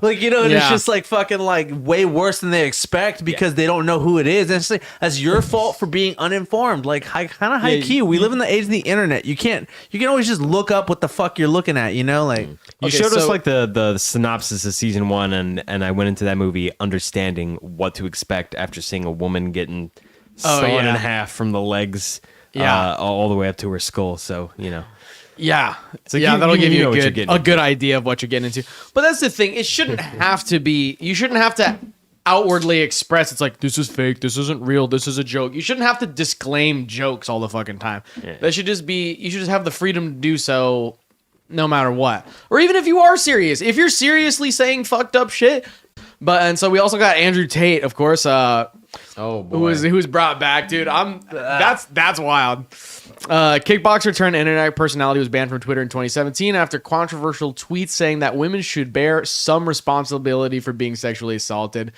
[SPEAKER 3] Like, you know, and it's just like fucking like way worse than they expect because they don't know who it is. And it's like, that's your fault for being uninformed. Like, kind of high key. We live in the age of the internet. You can always just look up what the fuck you're looking at. You know, like
[SPEAKER 2] You showed us like the synopsis of season 1, and I went into that movie understanding what to expect after seeing a woman getting sawn in half from the legs, all the way up to her skull. So you know,
[SPEAKER 1] So
[SPEAKER 2] you-
[SPEAKER 1] that'll
[SPEAKER 2] you
[SPEAKER 1] give you
[SPEAKER 2] know what you're
[SPEAKER 1] a
[SPEAKER 2] getting
[SPEAKER 1] good idea of what you're getting into. But that's the thing; it shouldn't have to be. You shouldn't have to outwardly express it's like this is fake, this isn't real, this is a joke. You shouldn't have to disclaim jokes all the fucking time. That should just be. You should just have the freedom to do so. No matter what, or even if you are serious, if you're seriously saying fucked up shit. And so we also got Andrew Tate, of course,
[SPEAKER 4] Oh boy.
[SPEAKER 1] who was brought back, dude. That's wild. Kickboxer turned internet personality was banned from Twitter in 2017 after controversial tweets saying that women should bear some responsibility for being sexually assaulted.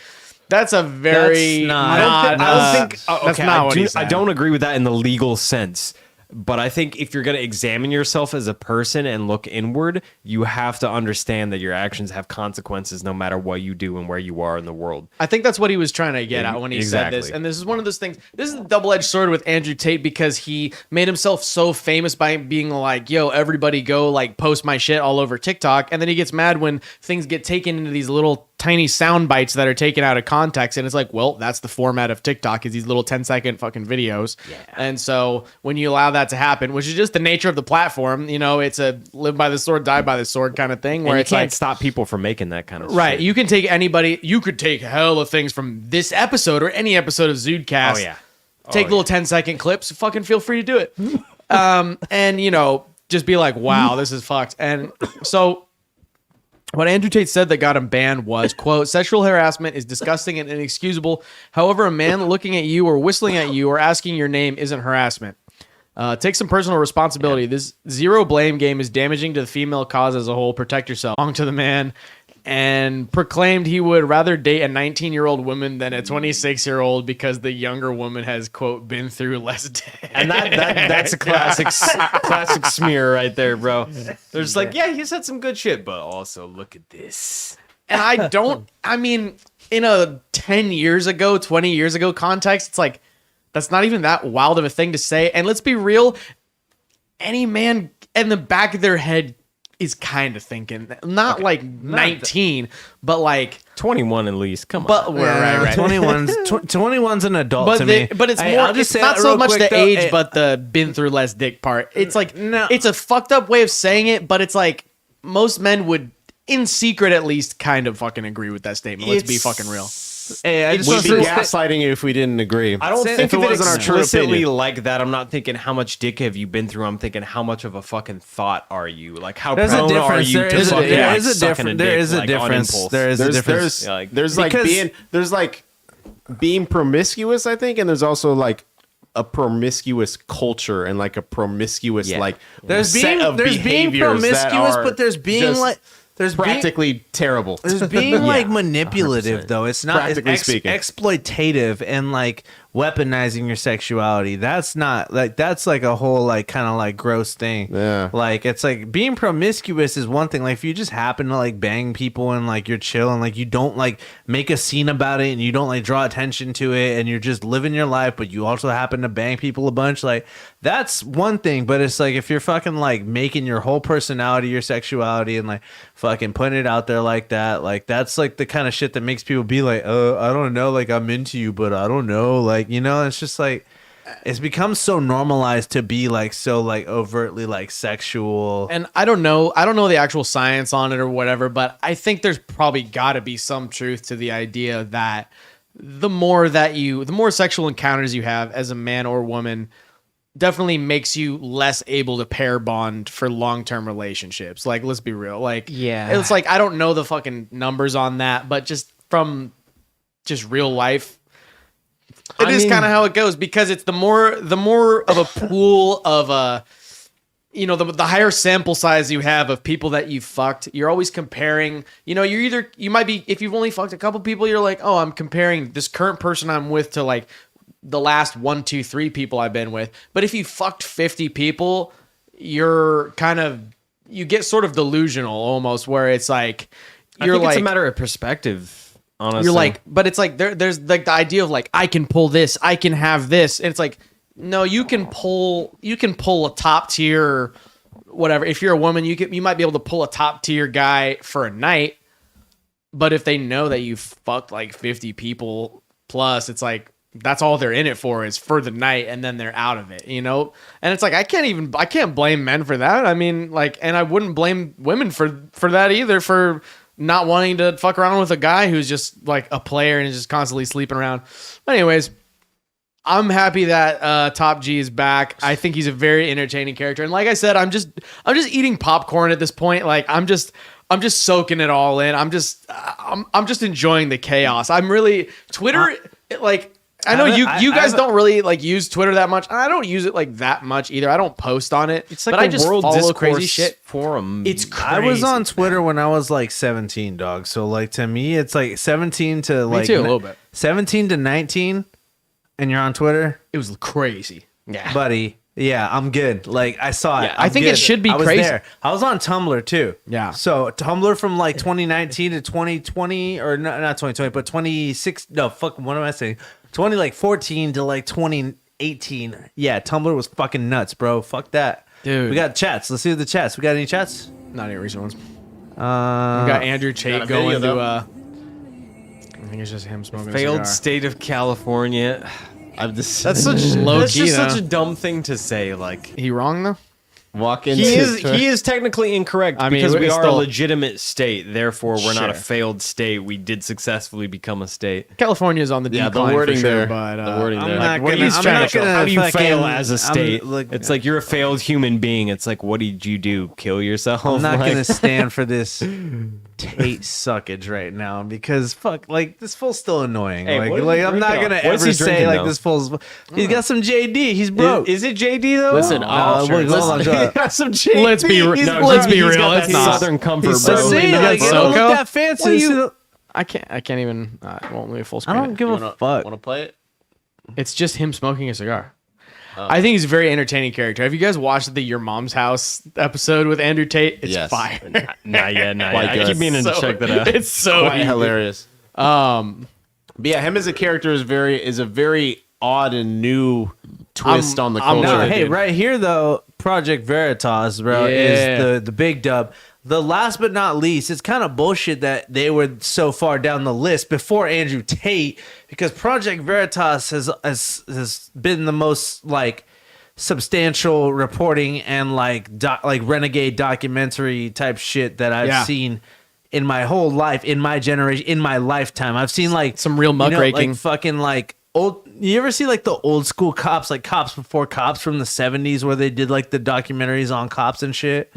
[SPEAKER 1] That's a very
[SPEAKER 2] I don't think.
[SPEAKER 1] that's not what he said.
[SPEAKER 2] I don't agree with that in the legal sense. But I think if you're going to examine yourself as a person and look inward, you have to understand that your actions have consequences no matter what you do and where you are in the world.
[SPEAKER 1] I think that's what he was trying to get at when he said
[SPEAKER 2] Exactly.
[SPEAKER 1] this. And this is one of those things. This is a double-edged sword with Andrew Tate because he made himself so famous by being like, yo, everybody go like post my shit all over TikTok. And then he gets mad when things get taken into these little tiny sound bites that are taken out of context. And it's like, well, that's the format of TikTok is these little 10-second fucking videos. Yeah. And so when you allow that to happen, which is just the nature of the platform, you know, it's a live by the sword, die by the sword kind of thing where
[SPEAKER 2] And you
[SPEAKER 1] it's
[SPEAKER 2] can't
[SPEAKER 1] like,
[SPEAKER 2] stop people from making that kind of
[SPEAKER 1] right.
[SPEAKER 2] shit.
[SPEAKER 1] You can take anybody. You could take hell of things from this episode or any episode of Zudecast.
[SPEAKER 2] Oh, yeah.
[SPEAKER 1] Take little 10-second clips. Fucking feel free to do it. And, you know, just be like, wow, this is fucked. And so what Andrew Tate said that got him banned was, quote, sexual harassment is disgusting and inexcusable. However, a man looking at you or whistling at you or asking your name isn't harassment. Take some personal responsibility. This zero blame game is damaging to the female cause as a whole. Protect yourself. Belong to the man. And proclaimed he would rather date a 19-year-old woman than a 26-year-old because the younger woman has, quote, been through less death.
[SPEAKER 2] And that's a classic smear right there, bro. They're just like, yeah, he said some good shit, but also look at this.
[SPEAKER 1] And I mean, in a 10 years ago, 20 years ago context, it's like, that's not even that wild of a thing to say. And let's be real, any man in the back of their head is kind of thinking, not like 19, but like
[SPEAKER 2] 21 at least. Come on.
[SPEAKER 1] but right.
[SPEAKER 3] 21's an adult
[SPEAKER 1] But
[SPEAKER 3] to me.
[SPEAKER 1] but it's
[SPEAKER 3] Hey,
[SPEAKER 1] more.
[SPEAKER 3] I'll just
[SPEAKER 1] It's
[SPEAKER 3] say
[SPEAKER 1] not
[SPEAKER 3] it
[SPEAKER 1] so
[SPEAKER 3] real
[SPEAKER 1] much
[SPEAKER 3] quick,
[SPEAKER 1] the
[SPEAKER 3] though.
[SPEAKER 1] age, but the been through less dick part. It's like
[SPEAKER 3] No.
[SPEAKER 1] it's a fucked up way of saying it, but it's like most men would, in secret at least, kind of fucking agree with that statement. Let's be
[SPEAKER 4] It's-
[SPEAKER 1] fucking real.
[SPEAKER 3] Hey, I just
[SPEAKER 4] We'd
[SPEAKER 3] want
[SPEAKER 4] be
[SPEAKER 3] to
[SPEAKER 4] gaslighting you if we didn't agree.
[SPEAKER 2] I don't
[SPEAKER 3] Say-
[SPEAKER 2] think
[SPEAKER 3] if
[SPEAKER 2] of
[SPEAKER 3] it
[SPEAKER 2] it
[SPEAKER 3] wasn't our
[SPEAKER 4] true
[SPEAKER 2] explicitly
[SPEAKER 4] opinion.
[SPEAKER 2] like that. I'm not thinking how much dick have you been through. I'm thinking how much of a fucking thought are you? Like how
[SPEAKER 3] There's a
[SPEAKER 2] prone are
[SPEAKER 3] difference.
[SPEAKER 2] you
[SPEAKER 3] There
[SPEAKER 2] to
[SPEAKER 3] is a-
[SPEAKER 2] fucking
[SPEAKER 3] there
[SPEAKER 2] like
[SPEAKER 3] is a
[SPEAKER 2] sucking
[SPEAKER 3] difference.
[SPEAKER 2] dick,
[SPEAKER 3] There is a
[SPEAKER 2] like, on
[SPEAKER 3] difference.
[SPEAKER 2] impulse?
[SPEAKER 3] There is a difference.
[SPEAKER 2] Yeah, like-
[SPEAKER 4] there's
[SPEAKER 3] Because-
[SPEAKER 4] like being promiscuous, I think, and there's also like a promiscuous culture and like a promiscuous
[SPEAKER 2] Yeah.
[SPEAKER 4] like
[SPEAKER 3] There's
[SPEAKER 4] set
[SPEAKER 3] being
[SPEAKER 4] of
[SPEAKER 3] there's being
[SPEAKER 4] behaviors that
[SPEAKER 3] promiscuous,
[SPEAKER 4] are
[SPEAKER 3] but there's being
[SPEAKER 4] just
[SPEAKER 3] like there's being
[SPEAKER 4] practically terrible.
[SPEAKER 3] there's being like manipulative
[SPEAKER 2] 100%.
[SPEAKER 3] though. It's not
[SPEAKER 4] Practically
[SPEAKER 3] it's
[SPEAKER 4] speaking.
[SPEAKER 3] exploitative and like weaponizing your sexuality. That's not like that's like a whole like kind of like gross thing.
[SPEAKER 4] Yeah.
[SPEAKER 3] Like it's like being promiscuous is one thing. Like if you just happen to like bang people and like you're chill and like you don't like make a scene about it and you don't like draw attention to it and you're just living your life, but you also happen to bang people a bunch, like that's one thing. But it's like if you're fucking like making your whole personality your sexuality and like fucking putting it out there like that, like that's like the kind of shit that makes people be like, I don't know, like I'm into you, but I don't know, like, you know, it's just like it's become so normalized to be like so like overtly like sexual.
[SPEAKER 1] And I don't know the actual science on it or whatever, but I think there's probably got to be some truth to the idea that the more sexual encounters you have as a man or woman definitely makes you less able to pair bond for long-term relationships. Like, let's be real. Like,
[SPEAKER 2] Yeah.
[SPEAKER 1] it's like, I don't know the fucking numbers on that, but just from just real life, it is kind of how it goes, because it's the more of a pool of the higher sample size you have of people that you fucked, you're always comparing. You might be, if you've only fucked a couple people, you're like, oh, I'm comparing this current person I'm with to like the last 1, 2, 3 people I've been with. But if you fucked 50 people, you get sort of delusional almost, where it's like
[SPEAKER 2] I think it's a matter of perspective. Honestly,
[SPEAKER 1] you're like, but it's like there's like the idea of like, I can pull this, I can have this, and it's like, no, you can pull a top tier whatever. If you're a woman, you might be able to pull a top tier guy for a night, but if they know that you fucked like 50 people plus, it's like that's all they're in it for, is for the night, and then they're out of it, you know? And it's like I can't blame men for that. I mean, like, and I wouldn't blame women for that either, for not wanting to fuck around with a guy who's just like a player and is just constantly sleeping around. But anyways, I'm happy that Top G is back. I think he's a very entertaining character. And like I said, I'm just eating popcorn at this point. Like I'm just soaking it all in. I'm just enjoying the chaos. I'm really Twitter like I know you guys don't really like use Twitter that much. I don't use it like that much either. I don't post on it.
[SPEAKER 2] it's like
[SPEAKER 1] but
[SPEAKER 2] a
[SPEAKER 1] I just
[SPEAKER 2] world
[SPEAKER 1] follow
[SPEAKER 2] discourse
[SPEAKER 1] crazy shit.
[SPEAKER 2] forum.
[SPEAKER 1] It's crazy.
[SPEAKER 3] I was on Twitter when I was like 17, dog. So like to me, it's like 17 to like
[SPEAKER 1] too, a little bit.
[SPEAKER 3] 17 to 19, and you're on Twitter,
[SPEAKER 1] It was crazy.
[SPEAKER 2] yeah.
[SPEAKER 3] buddy. Yeah, I'm good. Like I saw it.
[SPEAKER 1] Yeah, I
[SPEAKER 3] I'm
[SPEAKER 1] think it
[SPEAKER 3] good.
[SPEAKER 1] should be
[SPEAKER 3] I was
[SPEAKER 1] crazy.
[SPEAKER 3] there. I was on Tumblr too.
[SPEAKER 1] Yeah.
[SPEAKER 3] So Tumblr from like 2019 to 2020, or not 2020, but 26. No, fuck. What am I saying? 2014 to like 2018. Yeah, Tumblr was fucking nuts, bro. Fuck that,
[SPEAKER 1] Dude.
[SPEAKER 3] We got chats. Let's see the chats. We got any chats?
[SPEAKER 1] Not any recent ones. We
[SPEAKER 3] Uh,
[SPEAKER 1] got Andrew Tate
[SPEAKER 4] got a video,
[SPEAKER 1] going to
[SPEAKER 4] though.
[SPEAKER 1] I think it's just him smoking a
[SPEAKER 2] Failed
[SPEAKER 1] cigar.
[SPEAKER 2] state of California.
[SPEAKER 1] That's such low
[SPEAKER 2] That's
[SPEAKER 1] key,
[SPEAKER 2] just
[SPEAKER 1] though.
[SPEAKER 2] such a dumb thing to say. Like
[SPEAKER 1] He wrong though?
[SPEAKER 4] Walk into
[SPEAKER 2] he is technically incorrect,
[SPEAKER 1] I mean,
[SPEAKER 2] because we
[SPEAKER 1] it's
[SPEAKER 2] are
[SPEAKER 1] still-
[SPEAKER 2] a legitimate state. Therefore, we're not a
[SPEAKER 1] Sure.
[SPEAKER 2] failed state. We did successfully become a state.
[SPEAKER 1] California's on the
[SPEAKER 4] Yeah, the
[SPEAKER 1] decline
[SPEAKER 4] wording
[SPEAKER 1] for sure,
[SPEAKER 4] there.
[SPEAKER 1] but
[SPEAKER 4] The wording
[SPEAKER 3] I'm
[SPEAKER 4] there.
[SPEAKER 3] not
[SPEAKER 1] what
[SPEAKER 3] gonna.
[SPEAKER 1] he's
[SPEAKER 3] I'm
[SPEAKER 1] trying
[SPEAKER 3] not
[SPEAKER 1] to show.
[SPEAKER 3] gonna.
[SPEAKER 2] How do you
[SPEAKER 3] fucking-
[SPEAKER 2] fail as a
[SPEAKER 3] I'm-
[SPEAKER 2] state?
[SPEAKER 3] look,
[SPEAKER 2] It's like you're a failed human being. It's like, what did you do? Kill yourself?
[SPEAKER 3] I'm not
[SPEAKER 2] Like-
[SPEAKER 3] gonna stand for this Tate suckage right now, because fuck, like this fool's still annoying.
[SPEAKER 2] Hey, what is
[SPEAKER 3] like
[SPEAKER 2] he
[SPEAKER 3] I'm not
[SPEAKER 2] drinking?
[SPEAKER 3] gonna
[SPEAKER 2] What's
[SPEAKER 3] ever
[SPEAKER 2] he
[SPEAKER 3] say
[SPEAKER 2] drinking,
[SPEAKER 3] like
[SPEAKER 2] though?
[SPEAKER 3] this fool's. He's got some JD. He's broke.
[SPEAKER 2] Is it JD though?
[SPEAKER 1] Listen,
[SPEAKER 3] hold on, hold on.
[SPEAKER 2] some JD.
[SPEAKER 1] Let's be re-
[SPEAKER 2] He's
[SPEAKER 1] no,
[SPEAKER 2] broke.
[SPEAKER 1] let's be
[SPEAKER 2] He's
[SPEAKER 1] real,
[SPEAKER 2] got
[SPEAKER 1] it's
[SPEAKER 2] that
[SPEAKER 1] not.
[SPEAKER 2] Southern comfort,
[SPEAKER 3] He's
[SPEAKER 2] bro.
[SPEAKER 3] so
[SPEAKER 1] Really?
[SPEAKER 3] like,
[SPEAKER 1] That's
[SPEAKER 3] it don't
[SPEAKER 1] SoCo?
[SPEAKER 3] look that fancy.
[SPEAKER 1] What do you-
[SPEAKER 3] It's-
[SPEAKER 1] I can't even. It won't let me full
[SPEAKER 3] I
[SPEAKER 1] screen.
[SPEAKER 3] don't give a fuck.
[SPEAKER 4] Want to play it?
[SPEAKER 1] It's just him smoking a cigar. I think he's a very entertaining character. Have you guys watched the Your Mom's House episode with Andrew Tate? It's
[SPEAKER 4] Yes.
[SPEAKER 1] fire.
[SPEAKER 2] Not yet.
[SPEAKER 4] Quite
[SPEAKER 2] I
[SPEAKER 4] good.
[SPEAKER 2] keep meaning to check that out.
[SPEAKER 1] It's so
[SPEAKER 4] Quite hilarious. But yeah, him as a character is a very odd and new twist on the
[SPEAKER 1] I'm
[SPEAKER 4] culture.
[SPEAKER 1] not-
[SPEAKER 3] No, hey,
[SPEAKER 1] dude.
[SPEAKER 3] right here though, Project Veritas, bro, is the big dub. The last but not least, it's kind of bullshit that they were so far down the list before Andrew Tate, because Project Veritas has been the most like substantial reporting and like renegade documentary type shit that I've seen in my whole life, in my generation, in my lifetime. I've seen like
[SPEAKER 1] some real muckraking,
[SPEAKER 3] like fucking like old. You ever see like the old school cops, like Cops Before Cops from the 70s, where they did like the documentaries on cops and shit?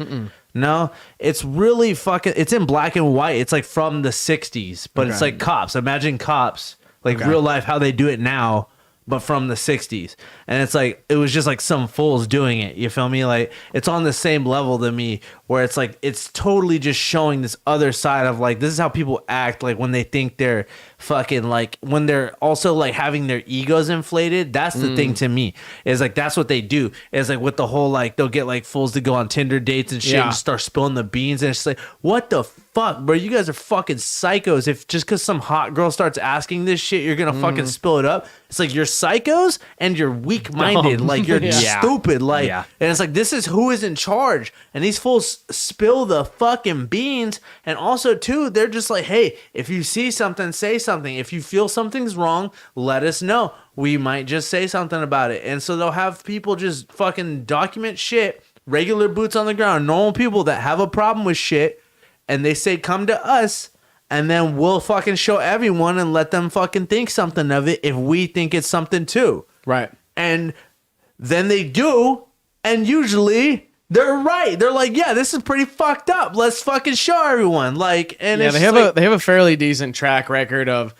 [SPEAKER 3] No, it's really fucking. It's in black and white. It's like from the 60s, but it's like Cops. Imagine Cops, like real life, how they do it now, but from the 60s. And it's like, it was just like some fools doing it. You feel me? Like, it's on the same level to me, where it's like, it's totally just showing this other side of like, this is how people act, like when they think they're fucking like, when they're also like having their egos inflated. That's the thing to me, is like, that's what they do. It's like with the whole, like, they'll get like fools to go on Tinder dates and shit and just start spilling the beans. And it's like, what the fuck, bro? You guys are fucking psychos. If just because some hot girl starts asking this shit, you're gonna fucking spill it up. It's like, you're psychos and you're weak-minded. Like, you're stupid. Like, and it's like, this is who is in charge. And these fools spill the fucking beans. And also, too, they're just like, hey, if you see something, say something. If you feel something's wrong, let us know. We might just say something about it. And so they'll have people just fucking document shit, regular boots on the ground, normal people that have a problem with shit, and they say, come to us, and then we'll fucking show everyone and let them fucking think something of it if we think it's something too.
[SPEAKER 1] Right.
[SPEAKER 3] And then they do, and usually they're right. They're like, yeah, this is pretty fucked up. Let's fucking show everyone. Like, and it's
[SPEAKER 1] they have a fairly decent track record of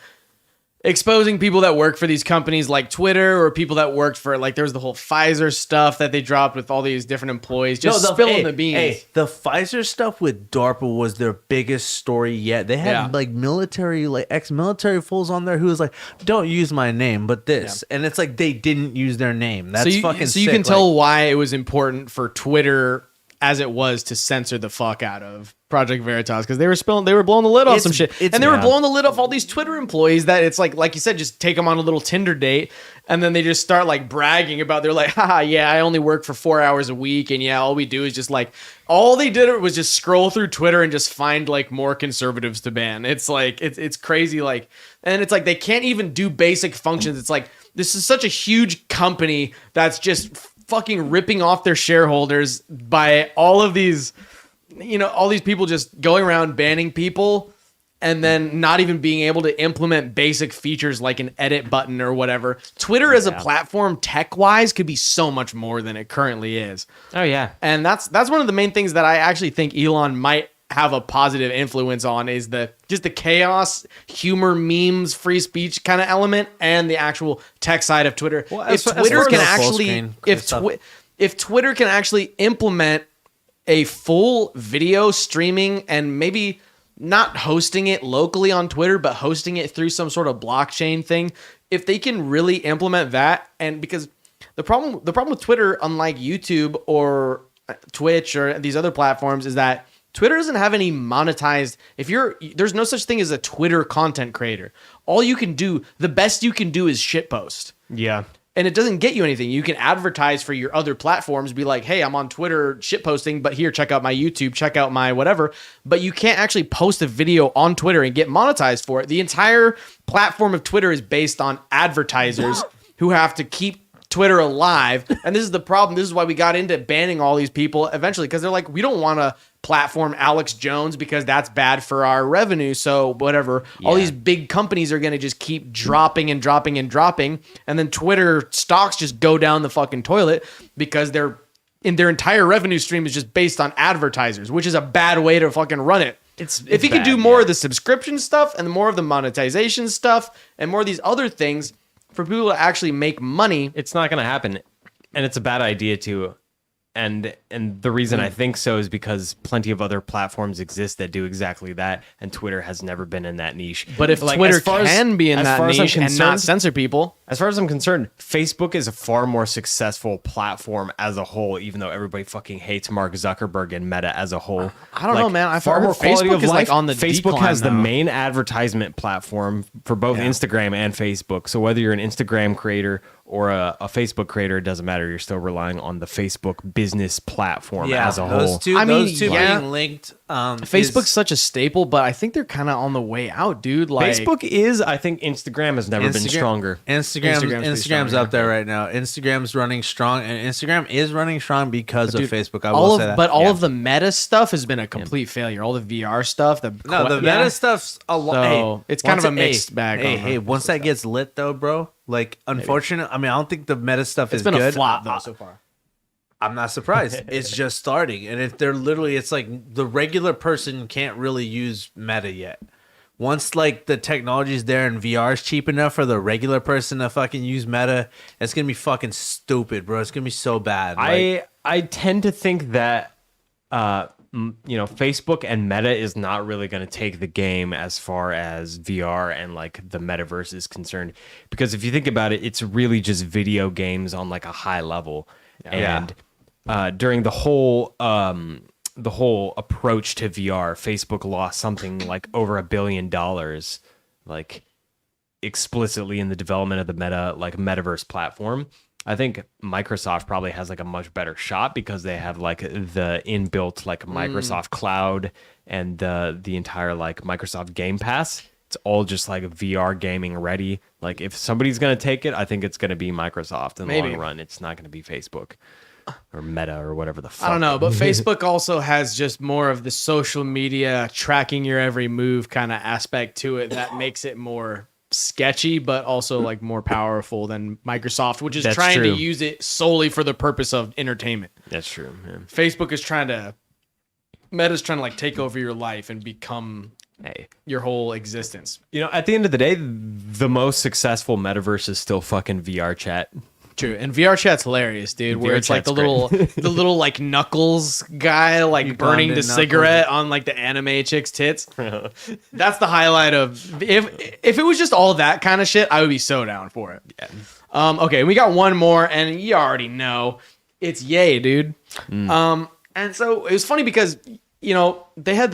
[SPEAKER 1] exposing people that work for these companies like Twitter, or people that worked for, like, there was the whole Pfizer stuff that they dropped with all these different employees, just spilling the beans.
[SPEAKER 3] Hey, the Pfizer stuff with DARPA was their biggest story yet. They had like military, like ex-military fools on there who was like, don't use my name, but this. And it's like, they didn't use their name. That's fucking sick.
[SPEAKER 1] So you can tell why it was important for Twitter, as it was, to censor the fuck out of Project Veritas, because they were blowing the lid off some shit, and they were blowing the lid off all these Twitter employees that it's like you said, just take them on a little Tinder date, and then they just start like bragging about, they're like, haha, yeah, I only work for 4 hours a week, and yeah, all we do is just like, all they did was just scroll through Twitter and just find like more conservatives to ban. It's like, it's crazy, like, and it's like they can't even do basic functions. It's like, this is such a huge company that's just fucking ripping off their shareholders by all of these, all these people just going around banning people and then not even being able to implement basic features like an edit button or whatever. Twitter as a platform, tech-wise, could be so much more than it currently is.
[SPEAKER 2] Oh, yeah.
[SPEAKER 1] And that's one of the main things that I actually think Elon might have a positive influence on, is just the chaos, humor, memes, free speech kind of element, and the actual tech side of Twitter. Well, if Twitter can actually implement a full video streaming, and maybe not hosting it locally on Twitter, but hosting it through some sort of blockchain thing, if they can really implement that, and because the problem with Twitter, unlike YouTube or Twitch or these other platforms, is that Twitter doesn't have any monetized. There's no such thing as a Twitter content creator. All you can do, the best you can do, is shitpost.
[SPEAKER 2] Yeah.
[SPEAKER 1] And it doesn't get you anything. You can advertise for your other platforms, be like, hey, I'm on Twitter shitposting, but here, check out my YouTube, check out my whatever. But you can't actually post a video on Twitter and get monetized for it. The entire platform of Twitter is based on advertisers who have to keep Twitter alive. And this is the problem. This is why we got into banning all these people eventually, because they're like, we don't want to platform Alex Jones because that's bad for our revenue. So whatever, all these big companies are going to just keep dropping and dropping and dropping. And then Twitter stocks just go down the fucking toilet because their entire revenue stream is just based on advertisers, which is a bad way to fucking run it. If you could do more of the subscription stuff and more of the monetization stuff and more of these other things for people to actually make money,
[SPEAKER 2] it's not going to happen. And it's a bad idea too. And the reason I think so is because plenty of other platforms exist that do exactly that, and Twitter has never been in that niche.
[SPEAKER 1] But if Twitter can be in that niche and not censor people,
[SPEAKER 2] as far as I'm concerned, Facebook is a far more successful platform as a whole, even though everybody fucking hates Mark Zuckerberg and Meta as a whole.
[SPEAKER 1] I don't know, man. I
[SPEAKER 2] far more quality
[SPEAKER 1] Facebook
[SPEAKER 2] of
[SPEAKER 1] is
[SPEAKER 2] life.
[SPEAKER 1] like on the
[SPEAKER 2] Facebook
[SPEAKER 1] decline
[SPEAKER 2] has the
[SPEAKER 1] now.
[SPEAKER 2] main advertisement platform for both Instagram and Facebook. So whether you're an Instagram creator or a Facebook creator, it doesn't matter. You're still relying on the Facebook business platform as a
[SPEAKER 3] those
[SPEAKER 2] whole.
[SPEAKER 3] two,
[SPEAKER 1] I mean,
[SPEAKER 3] those two
[SPEAKER 1] yeah.
[SPEAKER 3] being linked.
[SPEAKER 1] Facebook's such a staple, but I think they're kind of on the way out, dude. Like
[SPEAKER 2] Facebook is, I think Instagram has never been stronger.
[SPEAKER 3] Instagram's up there right now. Instagram's running strong, and Instagram is running strong because of
[SPEAKER 1] dude,
[SPEAKER 3] Facebook. I will say that.
[SPEAKER 1] But all of the meta stuff has been a complete failure. All the VR stuff, the
[SPEAKER 3] meta stuff's a lot.
[SPEAKER 1] So, it's kind of a mixed bag.
[SPEAKER 3] Hey, once that gets lit though, bro. Like, unfortunate. I mean, I don't think the meta stuff is
[SPEAKER 1] been
[SPEAKER 3] good.
[SPEAKER 1] a flop though so far.
[SPEAKER 3] I'm not surprised. It's just starting, and if they're literally, it's like the regular person can't really use meta yet. Once like the technology's there and VR is cheap enough for the regular person to fucking use meta, it's gonna be fucking stupid, bro. It's gonna be so bad.
[SPEAKER 2] I tend to think that Facebook and Meta is not really going to take the game as far as VR and like the metaverse is concerned, because if you think about it, it's really just video games on like a high level. And during the whole approach to VR, Facebook lost something like over $1 billion, like explicitly in the development of the metaverse platform. I think Microsoft probably has like a much better shot because they have like the inbuilt like Microsoft Cloud and the entire like Microsoft Game Pass. It's all just like VR gaming ready. Like if somebody's gonna take it, I think it's gonna be Microsoft in the long run. It's not gonna be Facebook or Meta or whatever the fuck.
[SPEAKER 1] I don't know, but Facebook also has just more of the social media tracking your every move kind of aspect to it that makes it more sketchy, but also like more powerful than Microsoft, which is trying to use it solely for the purpose of entertainment.
[SPEAKER 2] That's true. Yeah.
[SPEAKER 1] Facebook is Meta's trying to like take over your life and become your whole existence.
[SPEAKER 2] At the end of the day, the most successful metaverse is still fucking VR chat.
[SPEAKER 1] True, and VR chat's hilarious, dude. Where it's like the little like Knuckles guy like burning the cigarette on like the anime chick's tits. That's the highlight of if it was just all that kind of shit, I would be so down for it. Yeah. Okay, we got one more, and you already know it's Yay, dude. And so it was funny because they had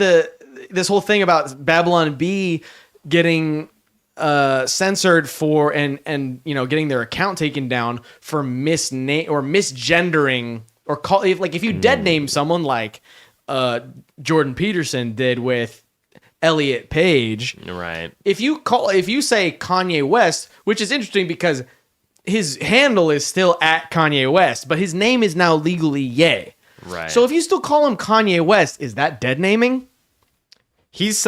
[SPEAKER 1] this whole thing about Babylon Bee getting censored for and getting their account taken down for misgendering or if you dead name someone like Jordan Peterson did with Elliot Page,
[SPEAKER 2] right?
[SPEAKER 1] If you say Kanye West, which is interesting because his handle is still at Kanye West, but his name is now legally Ye.
[SPEAKER 2] Right.
[SPEAKER 1] So if you still call him Kanye West, is that dead naming?
[SPEAKER 2] He's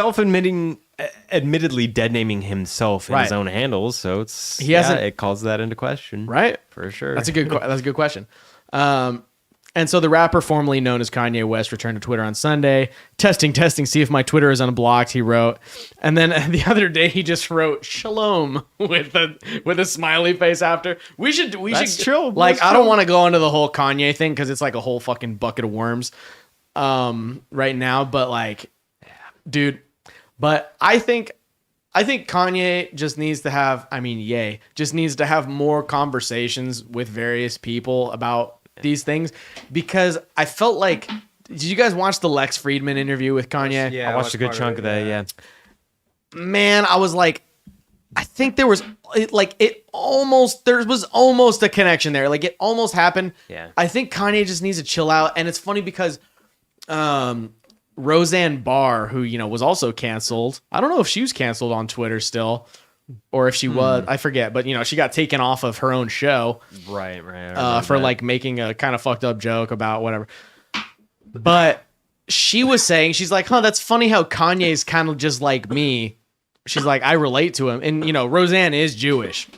[SPEAKER 2] admittedly dead naming himself in his own handles, so it calls that into question,
[SPEAKER 1] right?
[SPEAKER 2] For sure.
[SPEAKER 1] That's a good question. And so the rapper formerly known as Kanye West returned to Twitter on Sunday. Testing, see if my Twitter is unblocked, he wrote. And then the other day he just wrote shalom with a smiley face after. We should
[SPEAKER 2] chill.
[SPEAKER 1] Like, I don't want to go into the whole Kanye thing because it's like a whole fucking bucket of worms right now, but like, dude, but I think Kanye just needs to have, just needs to have more conversations with various people about these things, because I felt like, did you guys watch the Lex Friedman interview with Kanye?
[SPEAKER 2] Yeah, I watched a good chunk of that. Yeah,
[SPEAKER 1] man, I was like, I think there was almost a connection there. Like it almost happened.
[SPEAKER 2] Yeah,
[SPEAKER 1] I think Kanye just needs to chill out, and it's funny because Roseanne Barr, who was also canceled. I don't know if she was canceled on Twitter still, or if she was. I forget, but she got taken off of her own show,
[SPEAKER 2] right,
[SPEAKER 1] for like making a kind of fucked up joke about whatever. But she was saying, she's like, that's funny how Kanye's kind of just like me. She's like, I relate to him, and Roseanne is Jewish,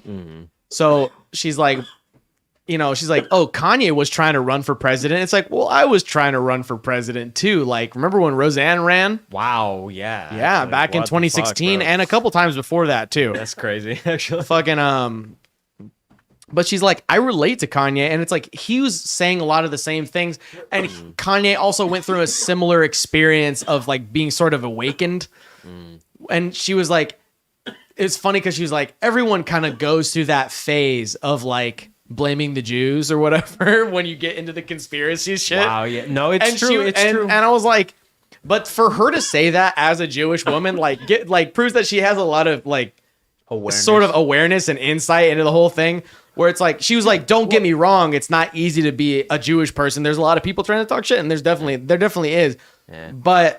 [SPEAKER 1] so she's like. She's like, oh, Kanye was trying to run for president. It's like, well, I was trying to run for president too. Like, remember when Roseanne ran?
[SPEAKER 2] Wow, yeah.
[SPEAKER 1] Yeah,
[SPEAKER 2] like,
[SPEAKER 1] back in 2016 and a couple times before that too.
[SPEAKER 2] That's crazy, actually.
[SPEAKER 1] Fucking, but she's like, I relate to Kanye. And it's like, he was saying a lot of the same things. And Kanye also went through a similar experience of like being sort of awakened. And she was like, it's funny because she was like, everyone kind of goes through that phase of like, blaming the Jews or whatever when you get into the conspiracy shit.
[SPEAKER 2] Wow, yeah. No, it's true. It's true.
[SPEAKER 1] And I was like, but for her to say that as a Jewish woman, proves that she has a lot of like
[SPEAKER 3] awareness.
[SPEAKER 1] Sort of awareness and insight into the whole thing. Where it's like, she was like, don't get me wrong, it's not easy to be a Jewish person. There's a lot of people trying to talk shit, and there definitely is.
[SPEAKER 2] Yeah.
[SPEAKER 1] But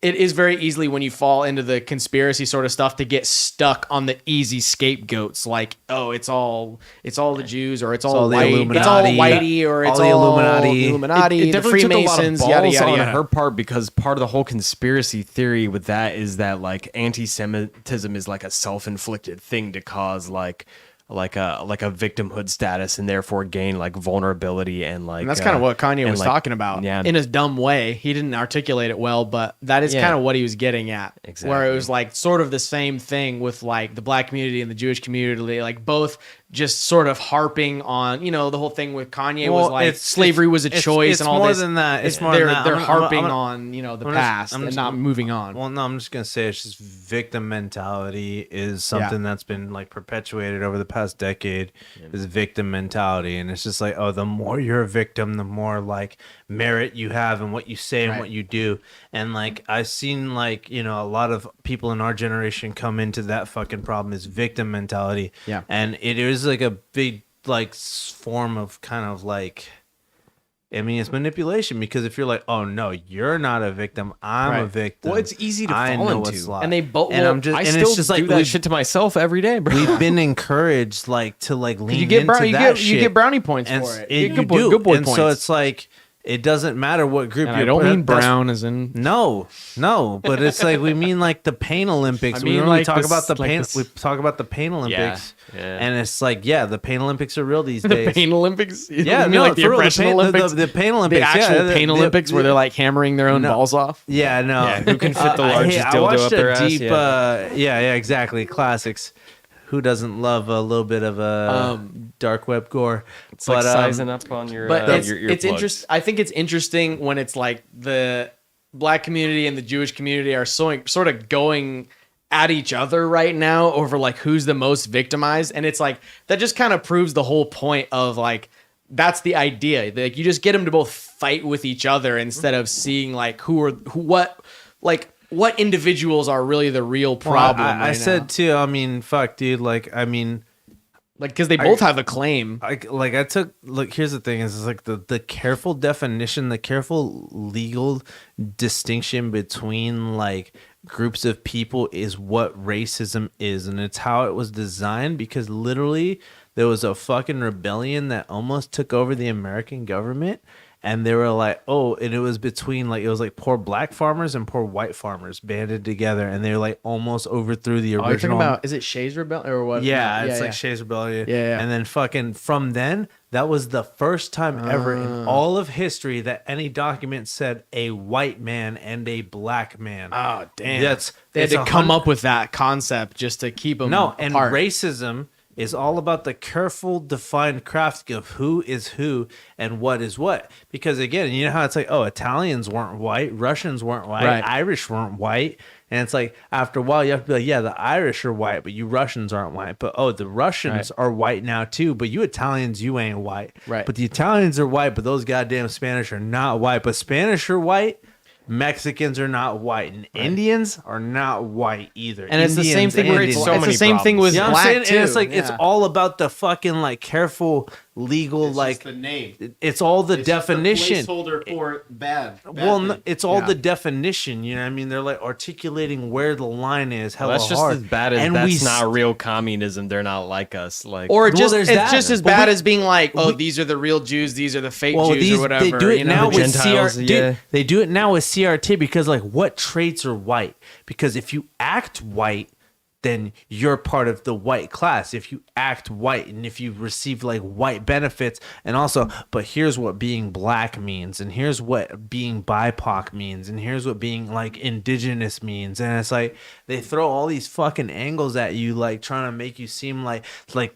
[SPEAKER 1] it is very easily when you fall into the conspiracy sort of stuff to get stuck on the easy scapegoats, like, oh, it's all the Jews, or it's all
[SPEAKER 3] all the
[SPEAKER 1] white, it's all
[SPEAKER 3] Illuminati.
[SPEAKER 1] whitey, or it's
[SPEAKER 3] All the
[SPEAKER 1] all
[SPEAKER 3] Illuminati.
[SPEAKER 1] the
[SPEAKER 2] Definitely
[SPEAKER 1] Freemasons,
[SPEAKER 2] took a lot of
[SPEAKER 1] yada
[SPEAKER 2] balls
[SPEAKER 1] yada
[SPEAKER 2] on
[SPEAKER 1] yada.
[SPEAKER 2] her part, because part of the whole conspiracy theory with that is that like anti-Semitism is like a self-inflicted thing to cause like a victimhood status, and therefore gain like vulnerability and like.
[SPEAKER 1] And that's kind of what Kanye was
[SPEAKER 2] like,
[SPEAKER 1] talking about.
[SPEAKER 2] yeah.
[SPEAKER 1] In his dumb way. He didn't articulate it well, but that is
[SPEAKER 2] Yeah.
[SPEAKER 1] kind of what he was getting at.
[SPEAKER 2] Exactly.
[SPEAKER 1] Where it was like sort of the same thing with like the black community and the Jewish community, like both just sort of harping on, you know, the whole thing with Kanye was like slavery was a choice
[SPEAKER 3] it's
[SPEAKER 1] and all
[SPEAKER 3] more
[SPEAKER 1] this.
[SPEAKER 3] than that. It's more
[SPEAKER 1] they're
[SPEAKER 3] than that.
[SPEAKER 1] they're
[SPEAKER 3] I'm
[SPEAKER 1] harping
[SPEAKER 3] I'm
[SPEAKER 1] on, you know, the
[SPEAKER 3] I'm just-
[SPEAKER 1] past
[SPEAKER 3] I'm
[SPEAKER 1] and
[SPEAKER 3] just-
[SPEAKER 1] not moving on.
[SPEAKER 3] Well, no, I'm just gonna say it's just victim mentality is something that's been like perpetuated over the past decade. Is victim mentality, and it's just like, oh, the more you're a victim, the more like merit you have in what you say and what you do. And like I've seen like, you know, a lot of people in our generation come into that fucking problem is victim mentality.
[SPEAKER 1] Yeah.
[SPEAKER 3] And it is like a big like form of kind of like, I mean, it's manipulation, because if you're like, oh no, you're not a victim, I'm a
[SPEAKER 1] Right.
[SPEAKER 3] victim.
[SPEAKER 2] Well, it's easy to
[SPEAKER 3] I
[SPEAKER 2] fall
[SPEAKER 3] know
[SPEAKER 2] into.
[SPEAKER 3] what's life.
[SPEAKER 1] And they both-
[SPEAKER 3] and
[SPEAKER 1] well,
[SPEAKER 3] I'm just,
[SPEAKER 2] I
[SPEAKER 3] and
[SPEAKER 2] still
[SPEAKER 3] it's just like
[SPEAKER 2] do that
[SPEAKER 3] we've-
[SPEAKER 2] shit to myself every day, bro.
[SPEAKER 3] we've been encouraged like to like lean
[SPEAKER 1] You get
[SPEAKER 3] into that
[SPEAKER 1] you
[SPEAKER 3] shit.
[SPEAKER 1] get brownie points
[SPEAKER 3] and
[SPEAKER 1] for it.
[SPEAKER 3] you
[SPEAKER 1] You get
[SPEAKER 3] do.
[SPEAKER 1] good boy
[SPEAKER 3] and
[SPEAKER 1] points.
[SPEAKER 3] so it's like it doesn't matter what group
[SPEAKER 1] and
[SPEAKER 3] you're
[SPEAKER 1] I don't mean
[SPEAKER 3] that's-
[SPEAKER 1] brown as in
[SPEAKER 3] No, but it's like we mean like the Pain Olympics.
[SPEAKER 1] I
[SPEAKER 3] we
[SPEAKER 1] mean,
[SPEAKER 3] only
[SPEAKER 1] like
[SPEAKER 3] talk
[SPEAKER 1] this-
[SPEAKER 3] about the
[SPEAKER 1] like
[SPEAKER 3] pain.
[SPEAKER 1] this-
[SPEAKER 3] We talk about the Pain Olympics,
[SPEAKER 2] yeah.
[SPEAKER 3] and it's like, yeah, the Pain Olympics are real these
[SPEAKER 1] the
[SPEAKER 3] days.
[SPEAKER 1] Pain Olympics.
[SPEAKER 3] Yeah,
[SPEAKER 1] You mean
[SPEAKER 3] no,
[SPEAKER 1] like the
[SPEAKER 3] for real,
[SPEAKER 1] oppression
[SPEAKER 3] the
[SPEAKER 1] Olympics,
[SPEAKER 3] Pain Olympics,
[SPEAKER 1] the actual
[SPEAKER 3] yeah,
[SPEAKER 1] Pain Olympics where they're like hammering their own
[SPEAKER 3] No.
[SPEAKER 1] balls off.
[SPEAKER 3] Yeah, no.
[SPEAKER 2] Yeah, who can fit the largest
[SPEAKER 3] I
[SPEAKER 2] dildo
[SPEAKER 3] watched
[SPEAKER 2] up their
[SPEAKER 3] a
[SPEAKER 2] ass?
[SPEAKER 3] deep,
[SPEAKER 2] Yeah.
[SPEAKER 3] yeah, exactly, classics. Who doesn't love a little bit of a dark web gore?
[SPEAKER 2] It's like sizing up on your
[SPEAKER 1] But it's
[SPEAKER 2] your earplugs.
[SPEAKER 1] interesting. I think it's interesting when it's like the black community and the Jewish community are sort of going at each other right now over like who's the most victimized, and it's like that just kind of proves the whole point of like that's the idea. Like you just get them to both fight with each other instead of seeing like what individuals are really the real problem.
[SPEAKER 3] I
[SPEAKER 1] right
[SPEAKER 3] said
[SPEAKER 1] now.
[SPEAKER 3] too. I mean, fuck, dude. Like, I mean.
[SPEAKER 1] Like because they both have a claim.
[SPEAKER 3] I took look. Here's the thing: is like the careful definition, the careful legal distinction between like groups of people is what racism is, and it's how it was designed. Because literally, there was a fucking rebellion that almost took over the American government. And they were like, oh, and it was between like, it was like poor black farmers and poor white farmers banded together. And they were like almost overthrew the
[SPEAKER 1] Oh, you're talking
[SPEAKER 3] original.
[SPEAKER 1] about, is it Shay's Rebellion or what?
[SPEAKER 3] Yeah, it's like Shay's Rebellion.
[SPEAKER 1] Yeah.
[SPEAKER 3] And then fucking from then, that was the first time ever in all of history that any document said a white man and a black man.
[SPEAKER 1] Oh, damn. They had
[SPEAKER 3] it's
[SPEAKER 1] to come up with that concept just to keep them
[SPEAKER 3] No, and
[SPEAKER 1] apart.
[SPEAKER 3] racism is all about the careful, defined craft of who is who and what is what. Because again, you know how it's like, oh, Italians weren't white, Russians weren't white,
[SPEAKER 1] Right.
[SPEAKER 3] Irish weren't white. And it's like, after a while, you have to be like, yeah, the Irish are white, but you Russians aren't white. But, oh, the Russians are white now, too. But you Italians, you ain't white.
[SPEAKER 1] Right.
[SPEAKER 3] But the Italians are white, but those goddamn Spanish are not white. But Spanish are white. Mexicans are not white, and Indians are not white either.
[SPEAKER 1] And it's the same
[SPEAKER 3] Indians
[SPEAKER 1] thing
[SPEAKER 3] and
[SPEAKER 1] with
[SPEAKER 3] Indians.
[SPEAKER 2] so
[SPEAKER 1] it's the
[SPEAKER 2] many
[SPEAKER 1] same thing
[SPEAKER 2] problems.
[SPEAKER 1] with
[SPEAKER 3] You know what I'm
[SPEAKER 1] black
[SPEAKER 3] saying?
[SPEAKER 1] too.
[SPEAKER 3] And it's like it's
[SPEAKER 1] Yeah.
[SPEAKER 3] all about the fucking like careful legal like
[SPEAKER 4] the name.
[SPEAKER 3] it's all the definition.
[SPEAKER 4] placeholder for bad.
[SPEAKER 3] Well, it's all
[SPEAKER 1] Yeah.
[SPEAKER 3] the definition. You know what I mean? They're like articulating where the line is. Hella
[SPEAKER 2] Well, that's just
[SPEAKER 3] hard.
[SPEAKER 2] as bad as
[SPEAKER 3] And
[SPEAKER 2] that's
[SPEAKER 3] we
[SPEAKER 2] not real communism. They're not like us. Like
[SPEAKER 1] Or
[SPEAKER 3] Well,
[SPEAKER 1] just
[SPEAKER 3] there's
[SPEAKER 1] it's
[SPEAKER 3] that.
[SPEAKER 1] just as
[SPEAKER 3] But
[SPEAKER 1] bad
[SPEAKER 3] we-
[SPEAKER 1] as being like, oh, these are the real Jews, these are the fake
[SPEAKER 3] well,
[SPEAKER 1] Jews or whatever.
[SPEAKER 3] they do it
[SPEAKER 1] you know?
[SPEAKER 3] now with
[SPEAKER 2] Gentiles,
[SPEAKER 3] CRT.
[SPEAKER 2] yeah.
[SPEAKER 3] They do it now with CRT because like what traits are white? Because if you act white, then you're part of the white class. If you act white and if you receive like white benefits, and also, but here's what being black means, and here's what being BIPOC means, and here's what being like indigenous means, and it's like they throw all these fucking angles at you, like trying to make you seem like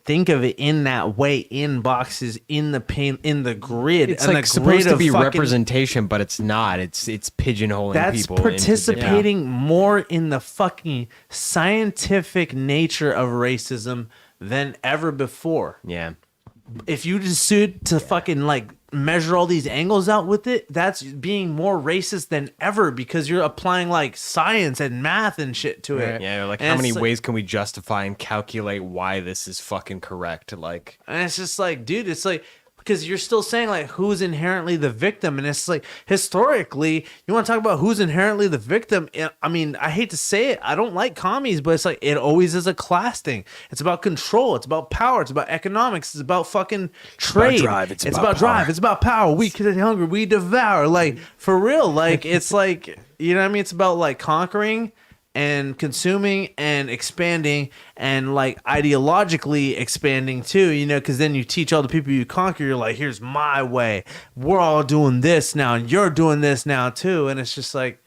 [SPEAKER 3] think of it in that way, in boxes, in the paint, in the grid.
[SPEAKER 2] it's
[SPEAKER 3] and
[SPEAKER 2] like
[SPEAKER 3] the
[SPEAKER 2] supposed
[SPEAKER 3] grid
[SPEAKER 2] to
[SPEAKER 3] of
[SPEAKER 2] be
[SPEAKER 3] fucking-
[SPEAKER 2] representation, but it's not. It's pigeonholing
[SPEAKER 3] That's
[SPEAKER 2] people. into
[SPEAKER 3] participating more in the fucking scientific nature of racism than ever before.
[SPEAKER 2] yeah.
[SPEAKER 3] If you just sued to fucking like measure all these angles out with it, that's being more racist than ever because you're applying like science and math and shit to it.
[SPEAKER 2] Yeah, like
[SPEAKER 3] And
[SPEAKER 2] how
[SPEAKER 3] it's
[SPEAKER 2] many
[SPEAKER 3] like-
[SPEAKER 2] ways can we justify and calculate why this is fucking correct? Like,
[SPEAKER 3] And it's just like, dude, it's like, because you're still saying like who's inherently the victim, and it's like historically, you want to talk about who's inherently the victim. I mean, I hate to say it, I don't like commies, but it's like it always is a class thing. It's about control, it's about power, it's about economics, it's about fucking trade.
[SPEAKER 2] drive, it's about
[SPEAKER 3] drive,
[SPEAKER 2] power.
[SPEAKER 3] it's about power. We get hungry, we devour. Like for real, like it's like you know what I mean. It's about like conquering and consuming and expanding and like ideologically expanding too, you know, because then you teach all the people you conquer, you're like, here's my way, we're all doing this now and you're doing this now too. And it's just like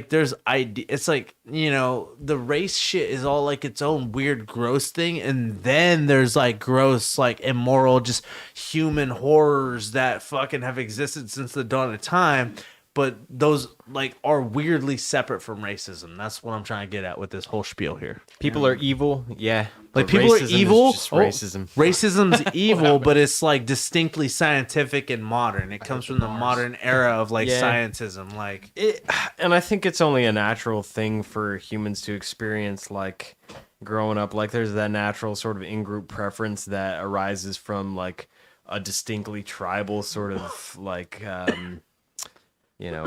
[SPEAKER 3] there's it's like, you know, the race shit is all like its own weird gross thing, and then there's like gross like immoral just human horrors that fucking have existed since the dawn of time. But those like are weirdly separate from racism. That's what I'm trying to get at with this whole spiel here.
[SPEAKER 2] people are evil. Yeah.
[SPEAKER 3] Like
[SPEAKER 2] but
[SPEAKER 3] people are
[SPEAKER 2] racism is
[SPEAKER 3] evil.
[SPEAKER 2] just racism.
[SPEAKER 3] Racism's evil, but it's like distinctly scientific and modern. It comes from the modern era of like
[SPEAKER 2] Yeah.
[SPEAKER 3] scientism. Like
[SPEAKER 2] And I think it's only a natural thing for humans to experience, like growing up. Like there's that natural sort of in-group preference that arises from like a distinctly tribal sort of like, you know,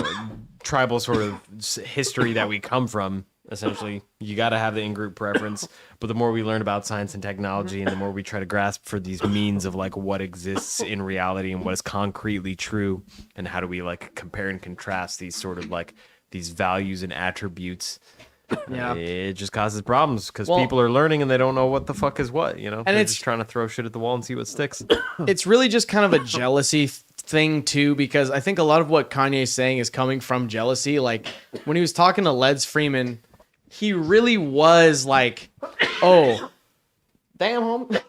[SPEAKER 2] tribal sort of history that we come from. Essentially, you got to have the in-group preference. But the more we learn about science and technology, and the more we try to grasp for these means of like what exists in reality and what is concretely true, and how do we like compare and contrast these sort of like these values and attributes,
[SPEAKER 1] Yeah.
[SPEAKER 2] it just causes problems because
[SPEAKER 1] Well-
[SPEAKER 2] people are learning and they don't know what the fuck is what, you know?
[SPEAKER 1] And
[SPEAKER 2] They're
[SPEAKER 1] it's-
[SPEAKER 2] just trying to throw shit at the wall and see what sticks.
[SPEAKER 1] It's really just kind of a jealousy thing too, because I think a lot of what Kanye's saying is coming from jealousy. Like when he was talking to Les Freeman, he really was like, "Oh, damn, homie,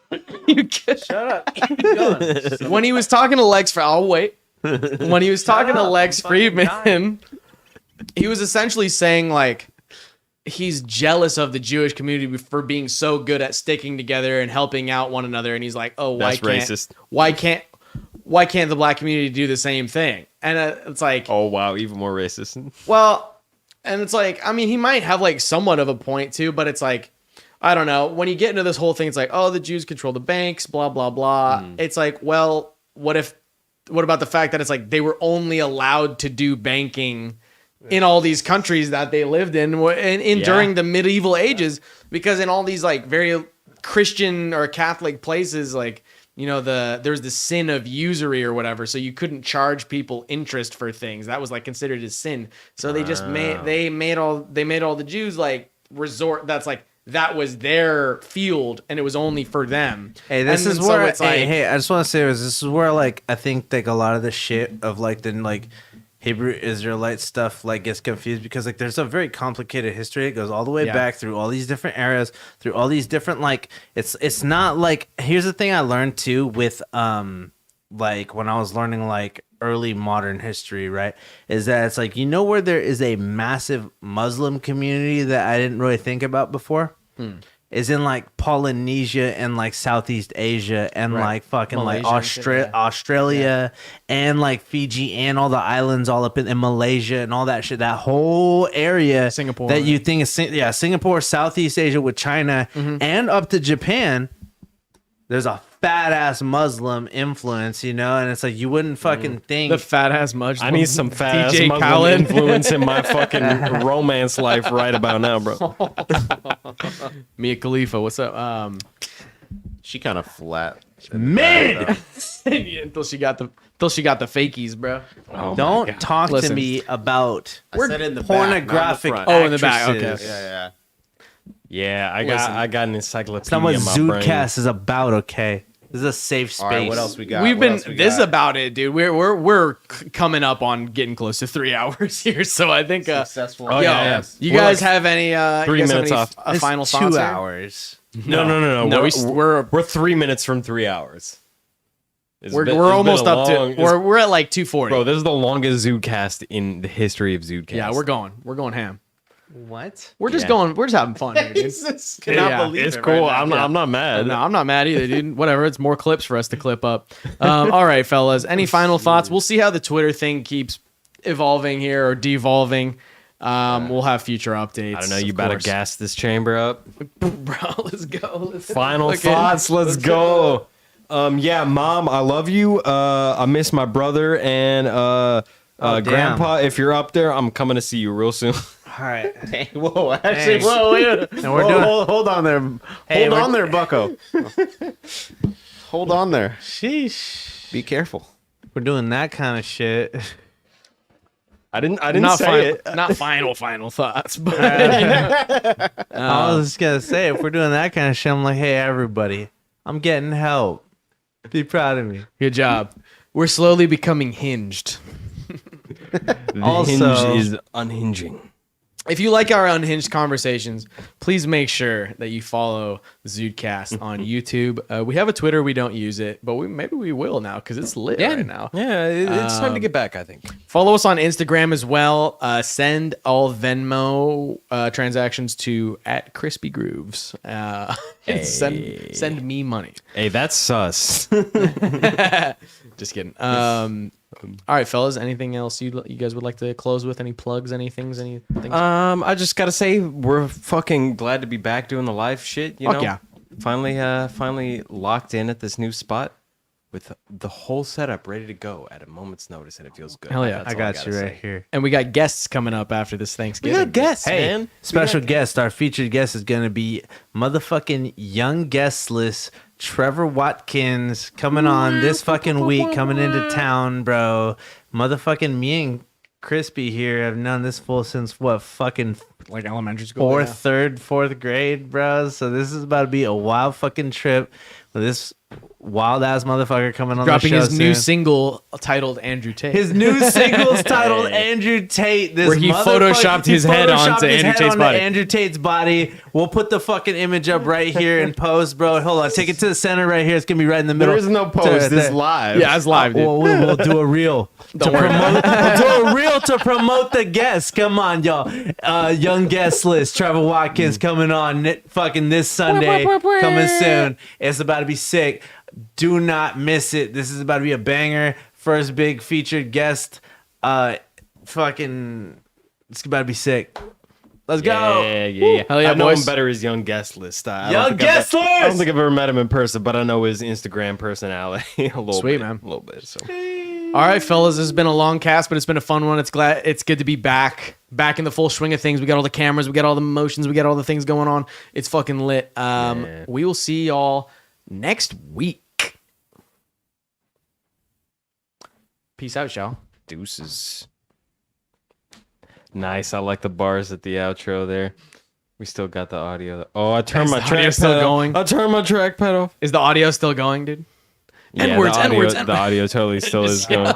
[SPEAKER 1] you shut up." When he was talking to I'll wait. When he was talking to Lex Freeman, he was essentially saying like he's jealous of the Jewish community for being so good at sticking together and helping out one another, and he's like, "Oh,
[SPEAKER 2] That's racist.
[SPEAKER 1] why can't the black community do the same thing?" And it's like,
[SPEAKER 2] Oh, wow, even more racist.
[SPEAKER 1] well, and it's like, I mean, he might have like somewhat of a point too, but it's like, I don't know. When you get into this whole thing, it's like, oh, the Jews control the banks, blah, blah, blah. It's like, well, what about the fact that it's like they were only allowed to do banking in all these countries that they lived in during the medieval ages? Because in all these like very Christian or Catholic places, like, you know, there's the sin of usury or whatever, so you couldn't charge people interest for things. That was like considered a sin. So they just made all the Jews like resort. That's like that was their field, and it was only for them.
[SPEAKER 3] Hey, this
[SPEAKER 1] And
[SPEAKER 3] is
[SPEAKER 1] so
[SPEAKER 3] where
[SPEAKER 1] it's like,
[SPEAKER 3] hey, I just want to say this is where like I think like a lot of the shit of like the like Hebrew Israelite stuff like gets confused because like there's a very complicated history. It goes all the way
[SPEAKER 1] Yeah.
[SPEAKER 3] back through all these different eras, through all these different like it's not like here's the thing I learned too with like when I was learning like early modern history, right? Is that it's like, you know, where there is a massive Muslim community that I didn't really think about before? Is in like Polynesia and like Southeast Asia and
[SPEAKER 1] Right.
[SPEAKER 3] like fucking like
[SPEAKER 1] Malaysia and shit, yeah.
[SPEAKER 3] Australia and like Fiji and all the islands all up in Malaysia and all that shit. That whole area,
[SPEAKER 1] Singapore.
[SPEAKER 3] that you think is Singapore, Southeast Asia with China and up to Japan. There's a fat ass Muslim influence, you know, and it's like you wouldn't fucking think.
[SPEAKER 1] the fat ass Muslim.
[SPEAKER 2] I need some fat ass
[SPEAKER 1] DJ
[SPEAKER 2] Muslim
[SPEAKER 1] Khaled.
[SPEAKER 2] influence in my fucking romance life right about now, bro.
[SPEAKER 1] Mia Khalifa, what's up?
[SPEAKER 4] She kind of flat.
[SPEAKER 3] Mid.
[SPEAKER 1] Until she got the fakies, bro.
[SPEAKER 3] Don't talk
[SPEAKER 1] Listen.
[SPEAKER 3] to me about
[SPEAKER 4] I said in the back,
[SPEAKER 3] pornographic.
[SPEAKER 4] not in the front.
[SPEAKER 1] Oh, in the back, okay.
[SPEAKER 3] actresses.
[SPEAKER 4] Yeah.
[SPEAKER 2] Yeah,
[SPEAKER 1] Listen.
[SPEAKER 2] I got an
[SPEAKER 3] That's
[SPEAKER 2] encyclopedia
[SPEAKER 3] not what
[SPEAKER 2] in my brain.
[SPEAKER 3] ZUDECAST is about, okay? This is a safe space.
[SPEAKER 4] All right, what else we got?
[SPEAKER 1] We've
[SPEAKER 4] What
[SPEAKER 1] been
[SPEAKER 4] else we
[SPEAKER 1] this is
[SPEAKER 4] got?
[SPEAKER 1] about it, dude. We're coming up on getting close to 3 hours here, so I think
[SPEAKER 4] Successful.
[SPEAKER 2] Oh,
[SPEAKER 1] yo,
[SPEAKER 2] yeah.
[SPEAKER 1] you
[SPEAKER 2] We're
[SPEAKER 1] guys
[SPEAKER 2] like
[SPEAKER 1] have any
[SPEAKER 2] 3 minutes off.
[SPEAKER 3] It's
[SPEAKER 1] final
[SPEAKER 3] 2
[SPEAKER 1] thoughts here?
[SPEAKER 3] hours.
[SPEAKER 2] No.
[SPEAKER 1] No,
[SPEAKER 2] We're 3 minutes from 3 hours.
[SPEAKER 1] we're almost up to we're at like 240.
[SPEAKER 2] Bro, this is the longest ZUDECast in the history of ZUDECast.
[SPEAKER 1] Yeah, we're going ham.
[SPEAKER 3] What?
[SPEAKER 1] We're just having fun here, dude.
[SPEAKER 2] It's cool. I'm not mad.
[SPEAKER 1] No, I'm not mad either, dude. Whatever. It's more clips for us to clip up. All right, fellas. Any final thoughts? We'll see how the Twitter thing keeps evolving here or devolving. We'll have future updates.
[SPEAKER 2] I don't know. You better gas this chamber up.
[SPEAKER 1] Bro, let's go.
[SPEAKER 2] Final thoughts. Let's go. Yeah, Mom, I love you. I miss my brother and Grandpa. If you're up there, I'm coming to see you real soon.
[SPEAKER 3] All right.
[SPEAKER 4] Hey, whoa, actually, whoa, wait.
[SPEAKER 3] And we're doing.
[SPEAKER 4] Hold on there.
[SPEAKER 3] Hey,
[SPEAKER 4] hold on there, Bucko. Hold on there.
[SPEAKER 3] Sheesh.
[SPEAKER 4] Be careful.
[SPEAKER 3] We're doing that kind of shit.
[SPEAKER 2] I didn't
[SPEAKER 1] Not
[SPEAKER 2] say it.
[SPEAKER 1] Not final thoughts, but
[SPEAKER 3] I was just gonna say, if we're doing that kind of shit, I'm like, hey, everybody, I'm getting help. Be proud of me.
[SPEAKER 1] good job. We're slowly becoming hinged.
[SPEAKER 2] The
[SPEAKER 3] Also-
[SPEAKER 2] hinge is unhinging.
[SPEAKER 1] If you like our unhinged conversations, please make sure that you follow Zudecast on YouTube. We have a Twitter. We don't use it, but maybe we will now because it's lit right now.
[SPEAKER 2] Yeah, it's time to get back, I think.
[SPEAKER 1] Follow us on Instagram as well. Send all Venmo transactions to @CrispyGrooves. Send me money.
[SPEAKER 2] Hey, that's sus.
[SPEAKER 1] Just kidding. All right, fellas. Anything else you guys would like to close with? Any plugs? Anything?
[SPEAKER 2] I just gotta say, we're fucking glad to be back doing the live shit. You
[SPEAKER 1] Fuck
[SPEAKER 2] know,
[SPEAKER 1] yeah.
[SPEAKER 2] finally locked in at this new spot with the whole setup ready to go at a moment's notice, and it feels good.
[SPEAKER 1] Hell yeah.
[SPEAKER 2] That's
[SPEAKER 3] I
[SPEAKER 2] all
[SPEAKER 3] got
[SPEAKER 2] gotta
[SPEAKER 3] you
[SPEAKER 2] say.
[SPEAKER 3] right here.
[SPEAKER 1] And we got guests coming up after this
[SPEAKER 2] We
[SPEAKER 1] Thanksgiving.
[SPEAKER 2] got guests,
[SPEAKER 3] Hey,
[SPEAKER 2] man.
[SPEAKER 3] special guest. Our featured guest is going to be motherfucking young guest list Trevor Watkins coming on this fucking week, coming into town, bro. Motherfucking me and Crispy here have known this fool since what, fucking
[SPEAKER 1] Like elementary school.
[SPEAKER 3] fourth grade, bro. So this is about to be a wild fucking trip with this wild ass motherfucker coming on
[SPEAKER 1] Dropping
[SPEAKER 3] the show
[SPEAKER 1] his new
[SPEAKER 3] soon.
[SPEAKER 1] single titled Andrew Tate.
[SPEAKER 3] His new single's titled Andrew Tate. This
[SPEAKER 1] Where he
[SPEAKER 3] motherfucker-
[SPEAKER 1] photoshopped
[SPEAKER 3] he
[SPEAKER 1] his head
[SPEAKER 3] photoshopped
[SPEAKER 1] onto
[SPEAKER 3] his
[SPEAKER 1] Andrew
[SPEAKER 3] head
[SPEAKER 1] Tate's
[SPEAKER 3] onto
[SPEAKER 1] body.
[SPEAKER 3] Andrew Tate's body. We'll put the fucking image up right here in post, bro. Hold on, take it to the center right here. It's gonna be right in the middle.
[SPEAKER 4] There is no post.
[SPEAKER 3] Right
[SPEAKER 4] This
[SPEAKER 3] there.
[SPEAKER 4] live.
[SPEAKER 1] Yeah, it's live, dude.
[SPEAKER 3] We'll do a reel to
[SPEAKER 1] worry.
[SPEAKER 3] promote. We'll do a reel to promote the guests. Come on, y'all. Young guest list. Trevor Watkins coming on fucking this Sunday. Coming soon. It's about to be sick. Do not miss it. This is about to be a banger. First big featured guest. Fucking, it's about to be sick. Let's go.
[SPEAKER 2] Yeah.
[SPEAKER 1] Hell yeah,
[SPEAKER 2] I know
[SPEAKER 1] boys.
[SPEAKER 2] him better as Young Guest List. I
[SPEAKER 3] Young
[SPEAKER 2] don't think I've
[SPEAKER 3] Guest
[SPEAKER 2] ever- I don't
[SPEAKER 3] List!
[SPEAKER 2] think I've ever met him in person, but I know his Instagram personality a little
[SPEAKER 1] Sweet,
[SPEAKER 2] bit.
[SPEAKER 1] man.
[SPEAKER 2] A little bit. So.
[SPEAKER 1] All right, fellas, this has been a long cast, but it's been a fun one. It's good to be back in the full swing of things. We got all the cameras, we got all the motions, we got all the things going on. It's fucking lit. We will see y'all next week. Peace out, y'all.
[SPEAKER 2] Deuces. Nice. I like the bars at the outro there. We still got the audio. Oh, I turned
[SPEAKER 1] Is
[SPEAKER 2] my
[SPEAKER 1] the audio
[SPEAKER 2] track
[SPEAKER 1] still
[SPEAKER 2] pedal.
[SPEAKER 1] going?
[SPEAKER 2] I turned my track pedal.
[SPEAKER 1] Is the audio still going, dude?
[SPEAKER 2] Yeah,
[SPEAKER 1] N-words,
[SPEAKER 2] the audio,
[SPEAKER 1] N-words,
[SPEAKER 2] the audio totally still is going.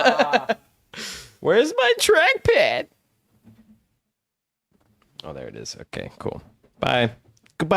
[SPEAKER 2] Where's my trackpad? Oh, there it is. Okay, cool. Bye.